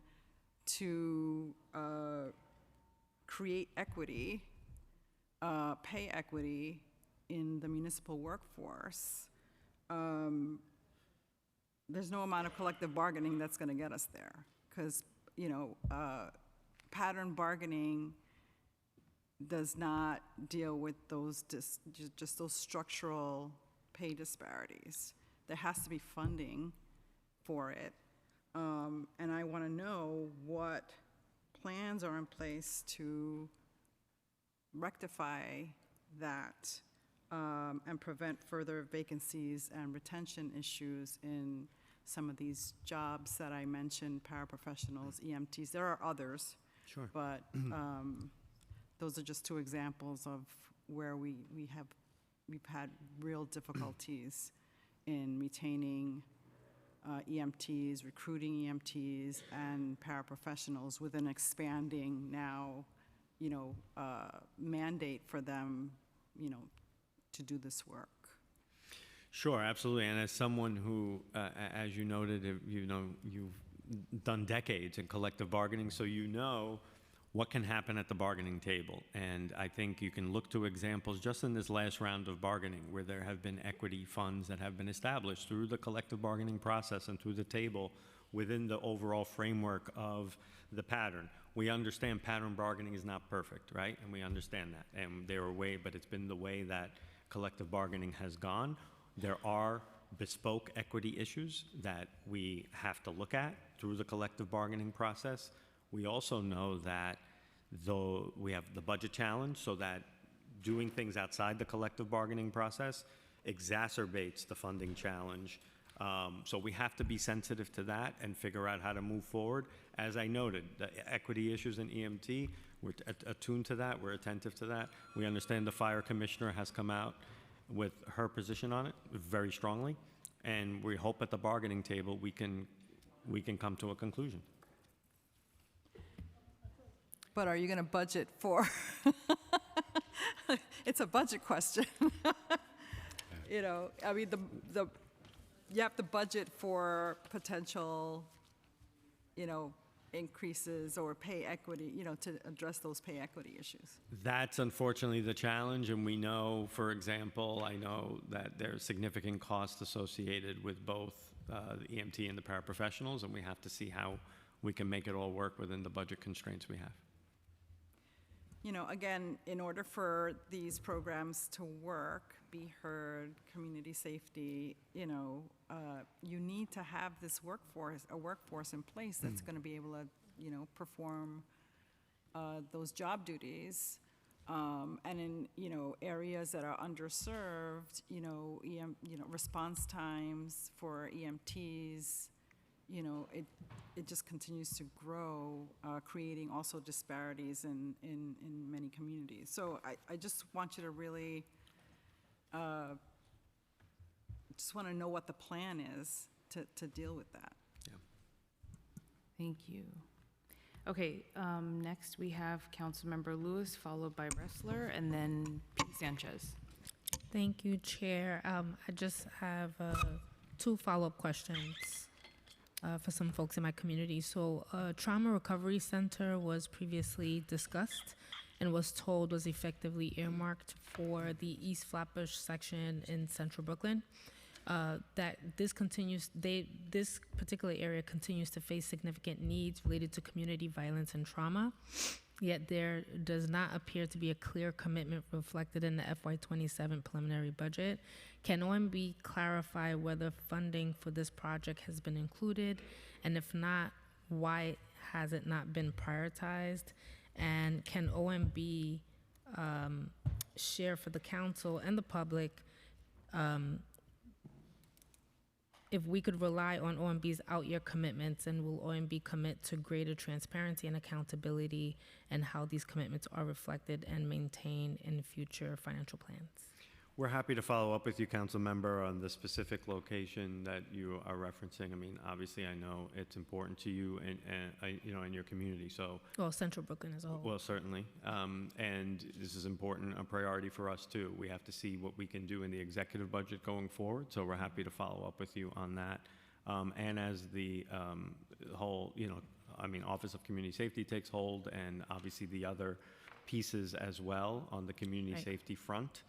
to create equity, pay equity in the municipal workforce, there's no amount of collective bargaining that's going to get us there, because, you know, pattern bargaining does not deal with those just those structural pay disparities. There has to be funding for it, and I want to know what plans are in place to rectify that and prevent further vacancies and retention issues in some of these jobs that I mentioned, paraprofessionals, EMTs. There are others. Sure. But those are just two examples of where we've had real difficulties in retaining EMTs, recruiting EMTs and paraprofessionals with an expanding now, you know, mandate for them to do this work? Sure, absolutely. And as someone who, as you noted, you've done decades in collective bargaining, so you know what can happen at the bargaining table. And I think you can look to examples just in this last round of bargaining where there have been equity funds that have been established through the collective bargaining process and through the table within the overall framework of the pattern. We understand pattern bargaining is not perfect, right? And we understand that. And there are ways, but it's been the way that collective bargaining has gone. There are bespoke equity issues that we have to look at through the collective bargaining process. We also know that though we have the budget challenge, so that doing things outside the collective bargaining process exacerbates the funding challenge. So we have to be sensitive to that and figure out how to move forward. As I noted, the equity issues in EMT, we're attuned to that, we're attentive to that. We understand the fire commissioner has come out with her position on it very strongly, and we hope at the bargaining table we can come to a conclusion. But are you going to budget for, it's a budget question. I mean, you have to budget for potential, increases or pay equity, to address those pay equity issues. That's unfortunately the challenge, and we know, for example, I know that there's significant costs associated with both the EMT and the paraprofessionals, and we have to see how we can make it all work within the budget constraints we have. Again, in order for these programs to work, be heard, community safety, you need to have this workforce in place that's going to be able to, perform those job duties. And in, areas that are underserved, response times for EMTs, it just continues to grow, creating also disparities in many communities. So I just want you to really, just want to know what the plan is to deal with that. Yeah. Thank you. Okay, next we have Councilmember Lewis, followed by Ressler, and then P. Sanchez. Thank you, Chair. I just have 2 follow-up questions for some folks in my community. So, Trauma Recovery Center was previously discussed and was told was effectively earmarked for the East Flatbush section in Central Brooklyn. That this particular area continues to face significant needs related to community violence and trauma, yet there does not appear to be a clear commitment reflected in the FY27 preliminary budget. Can OMB clarify whether funding for this project has been included, and if not, why has it not been prioritized? And can OMB share for the council and the public if we could rely on OMB's out-year commitments, and will OMB commit to greater transparency and accountability, and how these commitments are reflected and maintained in future financial plans? We're happy to follow up with you, Council Member, on the specific location that you are referencing. I mean, obviously, I know it's important to you and in your community. So, well, Central Brooklyn as a whole. Well, certainly, and this is important, a priority for us too. We have to see what we can do in the executive budget going forward. So we're happy to follow up with you on that. And as the whole, Office of Community Safety takes hold, and obviously the other pieces as well on the community safety front.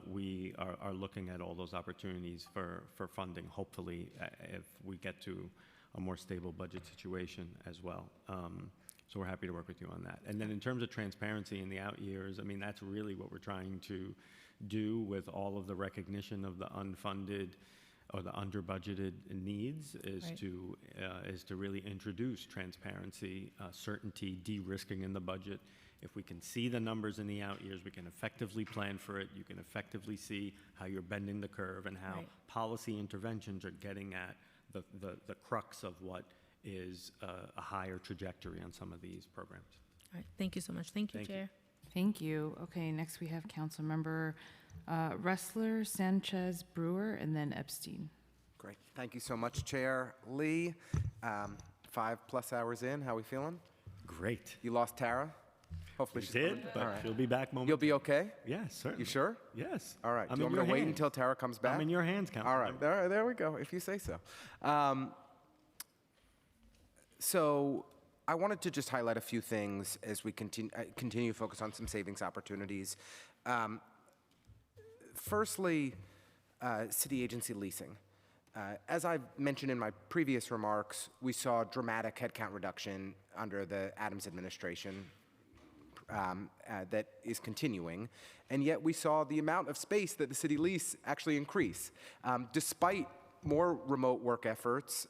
We are looking at all those opportunities for funding, hopefully, if we get to a more stable budget situation as well. So we're happy to work with you on that. And then in terms of transparency in the out years, I mean, that's really what we're trying to do with all of the recognition of the unfunded or the under-budgeted needs is to really introduce transparency, certainty, de-risking in the budget. If we can see the numbers in the out years, we can effectively plan for it. You can effectively see how you're bending the curve and how policy interventions are getting at the crux of what is a higher trajectory on some of these programs. All right, thank you so much. Thank you, Chair. Thank you. Okay, next we have Councilmember Ressler, Sanchez, Brewer, and then Epstein. Great. Thank you so much, Chair Lee. 5+ hours in, how are we feeling? Great. You lost Tara? Hopefully We she's did, coming. but All right. she'll be back momentarily. You'll be okay? Yes, certainly. You sure? Yes. All right. I'm Do you in want me to your wait hands. until Tara comes back? I'm in your hands, Councilmember. All right. There we go, if you say so. So I wanted to just highlight a few things as we continue to focus on some savings opportunities. Firstly, city agency leasing. As I've mentioned in my previous remarks, we saw dramatic headcount reduction under the Adams administration that is continuing, and yet we saw the amount of space that the city lease actually increase, despite more remote work efforts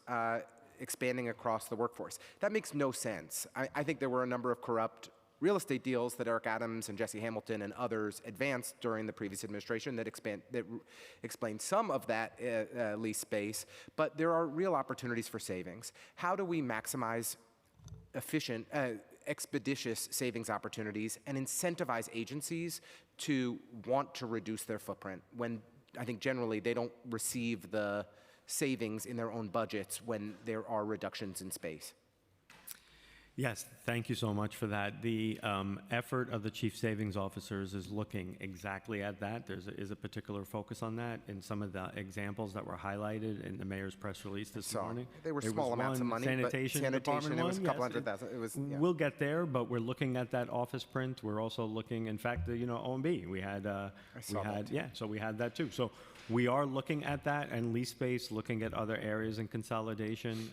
expanding across the workforce. That makes no sense. I think there were a number of corrupt real estate deals that Eric Adams and Jesse Hamilton and others advanced during the previous administration that explain some of that lease space, but there are real opportunities for savings. How do we maximize efficient, expeditious savings opportunities and incentivize agencies to want to reduce their footprint when I think generally they don't receive the savings in their own budgets when there are reductions in space? Yes, thank you so much for that. The effort of the chief savings officers is looking exactly at that. There is a particular focus on that in some of the examples that were highlighted in the mayor's press release this morning. They were There small was amounts of one money, but sanitation department it was a one, couple yes. hundred thousand. It was, yeah. We'll get there, but we're looking at that office print. We're also looking, in fact, OMB, we had, saw that too. yeah, so we had that too. So we are looking at that and lease space, looking at other areas in consolidation,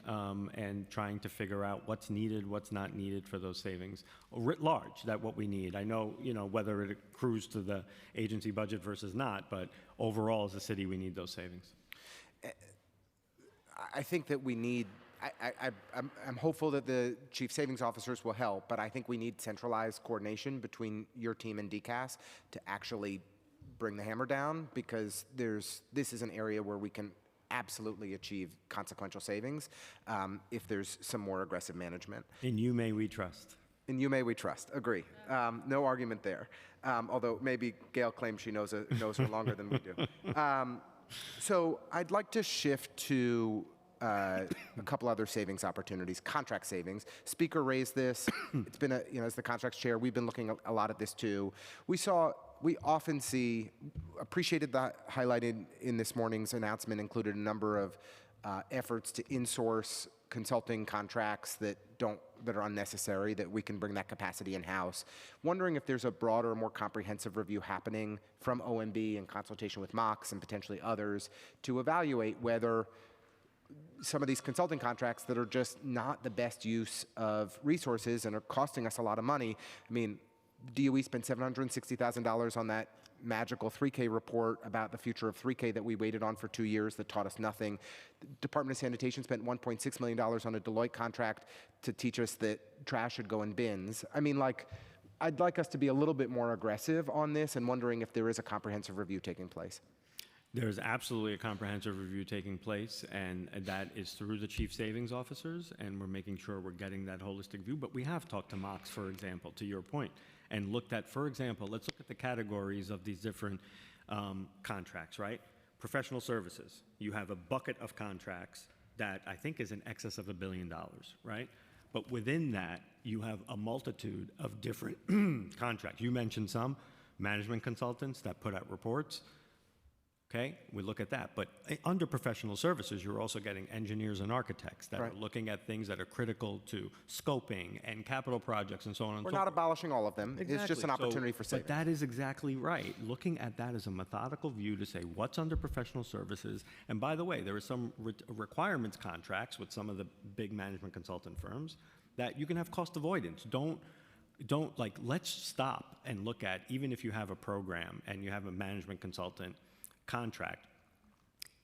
and trying to figure out what's needed, what's not needed for those savings. Writ large, that what we need. I know, whether it accrues to the agency budget versus not, but overall as a city, we need those savings. I think that we need, I'm hopeful that the chief savings officers will help, but I think we need centralized coordination between your team and DCAS to actually bring the hammer down, because this is an area where we can absolutely achieve consequential savings if there's some more aggressive management. In you may we trust. In you may we trust. Agree. No argument there. Although maybe Gail claims she knows her longer than we do. So I'd like to shift to a couple other savings opportunities, contract savings. Speaker raised this. It's been as the contracts chair, we've been looking a lot at this too. We often see, appreciated the highlighted in this morning's announcement, included a number of efforts to insource consulting contracts that are unnecessary, that we can bring that capacity in-house. Wondering if there's a broader, more comprehensive review happening from OMB in consultation with MOX and potentially others to evaluate whether some of these consulting contracts that are just not the best use of resources and are costing us a lot of money. I mean, DOE spent $760,000 on that magical 3K report about the future of 3K that we waited on for 2 years that taught us nothing. The Department of Sanitation spent $1.6 million on a Deloitte contract to teach us that trash should go in bins. I mean, I'd like us to be a little bit more aggressive on this, and wondering if there is a comprehensive review taking place. There's absolutely a comprehensive review taking place, and that is through the chief savings officers, and we're making sure we're getting that holistic view. But we have talked to MOX, for example, to your point, and looked at, for example, let's look at the categories of these different contracts, right? Professional services. You have a bucket of contracts that I think is in excess of $1 billion, right? But within that, you have a multitude of different contracts. You mentioned some management consultants that put out reports. Okay, we look at that. But under professional services, you're also getting engineers and architects that are looking at things that are critical to scoping and capital projects and so on and so forth. We're not abolishing all of them. It's just an opportunity for savings. But that is exactly right. Looking at that as a methodical view to say what's under professional services. And by the way, there are some requirements contracts with some of the big management consultant firms that you can have cost avoidance. Let's stop and look at, even if you have a program and you have a management consultant contract,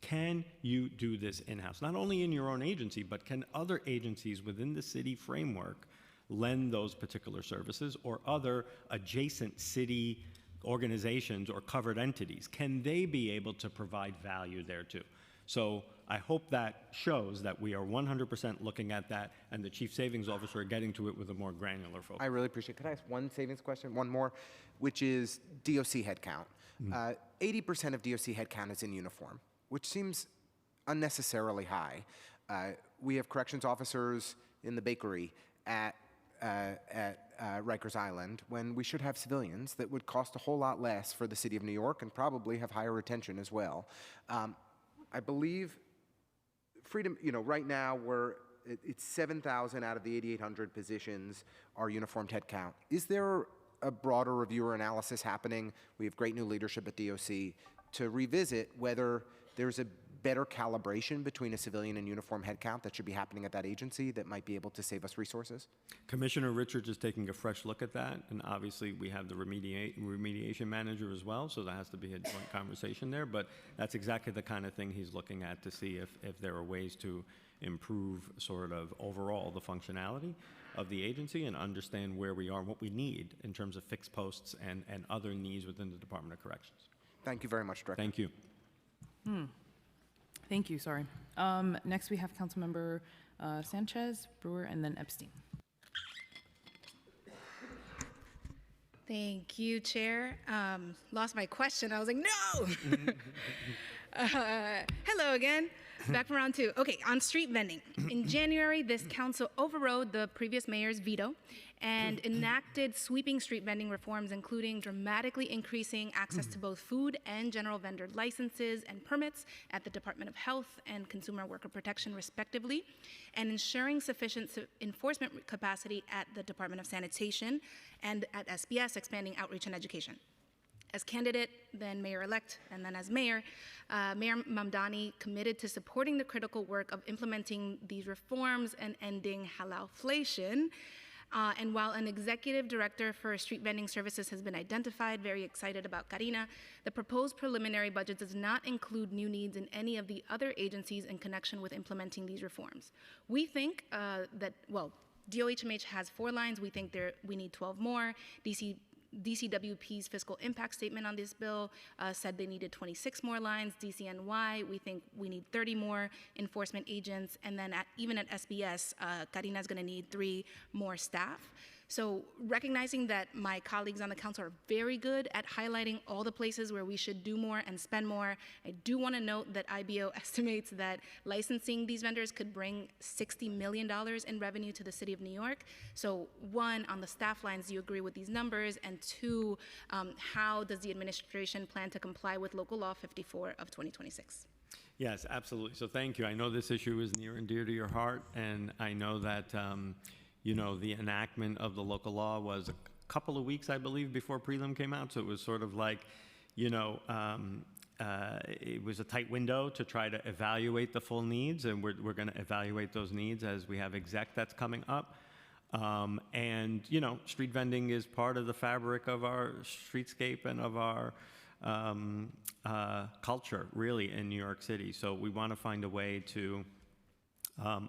can you do this in-house? Not only in your own agency, but can other agencies within the city framework lend those particular services, or other adjacent city organizations or covered entities? Can they be able to provide value there too? So I hope that shows that we are 100% looking at that, and the chief savings officer are getting to it with a more granular focus. I really appreciate it. Could I ask one savings question, one more, which is DOC headcount. 80% of DOC headcount is in uniform, which seems unnecessarily high. We have corrections officers in the bakery, at Rikers Island when we should have civilians that would cost a whole lot less for the city of New York and probably have higher retention as well. I believe freedom, right now it's 7,000 out of the 8,800 positions are uniformed headcount. Is there a broader review or analysis happening? We have great new leadership at DOC to revisit whether there's a better calibration between a civilian and uniform headcount that should be happening at that agency that might be able to save us resources? Commissioner Richards is taking a fresh look at that, and obviously we have the remediation manager as well, so there has to be a joint conversation there, but that's exactly the kind of thing he's looking at to see if there are ways to improve sort of overall the functionality of the agency and understand where we are and what we need in terms of fixed posts and other needs within the Department of Corrections. Thank you very much, Director. Thank you. Thank you, sorry. Next we have Councilmember Sanchez, Brewer, and then Epstein. Thank you, Chair. Lost my question. I was like, no! Hello again. Back from round two. Okay, on street vending. In January, this council overrode the previous mayor's veto and enacted sweeping street vending reforms, including dramatically increasing access to both food and general vendor licenses and permits at the Department of Health and Consumer Worker Protection, respectively, and ensuring sufficient enforcement capacity at the Department of Sanitation and at SBS, expanding outreach and education. As candidate, then mayor-elect, and then as mayor, Mayor Mamdani committed to supporting the critical work of implementing these reforms and ending halalflation. And while an executive director for street vending services has been identified, very excited about Karina, the proposed preliminary budget does not include new needs in any of the other agencies in connection with implementing these reforms. We think that, well, DOHMH has 4 lines. We think we need 12 more. DCWP's fiscal impact statement on this bill said they needed 26 more lines. DCNY, we think we need 30 more enforcement agents. And then even at SBS, Karina's gonna need 3 more staff. So recognizing that my colleagues on the council are very good at highlighting all the places where we should do more and spend more, I do want to note that IBO estimates that licensing these vendors could bring $60 million in revenue to the city of New York. So 1, on the staff lines, do you agree with these numbers? And 2, how does the administration plan to comply with Local Law 54 of 2026? Yes, absolutely. So thank you. I know this issue is near and dear to your heart, and I know that the enactment of the local law was a couple of weeks, I believe, before prelim came out. So it was sort of like, it was a tight window to try to evaluate the full needs, and we're going to evaluate those needs as we have exec that's coming up. Street vending is part of the fabric of our streetscape and of our culture, really, in New York City. So we want to find a way to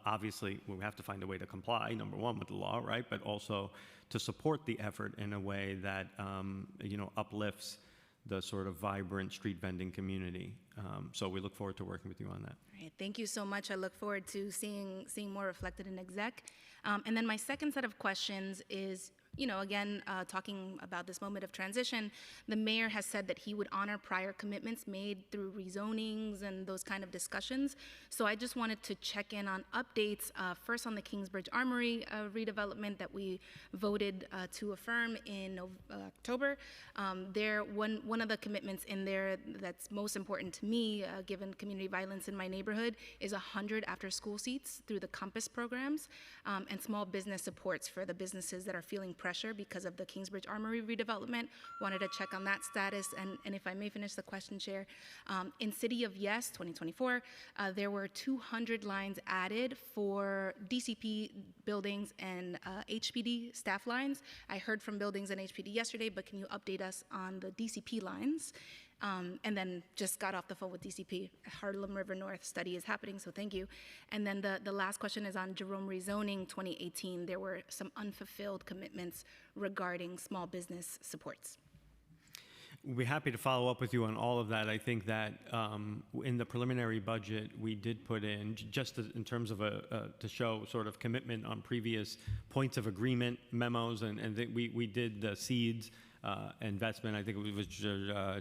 obviously, we have to find a way to comply, number one, with the law, right? But also to support the effort in a way that, uplifts the sort of vibrant street vending community. So we look forward to working with you on that. All right, thank you so much. I look forward to seeing more reflected in exec. And then my second set of questions is, again, talking about this moment of transition, the mayor has said that he would honor prior commitments made through rezonings and those kind of discussions. So I just wanted to check in on updates, first on the Kingsbridge Armory redevelopment that we voted to affirm in October. One of the commitments in there that's most important to me, given community violence in my neighborhood, is 100 after-school seats through the Compass programs and small business supports for the businesses that are feeling pressure because of the Kingsbridge Armory redevelopment. Wanted to check on that status, and if I may finish the question, Chair. In City of Yes, 2024, there were 200 lines added for DCP buildings and HPD staff lines. I heard from buildings and HPD yesterday, but can you update us on the DCP lines? And then just got off the phone with DCP. Harlem River North study is happening, so thank you. And then the last question is on Jerome rezoning 2018. There were some unfulfilled commitments regarding small business supports. We'll be happy to follow up with you on all of that. I think that in the preliminary budget, we did put in, just in terms of to show sort of commitment on previous points of agreement memos, and we did the seeds investment. I think it was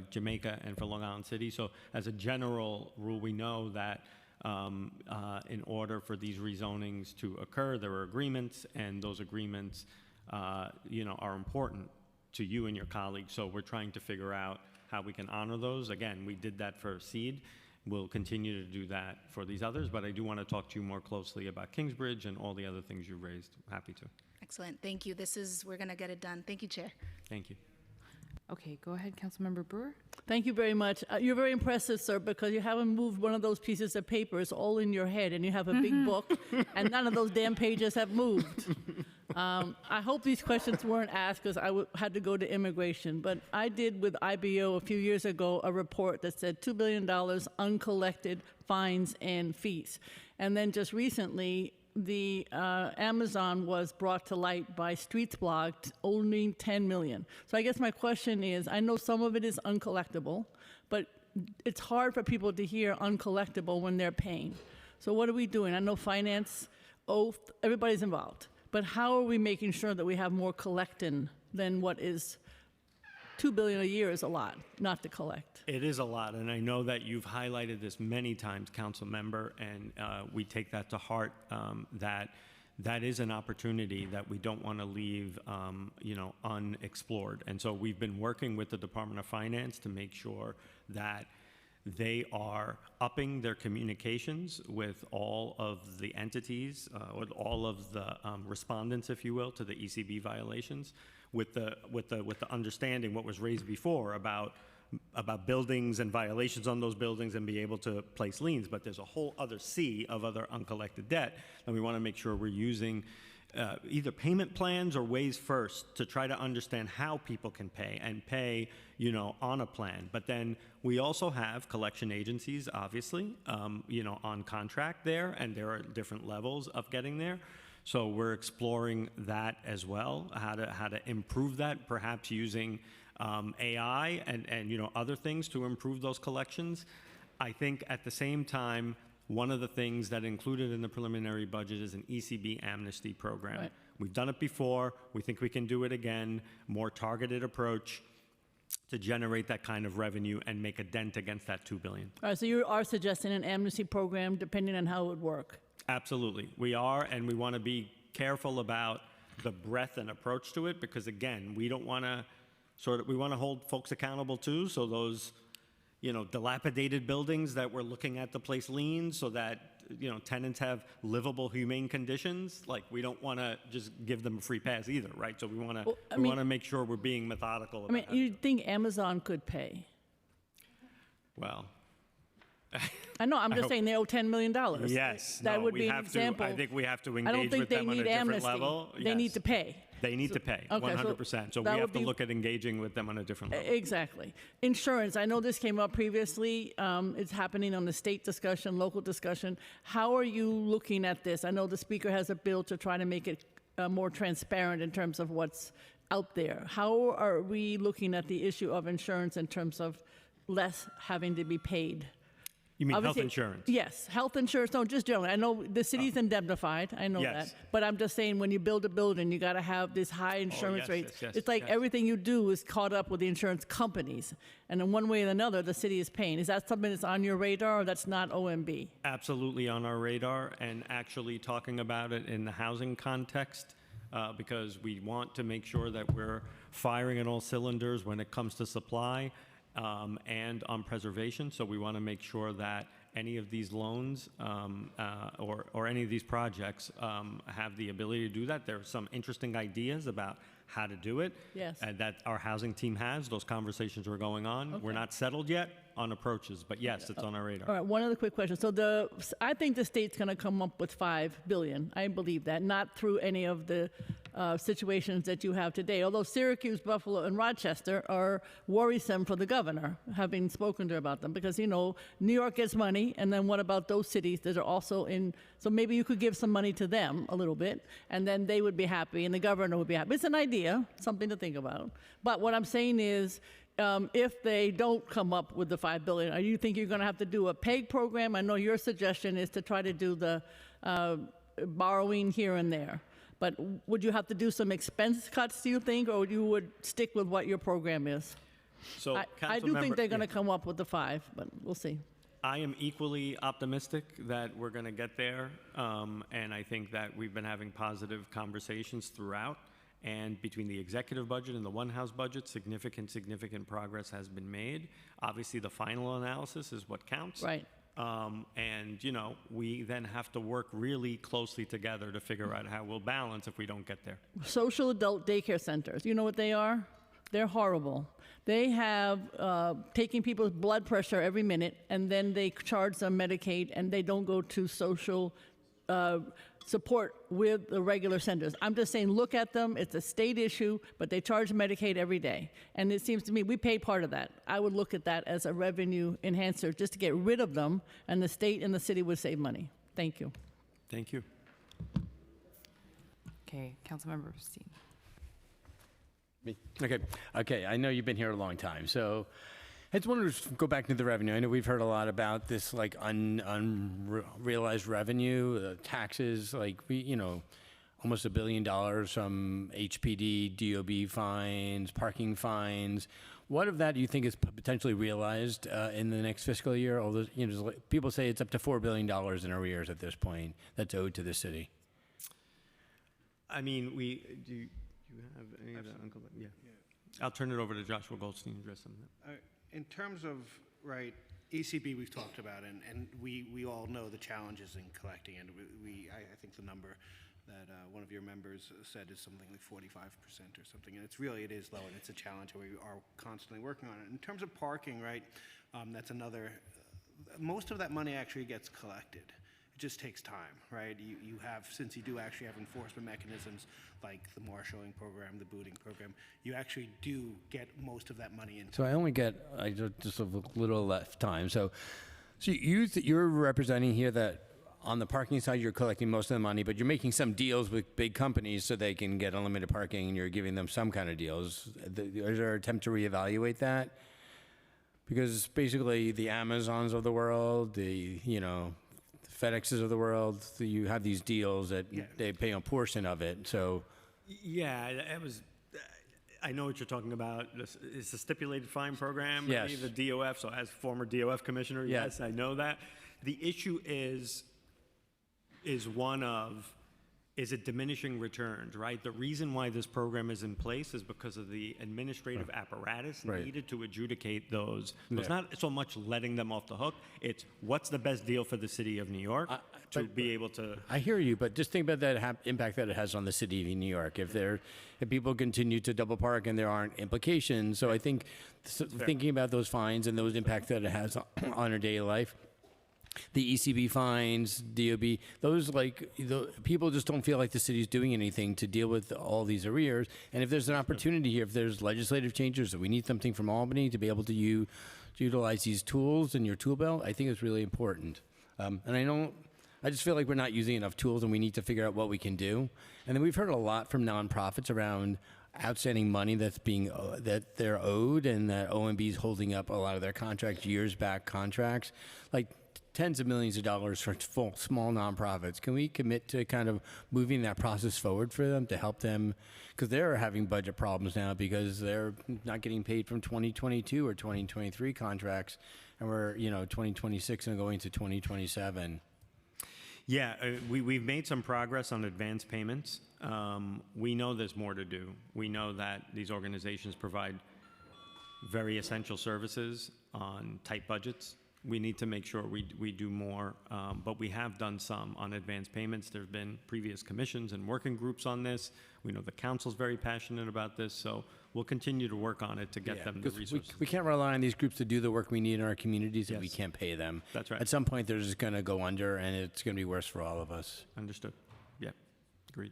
Jamaica and for Long Island City. So as a general rule, we know that in order for these rezonings to occur, there were agreements, and those agreements are important to you and your colleagues. So we're trying to figure out how we can honor those. Again, we did that for SEED. We'll continue to do that for these others, but I do want to talk to you more closely about Kingsbridge and all the other things you raised. Happy to. Excellent. Thank you. We're going to get it done. Thank you, Chair. Thank you. Okay, go ahead, Councilmember Brewer. Thank you very much. You're very impressive, sir, because you haven't moved one of those pieces of paper. It's all in your head, and you have a big book, and none of those damn pages have moved. I hope these questions weren't asked because I had to go to immigration, but I did with IBO a few years ago a report that said $2 billion uncollected fines and fees. And then just recently, the Amazon was brought to light by Streets Blog, owning 10 million. So I guess my question is, I know some of it is uncollectible, but it's hard for people to hear uncollectible when they're paying. So what are we doing? I know finance, oath, everybody's involved. But how are we making sure that we have more collecting than what is $2 billion a year is a lot not to collect? It is a lot, and I know that you've highlighted this many times, Council Member, and we take that to heart, that is an opportunity that we don't want to leave, unexplored. And so we've been working with the Department of Finance to make sure that they are upping their communications with all of the entities, with all of the respondents, if you will, to the ECB violations, with the understanding what was raised before about buildings and violations on those buildings and be able to place liens. But there's a whole other sea of other uncollected debt, and we want to make sure we're using either payment plans or ways first to try to understand how people can pay and pay, on a plan. But then we also have collection agencies, obviously, on contract there, and there are different levels of getting there. So we're exploring that as well, how to improve that, perhaps using AI and other things to improve those collections. I think at the same time, one of the things that included in the preliminary budget is an ECB amnesty program. Right. We've done it before. We think we can do it again. More targeted approach to generate that kind of revenue and make a dent against that $2 billion. All right, so you are suggesting an amnesty program depending on how it would work? Absolutely. We are, and we want to be careful about the breadth and approach to it because, again, we don't want to we want to hold folks accountable too, so those dilapidated buildings that we're looking at to place liens so that, tenants have livable, humane conditions. Like, we don't want to just give them a free pass either, right? So we want to make sure we're being methodical about it. You'd think Amazon could pay. Well, I know, I'm just saying they owe $10 million. Yes. That would be an example. I think we have to I engage don't think with they them on a need different amnesty. level. They need to pay. They need to pay, okay, 100%. So we that have would to be- look at engaging with them on a different level. Exactly. Insurance, I know this came up previously. It's happening on the state discussion, local discussion. How are you looking at this? I know the speaker has a bill to try to make it more transparent in terms of what's out there. How are we looking at the issue of insurance in terms of less having to be paid? You mean Obviously, health insurance? Yes, health insurance. No, just generally. I know the city's indemnified. I know Yes. that. But I'm just saying, when you build a building, you got to have this high insurance yes, rates. yes, yes, It's like yes. everything you do is caught up with the insurance companies, and in one way or another, the city is paying. Is that something that's on your radar, or that's not OMB? Absolutely on our radar, and actually talking about it in the housing context, because we want to make sure that we're firing at all cylinders when it comes to supply and on preservation. So we want to make sure that any of these loans or any of these projects have the ability to do that. There are some interesting ideas about how to do it. Yes. And that our housing team has. Those conversations are going on. Okay. We're not settled yet on approaches, but yes, it's on our radar. All right, one other quick question. So I think the state's going to come up with $5 billion. I believe that, not through any of the situations that you have today. Although Syracuse, Buffalo, and Rochester are worrisome for the governor, having spoken to her about them, because New York gets money, and then what about those cities that are also in? So maybe you could give some money to them a little bit, and then they would be happy, and the governor would be happy. It's an idea, something to think about. But what I'm saying is, if they don't come up with the $5 billion, do you think you're going to have to do a PEG program? I know your suggestion is to try to do the borrowing here and there. But would you have to do some expense cuts, do you think, or you would stick with what your program is? So, I do think they're going to come up with the 5, but we'll see. I am equally optimistic that we're going to get there, and I think that we've been having positive conversations throughout. And between the executive budget and the one-house budget, significant progress has been made. Obviously, the final analysis is what counts. Right. And, we then have to work really closely together to figure out how we'll balance if we don't get there. Social adult daycare centers, you know what they are? They're horrible. They have taking people's blood pressure every minute, and then they charge them Medicaid, and they don't go to social support with the regular centers. I'm just saying, look at them. It's a state issue, but they charge Medicaid every day. And it seems to me we pay part of that. I would look at that as a revenue enhancer just to get rid of them, and the state and the city would save money. Thank you. Thank you. Okay, Councilmember Steen. Me? Okay. I know you've been here a long time, so I just wanted to go back to the revenue. I know we've heard a lot about this, like unrealized revenue, taxes, like almost $1 billion from HPD, DOB fines, parking fines. What of that do you think is potentially realized in the next fiscal year? Although people say it's up to $4 billion in arrears at this point that's owed to the city. I mean, do you have any of that, Uncle? Yeah. I'll turn it over to Joshua Goldstein to address some of that. In terms of, ECB we've talked about, and we all know the challenges in collecting, and I think the number that one of your members said is something like 45% or something, and it is low, and it's a challenge, and we are constantly working on it. In terms of parking, that's another, most of that money actually gets collected. It just takes time, right? You have, since you do actually have enforcement mechanisms like the marshalling program, the booting program, you actually do get most of that money in. So I only get just a little left time. So you're representing here that on the parking side, you're collecting most of the money, but you're making some deals with big companies so they can get unlimited parking, and you're giving them some kind of deals. Is there an attempt to reevaluate that? Because basically the Amazons of the world, the FedExes of the world, you have these deals that they pay a portion of it. So, yeah, it was. I know what you're talking about. It's a stipulated fine program. Yes. The DOF. So, as former DOF commissioner, yes, I know that. The issue is one of, is it diminishing returns, right? The reason why this program is in place is because of the administrative apparatus needed to adjudicate those. So it's not so much letting them off the hook, it's what's the best deal for the city of New York to be able to. I hear you, but just think about that impact that it has on the city of New York. If people continue to double park and there aren't implications, so I think thinking about those fines and those impacts that it has on our daily life. The ECB fines, DOB, those people just don't feel like the city's doing anything to deal with all these arrears. And if there's an opportunity here, if there's legislative changes, that we need something from Albany to be able to utilize these tools in your tool belt, I think it's really important. And I just feel like we're not using enough tools, and we need to figure out what we can do. And then we've heard a lot from nonprofits around outstanding money that they're owed, and that OMB is holding up a lot of their contracts, years back contracts, like tens of millions of dollars for small nonprofits. Can we commit to kind of moving that process forward for them to help them? Because they're having budget problems now because they're not getting paid from 2022 or 2023 contracts, and we're 2026 and going to 2027. Yeah, we've made some progress on advance payments. We know there's more to do. We know that these organizations provide very essential services on tight budgets. We need to make sure we do more, but we have done some on advance payments. There have been previous commissions and working groups on this. We know the council's very passionate about this, so we'll continue to work on it to get them the resources. We can't rely on these groups to do the work we need in our communities if we can't pay them. That's right. At some point, they're just going to go under, and it's going to be worse for all of us. Understood. Yeah, agreed.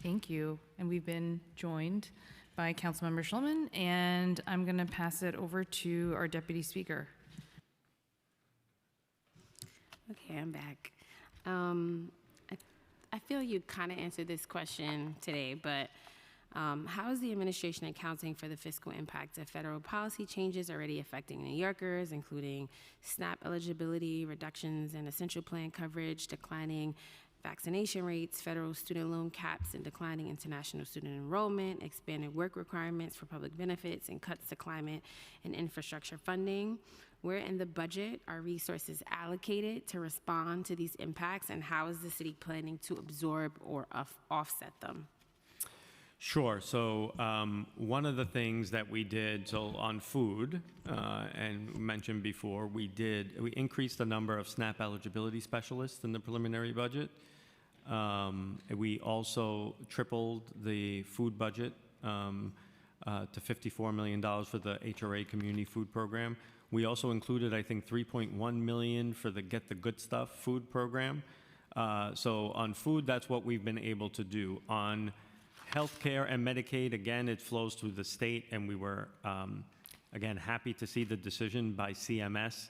Thank you. And we've been joined by Councilmember Schulman, and I'm going to pass it over to our Deputy Speaker. Okay, I'm back. I feel you kind of answered this question today, but how is the administration accounting for the fiscal impact of federal policy changes already affecting New Yorkers, including SNAP eligibility, reductions in essential plan coverage, declining vaccination rates, federal student loan caps, and declining international student enrollment, expanded work requirements for public benefits, and cuts to climate and infrastructure funding? Where in the budget are resources allocated to respond to these impacts, and how is the city planning to absorb or offset them? Sure. So one of the things that we did, so on food, and mentioned before, we increased the number of SNAP eligibility specialists in the preliminary budget. We also tripled the food budget to $54 million for the HRA Community Food Program. We also included, I think, $3.1 million for the Get the Good Stuff food program. So on food, that's what we've been able to do. On healthcare and Medicaid, again, it flows through the state, and we were, again, happy to see the decision by CMS,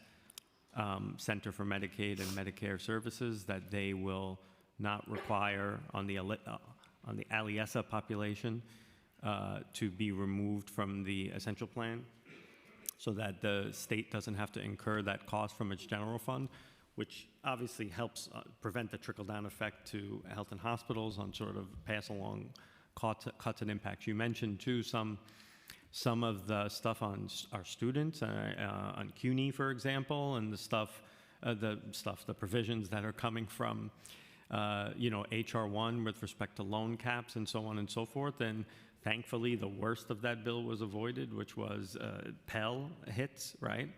Center for Medicaid and Medicare Services, that they will not require on the Aliesa population to be removed from the essential plan, so that the state doesn't have to incur that cost from its general fund, which obviously helps prevent the trickle-down effect to health and hospitals on sort of pass-along cuts and impacts. You mentioned too some of the stuff on our students, on CUNY, for example, and the provisions that are coming from HR 1 with respect to loan caps and so on and so forth. And thankfully, the worst of that bill was avoided, which was Pell hits, right?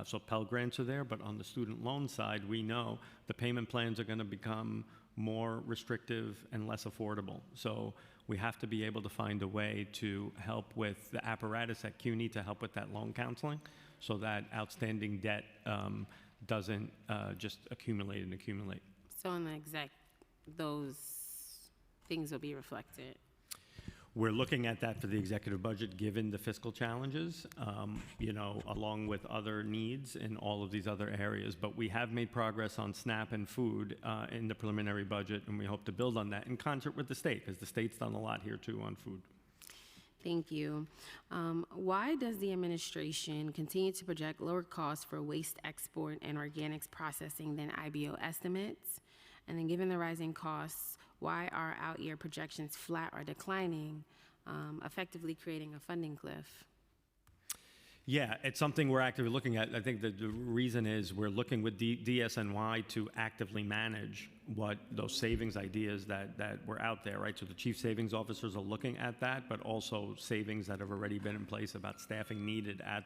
So Pell grants are there, but on the student loan side, we know the payment plans are going to become more restrictive and less affordable. So we have to be able to find a way to help with the apparatus at CUNY to help with that loan counseling, so that outstanding debt doesn't just accumulate and accumulate. So in the exec, those things will be reflected. We're looking at that for the executive budget, given the fiscal challenges, along with other needs in all of these other areas. But we have made progress on SNAP and food in the preliminary budget, and we hope to build on that in concert with the state, because the state's done a lot here too on food. Thank you. Why does the administration continue to project lower costs for waste export and organics processing than IBO estimates? And then given the rising costs, why are out-year projections flat or declining, effectively creating a funding cliff? Yeah, it's something we're actively looking at. I think the reason is we're looking with DSNY to actively manage what those savings ideas that were out there, right? So the chief savings officers are looking at that, but also savings that have already been in place about staffing needed at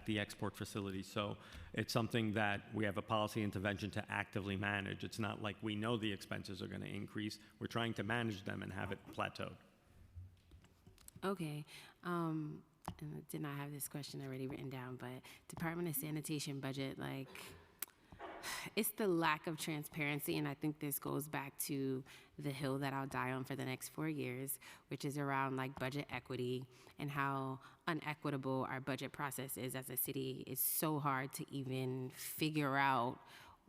the export facility. So it's something that we have a policy intervention to actively manage. It's not like we know the expenses are going to increase. We're trying to manage them and have it plateaued. Okay. And I did not have this question already written down, but Department of Sanitation budget, it's the lack of transparency, and I think this goes back to the hill that I'll die on for the next 4 years, which is around budget equity and how unequitable our budget process is as a city. It's so hard to even figure out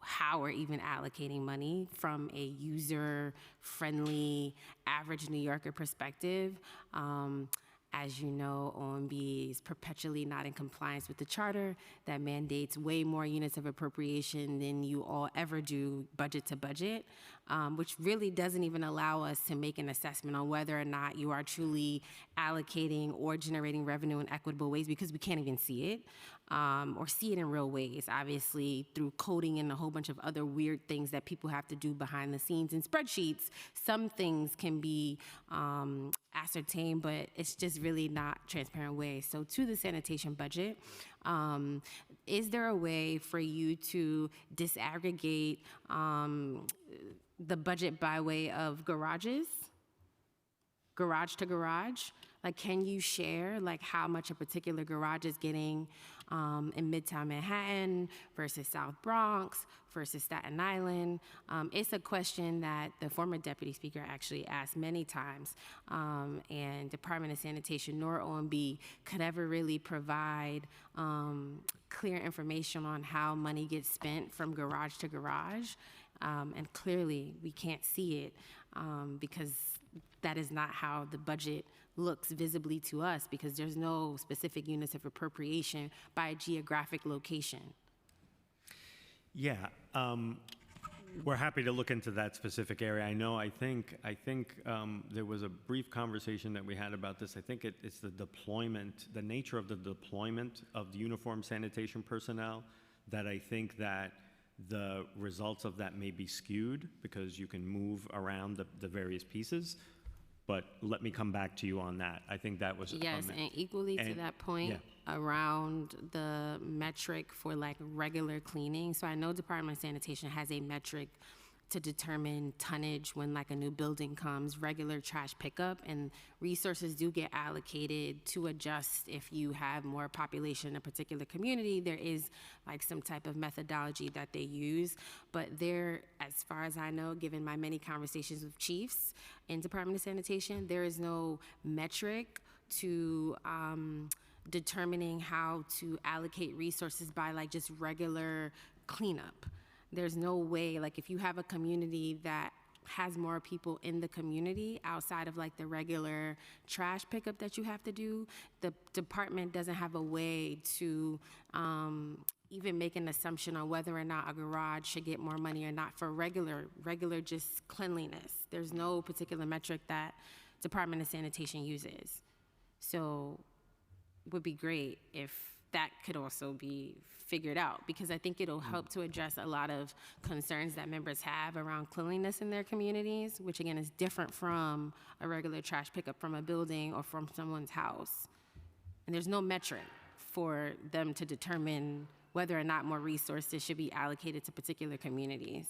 how we're even allocating money from a user-friendly, average New Yorker perspective. As you know, OMB is perpetually not in compliance with the charter that mandates way more units of appropriation than you all ever do budget to budget, which really doesn't even allow us to make an assessment on whether or not you are truly allocating or generating revenue in equitable ways, because we can't even see it or see it in real ways, obviously through coding and a whole bunch of other weird things that people have to do behind the scenes in spreadsheets. Some things can be ascertained, but it's just really not transparent ways. So to the sanitation budget, is there a way for you to disaggregate the budget by way of garages, garage to garage? Can you share how much a particular garage is getting in Midtown Manhattan versus South Bronx versus Staten Island? It's a question that the former deputy speaker actually asked many times, and Department of Sanitation nor OMB could ever really provide clear information on how money gets spent from garage to garage, and clearly we can't see it because that is not how the budget looks visibly to us, because there's no specific units of appropriation by a geographic location. Yeah, we're happy to look into that specific area. I think there was a brief conversation that we had about this. I think it's the deployment, the nature of the deployment of the uniformed sanitation personnel, that I think that the results of that may be skewed because you can move around the various pieces. But let me come back to you on that. I think that was Yes, and equally to and- that point, yeah. around the metric for like regular cleaning. So I know Department of Sanitation has a metric to determine tonnage when like a new building comes, regular trash pickup, and resources do get allocated to adjust if you have more population in a particular community. There is like some type of methodology that they use, but there, as far as I know, given my many conversations with chiefs in Department of Sanitation, there is no metric to determining how to allocate resources by like just regular cleanup. There's no way, like if you have a community that has more people in the community outside of like the regular trash pickup that you have to do, the department doesn't have a way to even make an assumption on whether or not a garage should get more money or not for regular just cleanliness. There's no particular metric that Department of Sanitation uses. So it would be great if that could also be figured out, because I think it'll help to address a lot of concerns that members have around cleanliness in their communities, which again is different from a regular trash pickup from a building or from someone's house. And there's no metric for them to determine whether or not more resources should be allocated to particular communities.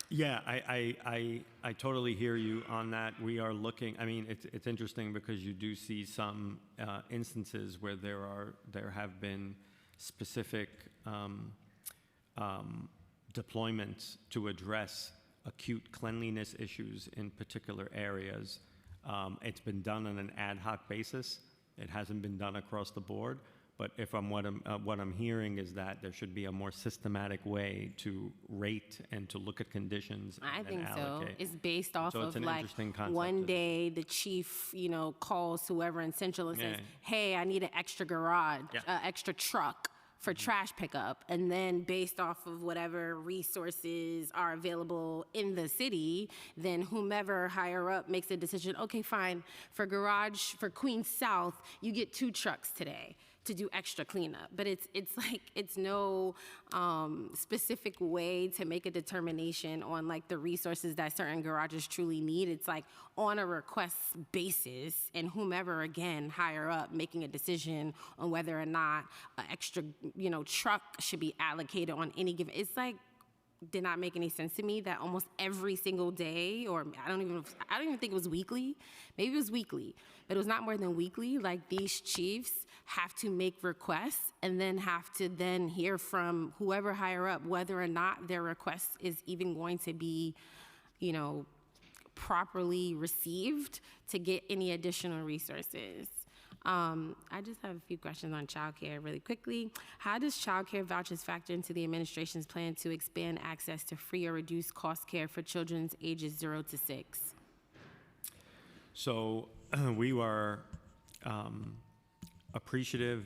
Yeah, I totally hear you on that. We are looking, I mean, it's interesting because you do see some instances where there have been specific deployments to address acute cleanliness issues in particular areas. It's been done on an ad hoc basis. It hasn't been done across the board. But what I'm hearing is that there should be a more systematic way to rate and to look at conditions. I think so. allocate. It's based off So it's of an like interesting concept one to- day the chief, calls whoever in Central and says, Yeah. "Hey, I need an extra garage, Yeah. extra truck for trash pickup," and then based off of whatever resources are available in the city, then whomever higher up makes a decision. Okay, fine. For garage for Queens South, you get 2 trucks today to do extra cleanup. But it's no specific way to make a determination on like the resources that certain garages truly need. It's like on a request basis, and whomever again higher up making a decision on whether or not an extra truck should be allocated on any given. It's like did not make any sense to me that almost every single day, or I don't even think it was weekly. Maybe it was weekly, but it was not more than weekly. Like these chiefs have to make requests and then have to then hear from whoever higher up whether or not their request is even going to be, properly received to get any additional resources. I just have a few questions on childcare really quickly. How does childcare vouchers factor into the administration's plan to expand access to free or reduced cost care for children ages 0 to 6? So we are appreciative,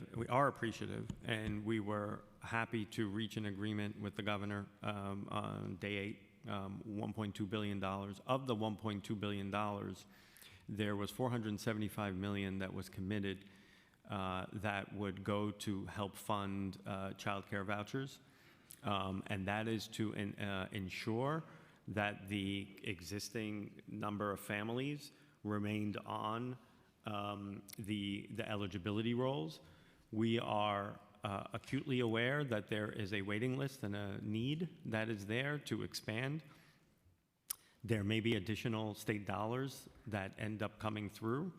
and we were happy to reach an agreement with the governor on day 8, $1.2 billion. Of the $1.2 billion, there was $475 million that was committed that would go to help fund child care vouchers. And that is to ensure that the existing number of families remained on the eligibility rolls. We are acutely aware that there is a waiting list and a need that is there to expand. There may be additional state dollars that end up coming through,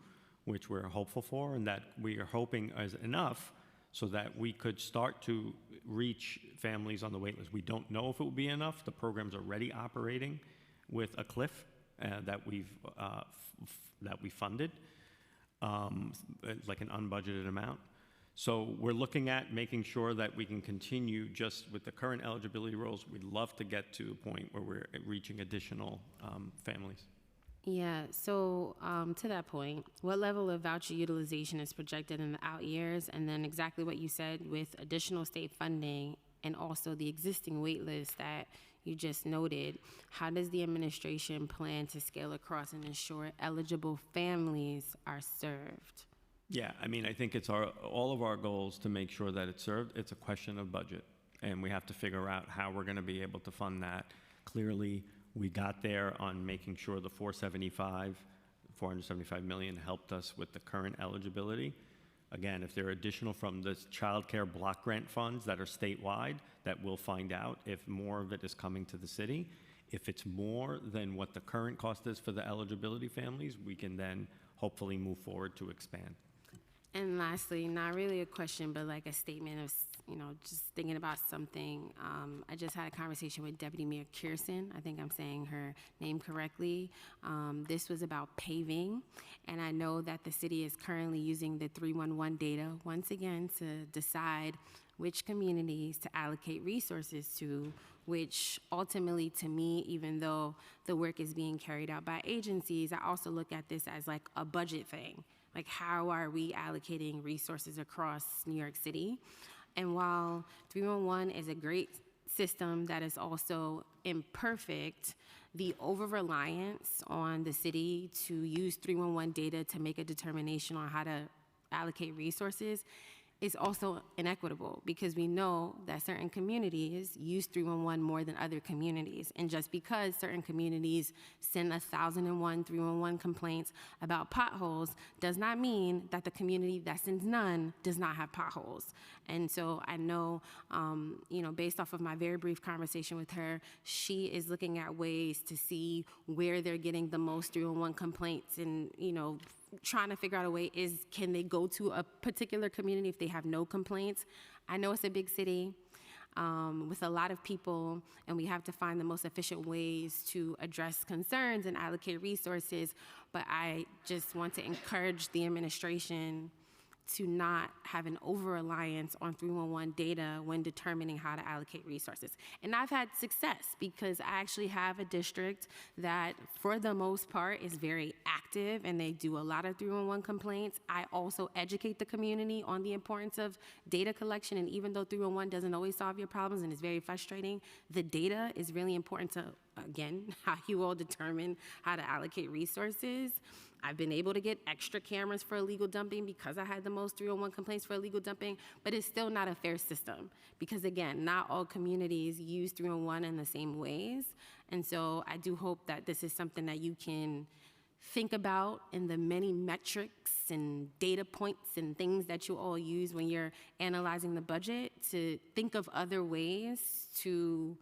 which we're hopeful for, and that we are hoping is enough so that we could start to reach families on the wait list. We don't know if it will be enough. The program's already operating with a cliff that we funded, like an unbudgeted amount. So we're looking at making sure that we can continue just with the current eligibility rules. We'd love to get to a point where we're reaching additional families. Yeah, so to that point, what level of voucher utilization is projected in the out years? And then exactly what you said with additional state funding and also the existing wait list that you just noted, how does the administration plan to scale across and ensure eligible families are served? Yeah, I mean, I think it's all of our goals to make sure that it's served. It's a question of budget, and we have to figure out how we're going to be able to fund that. Clearly, we got there on making sure the 475 $475 million helped us with the current eligibility. Again, if there are additional from the child care block grant funds that are statewide, that we'll find out if more of it is coming to the city. If it's more than what the current cost is for the eligibility families, we can then hopefully move forward to expand. And lastly, not really a question, but like a statement of, just thinking about something. I just had a conversation with Deputy Mayor Kirsten. I think I'm saying her name correctly. This was about paving, and I know that the city is currently using the 311 data once again to decide which communities to allocate resources to, which ultimately, to me, even though the work is being carried out by agencies, I also look at this as like a budget thing. Like, how are we allocating resources across New York City? And while 311 is a great system that is also imperfect, the over-reliance on the city to use 311 data to make a determination on how to allocate resources is also inequitable, because we know that certain communities use 311 more than other communities. And just because certain communities send 1,001 311 complaints about potholes does not mean that the community that sends none does not have potholes. And so I know, based off of my very brief conversation with her, she is looking at ways to see where they're getting the most 311 complaints, and, trying to figure out a way can they go to a particular community if they have no complaints? I know it's a big city with a lot of people, and we have to find the most efficient ways to address concerns and allocate resources, but I just want to encourage the administration to not have an over-reliance on 311 data when determining how to allocate resources. And I've had success, because I actually have a district that, for the most part, is very active, and they do a lot of 311 complaints. I also educate the community on the importance of data collection, and even though 311 doesn't always solve your problems and is very frustrating, the data is really important to, again, how you all determine how to allocate resources. I've been able to get extra cameras for illegal dumping because I had the most 301 complaints for illegal dumping, but it's still not a fair system, because, again, not all communities use 301 in the same ways. And so I do hope that this is something that you can think about in the many metrics and data points and things that you all use when you're analyzing the budget, to think of other ways to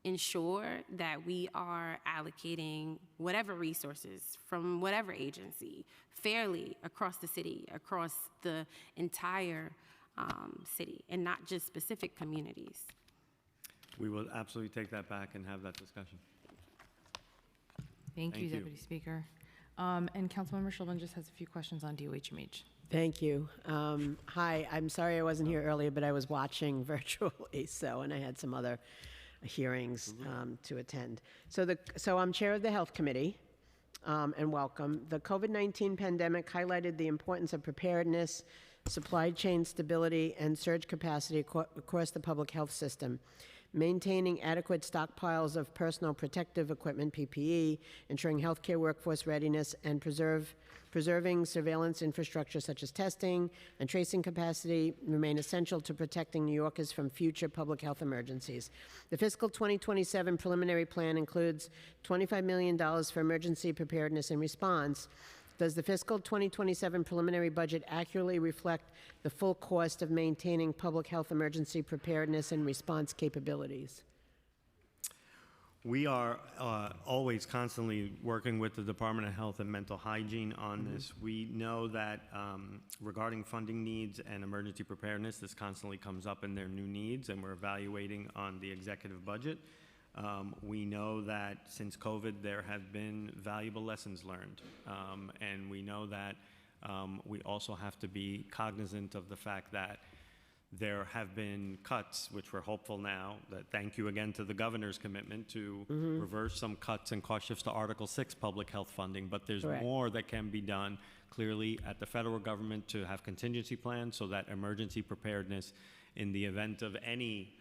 ensure that we are allocating whatever resources from whatever agency fairly across the city, across the entire city, and not just specific communities. We will absolutely take that back and have that discussion. Thank you, Deputy Speaker. And Councilmember Schulman just has a few questions on DOHMH. Thank you. Hi, I'm sorry I wasn't here earlier, but I was watching virtual ASO, and I had some other hearings to attend. So I'm chair of the Health Committee, and welcome. The COVID-19 pandemic highlighted the importance of preparedness, supply chain stability, and surge capacity across the public health system. Maintaining adequate stockpiles of personal protective equipment, PPE, ensuring healthcare workforce readiness, and preserving surveillance infrastructure such as testing and tracing capacity remain essential to protecting New Yorkers from future public health emergencies. The fiscal 2027 preliminary plan includes $25 million for emergency preparedness and response. Does the fiscal 2027 preliminary budget accurately reflect the full cost of maintaining public health emergency preparedness and response capabilities? We are always constantly working with the Department of Health and Mental Hygiene on this. We know that regarding funding needs and emergency preparedness, this constantly comes up in their new needs, and we're evaluating on the executive budget. We know that since COVID, there have been valuable lessons learned. And we know that we also have to be cognizant of the fact that there have been cuts, which we're hopeful now, that thank you again to the governor's commitment to reverse some cuts and cost shifts to Article 6 public health funding, but there's more that can be done clearly at the federal government to have contingency plans so that emergency preparedness in the event of any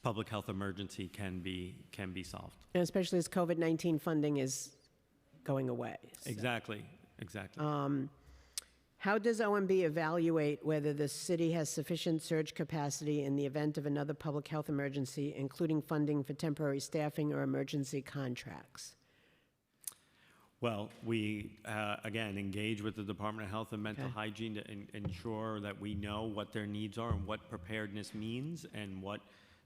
public health emergency can be solved. And especially as COVID-19 funding is going away. So. Exactly. How does OMB evaluate whether the city has sufficient surge capacity in the event of another public health emergency, including funding for temporary staffing or emergency contracts? Well, we, again, engage with the Department of Health and Mental Okay. Hygiene to ensure that we know what their needs are and what preparedness means and what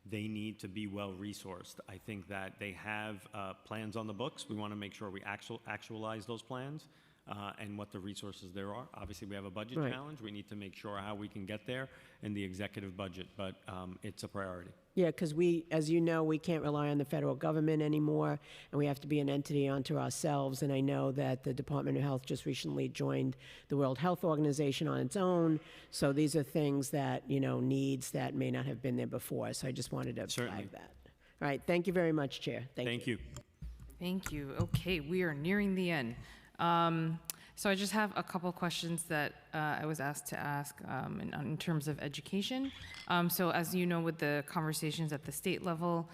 they need to be well-resourced. I think that they have plans on the books. We want to make sure we actualize those plans and what the resources there are. Obviously, we have a budget Right. challenge. We need to make sure how we can get there in the executive budget, but it's a priority. Yeah, because we, as you know, we can't rely on the federal government anymore, and we have to be an entity unto ourselves. And I know that the Department of Health just recently joined the World Health Organization on its own. So these are things that, needs that may not have been there before. So I just wanted to Certainly. flag that. All right, thank you very much, Chair. Thank you. Thank you. Okay, we are nearing the end. So I just have a couple questions that I was asked to ask in terms of education. So as you know, with the conversations at the state level,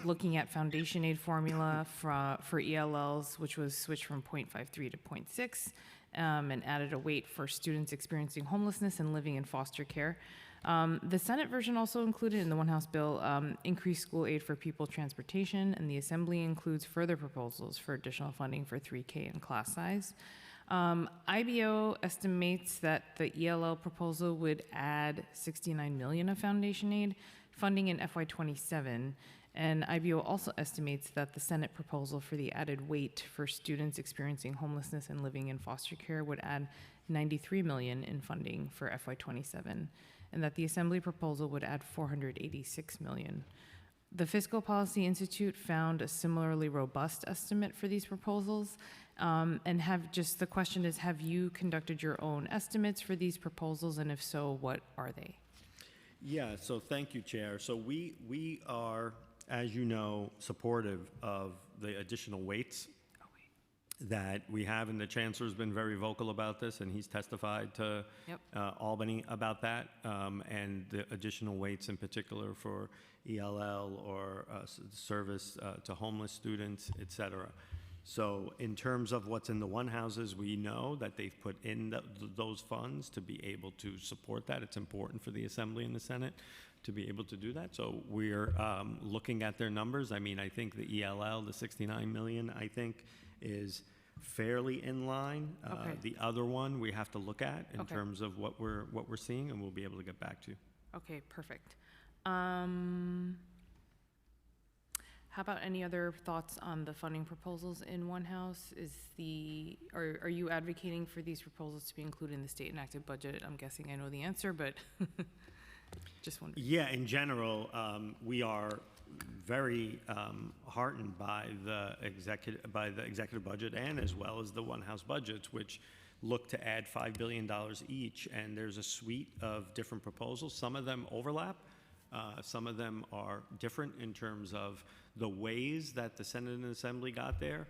looking at foundation aid formula for ELLs, which was switched from 0.53 to 0.6, and added a weight for students experiencing homelessness and living in foster care. The Senate version also included in the One House bill increased school aid for pupil transportation, and the Assembly includes further proposals for additional funding for 3K and class size. IBO estimates that the ELL proposal would add $69 million of foundation aid funding in FY27, and IBO also estimates that the Senate proposal for the added weight for students experiencing homelessness and living in foster care would add $93 million in funding for FY27, and that the Assembly proposal would add $486 million. The Fiscal Policy Institute found a similarly robust estimate for these proposals, and the question is, have you conducted your own estimates for these proposals, and if so, what are they? Yeah, so thank you, Chair. So we are, as you know, supportive of the additional weights that we have, and the Chancellor's been very vocal about this, and he's testified to Albany about that, and the additional weights in particular for ELL or service to homeless students, et cetera. So in terms of what's in the One Houses, we know that they've put in those funds to be able to support that. It's important for the Assembly and the Senate to be able to do that. So we're looking at their numbers. I mean, I think the ELL, the 69 million, I think is fairly in line. Okay. The other one we have to look at in Okay. terms of what we're seeing, and we'll be able to get back to you. Okay, perfect. How about any other thoughts on the funding proposals in One House? Are you advocating for these proposals to be included in the state enacted budget? I'm guessing I know the answer, but just wondering. Yeah, in general, we are very heartened by the executive budget and as well as the One House budgets, which look to add $5 billion each. And there's a suite of different proposals. Some of them overlap. Some of them are different in terms of the ways that the Senate and Assembly got there.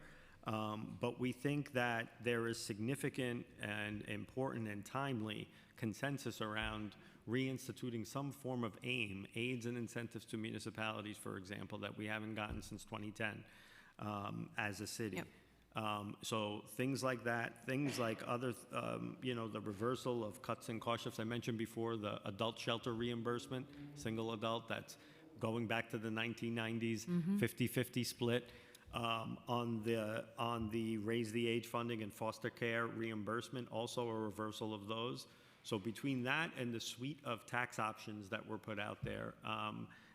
But we think that there is significant and important and timely consensus around reinstituting some form of AIM, aids and incentives to municipalities, for example, that we haven't gotten since 2010 as a city. Yep. So things like that, things like other, the reversal of cuts and cost shifts. I mentioned before the adult shelter reimbursement, single adult, that's going back to the 1990s, 50-50 split. On the raise the age funding and foster care reimbursement, also a reversal of those. So between that and the suite of tax options that were put out there,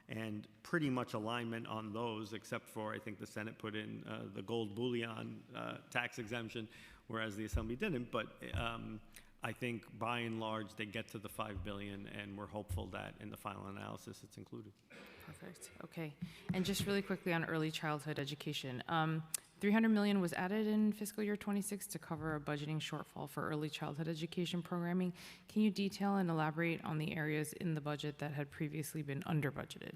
and pretty much alignment on those, except for I think the Senate put in the gold bullion tax exemption, whereas the Assembly didn't. But I think by and large they get to the $5 billion, and we're hopeful that in the final analysis it's included. Perfect. Okay. And just really quickly on early childhood education. $300 million was added in fiscal year 26 to cover a budgeting shortfall for early childhood education programming. Can you detail and elaborate on the areas in the budget that had previously been under budgeted?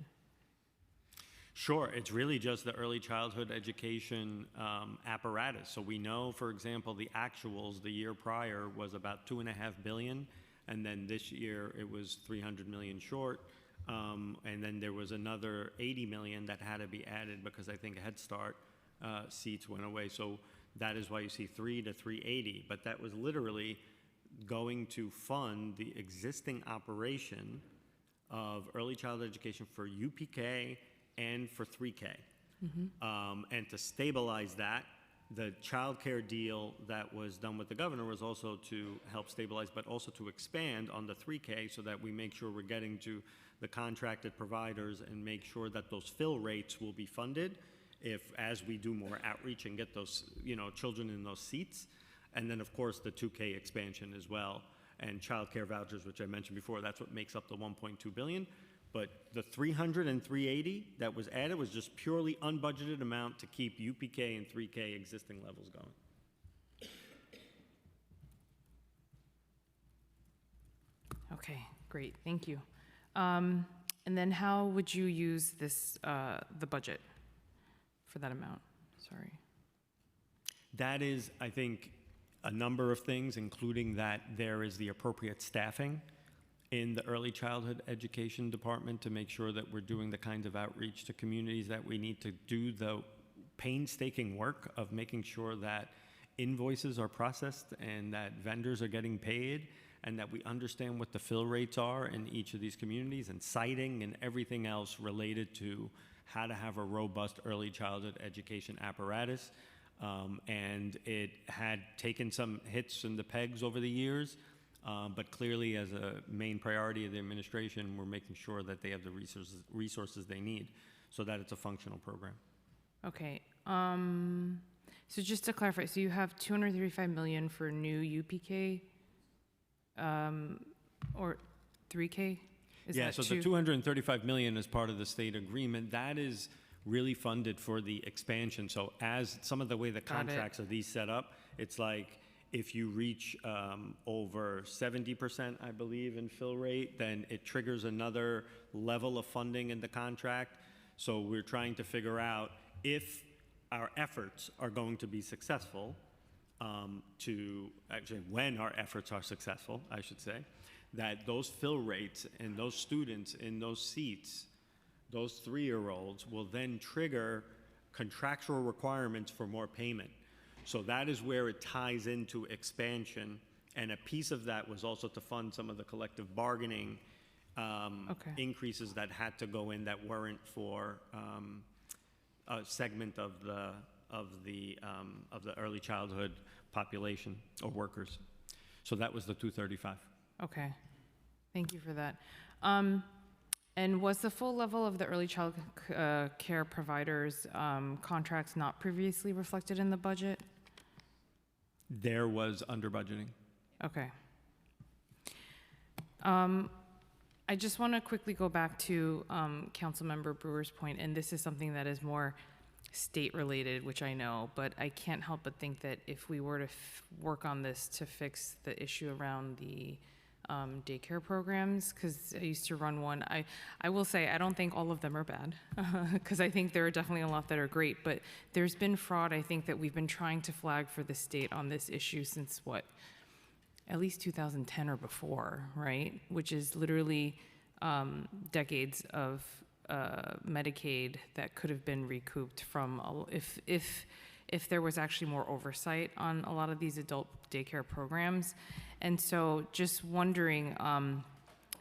Sure, it's really just the early childhood education apparatus. So we know, for example, the actuals the year prior was about $2.5 billion, and then this year it was $300 million short. And then there was another $80 million that had to be added because I think Head Start seats went away. So that is why you see 3 to 380. But that was literally going to fund the existing operation of early childhood education for UPK and for 3K. And to stabilize that The childcare deal that was done with the governor was also to help stabilize, but also to expand on the 3K so that we make sure we're getting to the contracted providers and make sure that those fill rates will be funded as we do more outreach and get those, children in those seats. And then, of course, the 2K expansion as well, and childcare vouchers, which I mentioned before. That's what makes up the 1.2 billion. But the 300 and 380 that was added was just purely unbudgeted amount to keep UPK and 3K existing levels going. Okay, great, thank you. And then how would you use this, the budget for that amount? Sorry. That is, I think, a number of things, including that there is the appropriate staffing in the early childhood education department to make sure that we're doing the kinds of outreach to communities that we need to do, the painstaking work of making sure that invoices are processed and that vendors are getting paid and that we understand what the fill rates are in each of these communities, and citing and everything else related to how to have a robust early childhood education apparatus. And it had taken some hits in the pegs over the years, but clearly as a main priority of the administration, we're making sure that they have the resources they need so that it's a functional program. Okay, so just to clarify, so you have 235 million for new UPK, or 3K? Yeah, so the 235 million is part of the state agreement. That is really funded for the expansion. So as some of the way the contracts are these set up, it's like if you reach over 70%, I believe, in fill rate, then it triggers another level of funding in the contract. So we're trying to figure out if our efforts are going to be successful, when our efforts are successful, I should say, that those fill rates and those students in those seats, those 3-year-olds, will then trigger contractual requirements for more payment. So that is where it ties into expansion, and a piece of that was also to fund some of the collective bargaining increases that had to go in that weren't for a segment of the early childhood population or workers. So that was the 235. Okay, thank you for that. And was the full level of the early child care providers contracts not previously reflected in the budget? There was under budgeting. Okay. I just want to quickly go back to Councilmember Brewer's point, and this is something that is more state related, which I know, but I can't help but think that if we were to work on this to fix the issue around the daycare programs, because I used to run one. I will say I don't think all of them are bad, because I think there are definitely a lot that are great, but there's been fraud, I think, that we've been trying to flag for the state on this issue since what? At least 2010 or before, right? Which is literally decades of Medicaid that could have been recouped from if there was actually more oversight on a lot of these adult daycare programs. And so just wondering, and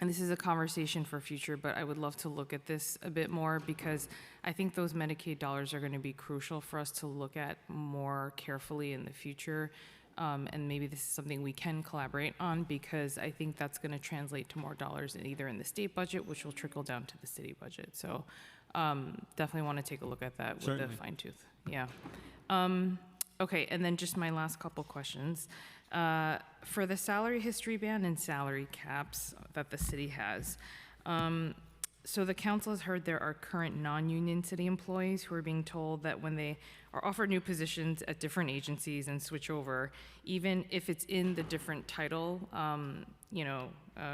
this is a conversation for future, but I would love to look at this a bit more, because I think those Medicaid dollars are going to be crucial for us to look at more carefully in the future. And maybe this is something we can collaborate on, because I think that's going to translate to more dollars either in the state budget, which will trickle down to the city budget. So definitely want to take a look at that with a fine tooth. Yeah. Okay, and then just my last couple questions. For the salary history ban and salary caps that the city has, so the council has heard there are current non-union city employees who are being told that when they are offered new positions at different agencies and switch over, even if it's in the different title,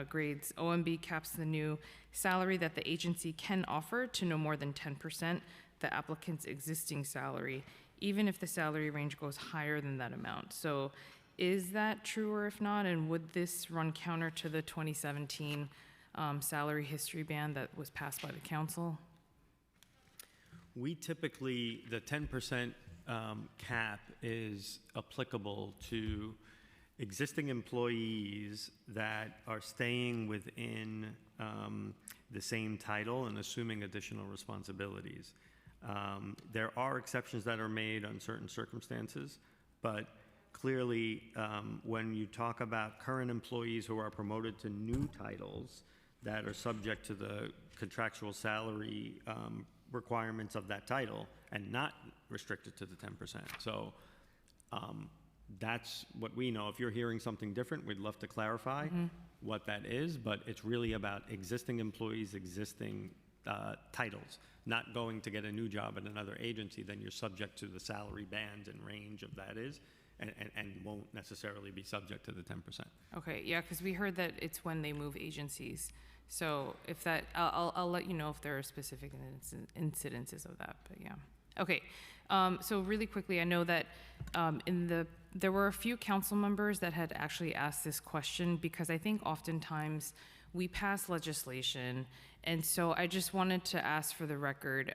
grades, OMB caps the new salary that the agency can offer to no more than 10% the applicant's existing salary, even if the salary range goes higher than that amount. So is that true, or if not, and would this run counter to the 2017 salary history ban that was passed by the council? We typically, the 10% cap is applicable to existing employees that are staying within the same title and assuming additional responsibilities. There are exceptions that are made on certain circumstances, but clearly, when you talk about current employees who are promoted to new titles that are subject to the contractual salary requirements of that title and not restricted to the 10%. So that's what we know. If you're hearing something different, we'd love to clarify what that is, but it's really about existing employees, existing titles, not going to get a new job at another agency. Then you're subject to the salary band and range of that is, and won't necessarily be subject to the 10%. Okay, yeah, because we heard that it's when they move agencies. So if that, I'll let you know if there are specific incidences of that, but yeah. Okay, so really quickly, I know that there were a few council members that had actually asked this question, because I think oftentimes we pass legislation, and so I just wanted to ask for the record,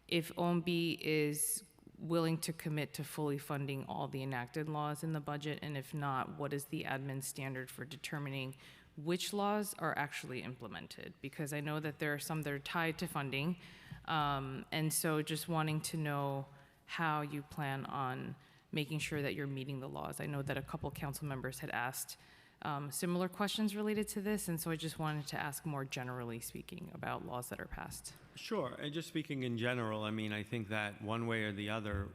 if OMB is willing to commit to fully funding all the enacted laws in the budget, and if not, what is the admin standard for determining which laws are actually implemented? Because I know that there are some that are tied to funding, and so just wanting to know how you plan on making sure that you're meeting the laws. I know that a couple council members had asked similar questions related to this, and so I just wanted to ask more generally speaking about laws that are passed. Sure, and just speaking in general, I mean, I think that one way or the other,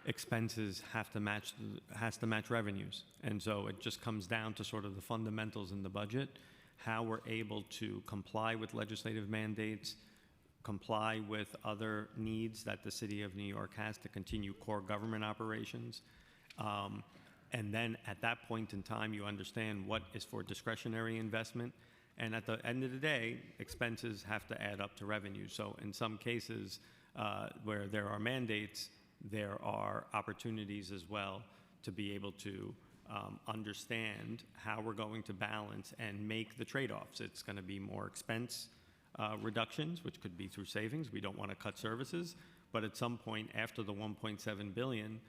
expenses has to match revenues. And so it just comes down to sort of the fundamentals in the budget, how we're able to comply with legislative mandates, comply with other needs that the city of New York has to continue core government operations. And then at that point in time, you understand what is for discretionary investment. And at the end of the day, expenses have to add up to revenue. So in some cases where there are mandates, there are opportunities as well to be able to understand how we're going to balance and make the trade-offs. It's going to be more expense reductions, which could be through savings. We don't want to cut services. But at some point after the $1.7 billion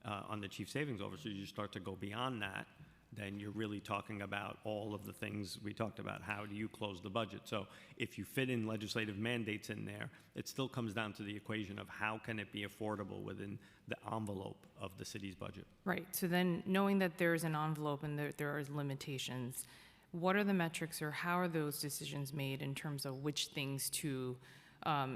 on the chief savings officer, you start to go beyond that, then you're really talking about all of the things we talked about. How do you close the budget? So if you fit in legislative mandates in there, it still comes down to the equation of how can it be affordable within the envelope of the city's budget. Right, so then knowing that there's an envelope and there are limitations, what are the metrics or how are those decisions made in terms of which things to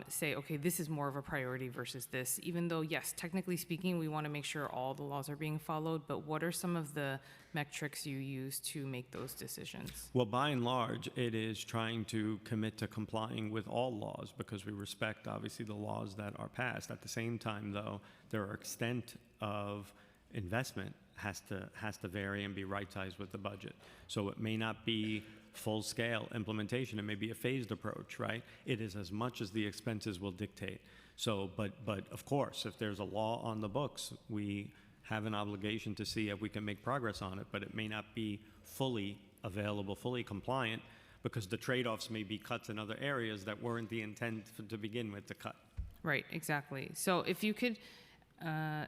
say, okay, this is more of a priority versus this, even though, yes, technically speaking, we want to make sure all the laws are being followed, but what are some of the metrics you use to make those decisions? Well, by and large, it is trying to commit to complying with all laws because we respect, obviously, the laws that are passed. At the same time, though, their extent of investment has to vary and be right-sized with the budget. So it may not be full-scale implementation. It may be a phased approach, right? It is as much as the expenses will dictate. So, but of course, if there's a law on the books, we have an obligation to see if we can make progress on it, but it may not be fully available, fully compliant, because the trade-offs may be cuts in other areas that weren't the intent to begin with to cut. Right, exactly. So if you could,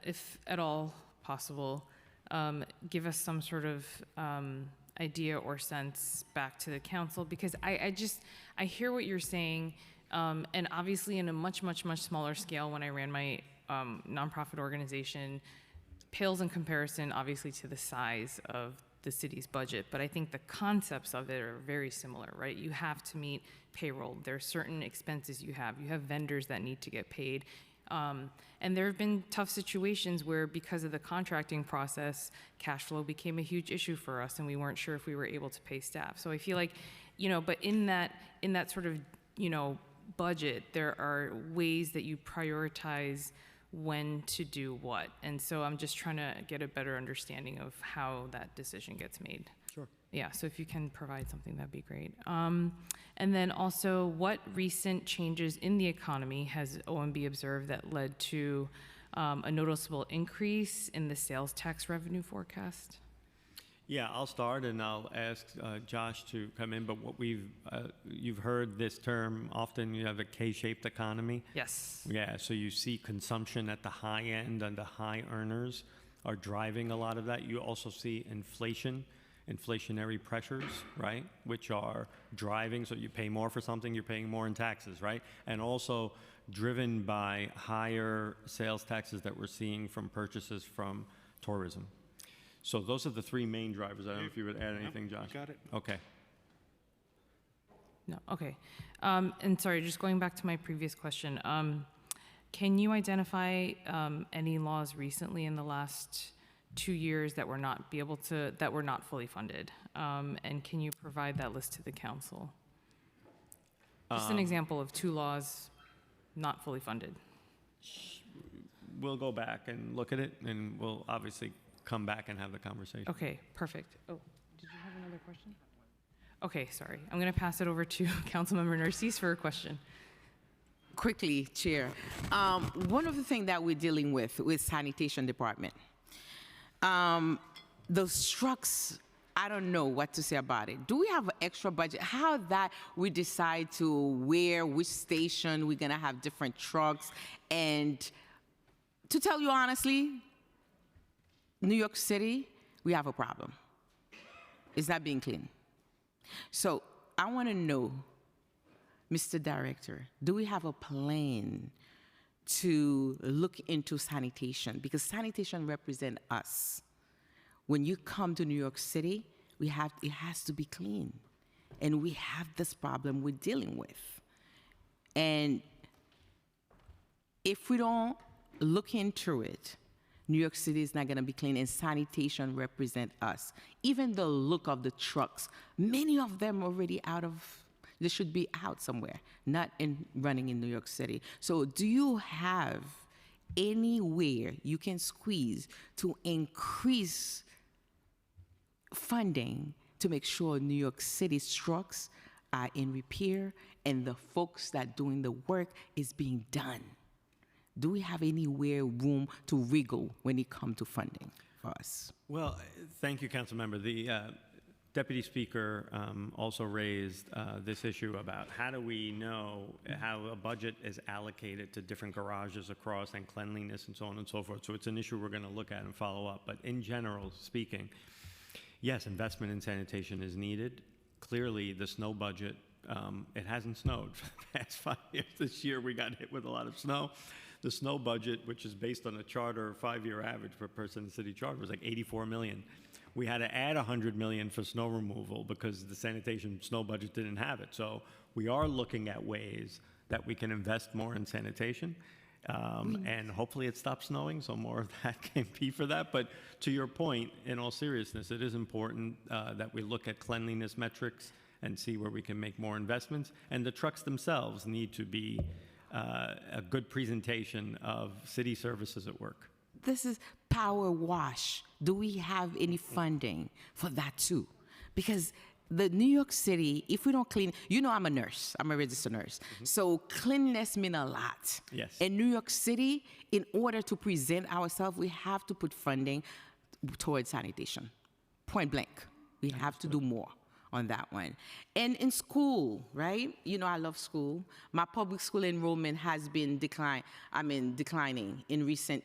if at all possible, give us some sort of idea or sense back to the council, because I hear what you're saying, and obviously in a much smaller scale when I ran my nonprofit organization, pales in comparison obviously to the size of the city's budget, but I think the concepts of it are very similar, right? You have to meet payroll. There are certain expenses you have vendors that need to get paid. And there have been tough situations where, because of the contracting process, cash flow became a huge issue for us, and we weren't sure if we were able to pay staff. So I feel like, but in that sort of, budget, there are ways that you prioritize when to do what. And so I'm just trying to get a better understanding of how that decision gets made. Sure. Yeah, so if you can provide something, that'd be great. And then also, what recent changes in the economy has OMB observed that led to a noticeable increase in the sales tax revenue forecast? Yeah, I'll start and I'll ask Josh to come in, but what you've heard this term often, you have a K-shaped economy. Yes. Yeah, so you see consumption at the high end and the high earners are driving a lot of that. You also see inflation inflationary pressures, right? Which are driving, so you pay more for something, you're paying more in taxes, right? And also driven by higher sales taxes that we're seeing from purchases from tourism. So those are the three main drivers. I don't know if you would add anything, Josh. Got it. Okay. No, okay. And sorry, just going back to my previous question, can you identify any laws recently in the last 2 years that were not fully funded? And can you provide that list to the council? Just an example of 2 laws not fully funded. We'll go back and look at it, and we'll obviously come back and have the conversation. Okay, perfect. Oh, did you have another question? Okay, sorry. I'm going to pass it over to Councilmember Narcisse for a question. Quickly, Chair. One of the things that we're dealing with sanitation department, those trucks, I don't know what to say about it. Do we have an extra budget? How that we decide to which station we're going to have different trucks? And to tell you honestly, New York City, we have a problem. It's not being clean. So I want to know, Mr. Director, do we have a plan to look into sanitation? Because sanitation represents us. When you come to New York City, it has to be clean. And we have this problem we're dealing with. And if we don't look into it, New York City is not going to be clean, and sanitation represent us. Even the look of the trucks, many of them already they should be out somewhere, not running in New York City. So do you have anywhere you can squeeze to increase funding to make sure New York City's trucks are in repair and the folks that doing the work is being done? Do we have anywhere room to wriggle when it comes to funding for us? Well, thank you, Councilmember. The Deputy Speaker also raised this issue about how do we know how a budget is allocated to different garages across and cleanliness and so on and so forth. So it's an issue we're going to look at and follow up. But in general speaking, yes, investment in sanitation is needed. Clearly, the snow budget, it hasn't snowed for the past 5 years. This year we got hit with a lot of snow. The snow budget, which is based on a charter 5-year average per person in the city charter, was like $84 million. We had to add $100 million for snow removal because the sanitation snow budget didn't have it. So we are looking at ways that we can invest more in sanitation. And hopefully it stops snowing, so more of that can be for that. But to your point, in all seriousness, it is important that we look at cleanliness metrics and see where we can make more investments. And the trucks themselves need to be a good presentation of city services at work. This is power wash. Do we have any funding for that too? Because the New York City, if we don't clean, I'm a nurse, I'm a registered nurse. So cleanliness means a lot. Yes. In New York City, in order to present ourselves, we have to put funding towards sanitation. Point blank. We have to do more on that one. And in school, right? I love school. My public school enrollment has been declining in recent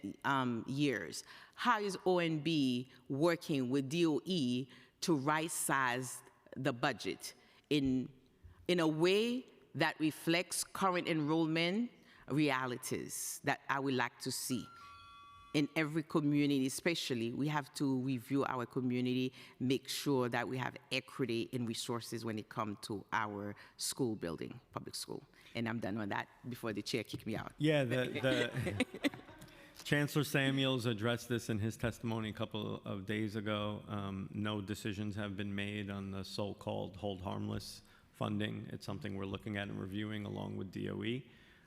years. How is ONB working with DOE to right-size the budget in a way that reflects current enrollment realities that I would like to see? In every community, especially, we have to review our community, make sure that we have equity in resources when it comes to our school building, public school. And I'm done on that before the chair kick me out. Yeah, the Chancellor Samuels addressed this in his testimony a couple of days ago. No decisions have been made on the so-called hold harmless funding. It's something we're looking at and reviewing along with DOE.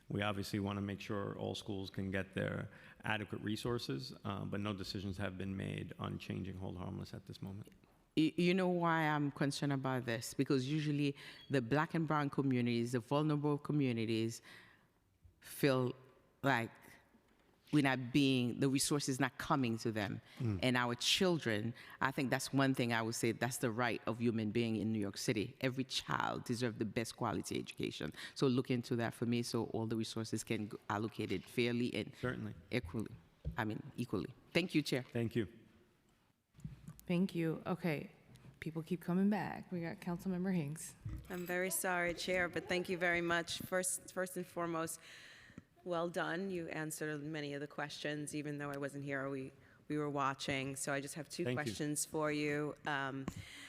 We obviously want to make sure all schools can get their adequate resources, but no decisions have been made on changing hold harmless at this moment. You know why I'm concerned about this? Because usually the black and brown communities, the vulnerable communities, feel like the resources not coming to them. And our children, I think that's one thing I would say, that's the right of human being in New York City. Every child deserves the best quality education. So look into that for me so all the resources can be allocated fairly and certainly equally. Thank you, Chair. Thank you. Thank you. Okay. People keep coming back. We got Councilmember Higgs. I'm very sorry, Chair, but thank you very much. First and foremost, well done. You answered many of the questions, even though I wasn't here. We were watching, so I just have two Thank you. questions for you.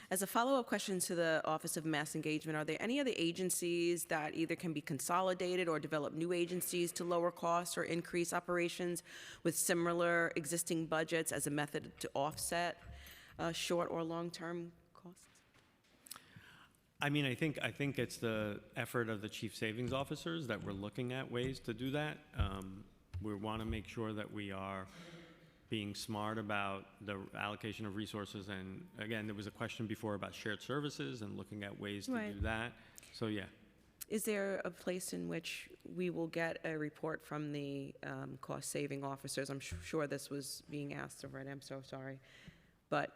As a follow-up question to the Office of Mass Engagement, are there any other agencies that either can be consolidated or develop new agencies to lower costs or increase operations with similar existing budgets as a method to offset short or long-term costs? I mean, I think it's the effort of the chief savings officers that we're looking at ways to do that. We want to make sure that we are being smart about the allocation of resources. And again, there was a question before about shared services and looking at ways to Right. do that. So yeah. Is there a place in which we will get a report from the cost-saving officers? I'm sure this was being asked already. I'm so sorry. But,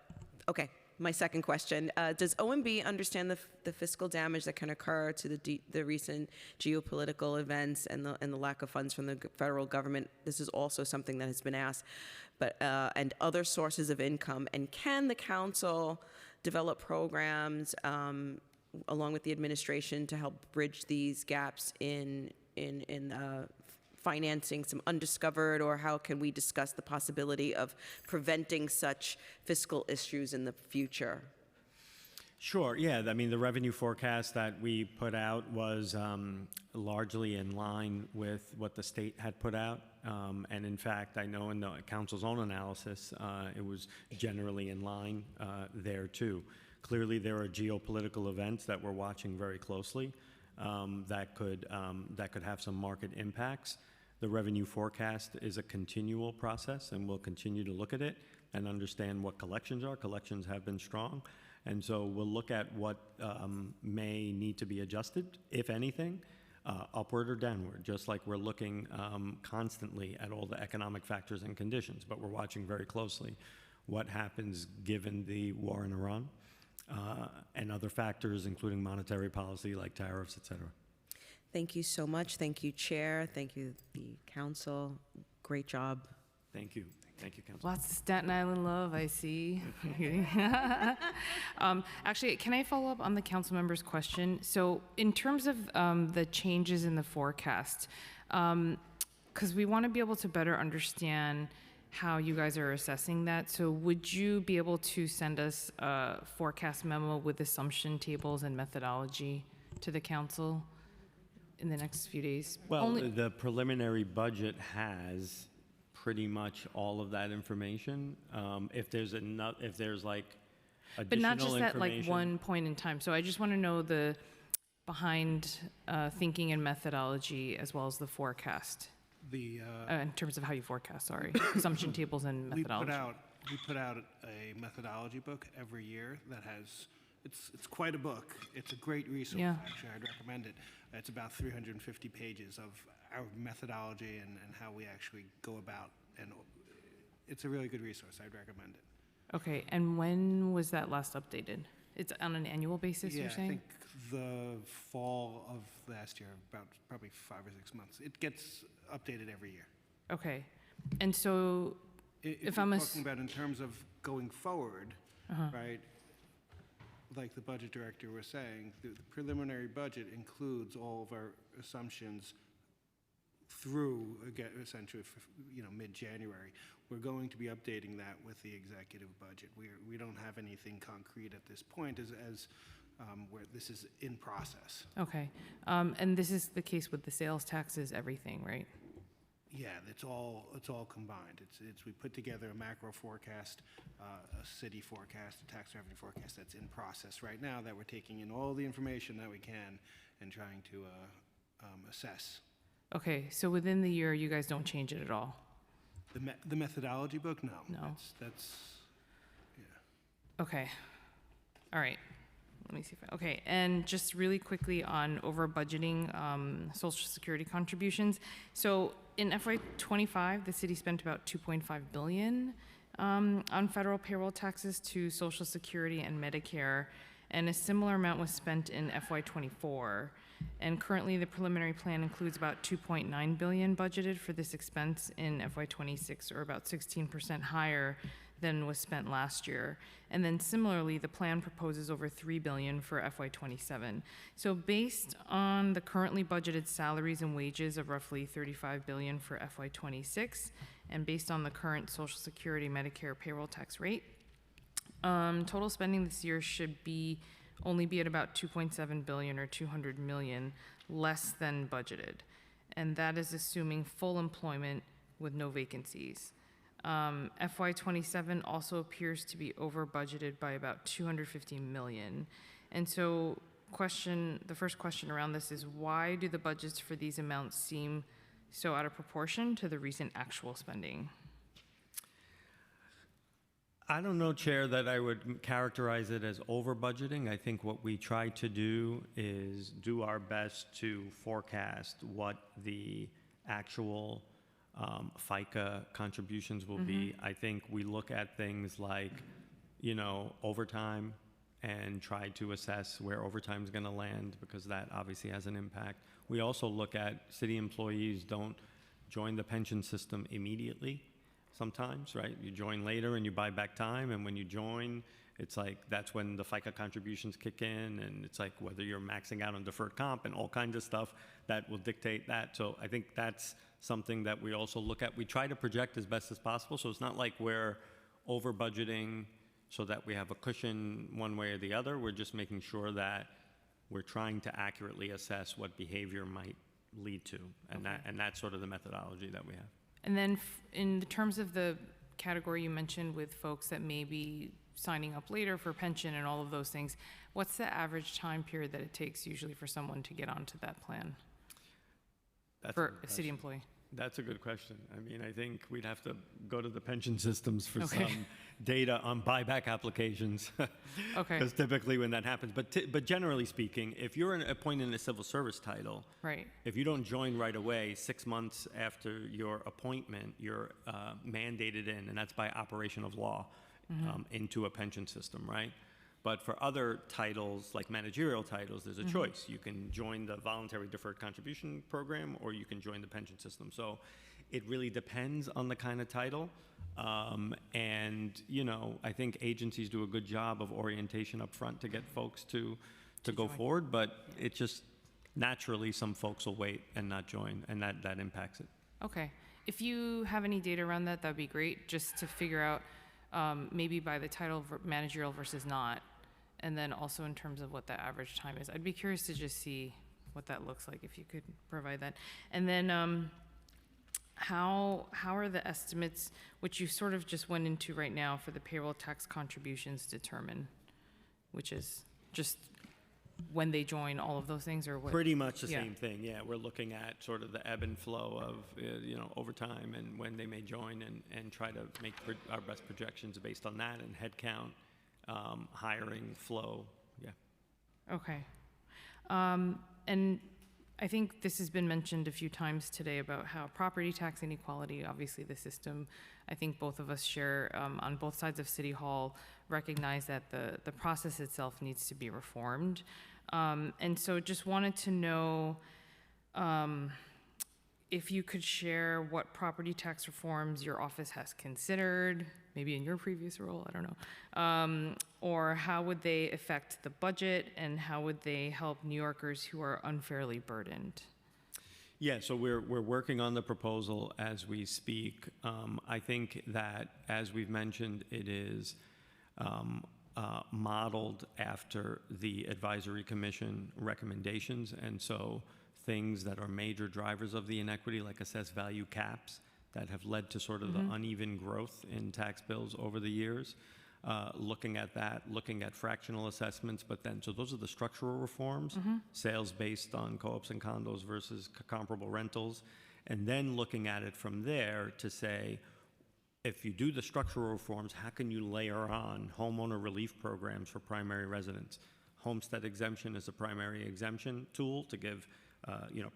okay, my second question. Does OMB understand the fiscal damage that can occur to the recent geopolitical events and the lack of funds from the federal government? This is also something that has been asked, but and other sources of income. And can the council develop programs along with the administration to help bridge these gaps in financing some undiscovered, or how can we discuss the possibility of preventing such fiscal issues in the future? Sure, yeah. I mean, the revenue forecast that we put out was largely in line with what the state had put out. And in fact, I know in the council's own analysis, it was generally in line there too. Clearly, there are geopolitical events that we're watching very closely that could have some market impacts. The revenue forecast is a continual process, and we'll continue to look at it and understand what collections are. Collections have been strong. And so we'll look at what may need to be adjusted, if anything, upward or downward, just like we're looking constantly at all the economic factors and conditions. But we're watching very closely what happens given the war in Iran and other factors, including monetary policy like tariffs, et cetera. Thank you so much. Thank you, Chair. Thank you, the council. Great job. Thank you. Thank you, Council. Lots of Staten Island love, I see. Actually, can I follow up on the council member's question? So in terms of the changes in the forecast, because we want to be able to better understand how you guys are assessing that. So would you be able to send us a forecast memo with assumption tables and methodology to the council in the next few days? Well, the preliminary budget has pretty much all of that information. If there's like additional But not just at like information- one point in time. So I just want to know the behind thinking and methodology as well as the forecast. In terms of how you forecast, sorry, assumption tables and methodology. We put out a methodology book every year that has, it's quite a book. It's a great resource, Yeah. actually. I'd recommend it. It's about 350 pages of our methodology and how we actually go about, and it's a really good resource. I'd recommend it. Okay, and when was that last updated? It's on an annual basis, Yeah, you're saying? I think the fall of last year, about probably 5 or 6 months. It gets updated every year. Okay, and so If I'm you're a talking about in terms of going forward, right, like the budget director was saying, the preliminary budget includes all of our assumptions through, again, essentially, mid-January. We're going to be updating that with the executive budget. We don't have anything concrete at this point as where this is in process. Okay, and this is the case with the sales taxes, everything, right? Yeah, it's all combined. It's we put together a macro forecast, a city forecast, a tax revenue forecast that's in process right now that we're taking in all the information that we can and trying to assess. Okay, so within the year, you guys don't change it at all? The methodology book, no. No. That's Okay, all right. Let me see if okay, and just really quickly on over budgeting Social Security contributions. So in FY25, the city spent about $2.5 billion on federal payroll taxes to Social Security and Medicare, and a similar amount was spent in FY24. And currently, the preliminary plan includes about $2.9 billion budgeted for this expense in FY26, or about 16% higher than was spent last year. And then similarly, the plan proposes over $3 billion for FY27. So based on the currently budgeted salaries and wages of roughly $35 billion for FY26, and based on the current Social Security Medicare payroll tax rate, total spending this year should only be at about $2.7 billion or $200 million less than budgeted. And that is assuming full employment with no vacancies. FY27 also appears to be over budgeted by about $250 million. And so the first question around this is, why do the budgets for these amounts seem so out of proportion to the recent actual spending? I don't know, Chair, that I would characterize it as over budgeting. I think what we try to do is do our best to forecast what the actual FICA contributions will be. I think we look at things like, overtime and try to assess where overtime is going to land, because that obviously has an impact. We also look at city employees don't join the pension system immediately. Sometimes, right? You join later and you buy back time, and when you join, it's like that's when the FICA contributions kick in, and it's like whether you're maxing out on deferred comp and all kinds of stuff that will dictate that. So I think that's something that we also look at. We try to project as best as possible, so it's not like we're over budgeting so that we have a cushion one way or the other. We're just making sure that we're trying to accurately assess what behavior might lead to, and that's sort of the methodology that we have. And then in terms of the category you mentioned with folks that may be signing up later for pension and all of those things, what's the average time period that it takes usually for someone to get onto that plan for a city employee? That's a good question. I mean, I think we'd have to go to the pension systems for some data on buyback applications. Okay. Because typically when that happens, but generally speaking, if you're appointed in a civil service title, right, if you don't join right away, 6 months after your appointment, you're mandated in, and that's by operation of law, into a pension system, right? But for other titles, like managerial titles, there's a choice. You can join the voluntary deferred contribution program, or you can join the pension system. So it really depends on the kind of title. And, I think agencies do a good job of orientation up front to get folks to go forward, but it just naturally some folks will wait and not join, and that impacts it. Okay. If you have any data around that, that'd be great, just to figure out maybe by the title managerial versus not, and then also in terms of what the average time is. I'd be curious to just see what that looks like, if you could provide that. And then how are the estimates, which you sort of just went into right now, for the payroll tax contributions determined, which is just when they join, all of those things, or what? Pretty much the same thing, yeah. We're looking at sort of the ebb and flow of, overtime and when they may join, and try to make our best projections based on that, and head count, hiring flow, yeah. Okay. And I think this has been mentioned a few times today about how property tax inequality, obviously the system, I think both of us share on both sides of City Hall, recognize that the process itself needs to be reformed. And so just wanted to know if you could share what property tax reforms your office has considered, maybe in your previous role, I don't know, or how would they affect the budget, and how would they help New Yorkers who are unfairly burdened? Yeah, so we're working on the proposal as we speak. I think that, as we've mentioned, it is modeled after the Advisory Commission recommendations, and so things that are major drivers of the inequity, like assessed value caps, that have led to sort of the uneven growth in tax bills over the years. Looking at that, looking at fractional assessments, but then, so those are the structural reforms, sales based on co-ops and condos versus comparable rentals, and then looking at it from there to say, if you do the structural reforms, how can you layer on homeowner relief programs for primary residents? Homestead exemption is a primary exemption tool to give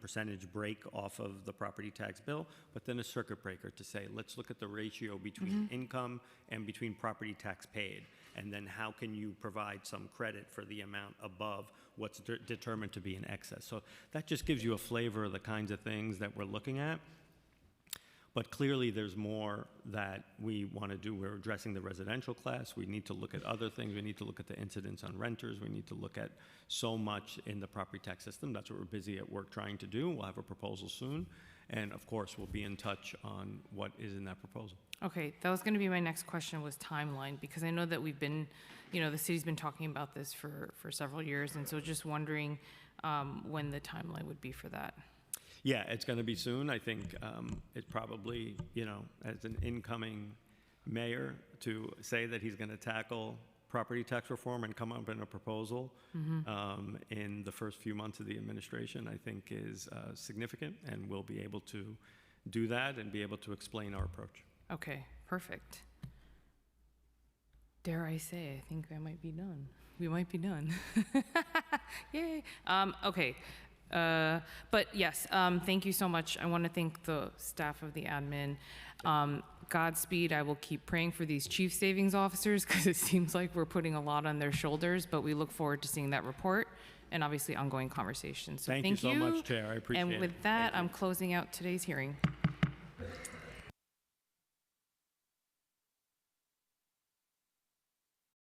percentage break off of the property tax bill, but then a circuit breaker to say, let's look at the ratio between income and between property tax paid, and then how can you provide some credit for the amount above what's determined to be in excess. So that just gives you a flavor of the kinds of things that we're looking at. But clearly, there's more that we want to do. We're addressing the residential class. We need to look at other things. We need to look at the incidence on renters. We need to look at so much in the property tax system. That's what we're busy at work trying to do. We'll have a proposal soon. And of course, we'll be in touch on what is in that proposal. Okay, that was going to be my next question, was timeline, because I know that we've been, the city's been talking about this for several years, and so just wondering when the timeline would be for that. Yeah, it's going to be soon. I think it's probably, as an incoming mayor, to say that he's going to tackle property tax reform and come up in a proposal in the first few months of the administration, I think is significant, and we'll be able to do that and be able to explain our approach. Okay, perfect. Dare I say, I think I might be done. We might be done. Yay. Okay. But yes, thank you so much. I want to thank the staff of the admin. Godspeed. I will keep praying for these chief savings officers, because it seems like we're putting a lot on their shoulders, but we look forward to seeing that report and obviously ongoing conversations. So Thank you so much, Chair. I appreciate it. And with that, I'm closing out today's hearing.